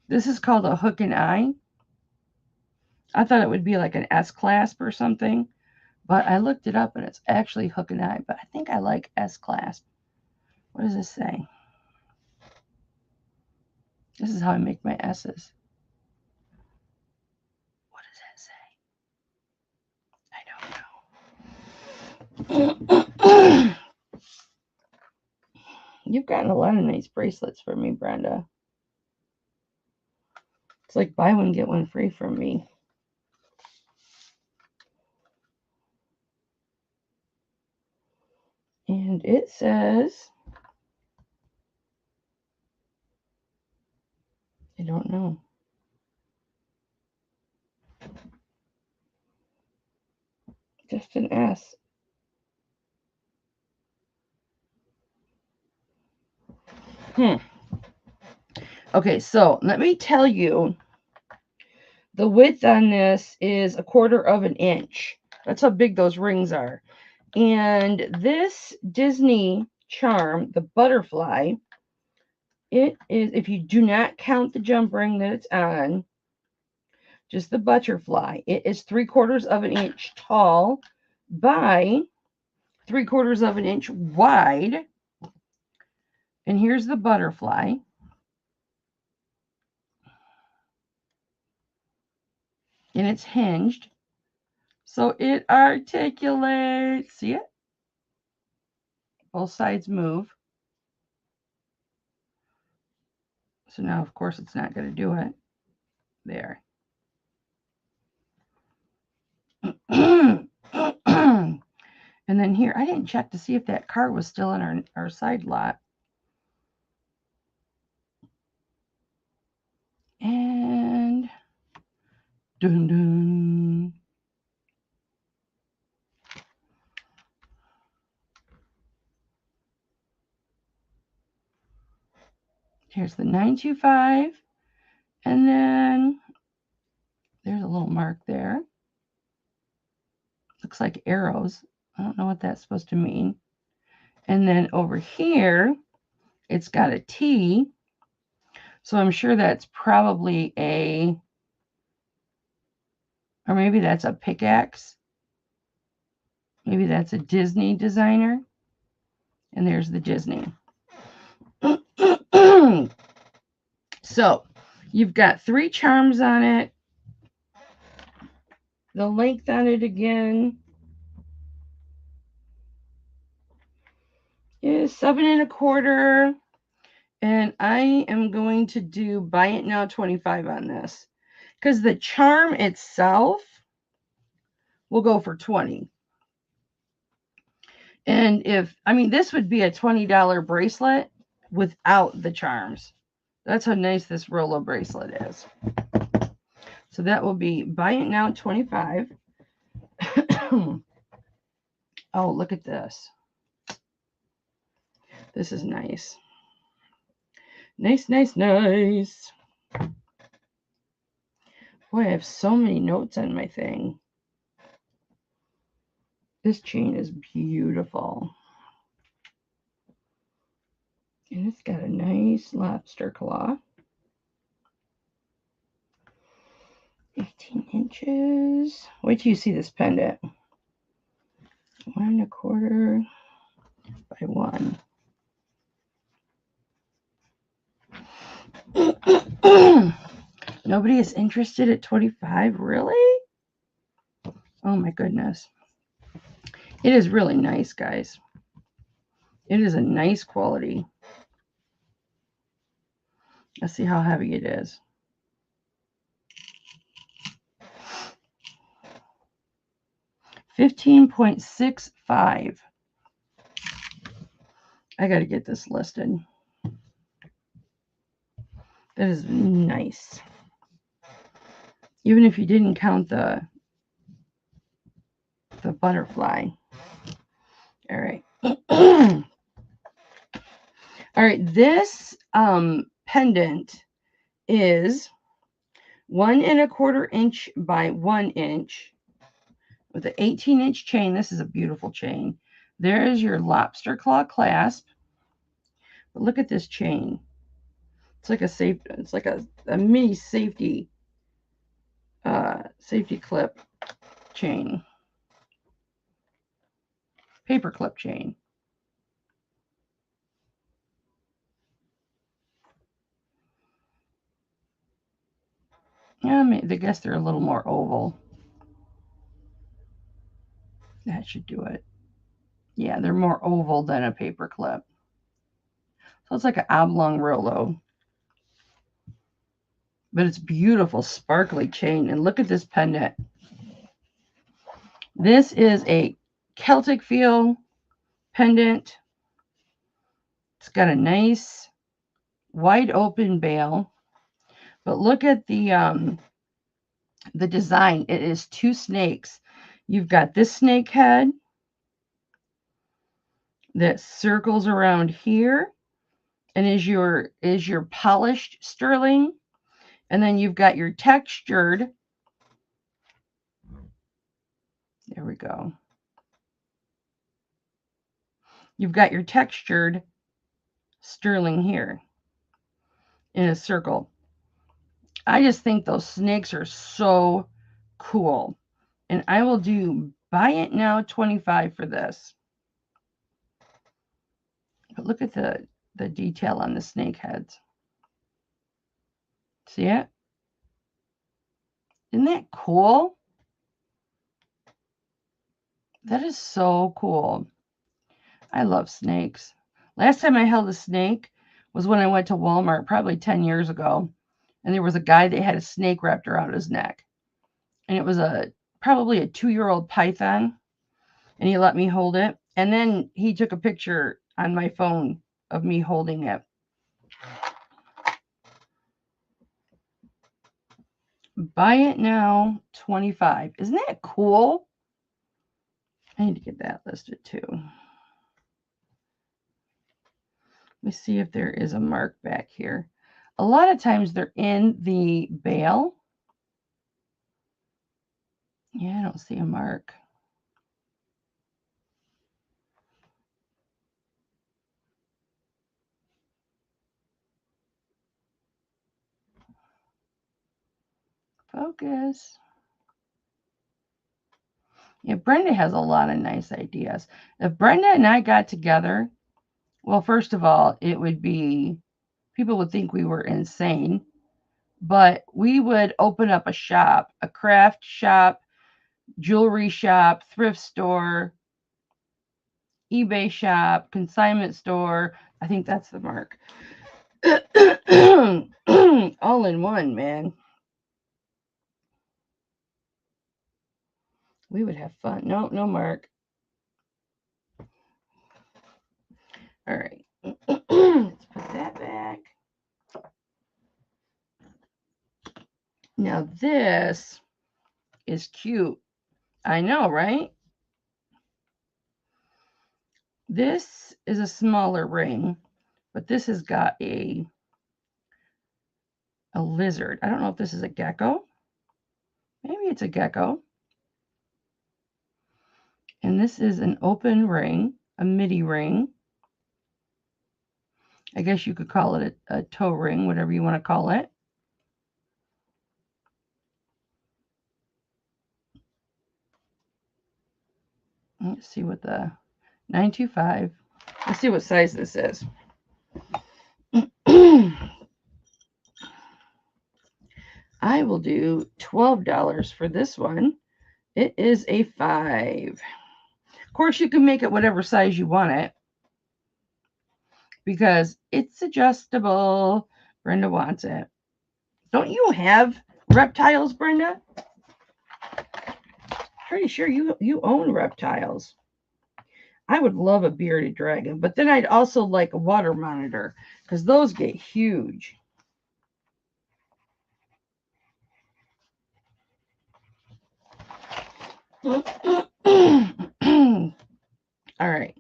This is called a hook and eye. I thought it would be like an S-clasp or something, but I looked it up and it's actually hook and eye, but I think I like S-clasp. What does this say? This is how I make my S's. What does that say? I don't know. You've gotten a lot of nice bracelets for me, Brenda. It's like buy one, get one free from me. And it says, I don't know. Just an S. Okay, so let me tell you, the width on this is 1/4 inch. That's how big those rings are. And this Disney charm, the butterfly, it is, if you do not count the jump ring that it's on, just the butterfly, it is 3/4 inch tall by 3/4 inch wide. And here's the butterfly. And it's hinged. So it articulates. See it? Both sides move. So now, of course, it's not going to do it. There. And then here, I didn't check to see if that card was still in our side lot. Dun, dun. Here's the 925. And then there's a little mark there. Looks like arrows. I don't know what that's supposed to mean. And then over here, it's got a T. So I'm sure that's probably a, or maybe that's a pickaxe. Maybe that's a Disney designer. And there's the Disney. So you've got 3 charms on it. The length on it again is 7 1/4. And I am going to do buy it now 25 on this. Because the charm itself will go for 20. And if, I mean, this would be a $20 bracelet without the charms. That's how nice this Rolo bracelet is. So that will be buy it now 25. Oh, look at this. This is nice. Nice, nice, nice. Boy, I have so many notes on my thing. This chain is beautiful. And it's got a nice lobster claw. 18 inches. Wait till you see this pendant. 1 1/4 by 1. Nobody is interested at 25, really? Oh my goodness. It is really nice, guys. It is a nice quality. Let's see how heavy it is. $15.65. I got to get this listed. That is nice. Even if you didn't count the butterfly. All right. All right. This pendant is 1 1/4 inch by 1 inch with an 18-inch chain. This is a beautiful chain. There is your lobster claw clasp. But look at this chain. It's like a safe. It's like a mini safety clip chain. Paper clip chain. Yeah, I guess they're a little more oval. That should do it. Yeah, they're more oval than a paper clip. So it's like an oblong Rolo. But it's beautiful, sparkly chain. And look at this pendant. This is a Celtic feel pendant. It's got a nice wide open bail. But look at the design. It is 2 snakes. You've got this snake head that circles around here and is your polished sterling. And then you've got your textured. There we go. You've got your textured sterling here in a circle. I just think those snakes are so cool. And I will do buy it now 25 for this. But look at the detail on the snake heads. See it? Isn't that cool? That is so cool. I love snakes. Last time I held a snake was when I went to Walmart probably 10 years ago. And there was a guy that had a snake wrapped around his neck. And it was probably a 2-year-old python. And he let me hold it. And then he took a picture on my phone of me holding it. Buy it now, $25. Isn't that cool? I need to get that listed too. Let me see if there is a mark back here. A lot of times they're in the bale. Yeah, I don't see a mark. Focus. Yeah, Brenda has a lot of nice ideas. If Brenda and I got together, well, first of all, it would be, people would think we were insane, but we would open up a shop, a craft shop, jewelry shop, thrift store, eBay shop, consignment store. I think that's the mark. All in one, man. We would have fun. No, no mark. All right. Let's put that back. Now this is cute. I know, right? This is a smaller ring, but this has got a lizard. I don't know if this is a gecko. Maybe it's a gecko. And this is an open ring, a midi ring. I guess you could call it a toe ring, whatever you want to call it. Let's see what the 925. Let's see what size this is. I will do $12 for this one. It is a 5. Of course, you can make it whatever size you want it because it's adjustable. Brenda wants it. Don't you have reptiles, Brenda? Pretty sure you own reptiles. I would love a bearded dragon, but then I'd also like a water monitor because those get huge. All right.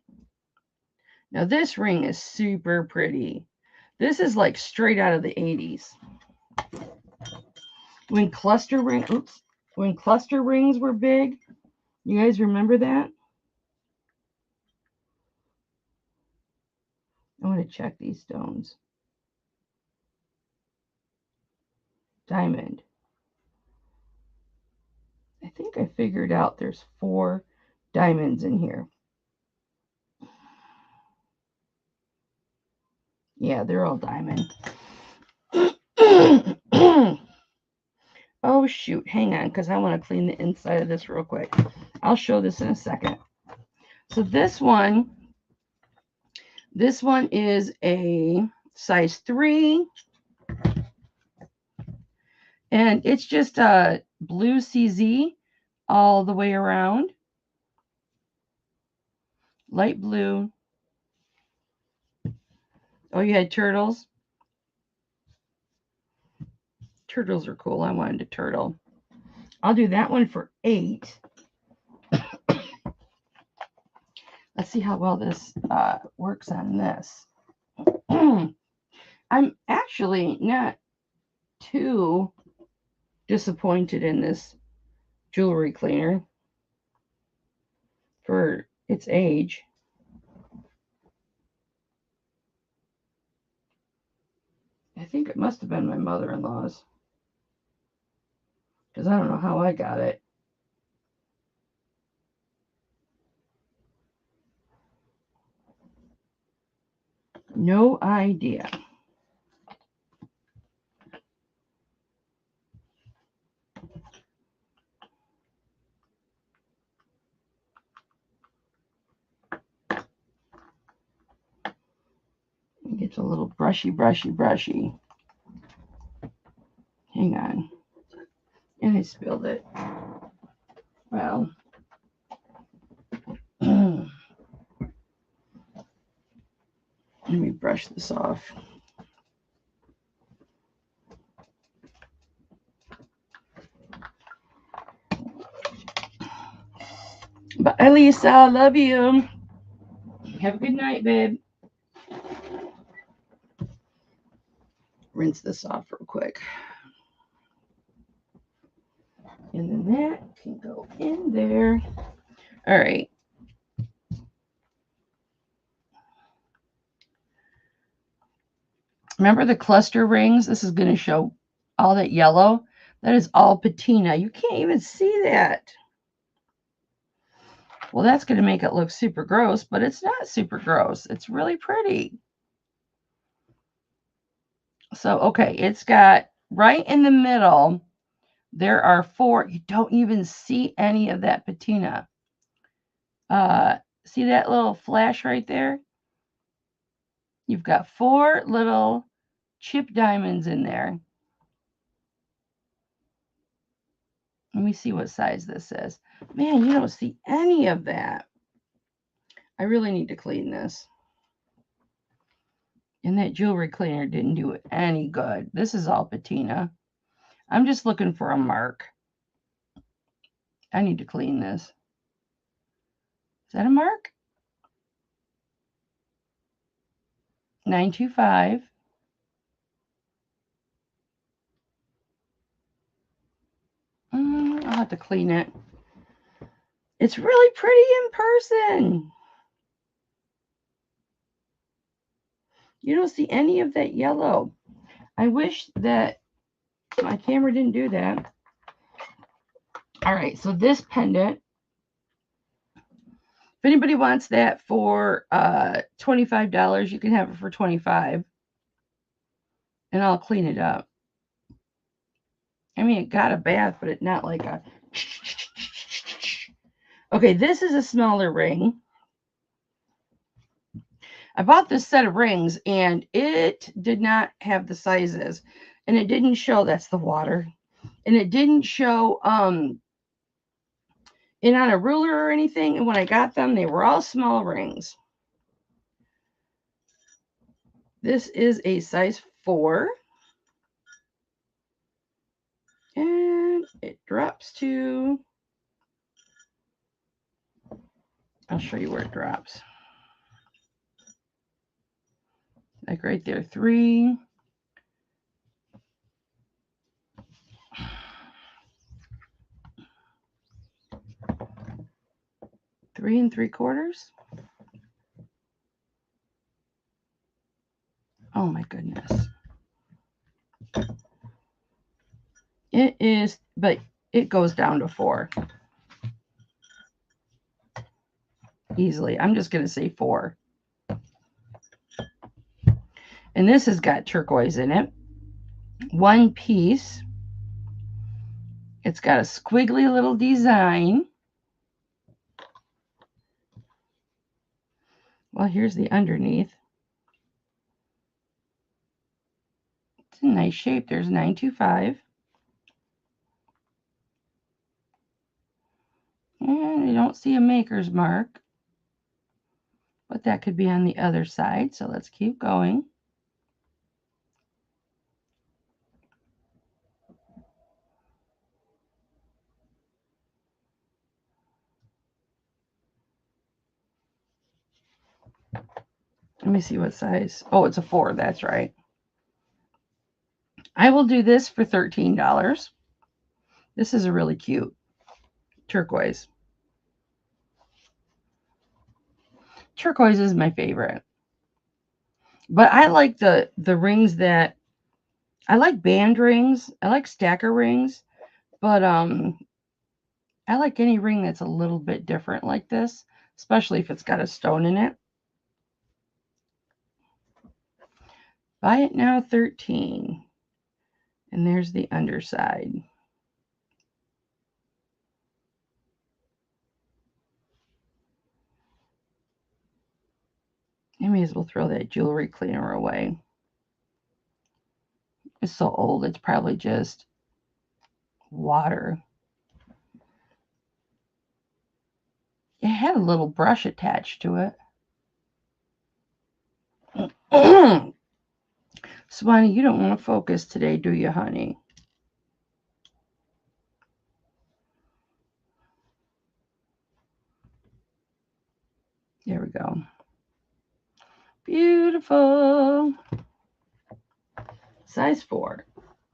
Now this ring is super pretty. This is like straight out of the 80s. When cluster rings were big, you guys remember that? I want to check these stones. Diamond. I think I figured out there's 4 diamonds in here. Yeah, they're all diamond. Oh, shoot. Hang on, because I want to clean the inside of this real quick. I'll show this in a second. So this one is a size 3. And it's just a blue CZ all the way around. Light blue. Oh, you had turtles? Turtles are cool. I wanted a turtle. I'll do that one for 8. Let's see how well this works on this. I'm actually not too disappointed in this jewelry cleaner for its age. I think it must have been my mother-in-law's because I don't know how I got it. No idea. It gets a little brushy. Hang on. And I spilled it. Well. Let me brush this off. Bye, Lisa. Love you. Have a good night, babe. Rinse this off real quick. And then that can go in there. All right. Remember the cluster rings? This is going to show all that yellow. That is all patina. You can't even see that. Well, that's going to make it look super gross, but it's not super gross. It's really pretty. So, okay, it's got right in the middle, there are 4. You don't even see any of that patina. See that little flash right there? You've got 4 little chip diamonds in there. Let me see what size this is. Man, you don't see any of that. I really need to clean this. And that jewelry cleaner didn't do it any good. This is all patina. I'm just looking for a mark. I need to clean this. Is that a mark? 925. I'll have to clean it. It's really pretty in person. You don't see any of that yellow. I wish that my camera didn't do that. All right, so this pendant, if anybody wants that for $25, you can have it for $25. And I'll clean it up. I mean, it got a bath, but it's not like a... Okay, this is a smaller ring. I bought this set of rings, and it did not have the sizes. And it didn't show, that's the water. And it didn't show it on a ruler or anything. And when I got them, they were all small rings. This is a size 4. And it drops to... I'll show you where it drops. Like right there, 3. 3 3/4. Oh my goodness. It is, but it goes down to 4. Easily. I'm just going to say 4. And this has got turquoise in it. 1 piece. It's got a squiggly little design. Well, here's the underneath. It's a nice shape. There's 925. And I don't see a maker's mark. But that could be on the other side. So let's keep going. Let me see what size. Oh, it's a 4. That's right. I will do this for $13. This is a really cute turquoise. Turquoise is my favorite. But I like the rings that... I like band rings. I like stacker rings. But I like any ring that's a little bit different like this, especially if it's got a stone in it. Buy it now, 13. And there's the underside. I may as well throw that jewelry cleaner away. It's so old, it's probably just water. It had a little brush attached to it. Swanee, you don't want to focus today, do you, honey? There we go. Beautiful. Size 4.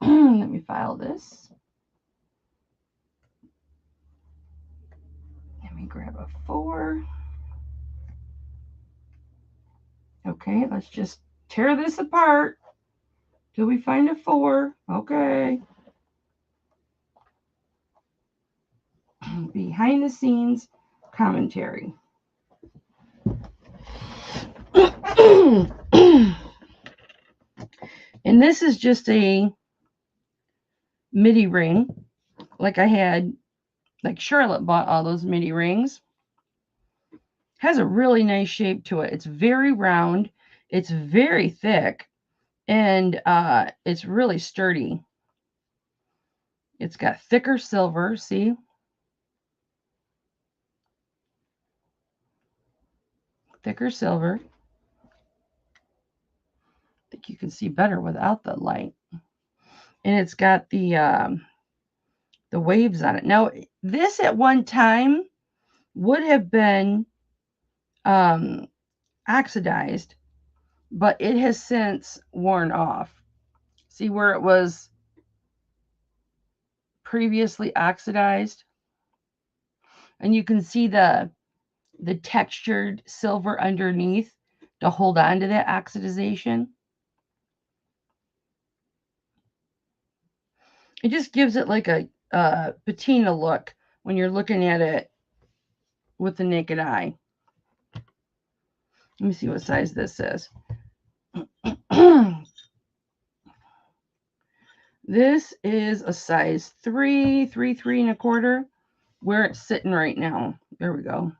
Let me file this. Let me grab a 4. Okay, let's just tear this apart till we find a 4. Okay. Behind the scenes commentary. And this is just a midi ring, like I had, like Charlotte bought all those midi rings. Has a really nice shape to it. It's very round. It's very thick, and it's really sturdy. It's got thicker silver. See? Thicker silver. I think you can see better without the light. And it's got the waves on it. Now, this at one time would have been oxidized, but it has since worn off. See where it was previously oxidized? And you can see the textured silver underneath to hold on to that oxidization. It just gives it like a patina look when you're looking at it with the naked eye. Let me see what size this is. This is a size 3, 3, 3 1/4, where it's sitting right now. There we go.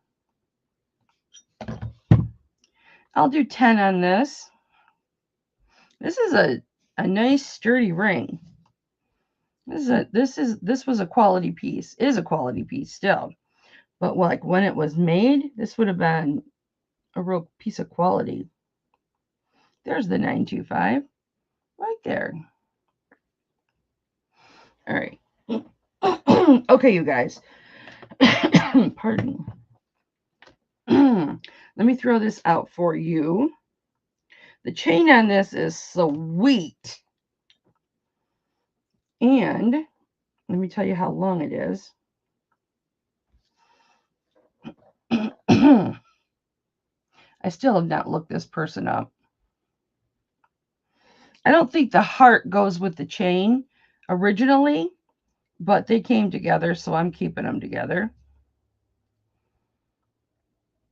I'll do 10 on this. This is a nice sturdy ring. This was a quality piece. Is a quality piece still. But like when it was made, this would have been a real piece of quality. There's the 925 right there. All right. Okay, you guys. Pardon me. Let me throw this out for you. The chain on this is sweet. And let me tell you how long it is. I still have not looked this person up. I don't think the heart goes with the chain originally, but they came together, so I'm keeping them together.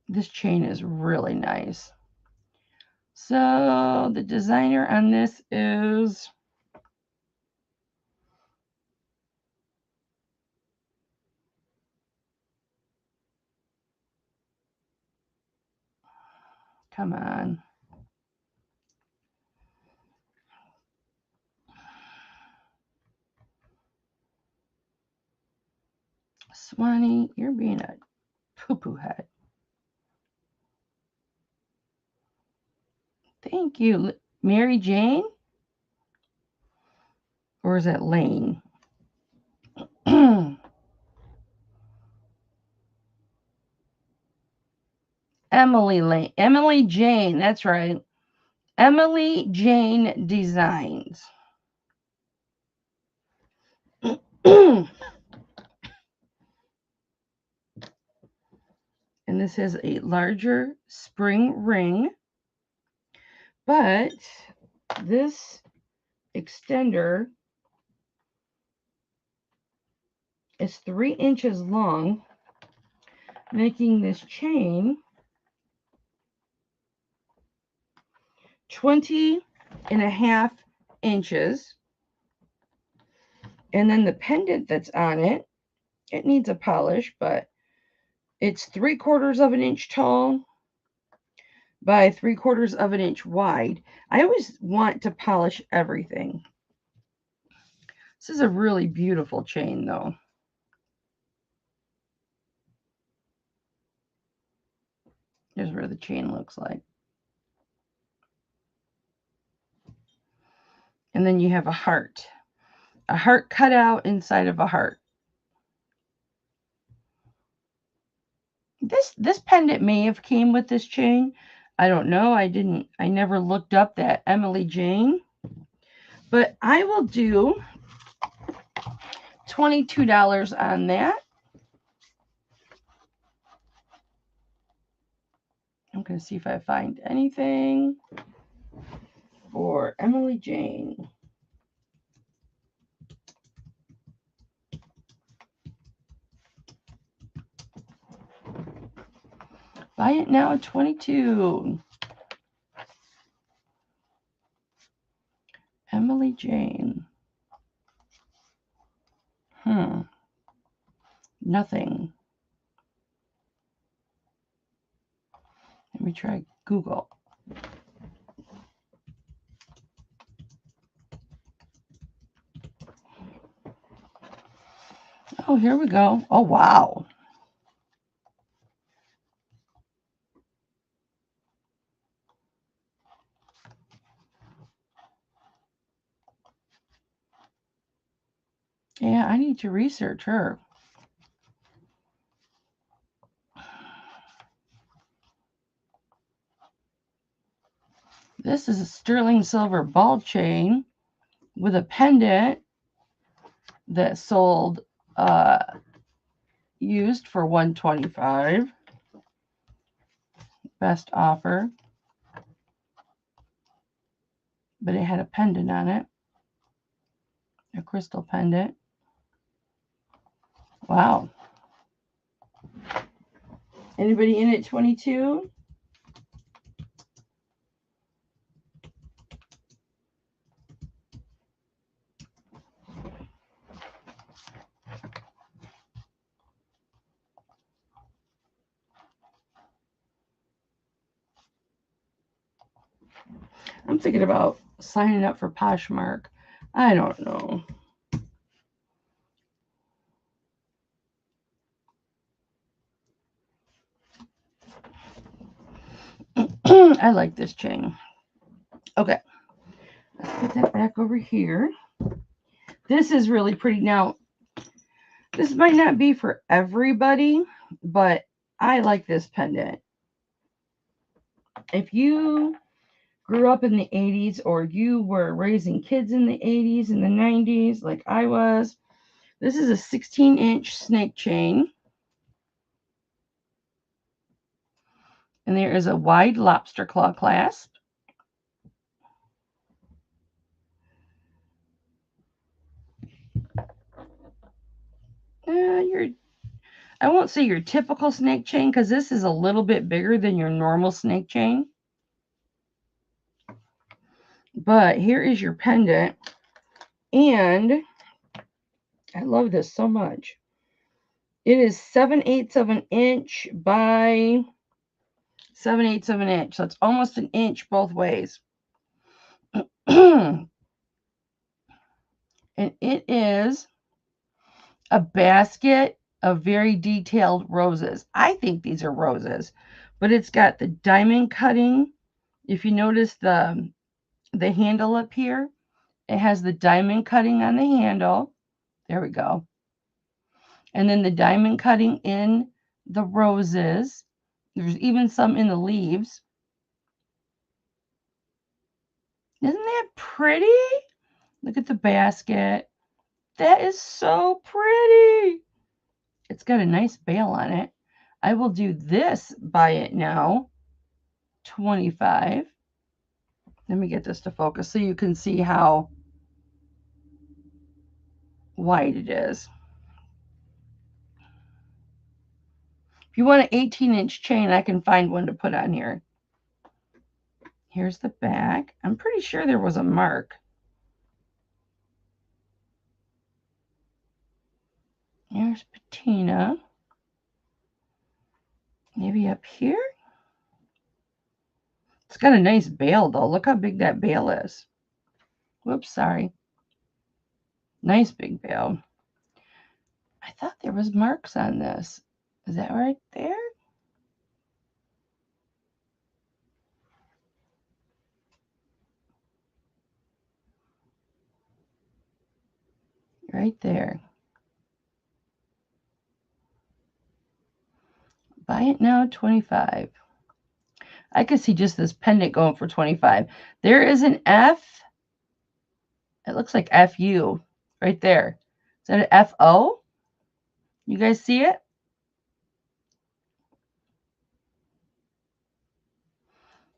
This chain is really nice. So the designer on this is come on. Swanee, you're being a poo-poo head. Thank you. Mary Jane? Or is that Lane? Emily Lane. Emily Jane. That's right. Emily Jane Designs. And this is a larger spring ring. But this extender is 3 inches long, making this chain 20.5 inches. And then the pendant that's on it, it needs a polish, but it's 3/4 of an inch tall by 3/4 of an inch wide. I always want to polish everything. This is a really beautiful chain, though. Here's what the chain looks like. And then you have a heart cut out inside of a heart. This pendant may have came with this chain. I don't know. I never looked up that Emily Jane. But I will do $22 on that. I'm going to see if I find anything for Emily Jane. Buy it now at 22. Emily Jane. Nothing. Let me try Google. Oh, here we go. Oh, wow. Yeah, I need to research her. This is a sterling silver ball chain with a pendant that sold used for $125. Best offer. But it had a pendant on it. A crystal pendant. Wow. Anybody in at 22? I'm thinking about signing up for Poshmark. I don't know. I like this chain. Okay. Let's put that back over here. This is really pretty. Now, this might not be for everybody, but I like this pendant. If you grew up in the 80s or you were raising kids in the 80s and the 90s like I was, this is a 16-inch snake chain. And there is a wide lobster claw clasp. I won't say your typical snake chain because this is a little bit bigger than your normal snake chain. But here is your pendant. And I love this so much. It is 7/8 of an inch by 7/8 of an inch. So it's almost an inch both ways. And it is a basket of very detailed roses. I think these are roses, but it's got the diamond cutting. If you notice the handle up here, it has the diamond cutting on the handle. There we go. And then the diamond cutting in the roses. There's even some in the leaves. Isn't that pretty? Look at the basket. That is so pretty. It's got a nice bail on it. I will do this, buy it now, $25. Let me get this to focus so you can see how wide it is. If you want an 18-inch chain, I can find one to put on here. Here's the back. I'm pretty sure there was a mark. Here's patina. Maybe up here? It's got a nice bail, though. Look how big that bail is. Whoops, sorry. Nice big bail. I thought there was marks on this. Is that right there? Right there. Buy it now, 25. I could see just this pendant going for 25. There is an F. It looks like FU right there. Is that an FO? You guys see it?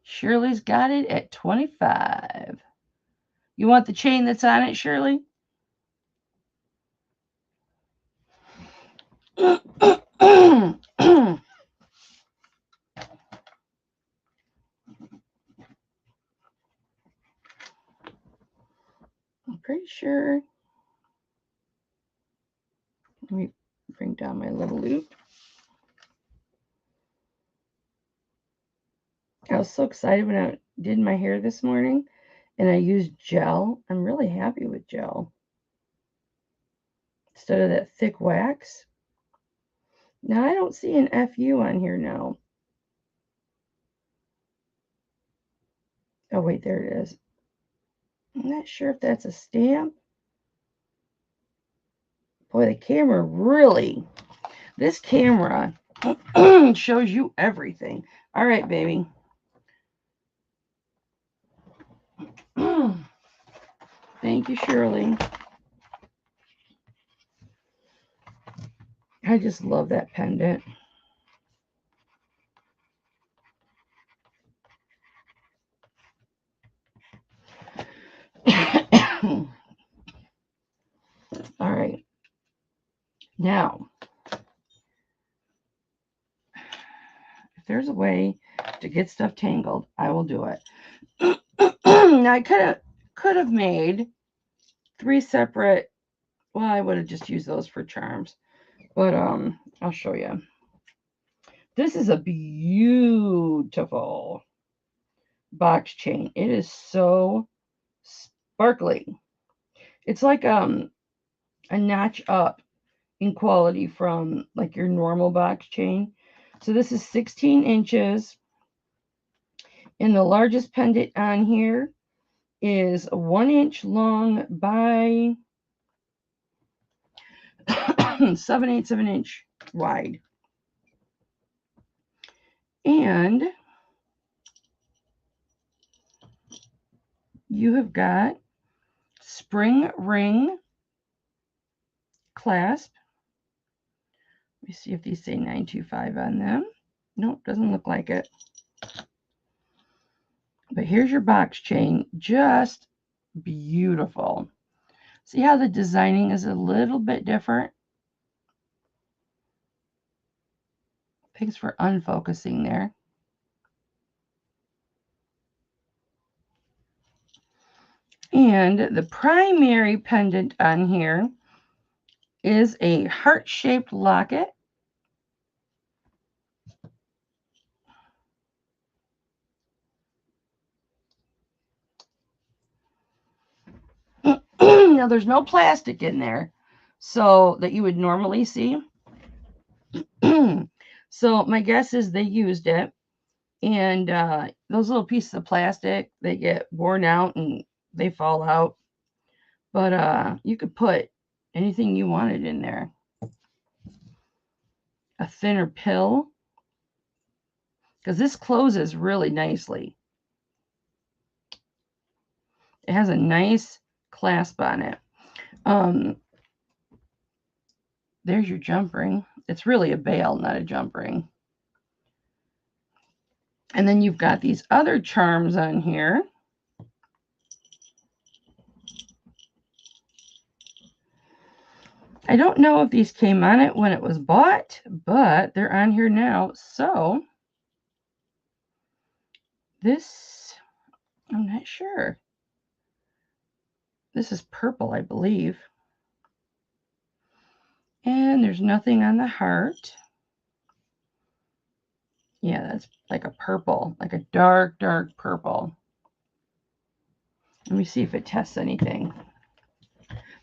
Shirley's got it at 25. You want the chain that's on it, Shirley? I'm pretty sure. Let me bring down my little loop. I was so excited when I did my hair this morning and I used gel. I'm really happy with gel instead of that thick wax. Now I don't see an FU on here now. Oh wait, there it is. I'm not sure if that's a stamp. Boy, the camera really, this camera shows you everything. All right, baby. Thank you, Shirley. I just love that pendant. All right. Now, if there's a way to get stuff tangled, I will do it. Now, I could have made 3 separate. Well, I would have just used those for charms, but I'll show you. This is a beautiful box chain. It is so sparkly. It's like a notch up in quality from like your normal box chain. So this is 16 inches. And the largest pendant on here is 1 inch long by 7/8 of an inch wide. And you have got spring ring clasp. Let me see if these say 925 on them. Nope, doesn't look like it. But here's your box chain. Just beautiful. See how the designing is a little bit different? Thanks for unfocusing there. And the primary pendant on here is a heart-shaped locket. Now, there's no plastic in there, so that you would normally see. So my guess is they used it, and those little pieces of plastic, they get worn out and they fall out. But you could put anything you wanted in there. A thinner pill, because this closes really nicely. It has a nice clasp on it. There's your jump ring. It's really a bail, not a jump ring. And then you've got these other charms on here. I don't know if these came on it when it was bought, but they're on here now. So this, I'm not sure. This is purple, I believe. And there's nothing on the heart. Yeah, that's like a purple, like a dark, dark purple. Let me see if it tests anything.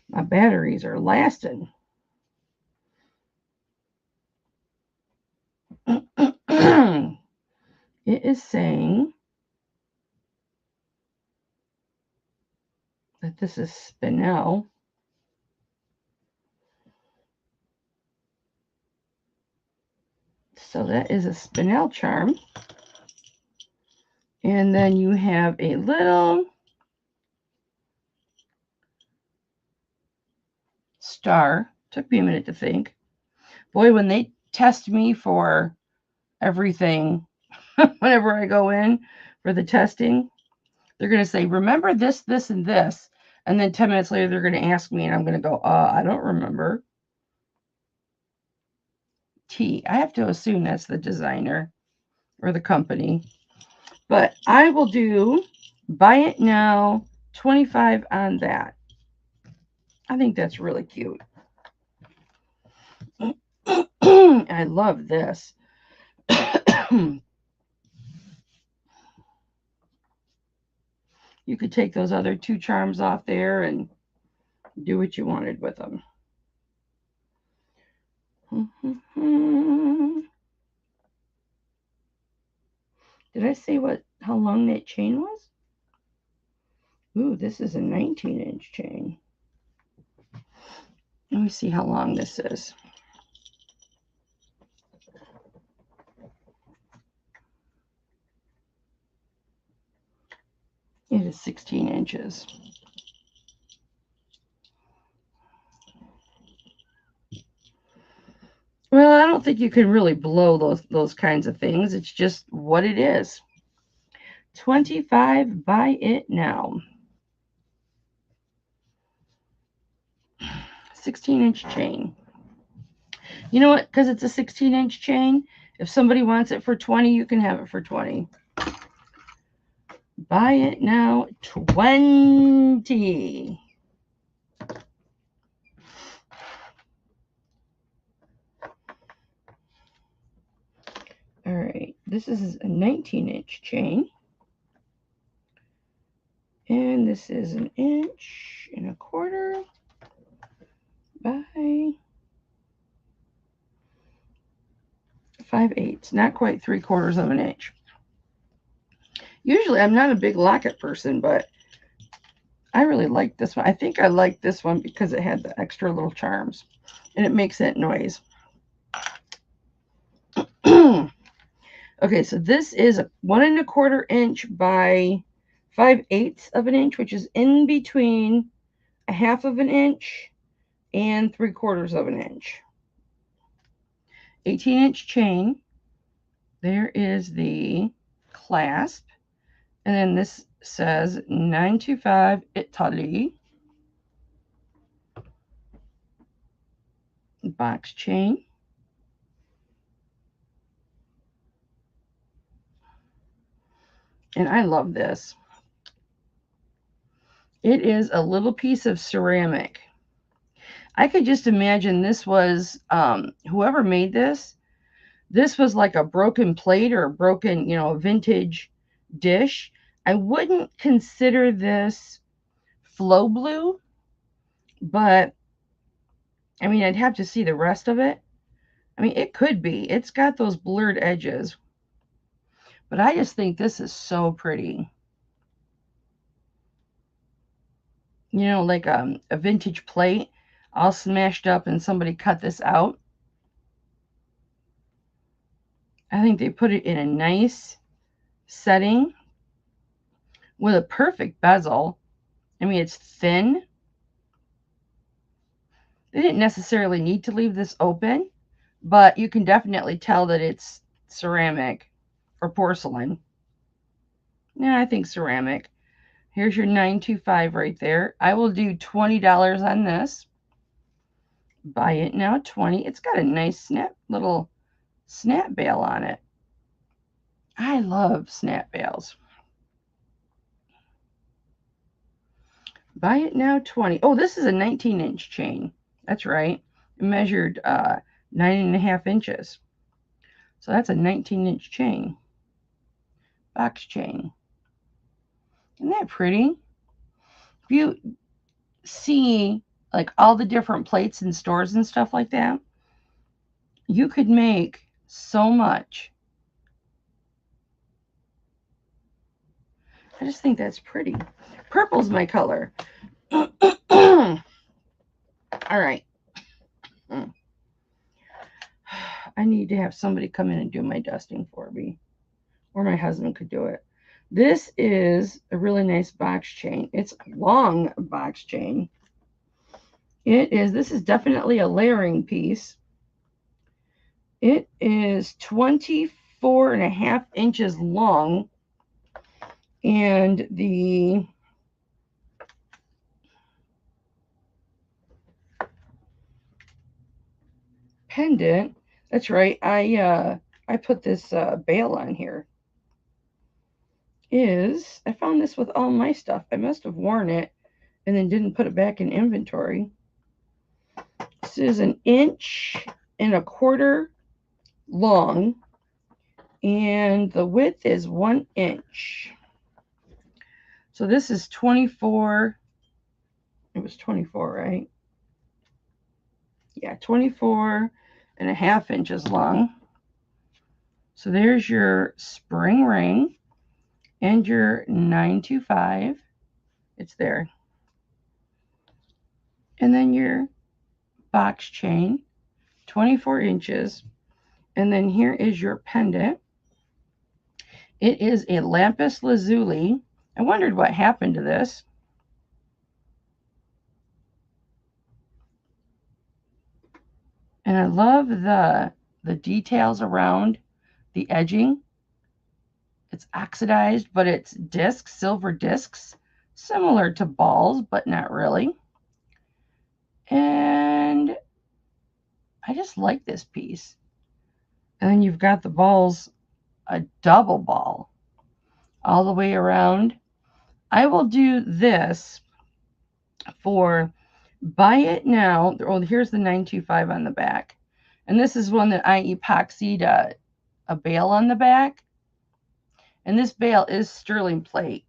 My batteries are lasting. It is saying that this is spinel. So that is a spinel charm. And then you have a little star. Took me a minute to think. Boy, when they test me for everything, whenever I go in for the testing, they're going to say, remember this, this, and this. And then 10 minutes later, they're going to ask me, and I'm going to go, I don't remember. T. I have to assume that's the designer or the company. But I will do buy it now, 25 on that. I think that's really cute. I love this. You could take those other two charms off there and do what you wanted with them. Did I say how long that chain was? Ooh, this is a 19-inch chain. Let me see how long this is. It is 16 inches. Well, I don't think you can really blow those kinds of things. It's just what it is. 25, buy it now. 16-inch chain. You know what? Because it's a 16-inch chain, if somebody wants it for 20, you can have it for 20. Buy it now, 20. All right, this is a 19-inch chain. And this is 1 1/4 by 5/8, not quite 3/4 of an inch. Usually I'm not a big locket person, but I really like this one. I think I like this one because it had the extra little charms and it makes that noise. Okay, so this is a 1 1/4 inch by 5/8 of an inch, which is in between 1/2 of an inch and 3/4 of an inch. 18-inch chain. There is the clasp. And then this says 925 Italy. Box chain. And I love this. It is a little piece of ceramic. I could just imagine this was, whoever made this was like a broken plate or a broken, vintage dish. I wouldn't consider this flow blue, but I mean, I'd have to see the rest of it. I mean, it could be. It's got those blurred edges. But I just think this is so pretty. Like a vintage plate all smashed up and somebody cut this out. I think they put it in a nice setting with a perfect bezel. I mean, it's thin. They didn't necessarily need to leave this open, but you can definitely tell that it's ceramic or porcelain. Yeah, I think ceramic. Here's your 925 right there. I will do $20 on this. Buy it now, 20. It's got a nice little snap bail on it. I love snap bails. Buy it now, 20. Oh, this is a 19-inch chain. That's right. It measured 9.5 inches. So that's a 19-inch chain. Box chain. Isn't that pretty? If you see like all the different plates in stores and stuff like that, you could make so much. I just think that's pretty. Purple's my color. All right. I I need to have somebody come in and do my dusting for me. Or my husband could do it. This is a really nice box chain. It's a long box chain. This is definitely a layering piece. It is 24.5 inches long. And the pendant, that's right, I put this bail on here. I found this with all my stuff. I must have worn it and then didn't put it back in inventory. This is 1.25 inches long, and the width is 1 inch. So this is 24. It was 24, right? Yeah, 24.5 inches long. So there's your spring ring and your 925. It's there. And then your box chain, 24 inches. And then here is your pendant. It is a lapis lazuli. I wondered what happened to this. And I love the details around the edging. It's oxidized, but it's discs, silver discs, similar to balls, but not really. And I just like this piece. And then you've got the balls, a double ball all the way around. I will do this for buy it now. Oh, here's the 925 on the back. And this is one that I epoxied a bail on the back. And this bail is sterling plate.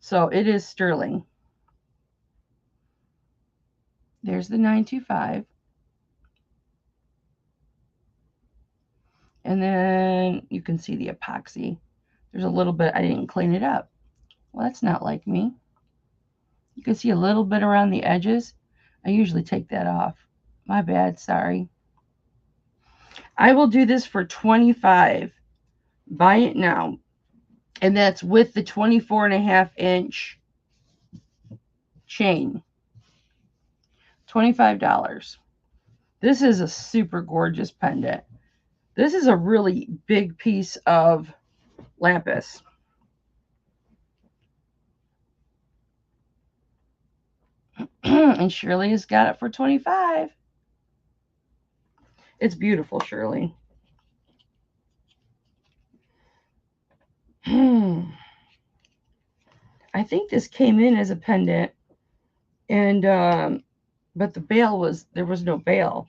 So it is sterling. There's the 925. And then you can see the epoxy. There's a little bit, I didn't clean it up. Well, that's not like me. You can see a little bit around the edges. I usually take that off. My bad, sorry. I will do this for $25. Buy it now. And that's with the 24.5 inch chain. $25. This is a super gorgeous pendant. This is a really big piece of lapis. And Shirley has got it for $25. It's beautiful, Shirley. I think this came in as a pendant, and but the bail there was no bail.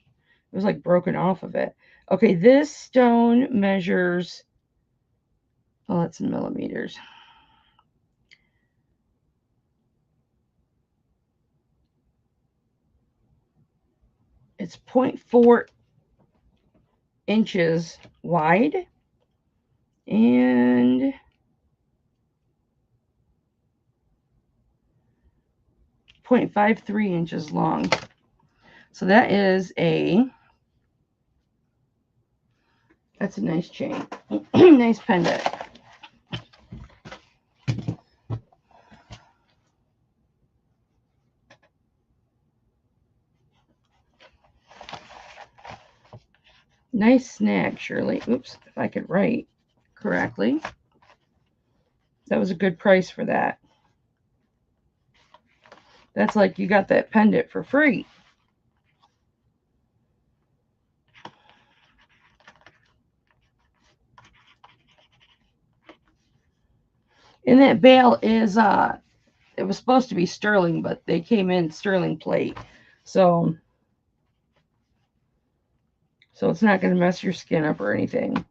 It was like broken off of it. Okay, this stone measures, well, it's in millimeters. It's 0.4 inches wide and 0.53 inches long. So that's a nice chain. Nice pendant. Nice snag, Shirley. Oops, if I could write correctly. That was a good price for that. That's like you got that pendant for free. And that bail is, it was supposed to be sterling, but they came in sterling plate. So it's not going to mess your skin up or anything.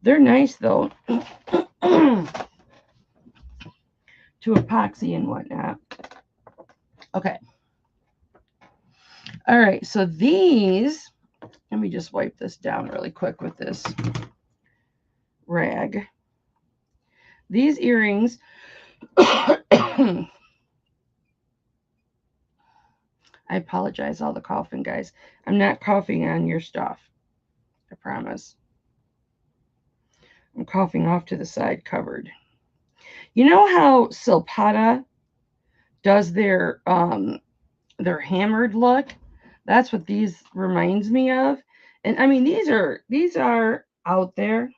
They're nice, though, to epoxy and whatnot. Okay. All right, so these, let me just wipe this down really quick with this rag. These earrings are I apologize, all the coughing, guys. I'm not coughing on your stuff. I promise. I'm coughing off to the side covered. You know how Silpata does their hammered look? That's what these reminds me of. And I mean, these are out there,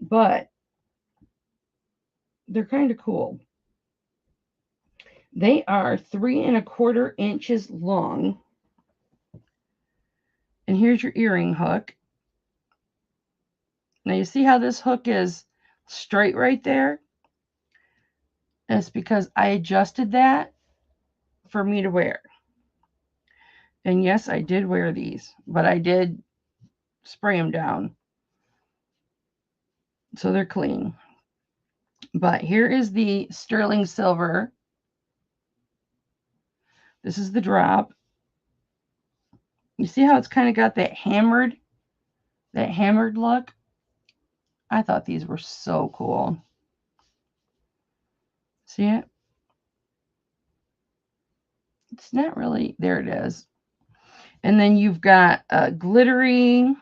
but they're kind of cool. They are 3¼ inches long. And here's your earring hook. Now you see how this hook is straight right there? And it's because I adjusted that for me to wear. And yes, I did wear these, but I did spray them down. So they're clean. But here is the sterling silver. This is the drop. You see how it's kind of got that hammered look? I thought these were so cool. See it? It's not really, there it is. And then you've got a glittery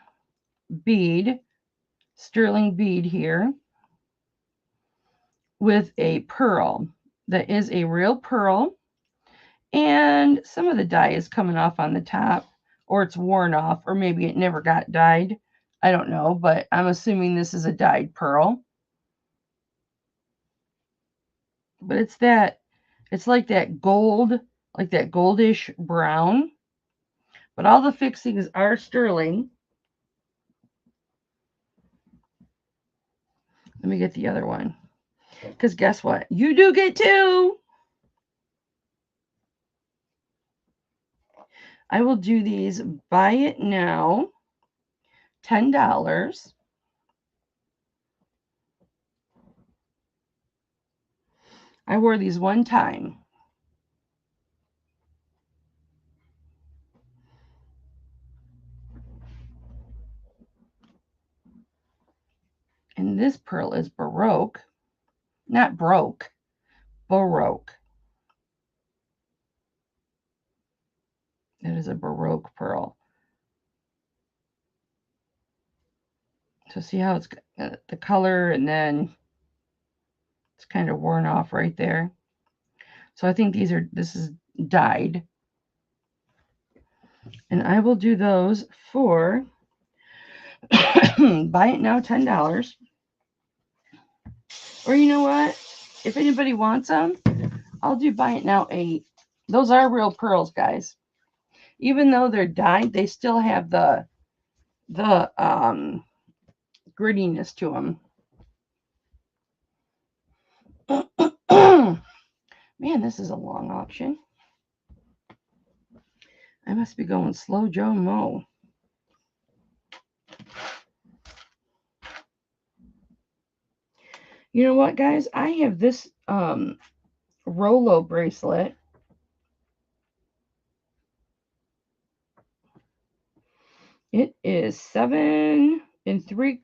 bead, sterling bead here with a pearl. That is a real pearl. And some of the dye is coming off on the top, or it's worn off, or maybe it never got dyed. I don't know, but I'm assuming this is a dyed pearl. But it's like that gold, like that goldish brown. But all the fixings are sterling. Let me get the other one. Because guess what? You do get two. I will do these buy it now, $10. I wore these one time. And this pearl is Baroque. Not broke. Baroque. It is a Baroque pearl. So see how it's the color, and then it's kind of worn off right there. So I think this is dyed. And I will do those for buy it now, $10. Or you know what? If anybody wants them, I'll do buy it now, $8. Those are real pearls, guys. Even though they're dyed, they still have the grittiness to them. Man, this is a long option. I must be going slow Joe Mo. You know what, guys? I have this Rolo bracelet. It is 7 3.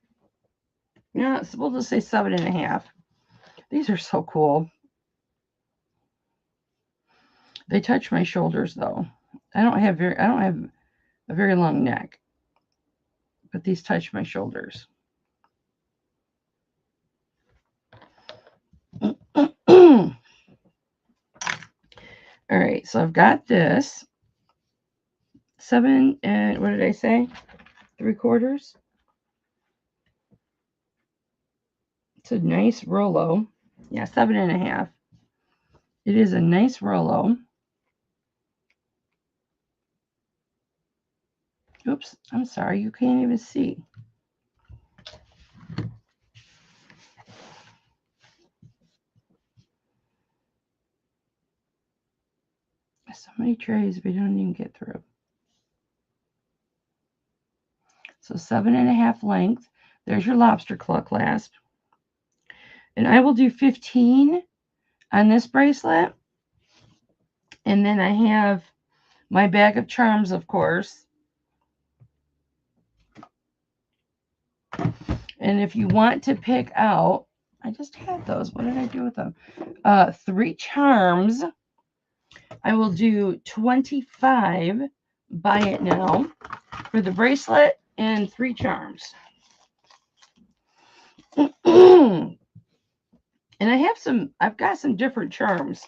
No, we'll just say 7½. These are so cool. They touch my shoulders though. I don't have a very long neck, but these touch my shoulders. All right, so I've got this 7 and what did I say? 3/4. It's a nice Rolo. Yeah, 7½. It is a nice Rolo. Oops, I'm sorry, you can't even see. So many trays we don't even get through. So 7½ length. There's your lobster claw clasp. And I will do 15 on this bracelet. And then I have my bag of charms, of course. And if you want to pick out, I just had those. What did I do with them? 3 charms. I will do 25 buy it now for the bracelet and 3 charms. And I've got some different charms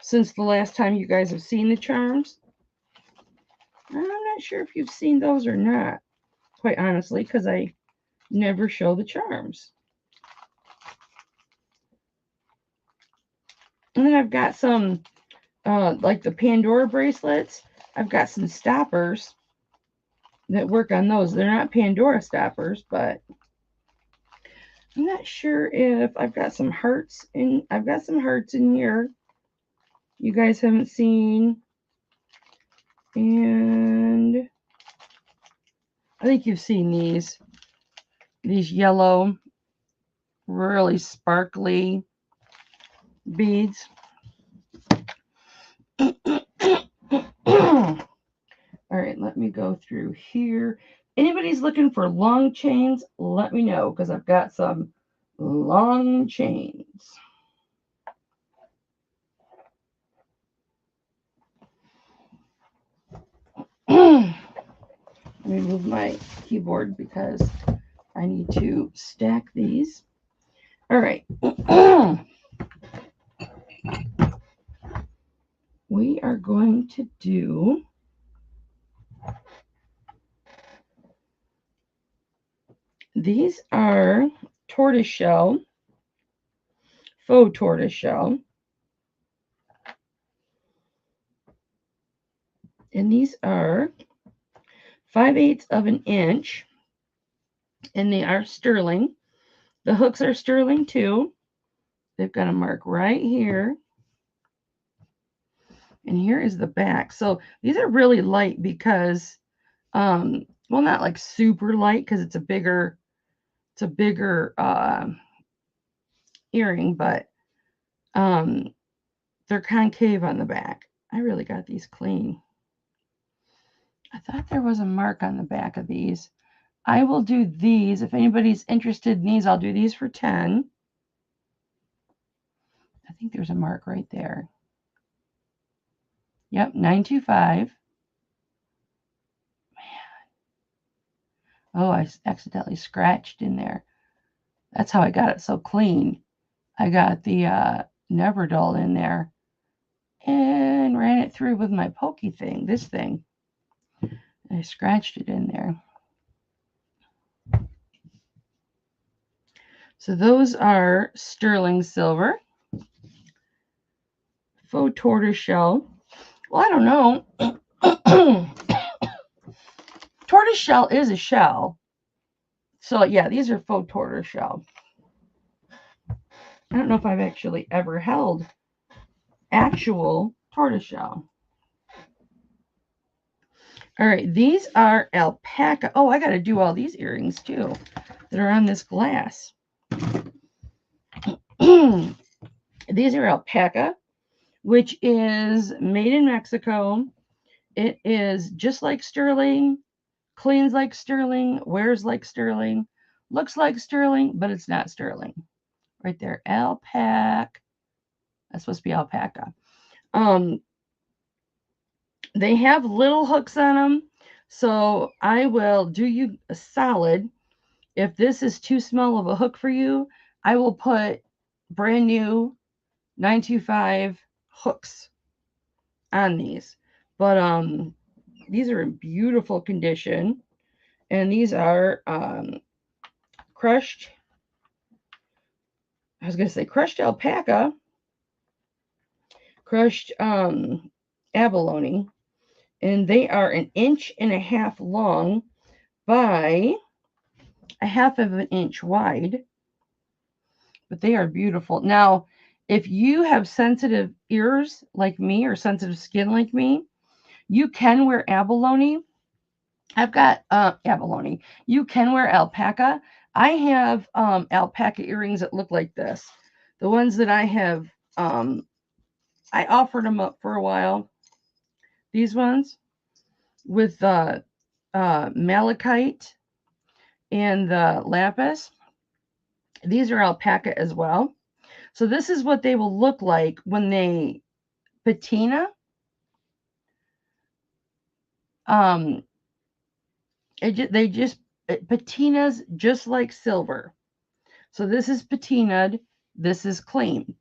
since the last time you guys have seen the charms. I'm not sure if you've seen those or not, quite honestly, because I never show the charms. And then I've got some, like the Pandora bracelets. I've got some stoppers that work on those. They're not Pandora stoppers, but I'm not sure if I've got some hearts in. I've got some hearts in here you guys haven't seen. And I think you've seen these yellow, really sparkly beads. All right, let me go through here. Anybody's looking for long chains, let me know, because I've got some long chains. Let me move my keyboard because I need to stack these. All right. We are going to do these are tortoiseshell, faux tortoiseshell. And these are 5/8 of an inch. And they are sterling. The hooks are sterling too. They've got a mark right here. And here is the back. So these are really light because, well, not like super light because it's a bigger earring, but they're concave on the back. I really got these clean. I thought there was a mark on the back of these. I will do these. If anybody's interested in these, I'll do these for 10. I think there's a mark right there. Yep, 925. Man. Oh, I accidentally scratched in there. That's how I got it so clean. I got the Never Dull in there and ran it through with my pokey thing, this thing. I scratched it in there. So those are sterling silver, faux tortoiseshell. Well, I don't know. Tortoiseshell is a shell. So yeah, these are faux tortoiseshell. I don't know if I've actually ever held actual tortoiseshell. All right, these are alpaca. Oh, I got to do all these earrings too that are on this glass. These are alpaca, which is made in Mexico. It is just like sterling, cleans like sterling, wears like sterling, looks like sterling, but it's not sterling. Right there, alpaca. That's supposed to be alpaca. They have little hooks on them, so I will do you a solid. If this is too small of a hook for you, I will put brand new 925 hooks on these. But these are in beautiful condition, and these are crushed. I was going to say crushed alpaca, crushed abalone, and they are 1.5 inches long by 1/2 inch wide. But they are beautiful. Now, if you have sensitive ears like me or sensitive skin like me, you can wear abalone. I've got abalone. You can wear alpaca. I have alpaca earrings that look like this. The ones that I have, I offered them up for a while. These ones with malachite and the lapis. These are alpaca as well. So this is what they will look like when they patina. Patina's just like silver. So this is patinaed, this is clean.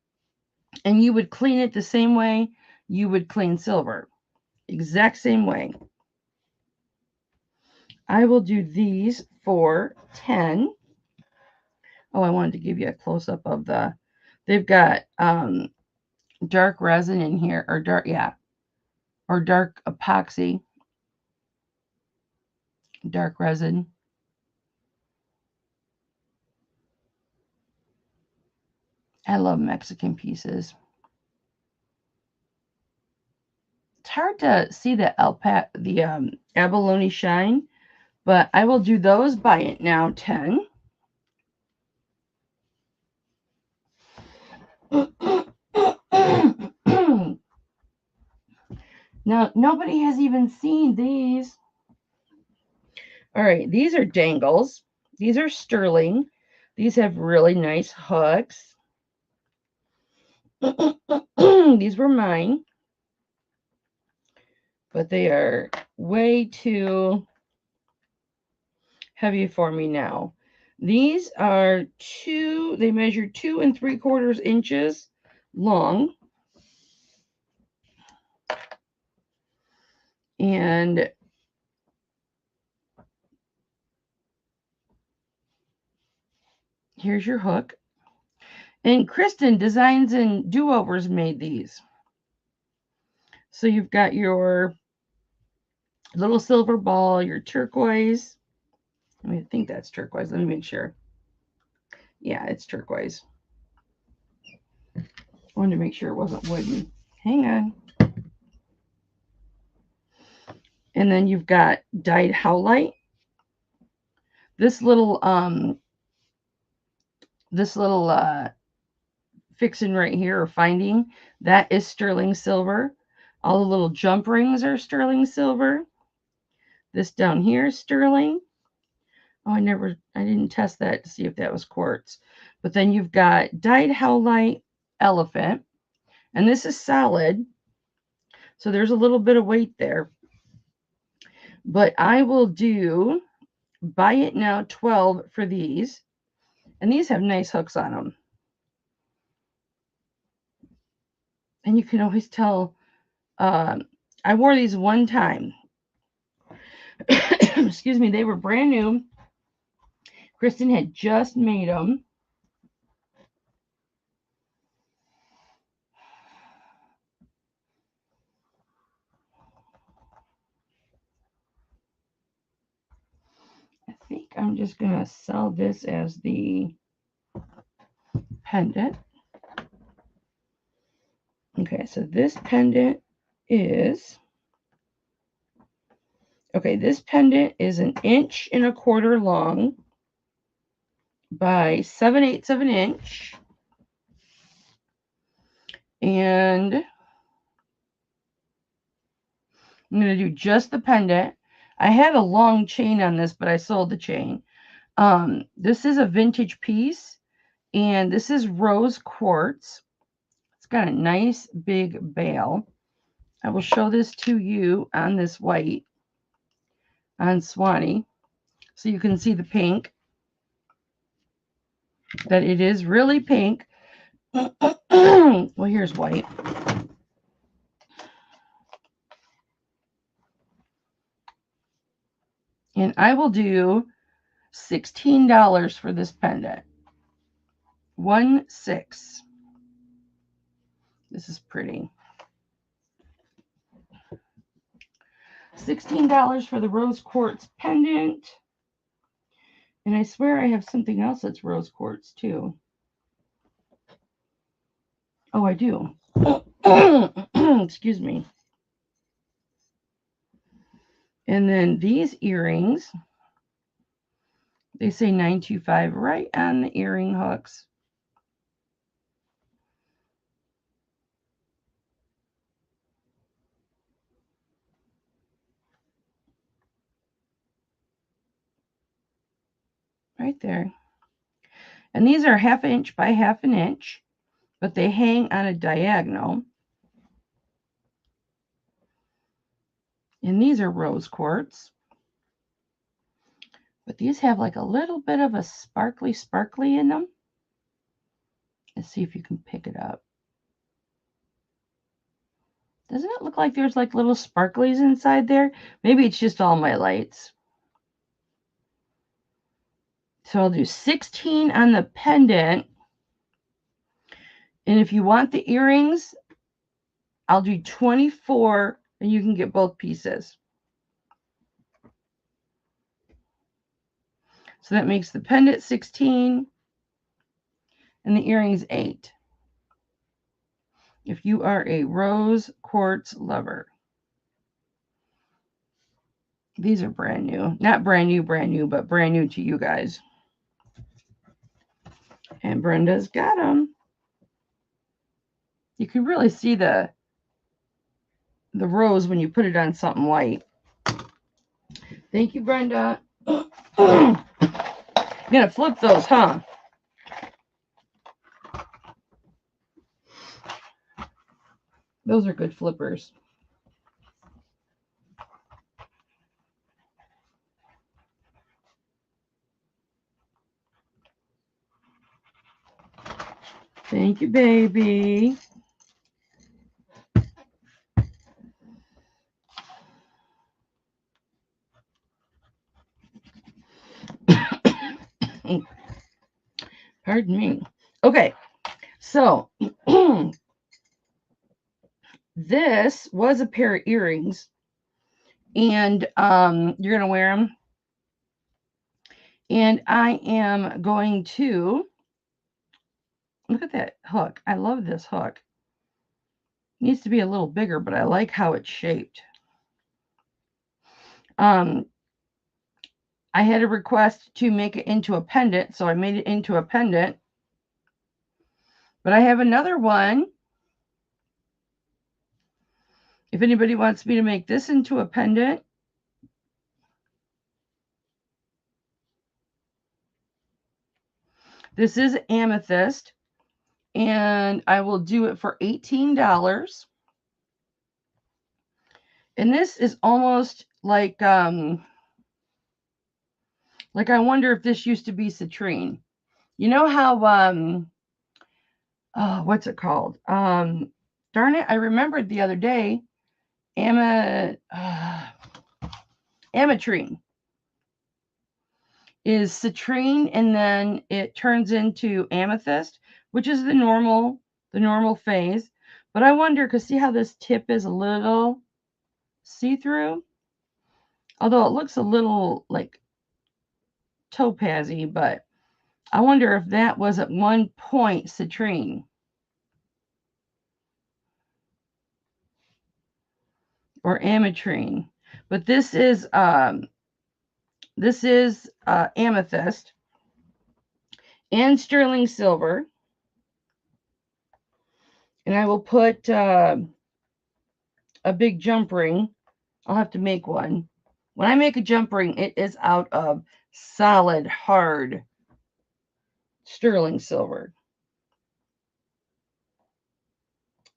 And you would clean it the same way you would clean silver. Exact same way. I will do these for 10. Oh, I wanted to give you a close-up of they've got dark resin in here, or dark epoxy, dark resin. I love Mexican pieces. It's hard to see the abalone shine, but I will do those. Buy it now, 10. Now, nobody has even seen these. All right, these are dangles. These are sterling. These have really nice hooks. These were mine, but they are way too heavy for me now. These are they measure 2 3/4 inches long. And here's your hook. And Kristen Designs and Do-Overs made these. So you've got your little silver ball, your turquoise. I think that's turquoise. Let me make sure. Yeah, it's turquoise. I wanted to make sure it wasn't wooden. Hang on. And then you've got dyed howlite. This little fixing right here, or finding, that is sterling silver. All the little jump rings are sterling silver. This down here is sterling. Oh, I didn't test that to see if that was quartz. But then you've got dyed howlite elephant. And this is solid. So there's a little bit of weight there. But I will do, buy it now, 12 for these. And these have nice hooks on them. And you can always tell, I wore these one time. Excuse me, they were brand new. Kristen had just made them. I think I'm just going to sell this as the pendant. Okay, so this pendant is, this pendant is 1 1/4 inch long by 7/8 of an inch. And I'm going to do just the pendant. I had a long chain on this, but I sold the chain. This is a vintage piece, and this is rose quartz. It's got a nice big bail. I will show this to you on this white, on Swanee, so you can see the pink, that it is really pink. Well, here's white. And I will do $16 for this pendant. 16. This is pretty. $16 for the rose quartz pendant. And I swear I have something else that's rose quartz too. Oh, I do. Excuse me. And then these earrings, they say 925 right on the earring hooks. Right there. And these are 1/2 inch by 1/2 inch, but they hang on a diagonal. And these are rose quartz. But these have like a little bit of a sparkly in them. Let's see if you can pick it up. Doesn't it look like there's like little sparklies inside there? Maybe it's just all my lights. So I'll do 16 on the pendant. And if you want the earrings, I'll do 24 and you can get both pieces. So that makes the pendant 16 and the earrings 8. If you are a rose quartz lover. These are brand new. Not brand new, but brand new to you guys. And Brenda's got them. You can really see the rose when you put it on something white. Thank you, Brenda. You're gonna flip those, huh? Those are good flippers. Thank you, baby. Pardon me. Okay, so this was a pair of earrings, and you're gonna wear them. And I am going to look at that hook. I love this hook. It needs to be a little bigger, but I like how it's shaped. I had a request to make it into a pendant, so I made it into a pendant. But I have another one. If anybody wants me to make this into a pendant, this is amethyst, and I will do it for $18. And this is almost like I wonder if this used to be citrine. You know how oh, what's it called? Darn it, I remembered the other day. Ametrine is citrine, and then it turns into amethyst, which is the normal phase. But I wonder, because see how this tip is a little see-through? Although it looks a little like topazzy, but I wonder if that was at one point citrine. Or ametrine. But this is amethyst and sterling silver. And I will put a big jump ring. I'll have to make one. When I make a jump ring, it is out of solid, hard sterling silver.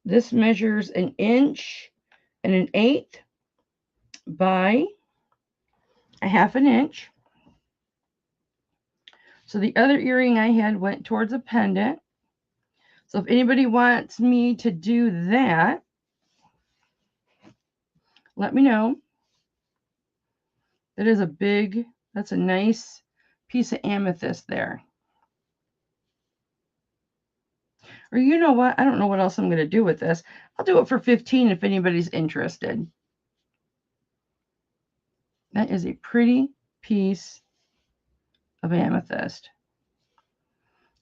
This measures 1 inch and 1/8 by 1/2 inch. So the other earring I had went towards a pendant. So if anybody wants me to do that, let me know. That is that's a nice piece of amethyst there. Or you know what? I don't know what else I'm going to do with this. I'll do it for $15 if anybody's interested. That is a pretty piece of amethyst.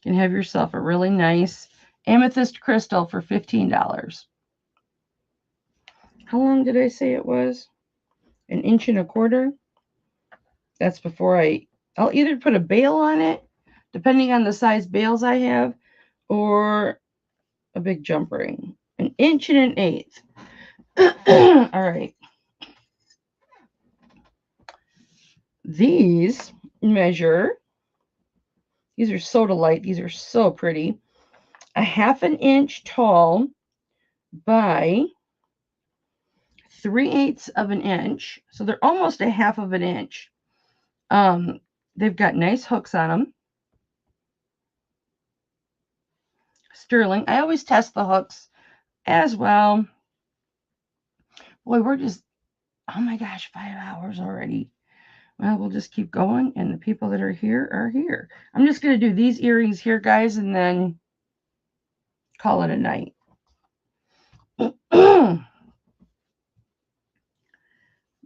You can have yourself a really nice amethyst crystal for $15. How long did I say it was? 1 1/4 inch? That's before I'll either put a bail on it, depending on the size bails I have, or a big jump ring. 1 inch and 1/8. All right. These measure, these are Sodalite. These are so pretty. 1/2 inch tall by 3/8 of an inch. So they're almost a 1/2 of an inch. They've got nice hooks on them. Sterling. I always test the hooks as well. Boy, we're just, oh my gosh, 5 hours already. Well, we'll just keep going, and the people that are here are here. I'm just going to do these earrings here, guys, and then call it a night.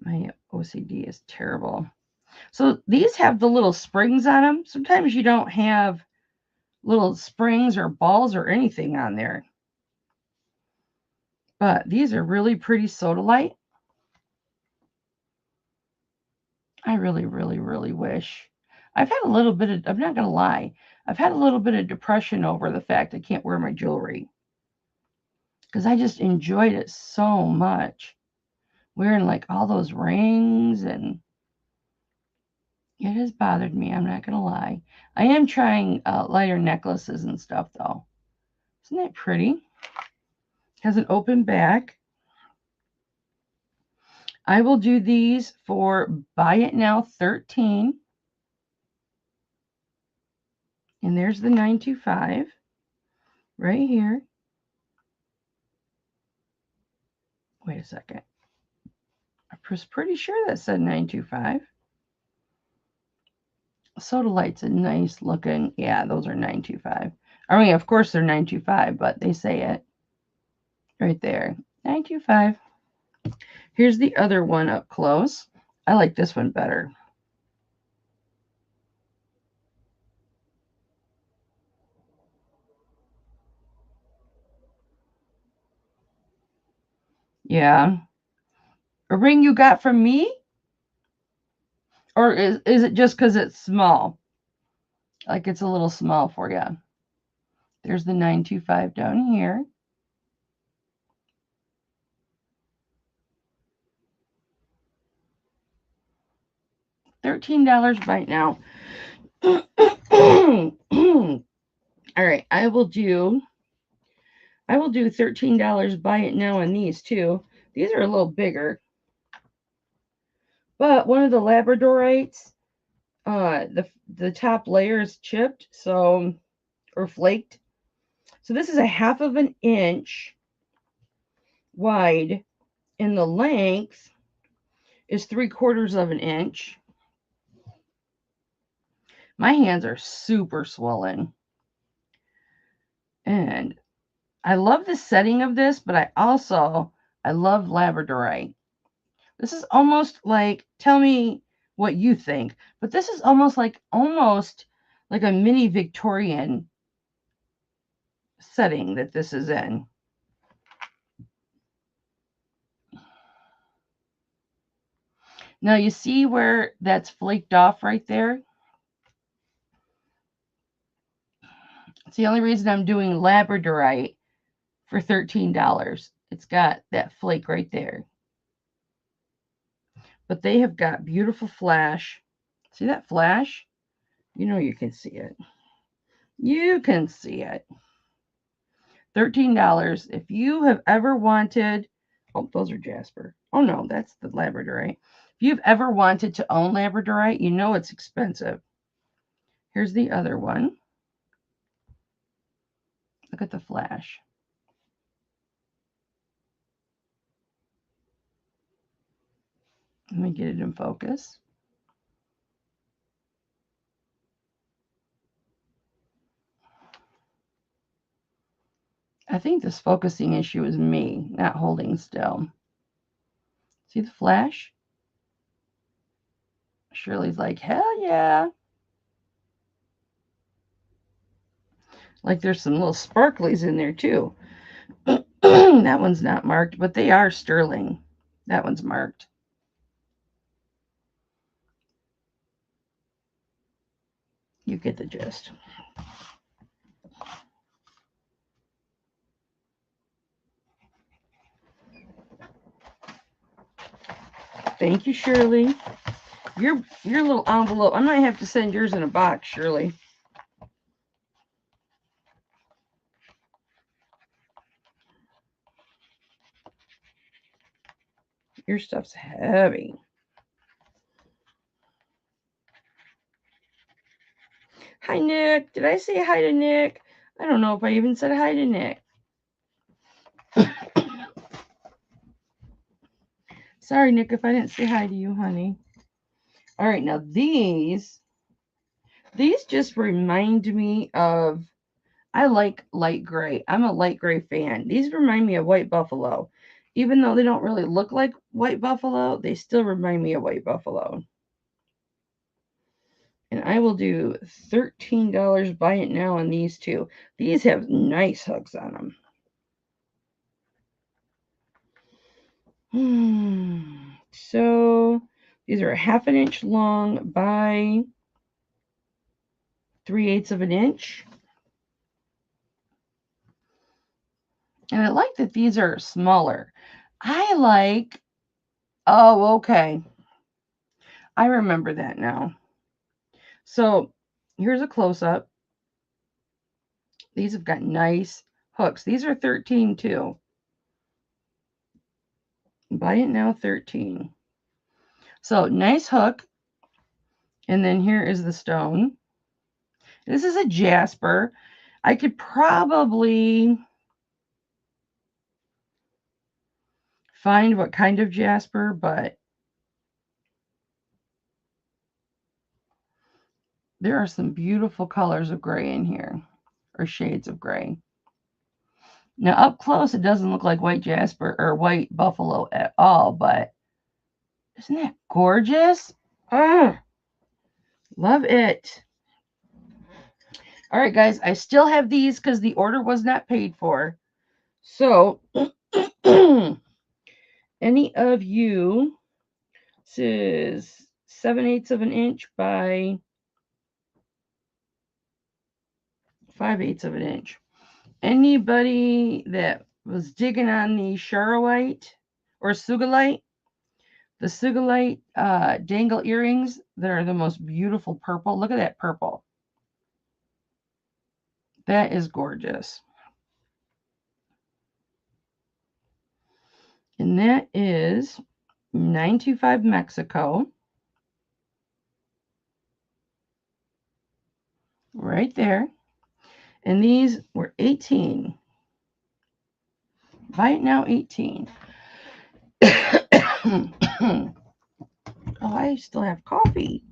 My OCD is terrible. So these have the little springs on them. Sometimes you don't have little springs or balls or anything on there. But these are really pretty sodalite. I really, really, really wish. I've had a little bit of, I'm not going to lie, I've had a little bit of depression over the fact I can't wear my jewelry. Because I just enjoyed it so much. Wearing like all those rings, and it has bothered me. I'm not going to lie. I am trying lighter necklaces and stuff though. Isn't that pretty? Has an open back. I will do these for Buy It Now 13. And there's the 925 right here. Wait a second. I was pretty sure that said 925. Sodalite's a nice looking. Yeah, those are 925. I mean, of course they're 925, but they say it right there. 925. Here's the other one up close. I like this one better. Yeah. A ring you got from me? Or is it just because it's small? Like it's a little small for you. There's the 925 down here. $13 right now. All right, I will do $13 Buy It Now on these too. These are a little bigger. But one of the labradorites, the top layer is chipped, so, or flaked. So this is a 1/2 of an inch wide, and the length is 3/4 of an inch. My hands are super swollen. And I love the setting of this, but I love labradorite. This is almost like, tell me what you think, but this is almost like a mini Victorian setting that this is in. Now you see where that's flaked off right there? It's the only reason I'm doing labradorite for $13. It's got that flake right there. But they have got beautiful flash. See that flash? You know you can see it. You can see it. $13. If you have ever wanted, oh, those are jasper. Oh no, that's the labradorite. If you've ever wanted to own labradorite, you know it's expensive. Here's the other one. Look at the flash. Let me get it in focus. I think this focusing issue is me not holding still. See the flash? Shirley's like, hell yeah. Like there's some little sparklies in there too. That one's not marked, but they are sterling. That one's marked. You get the gist. Thank you, Shirley. Your little envelope. I might have to send yours in a box, Shirley. Your stuff's heavy. Hi, Nick. Did I say hi to Nick? I don't know if I even said hi to Nick. Sorry, Nick, if I didn't say hi to you, honey. All right, now these just remind me of, I like light gray. I'm a light gray fan. These remind me of white buffalo. Even though they don't really look like white buffalo, they still remind me of white buffalo. And I will do $13. Buy it now on these two. These have nice hooks on them. So these are 1/2 inch long by 3/8 of an inch. And I like that these are smaller. I like, oh, okay. I remember that now. So here's a close-up. These have got nice hooks. These are 13 too. Buy it now, 13. So nice hook. And then here is the stone. This is a jasper. I could probably find what kind of jasper, but there are some beautiful colors of gray in here, or shades of gray. Now up close, it doesn't look like white jasper or white buffalo at all, but isn't that gorgeous? Oh, love it. All right, guys, I still have these because the order was not paid for. So any of you, this is 7/8 of an inch by 5/8 of an inch. Anybody that was digging on the Charoite or Sugalite, the Sugalite dangle earrings that are the most beautiful purple. Look at that purple. That is gorgeous. And that is 925 Mexico. Right there. And these were 18. Buy it now, 18. Oh, I still have coffee.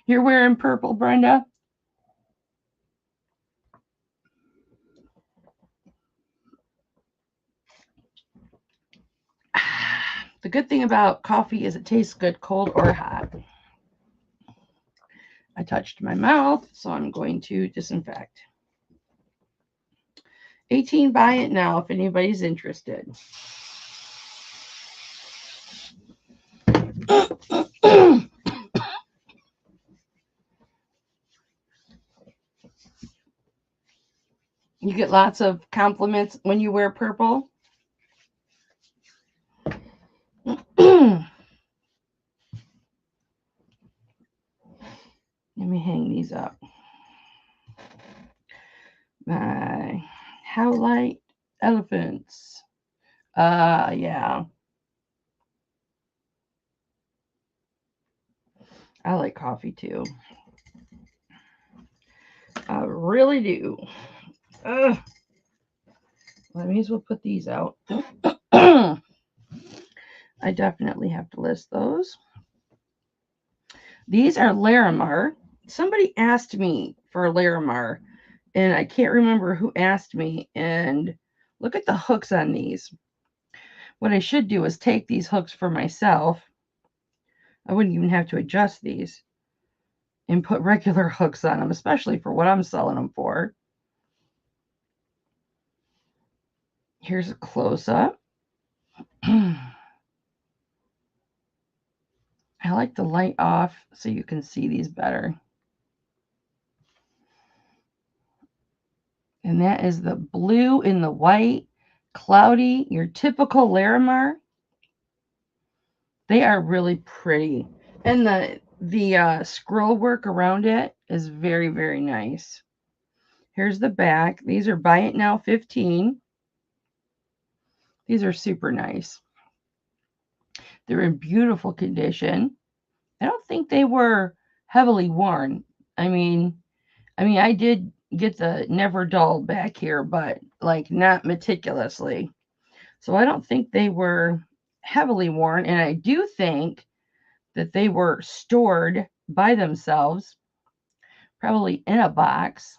You're wearing purple, Brenda? The good thing about coffee is it tastes good cold or hot. I touched my mouth, so I'm going to disinfect. 18, buy it now if anybody's interested. You get lots of compliments when you wear purple. Let me hang these up. How light elephants. Yeah. I like coffee too. I really do. Ugh. I may as well put these out. I definitely have to list those. These are Larimar. Somebody asked me for Larimar, and I can't remember who asked me. And look at the hooks on these. What I should do is take these hooks for myself. I wouldn't even have to adjust these and put regular hooks on them, especially for what I'm selling them for. Here's a close-up. I like the light off so you can see these better. And that is the blue and the white, cloudy, your typical Larimar. They are really pretty. And the scroll work around it is very, very nice. Here's the back. These are buy it now 15. These are super nice. They're in beautiful condition. I don't think they were heavily worn. I mean, I did get the never dull back here, but like not meticulously. So I don't think they were heavily worn. And I do think that they were stored by themselves, probably in a box.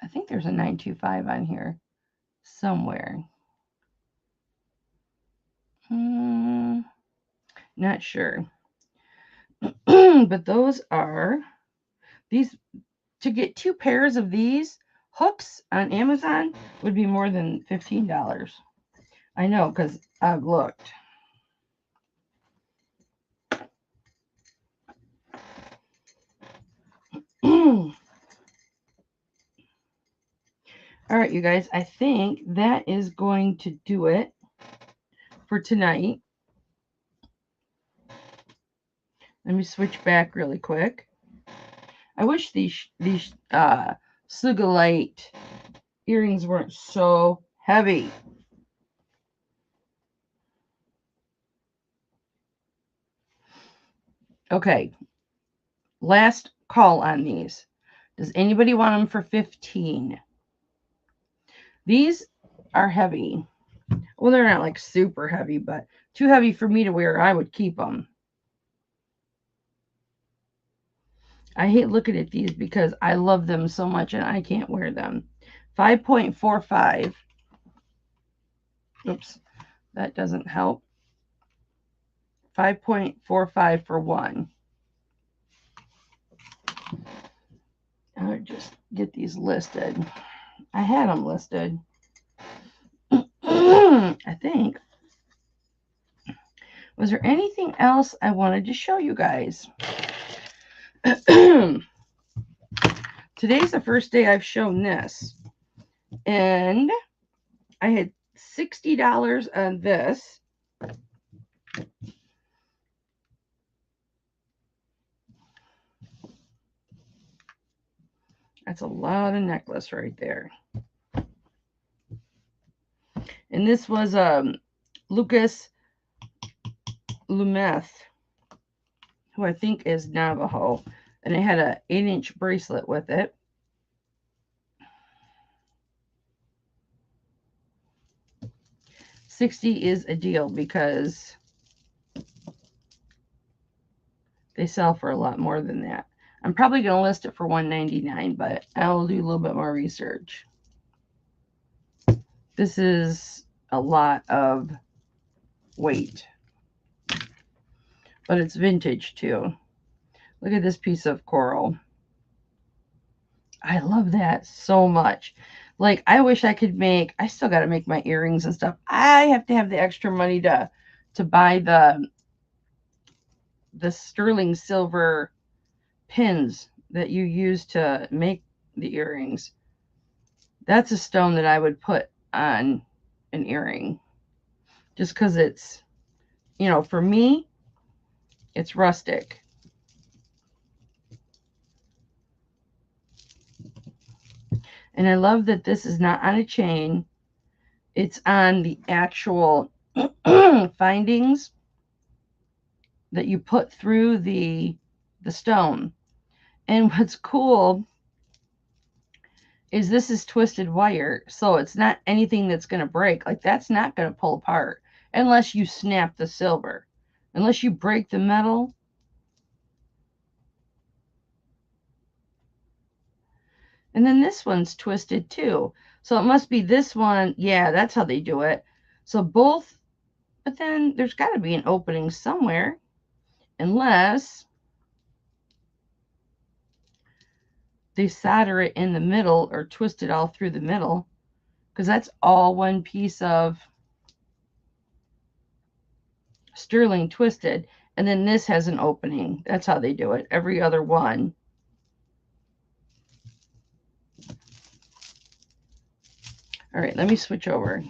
I think there's a 925 on here somewhere. Not sure. But those are these. To get 2 pairs of these hooks on Amazon would be more than $15. I know, because I've looked. All right, you guys, I think that is going to do it for tonight. Let me switch back really quick. I wish these Sugalite earrings weren't so heavy. Okay, last call on these. Does anybody want them for 15? These are heavy. Well, they're not like super heavy, but too heavy for me to wear. I would keep them. I hate looking at these because I love them so much and I can't wear them. 5.45. Oops, that doesn't help. 5.45 for one. I'll just get these listed. I had them listed. I think. Was there anything else I wanted to show you guys? Today's the first day I've shown this. And I had $60 on this. That's a lot of necklace right there. And this was Lucas Lumeth, who I think is Navajo. And it had an 8-inch bracelet with it. $60 is a deal because they sell for a lot more than that. I'm probably going to list it for $199, but I'll do a little bit more research. This is a lot of weight, but it's vintage too. Look at this piece of coral. I love that so much. Like, I wish I could make, I still got to make my earrings and stuff. I have to have the extra money to buy the sterling silver pins that you use to make the earrings. That's a stone that I would put on an earring just because it's, you know, for me, it's rustic. And I love that this is not on a chain. It's on the actual findings that you put through the stone. And what's cool is this is twisted wire, so it's not anything that's going to break. Like, that's not going to pull apart unless you snap the silver. Unless you break the metal. And then this one's twisted too. So it must be this one. Yeah, that's how they do it. So both, but then there's got to be an opening somewhere. Unless they solder it in the middle or twist it all through the middle. Because that's all one piece of sterling twisted. And then this has an opening. That's how they do it. Every other one. All right, let me switch over.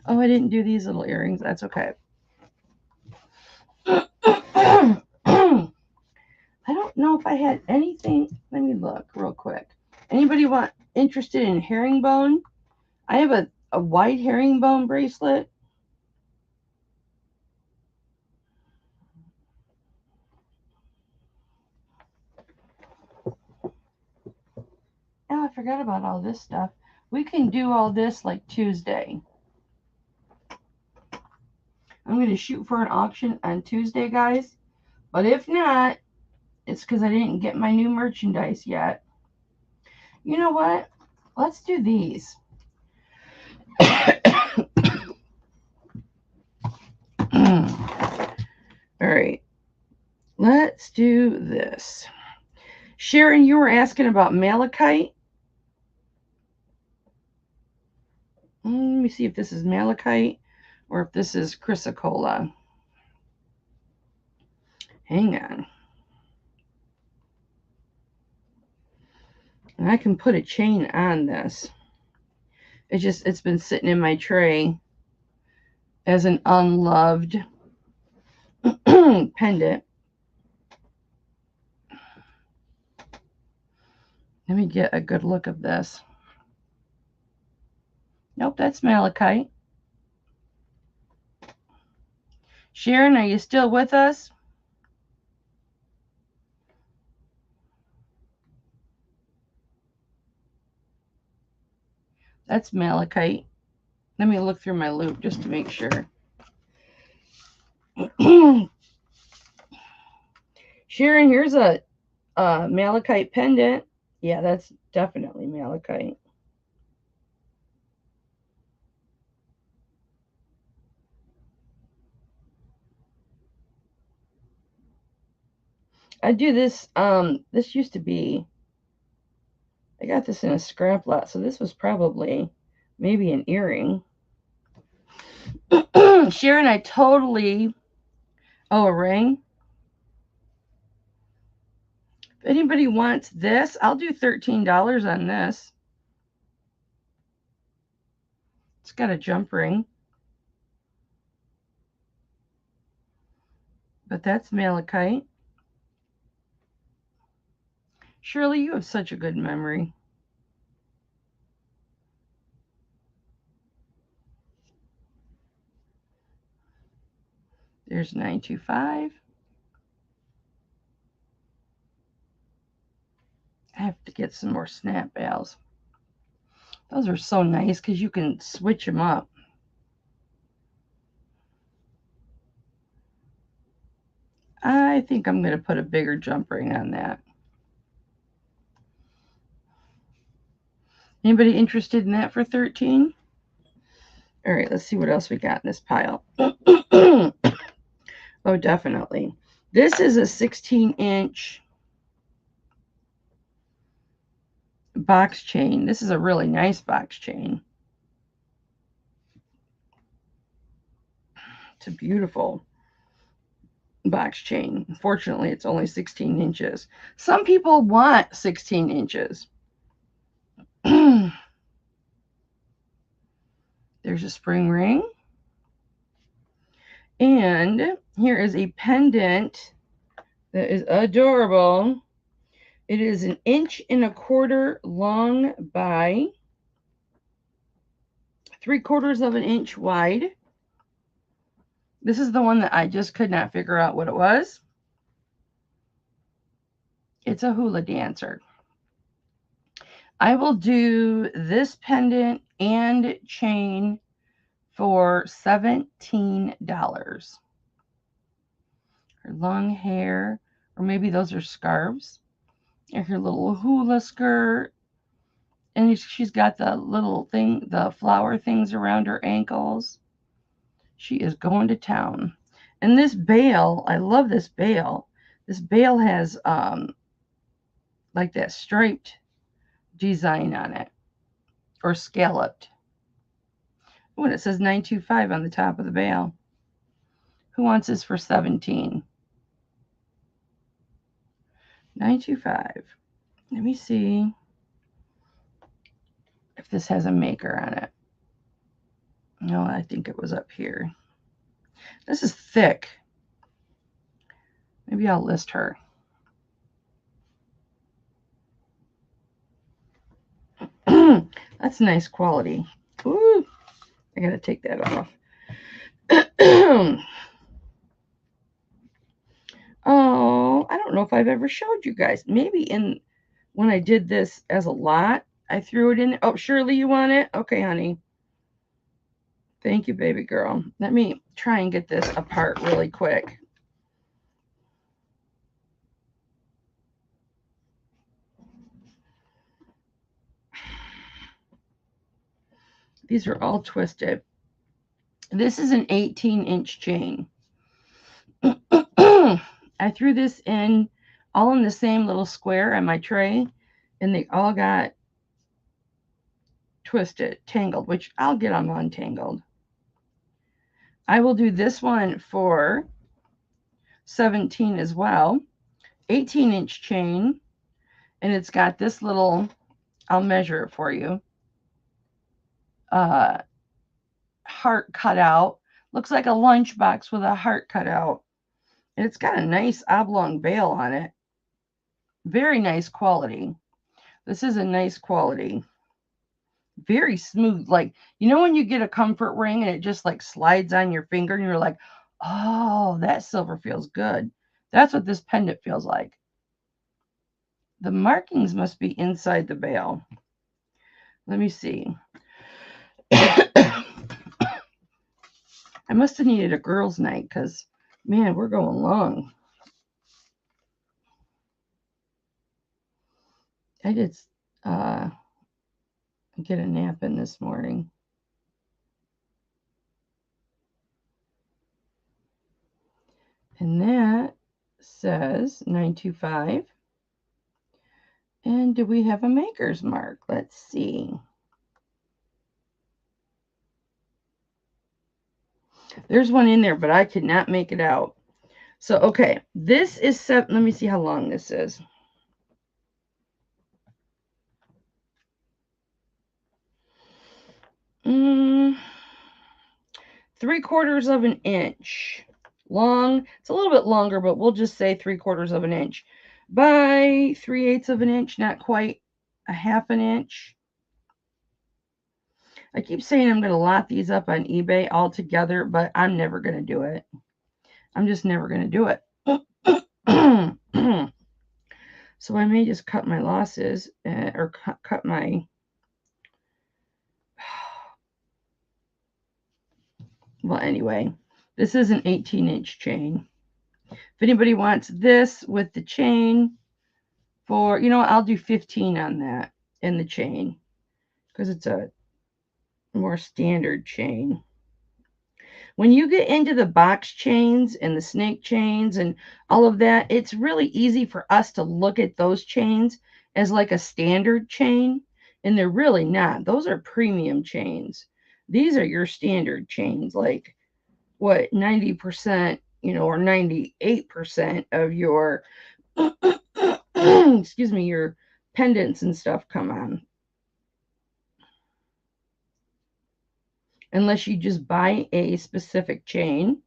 Oh, I didn't do these little earrings. That's okay. I don't know if I had anything. Let me look real quick. Anybody interested in herringbone? I have a white herringbone bracelet. Oh, I forgot about all this stuff. We can do all this like Tuesday. I'm going to shoot for an auction on Tuesday, guys. But if not, it's because I didn't get my new merchandise yet. You know what? Let's do these. All right. Let's do this. Sharon, you were asking about malachite. Let me see if this is malachite or if this is chrysocolla. Hang on. And I can put a chain on this. It's been sitting in my tray as an unloved pendant. Let me get a good look of this. Nope, that's malachite. Sharon, are you still with us? That's malachite. Let me look through my loop just to make sure. Sharon, here's a malachite pendant. Yeah, that's definitely malachite. I do this. This used to be, I got this in a scrap lot, so this was probably maybe an earring. Sharon, I totally, oh, a ring. If anybody wants this, I'll do $13 on this. It's got a jump ring. But that's malachite. Shirley, you have such a good memory. There's 925. I have to get some more snap bales. Those are so nice because you can switch them up. I think I'm going to put a bigger jump ring on that. Anybody interested in that for 13? All right, let's see what else we got in this pile. Oh, definitely. This is a 16-inch box chain. This is a really nice box chain. It's a beautiful box chain. Unfortunately, it's only 16 inches. Some people want 16 inches. There's a spring ring. And here is a pendant that is adorable. It is 1.25 inches long by 3/4 inch wide. This is the one that I just could not figure out what it was. It's a hula dancer. I will do this pendant and chain for $17. Her long hair, or maybe those are scarves, and her little hula skirt. And she's got the little thing, the flower things around her ankles. She is going to town. And this bale, I love this bale. This bale has like that striped design on it, or scalloped. Oh, and it says 925 on the top of the bale. Who wants this for 17? 925. Let me see if this has a maker on it. No, I think it was up here. This is thick. Maybe I'll list her. That's nice quality. I gotta take that off. Oh, I don't know if I've ever showed you guys. Maybe when I did this as a lot, I threw it in. Oh, Shirley, you want it? Okay, honey. Thank you, baby girl. Let me try and get this apart really quick. These are all twisted. This is an 18-inch chain. I threw this in all in the same little square on my tray, and they all got twisted, tangled, which I'll get them untangled. I will do this one for 17 as well. 18-inch chain, and it's got this little, I'll measure it for you, heart cut out. Looks like a lunchbox with a heart cut out. And it's got a nice oblong veil on it. Very nice quality. This is a nice quality. Very smooth. Like, you know when you get a comfort ring and it just like slides on your finger and you're like, oh, that silver feels good. That's what this pendant feels like. The markings must be inside the veil. Let me see. I must have needed a girls' night because, man, we're going long. I did get a nap in this morning. And that says 925. And do we have a maker's mark? Let's see. There's one in there, but I could not make it out. So, okay, this is let me see how long this is. Three-quarters of an inch long. It's a little bit longer, but we'll just say 3/4 of an inch by 3/8 of an inch, not quite a half an inch. I keep saying I'm going to lot these up on eBay all together, but I'm never going to do it. I'm just never going to do it. So I may just cut my losses or cut my... Well, anyway, this is an 18-inch chain. If anybody wants this with the chain for, I'll do 15 on that in the chain because it's a more standard chain. When you get into the box chains and the snake chains and all of that, it's really easy for us to look at those chains as like a standard chain, and they're really not. Those are premium chains. These are your standard chains, like what 90%, or 98% of your excuse me, your pendants and stuff come on. Unless you just buy a specific chain.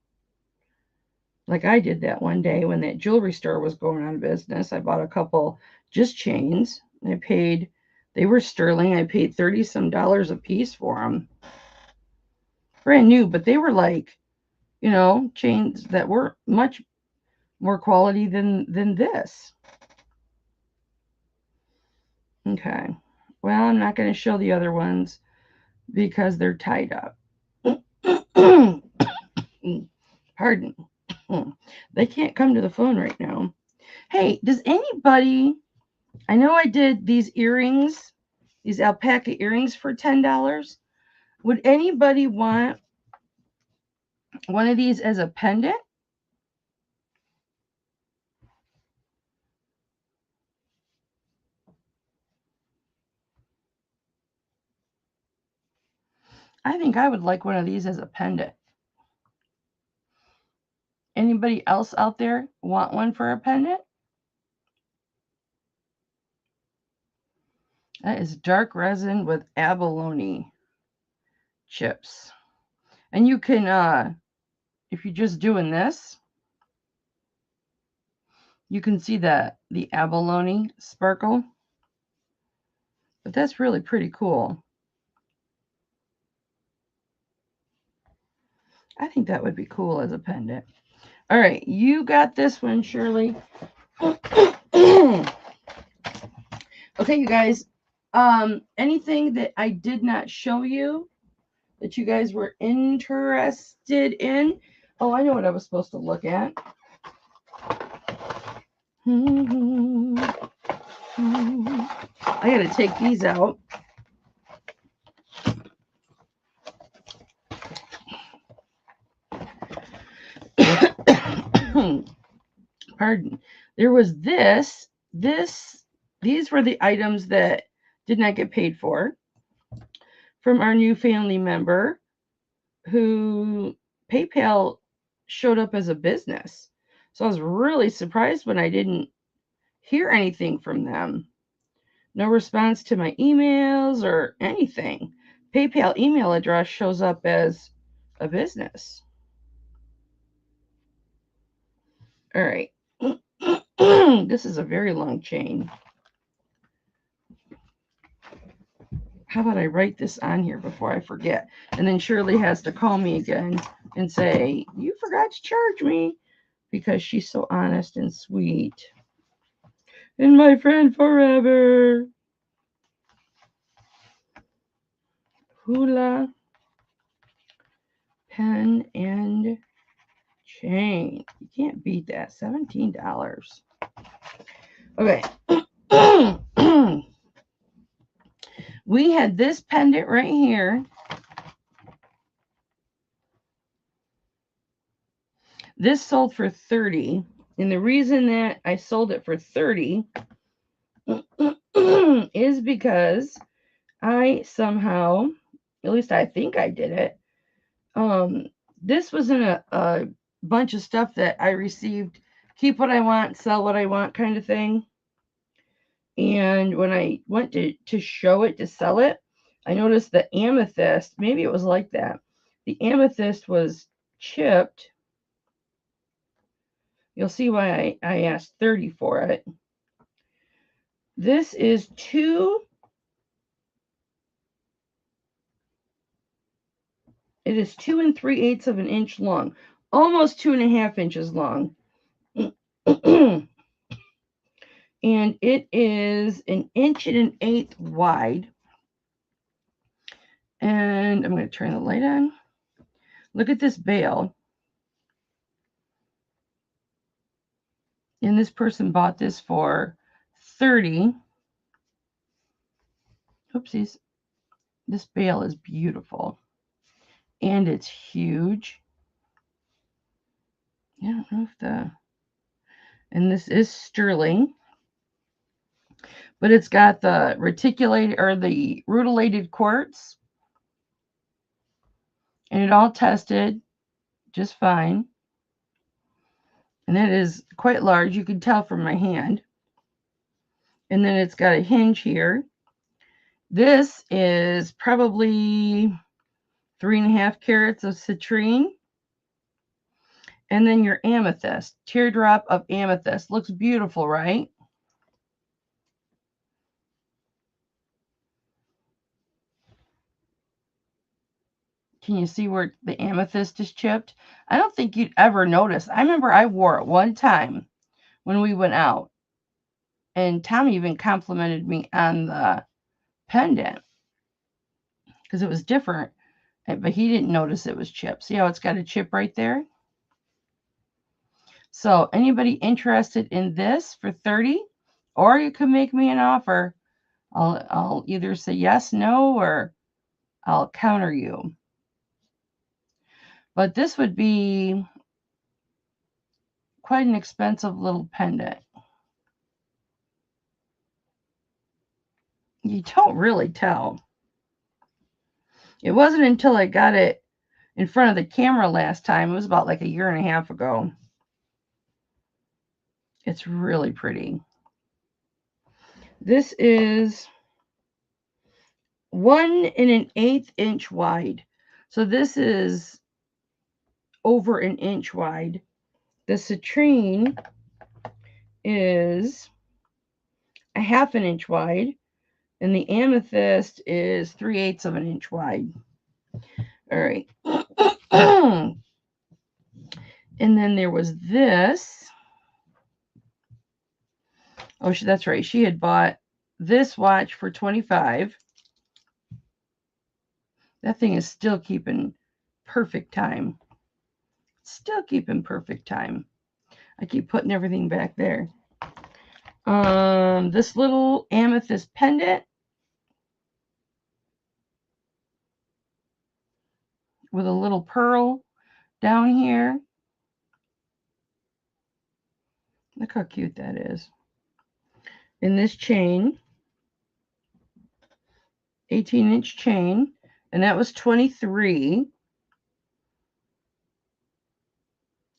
Like I did that one day when that jewelry store was going out of business. I bought a couple just chains. They were sterling. I paid $30-some a piece for them. Brand new, but they were like, chains that were much more quality than this. Okay. Well, I'm not going to show the other ones because they're tied up. Pardon. They can't come to the phone right now. Hey, does anybody... I know I did these earrings, these alpaca earrings for $10. Would anybody want one of these as a pendant? I think I would like one of these as a pendant. Anybody else out there want one for a pendant? That is dark resin with abalone chips. And you can, if you're just doing this, you can see the abalone sparkle. But that's really pretty cool. I think that would be cool as a pendant. All right, you got this one, Shirley. Okay, you guys. Anything that I did not show you that you guys were interested in? Oh, I know what I was supposed to look at. I got to take these out. Pardon. There was this. These were the items that did not get paid for from our new family member who PayPal showed up as a business. So I was really surprised when I didn't hear anything from them. No response to my emails or anything. PayPal email address shows up as a business. All right. This is a very long chain. How about I write this on here before I forget? And then Shirley has to call me again and say, you forgot to charge me, because she's so honest and sweet. And my friend forever. Hula pen and chain. You can't beat that. $17. Okay. We had this pendant right here. This sold for $30. And the reason that I sold it for $30 is because I somehow, at least I think I did it. This was in a bunch of stuff that I received. Keep what I want, sell what I want kind of thing. And when I went to show it, to sell it, I noticed the amethyst, maybe it was like that. The amethyst was chipped. You'll see why I asked $30 for it. This is 2. It is 2 3/8 of an inch long, almost 2.5 inches long. And it is 1 1/8 inches wide. And I'm going to turn the light on. Look at this bail. And this person bought this for $30. Oopsies. This bail is beautiful. And it's huge. I don't know if and this is sterling. But it's got the reticulated or the rutilated quartz. And it all tested just fine. And it is quite large. You can tell from my hand. And then it's got a hinge here. This is probably 3.5 carats of citrine. And then your amethyst, teardrop of amethyst. Looks beautiful, right? Can you see where the amethyst is chipped? I don't think you'd ever notice. I remember I wore it one time when we went out. And Tom even complimented me on the pendant because it was different. But he didn't notice it was chipped. See how it's got a chip right there? So anybody interested in this for $30? Or you can make me an offer. I'll either say yes, no, or I'll counter you. But this would be quite an expensive little pendant. You don't really tell. It wasn't until I got it in front of the camera last time. It was about like 1.5 years ago. It's really pretty. This is 1 1/8 inch wide. So this is over 1 inch wide. The citrine is 1/2 inch wide. And the amethyst is 3/8 of an inch wide. All right. And then there was this. Oh, that's right. She had bought this watch for $25. That thing is still keeping perfect time. Still keeping perfect time. I keep putting everything back there. This little amethyst pendant with a little pearl down here. Look how cute that is. In this chain, 18-inch chain, and that was $23.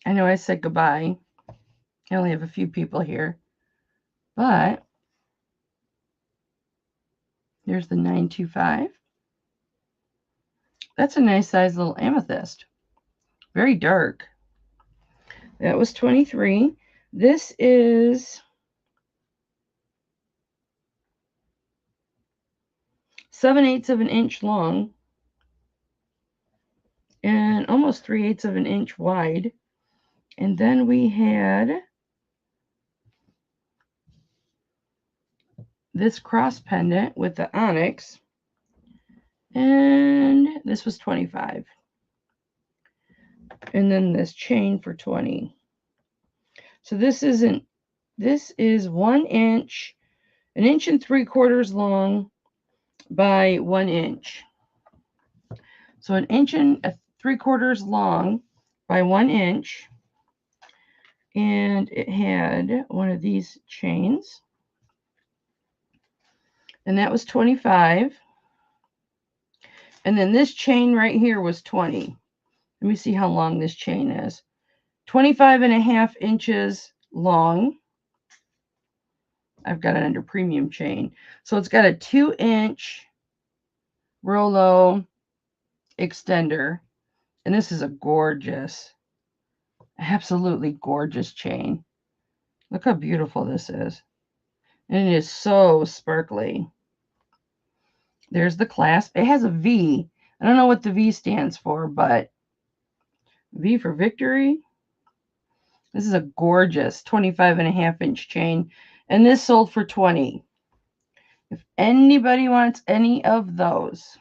I know I said goodbye. I only have a few people here, but there's the 925. That's a nice size little amethyst. Very dark. That was $23. This is 7/8 of an inch long and almost 3/8 of an inch wide. And then we had this cross pendant with the onyx, and this was $25. And then this chain for $20. So this is 1 inch, 1 3/4 long by 1 inch. So 1 3/4 long by 1 inch. And it had one of these chains. And that was $25. And then this chain right here was $20. Let me see how long this chain is. 25.5 inches long. I've got it under premium chain. So it's got a 2-inch Rollo extender. And this is a gorgeous, absolutely gorgeous chain. Look how beautiful this is. And it is so sparkly. There's the clasp. It has a V. I don't know what the V stands for, but V for victory. This is a gorgeous 25.5 inch chain. And this sold for $20. If anybody wants any of those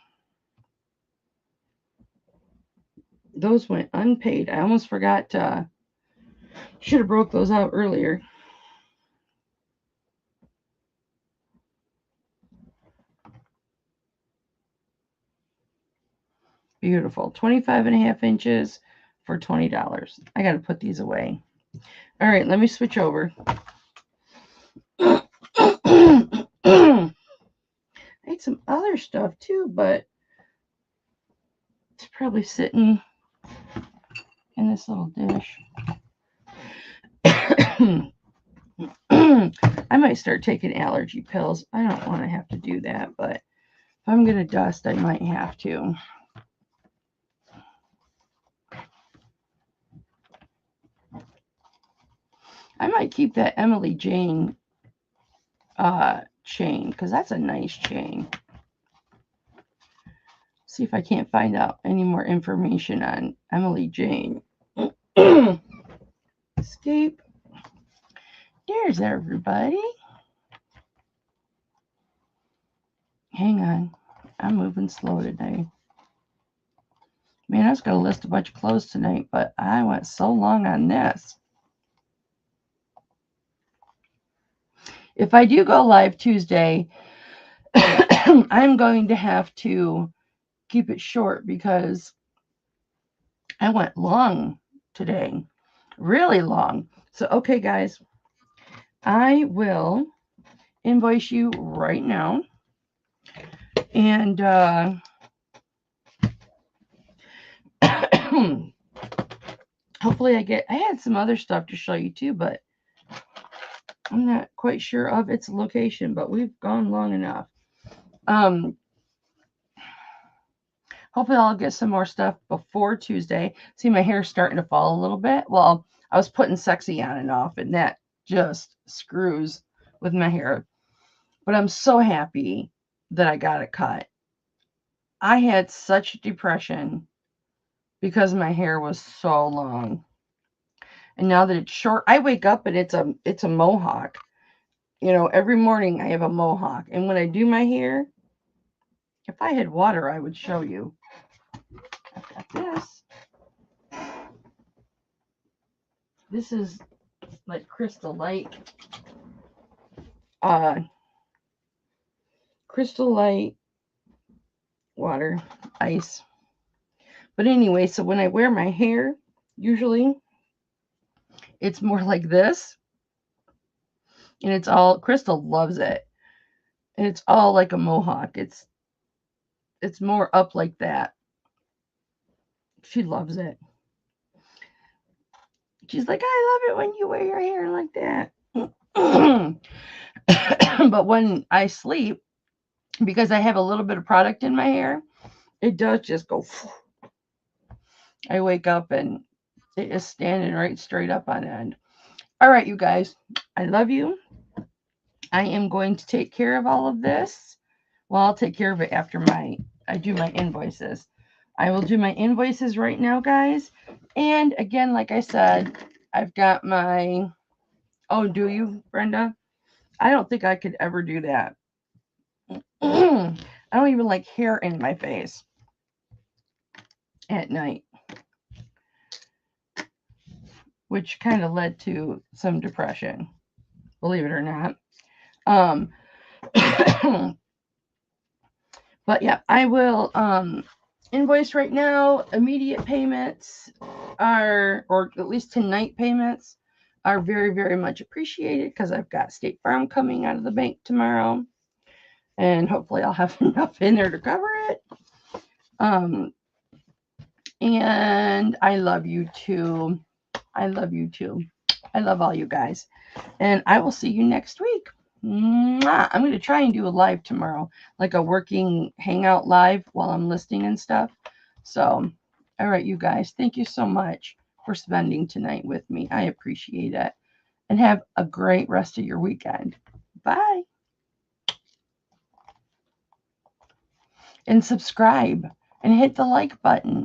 went unpaid. I almost forgot to, should have broke those out earlier. Beautiful. 25.5 inches for $20. I got to put these away. All right, let me switch over. I had some other stuff too, but it's probably sitting in this little dish. I might start taking allergy pills. I don't want to have to do that, but if I'm going to dust, I might have to. I might keep that Emily Jane chain because that's a nice chain. See if I can't find out any more information on Emily Jane. Escape. There's everybody. Hang on. I'm moving slow today. Man, I was going to list a bunch of clothes tonight, but I went so long on this. If I do go live Tuesday, I'm going to have to keep it short because I went long today. Really long. So, okay, guys, I will invoice you right now. And hopefully I had some other stuff to show you too, but I'm not quite sure of its location, but we've gone long enough. Hopefully I'll get some more stuff before Tuesday. See, my hair's starting to fall a little bit. Well, I was putting sexy on and off, and that just screws with my hair. But I'm so happy that I got it cut. I had such depression because my hair was so long. And now that it's short, I wake up and it's a mohawk. You know, every morning I have a mohawk. And when I do my hair, if I had water, I would show you. I've got this. This is like Crystal Light. Crystal Light water, ice. But anyway, so when I wear my hair, usually it's more like this. And it's all, Crystal loves it. And it's all like a mohawk. It's more up like that. She loves it. She's like, I love it when you wear your hair like that. But when I sleep, because I have a little bit of product in my hair, it does just go. I wake up and it is standing right straight up on end. All right, you guys, I love you. I am going to take care of all of this. Well, I'll take care of it after I do my invoices. I will do my invoices right now, guys. And again, like I said, I've got my, oh, do you, Brenda? I don't think I could ever do that. I don't even like hair in my face at night, which kind of led to some depression, believe it or not. But yeah, I will invoice right now. Immediate payments are, or at least tonight payments are very, very much appreciated because I've got State Farm coming out of the bank tomorrow. And hopefully I'll have enough in there to cover it. And I love you too. I love you too. I love all you guys. And I will see you next week. Mwah. I'm going to try and do a live tomorrow, like a working hangout live while I'm listing and stuff. So, all right, you guys, thank you so much for spending tonight with me. I appreciate it. And have a great rest of your weekend. Bye. And subscribe and hit the like button.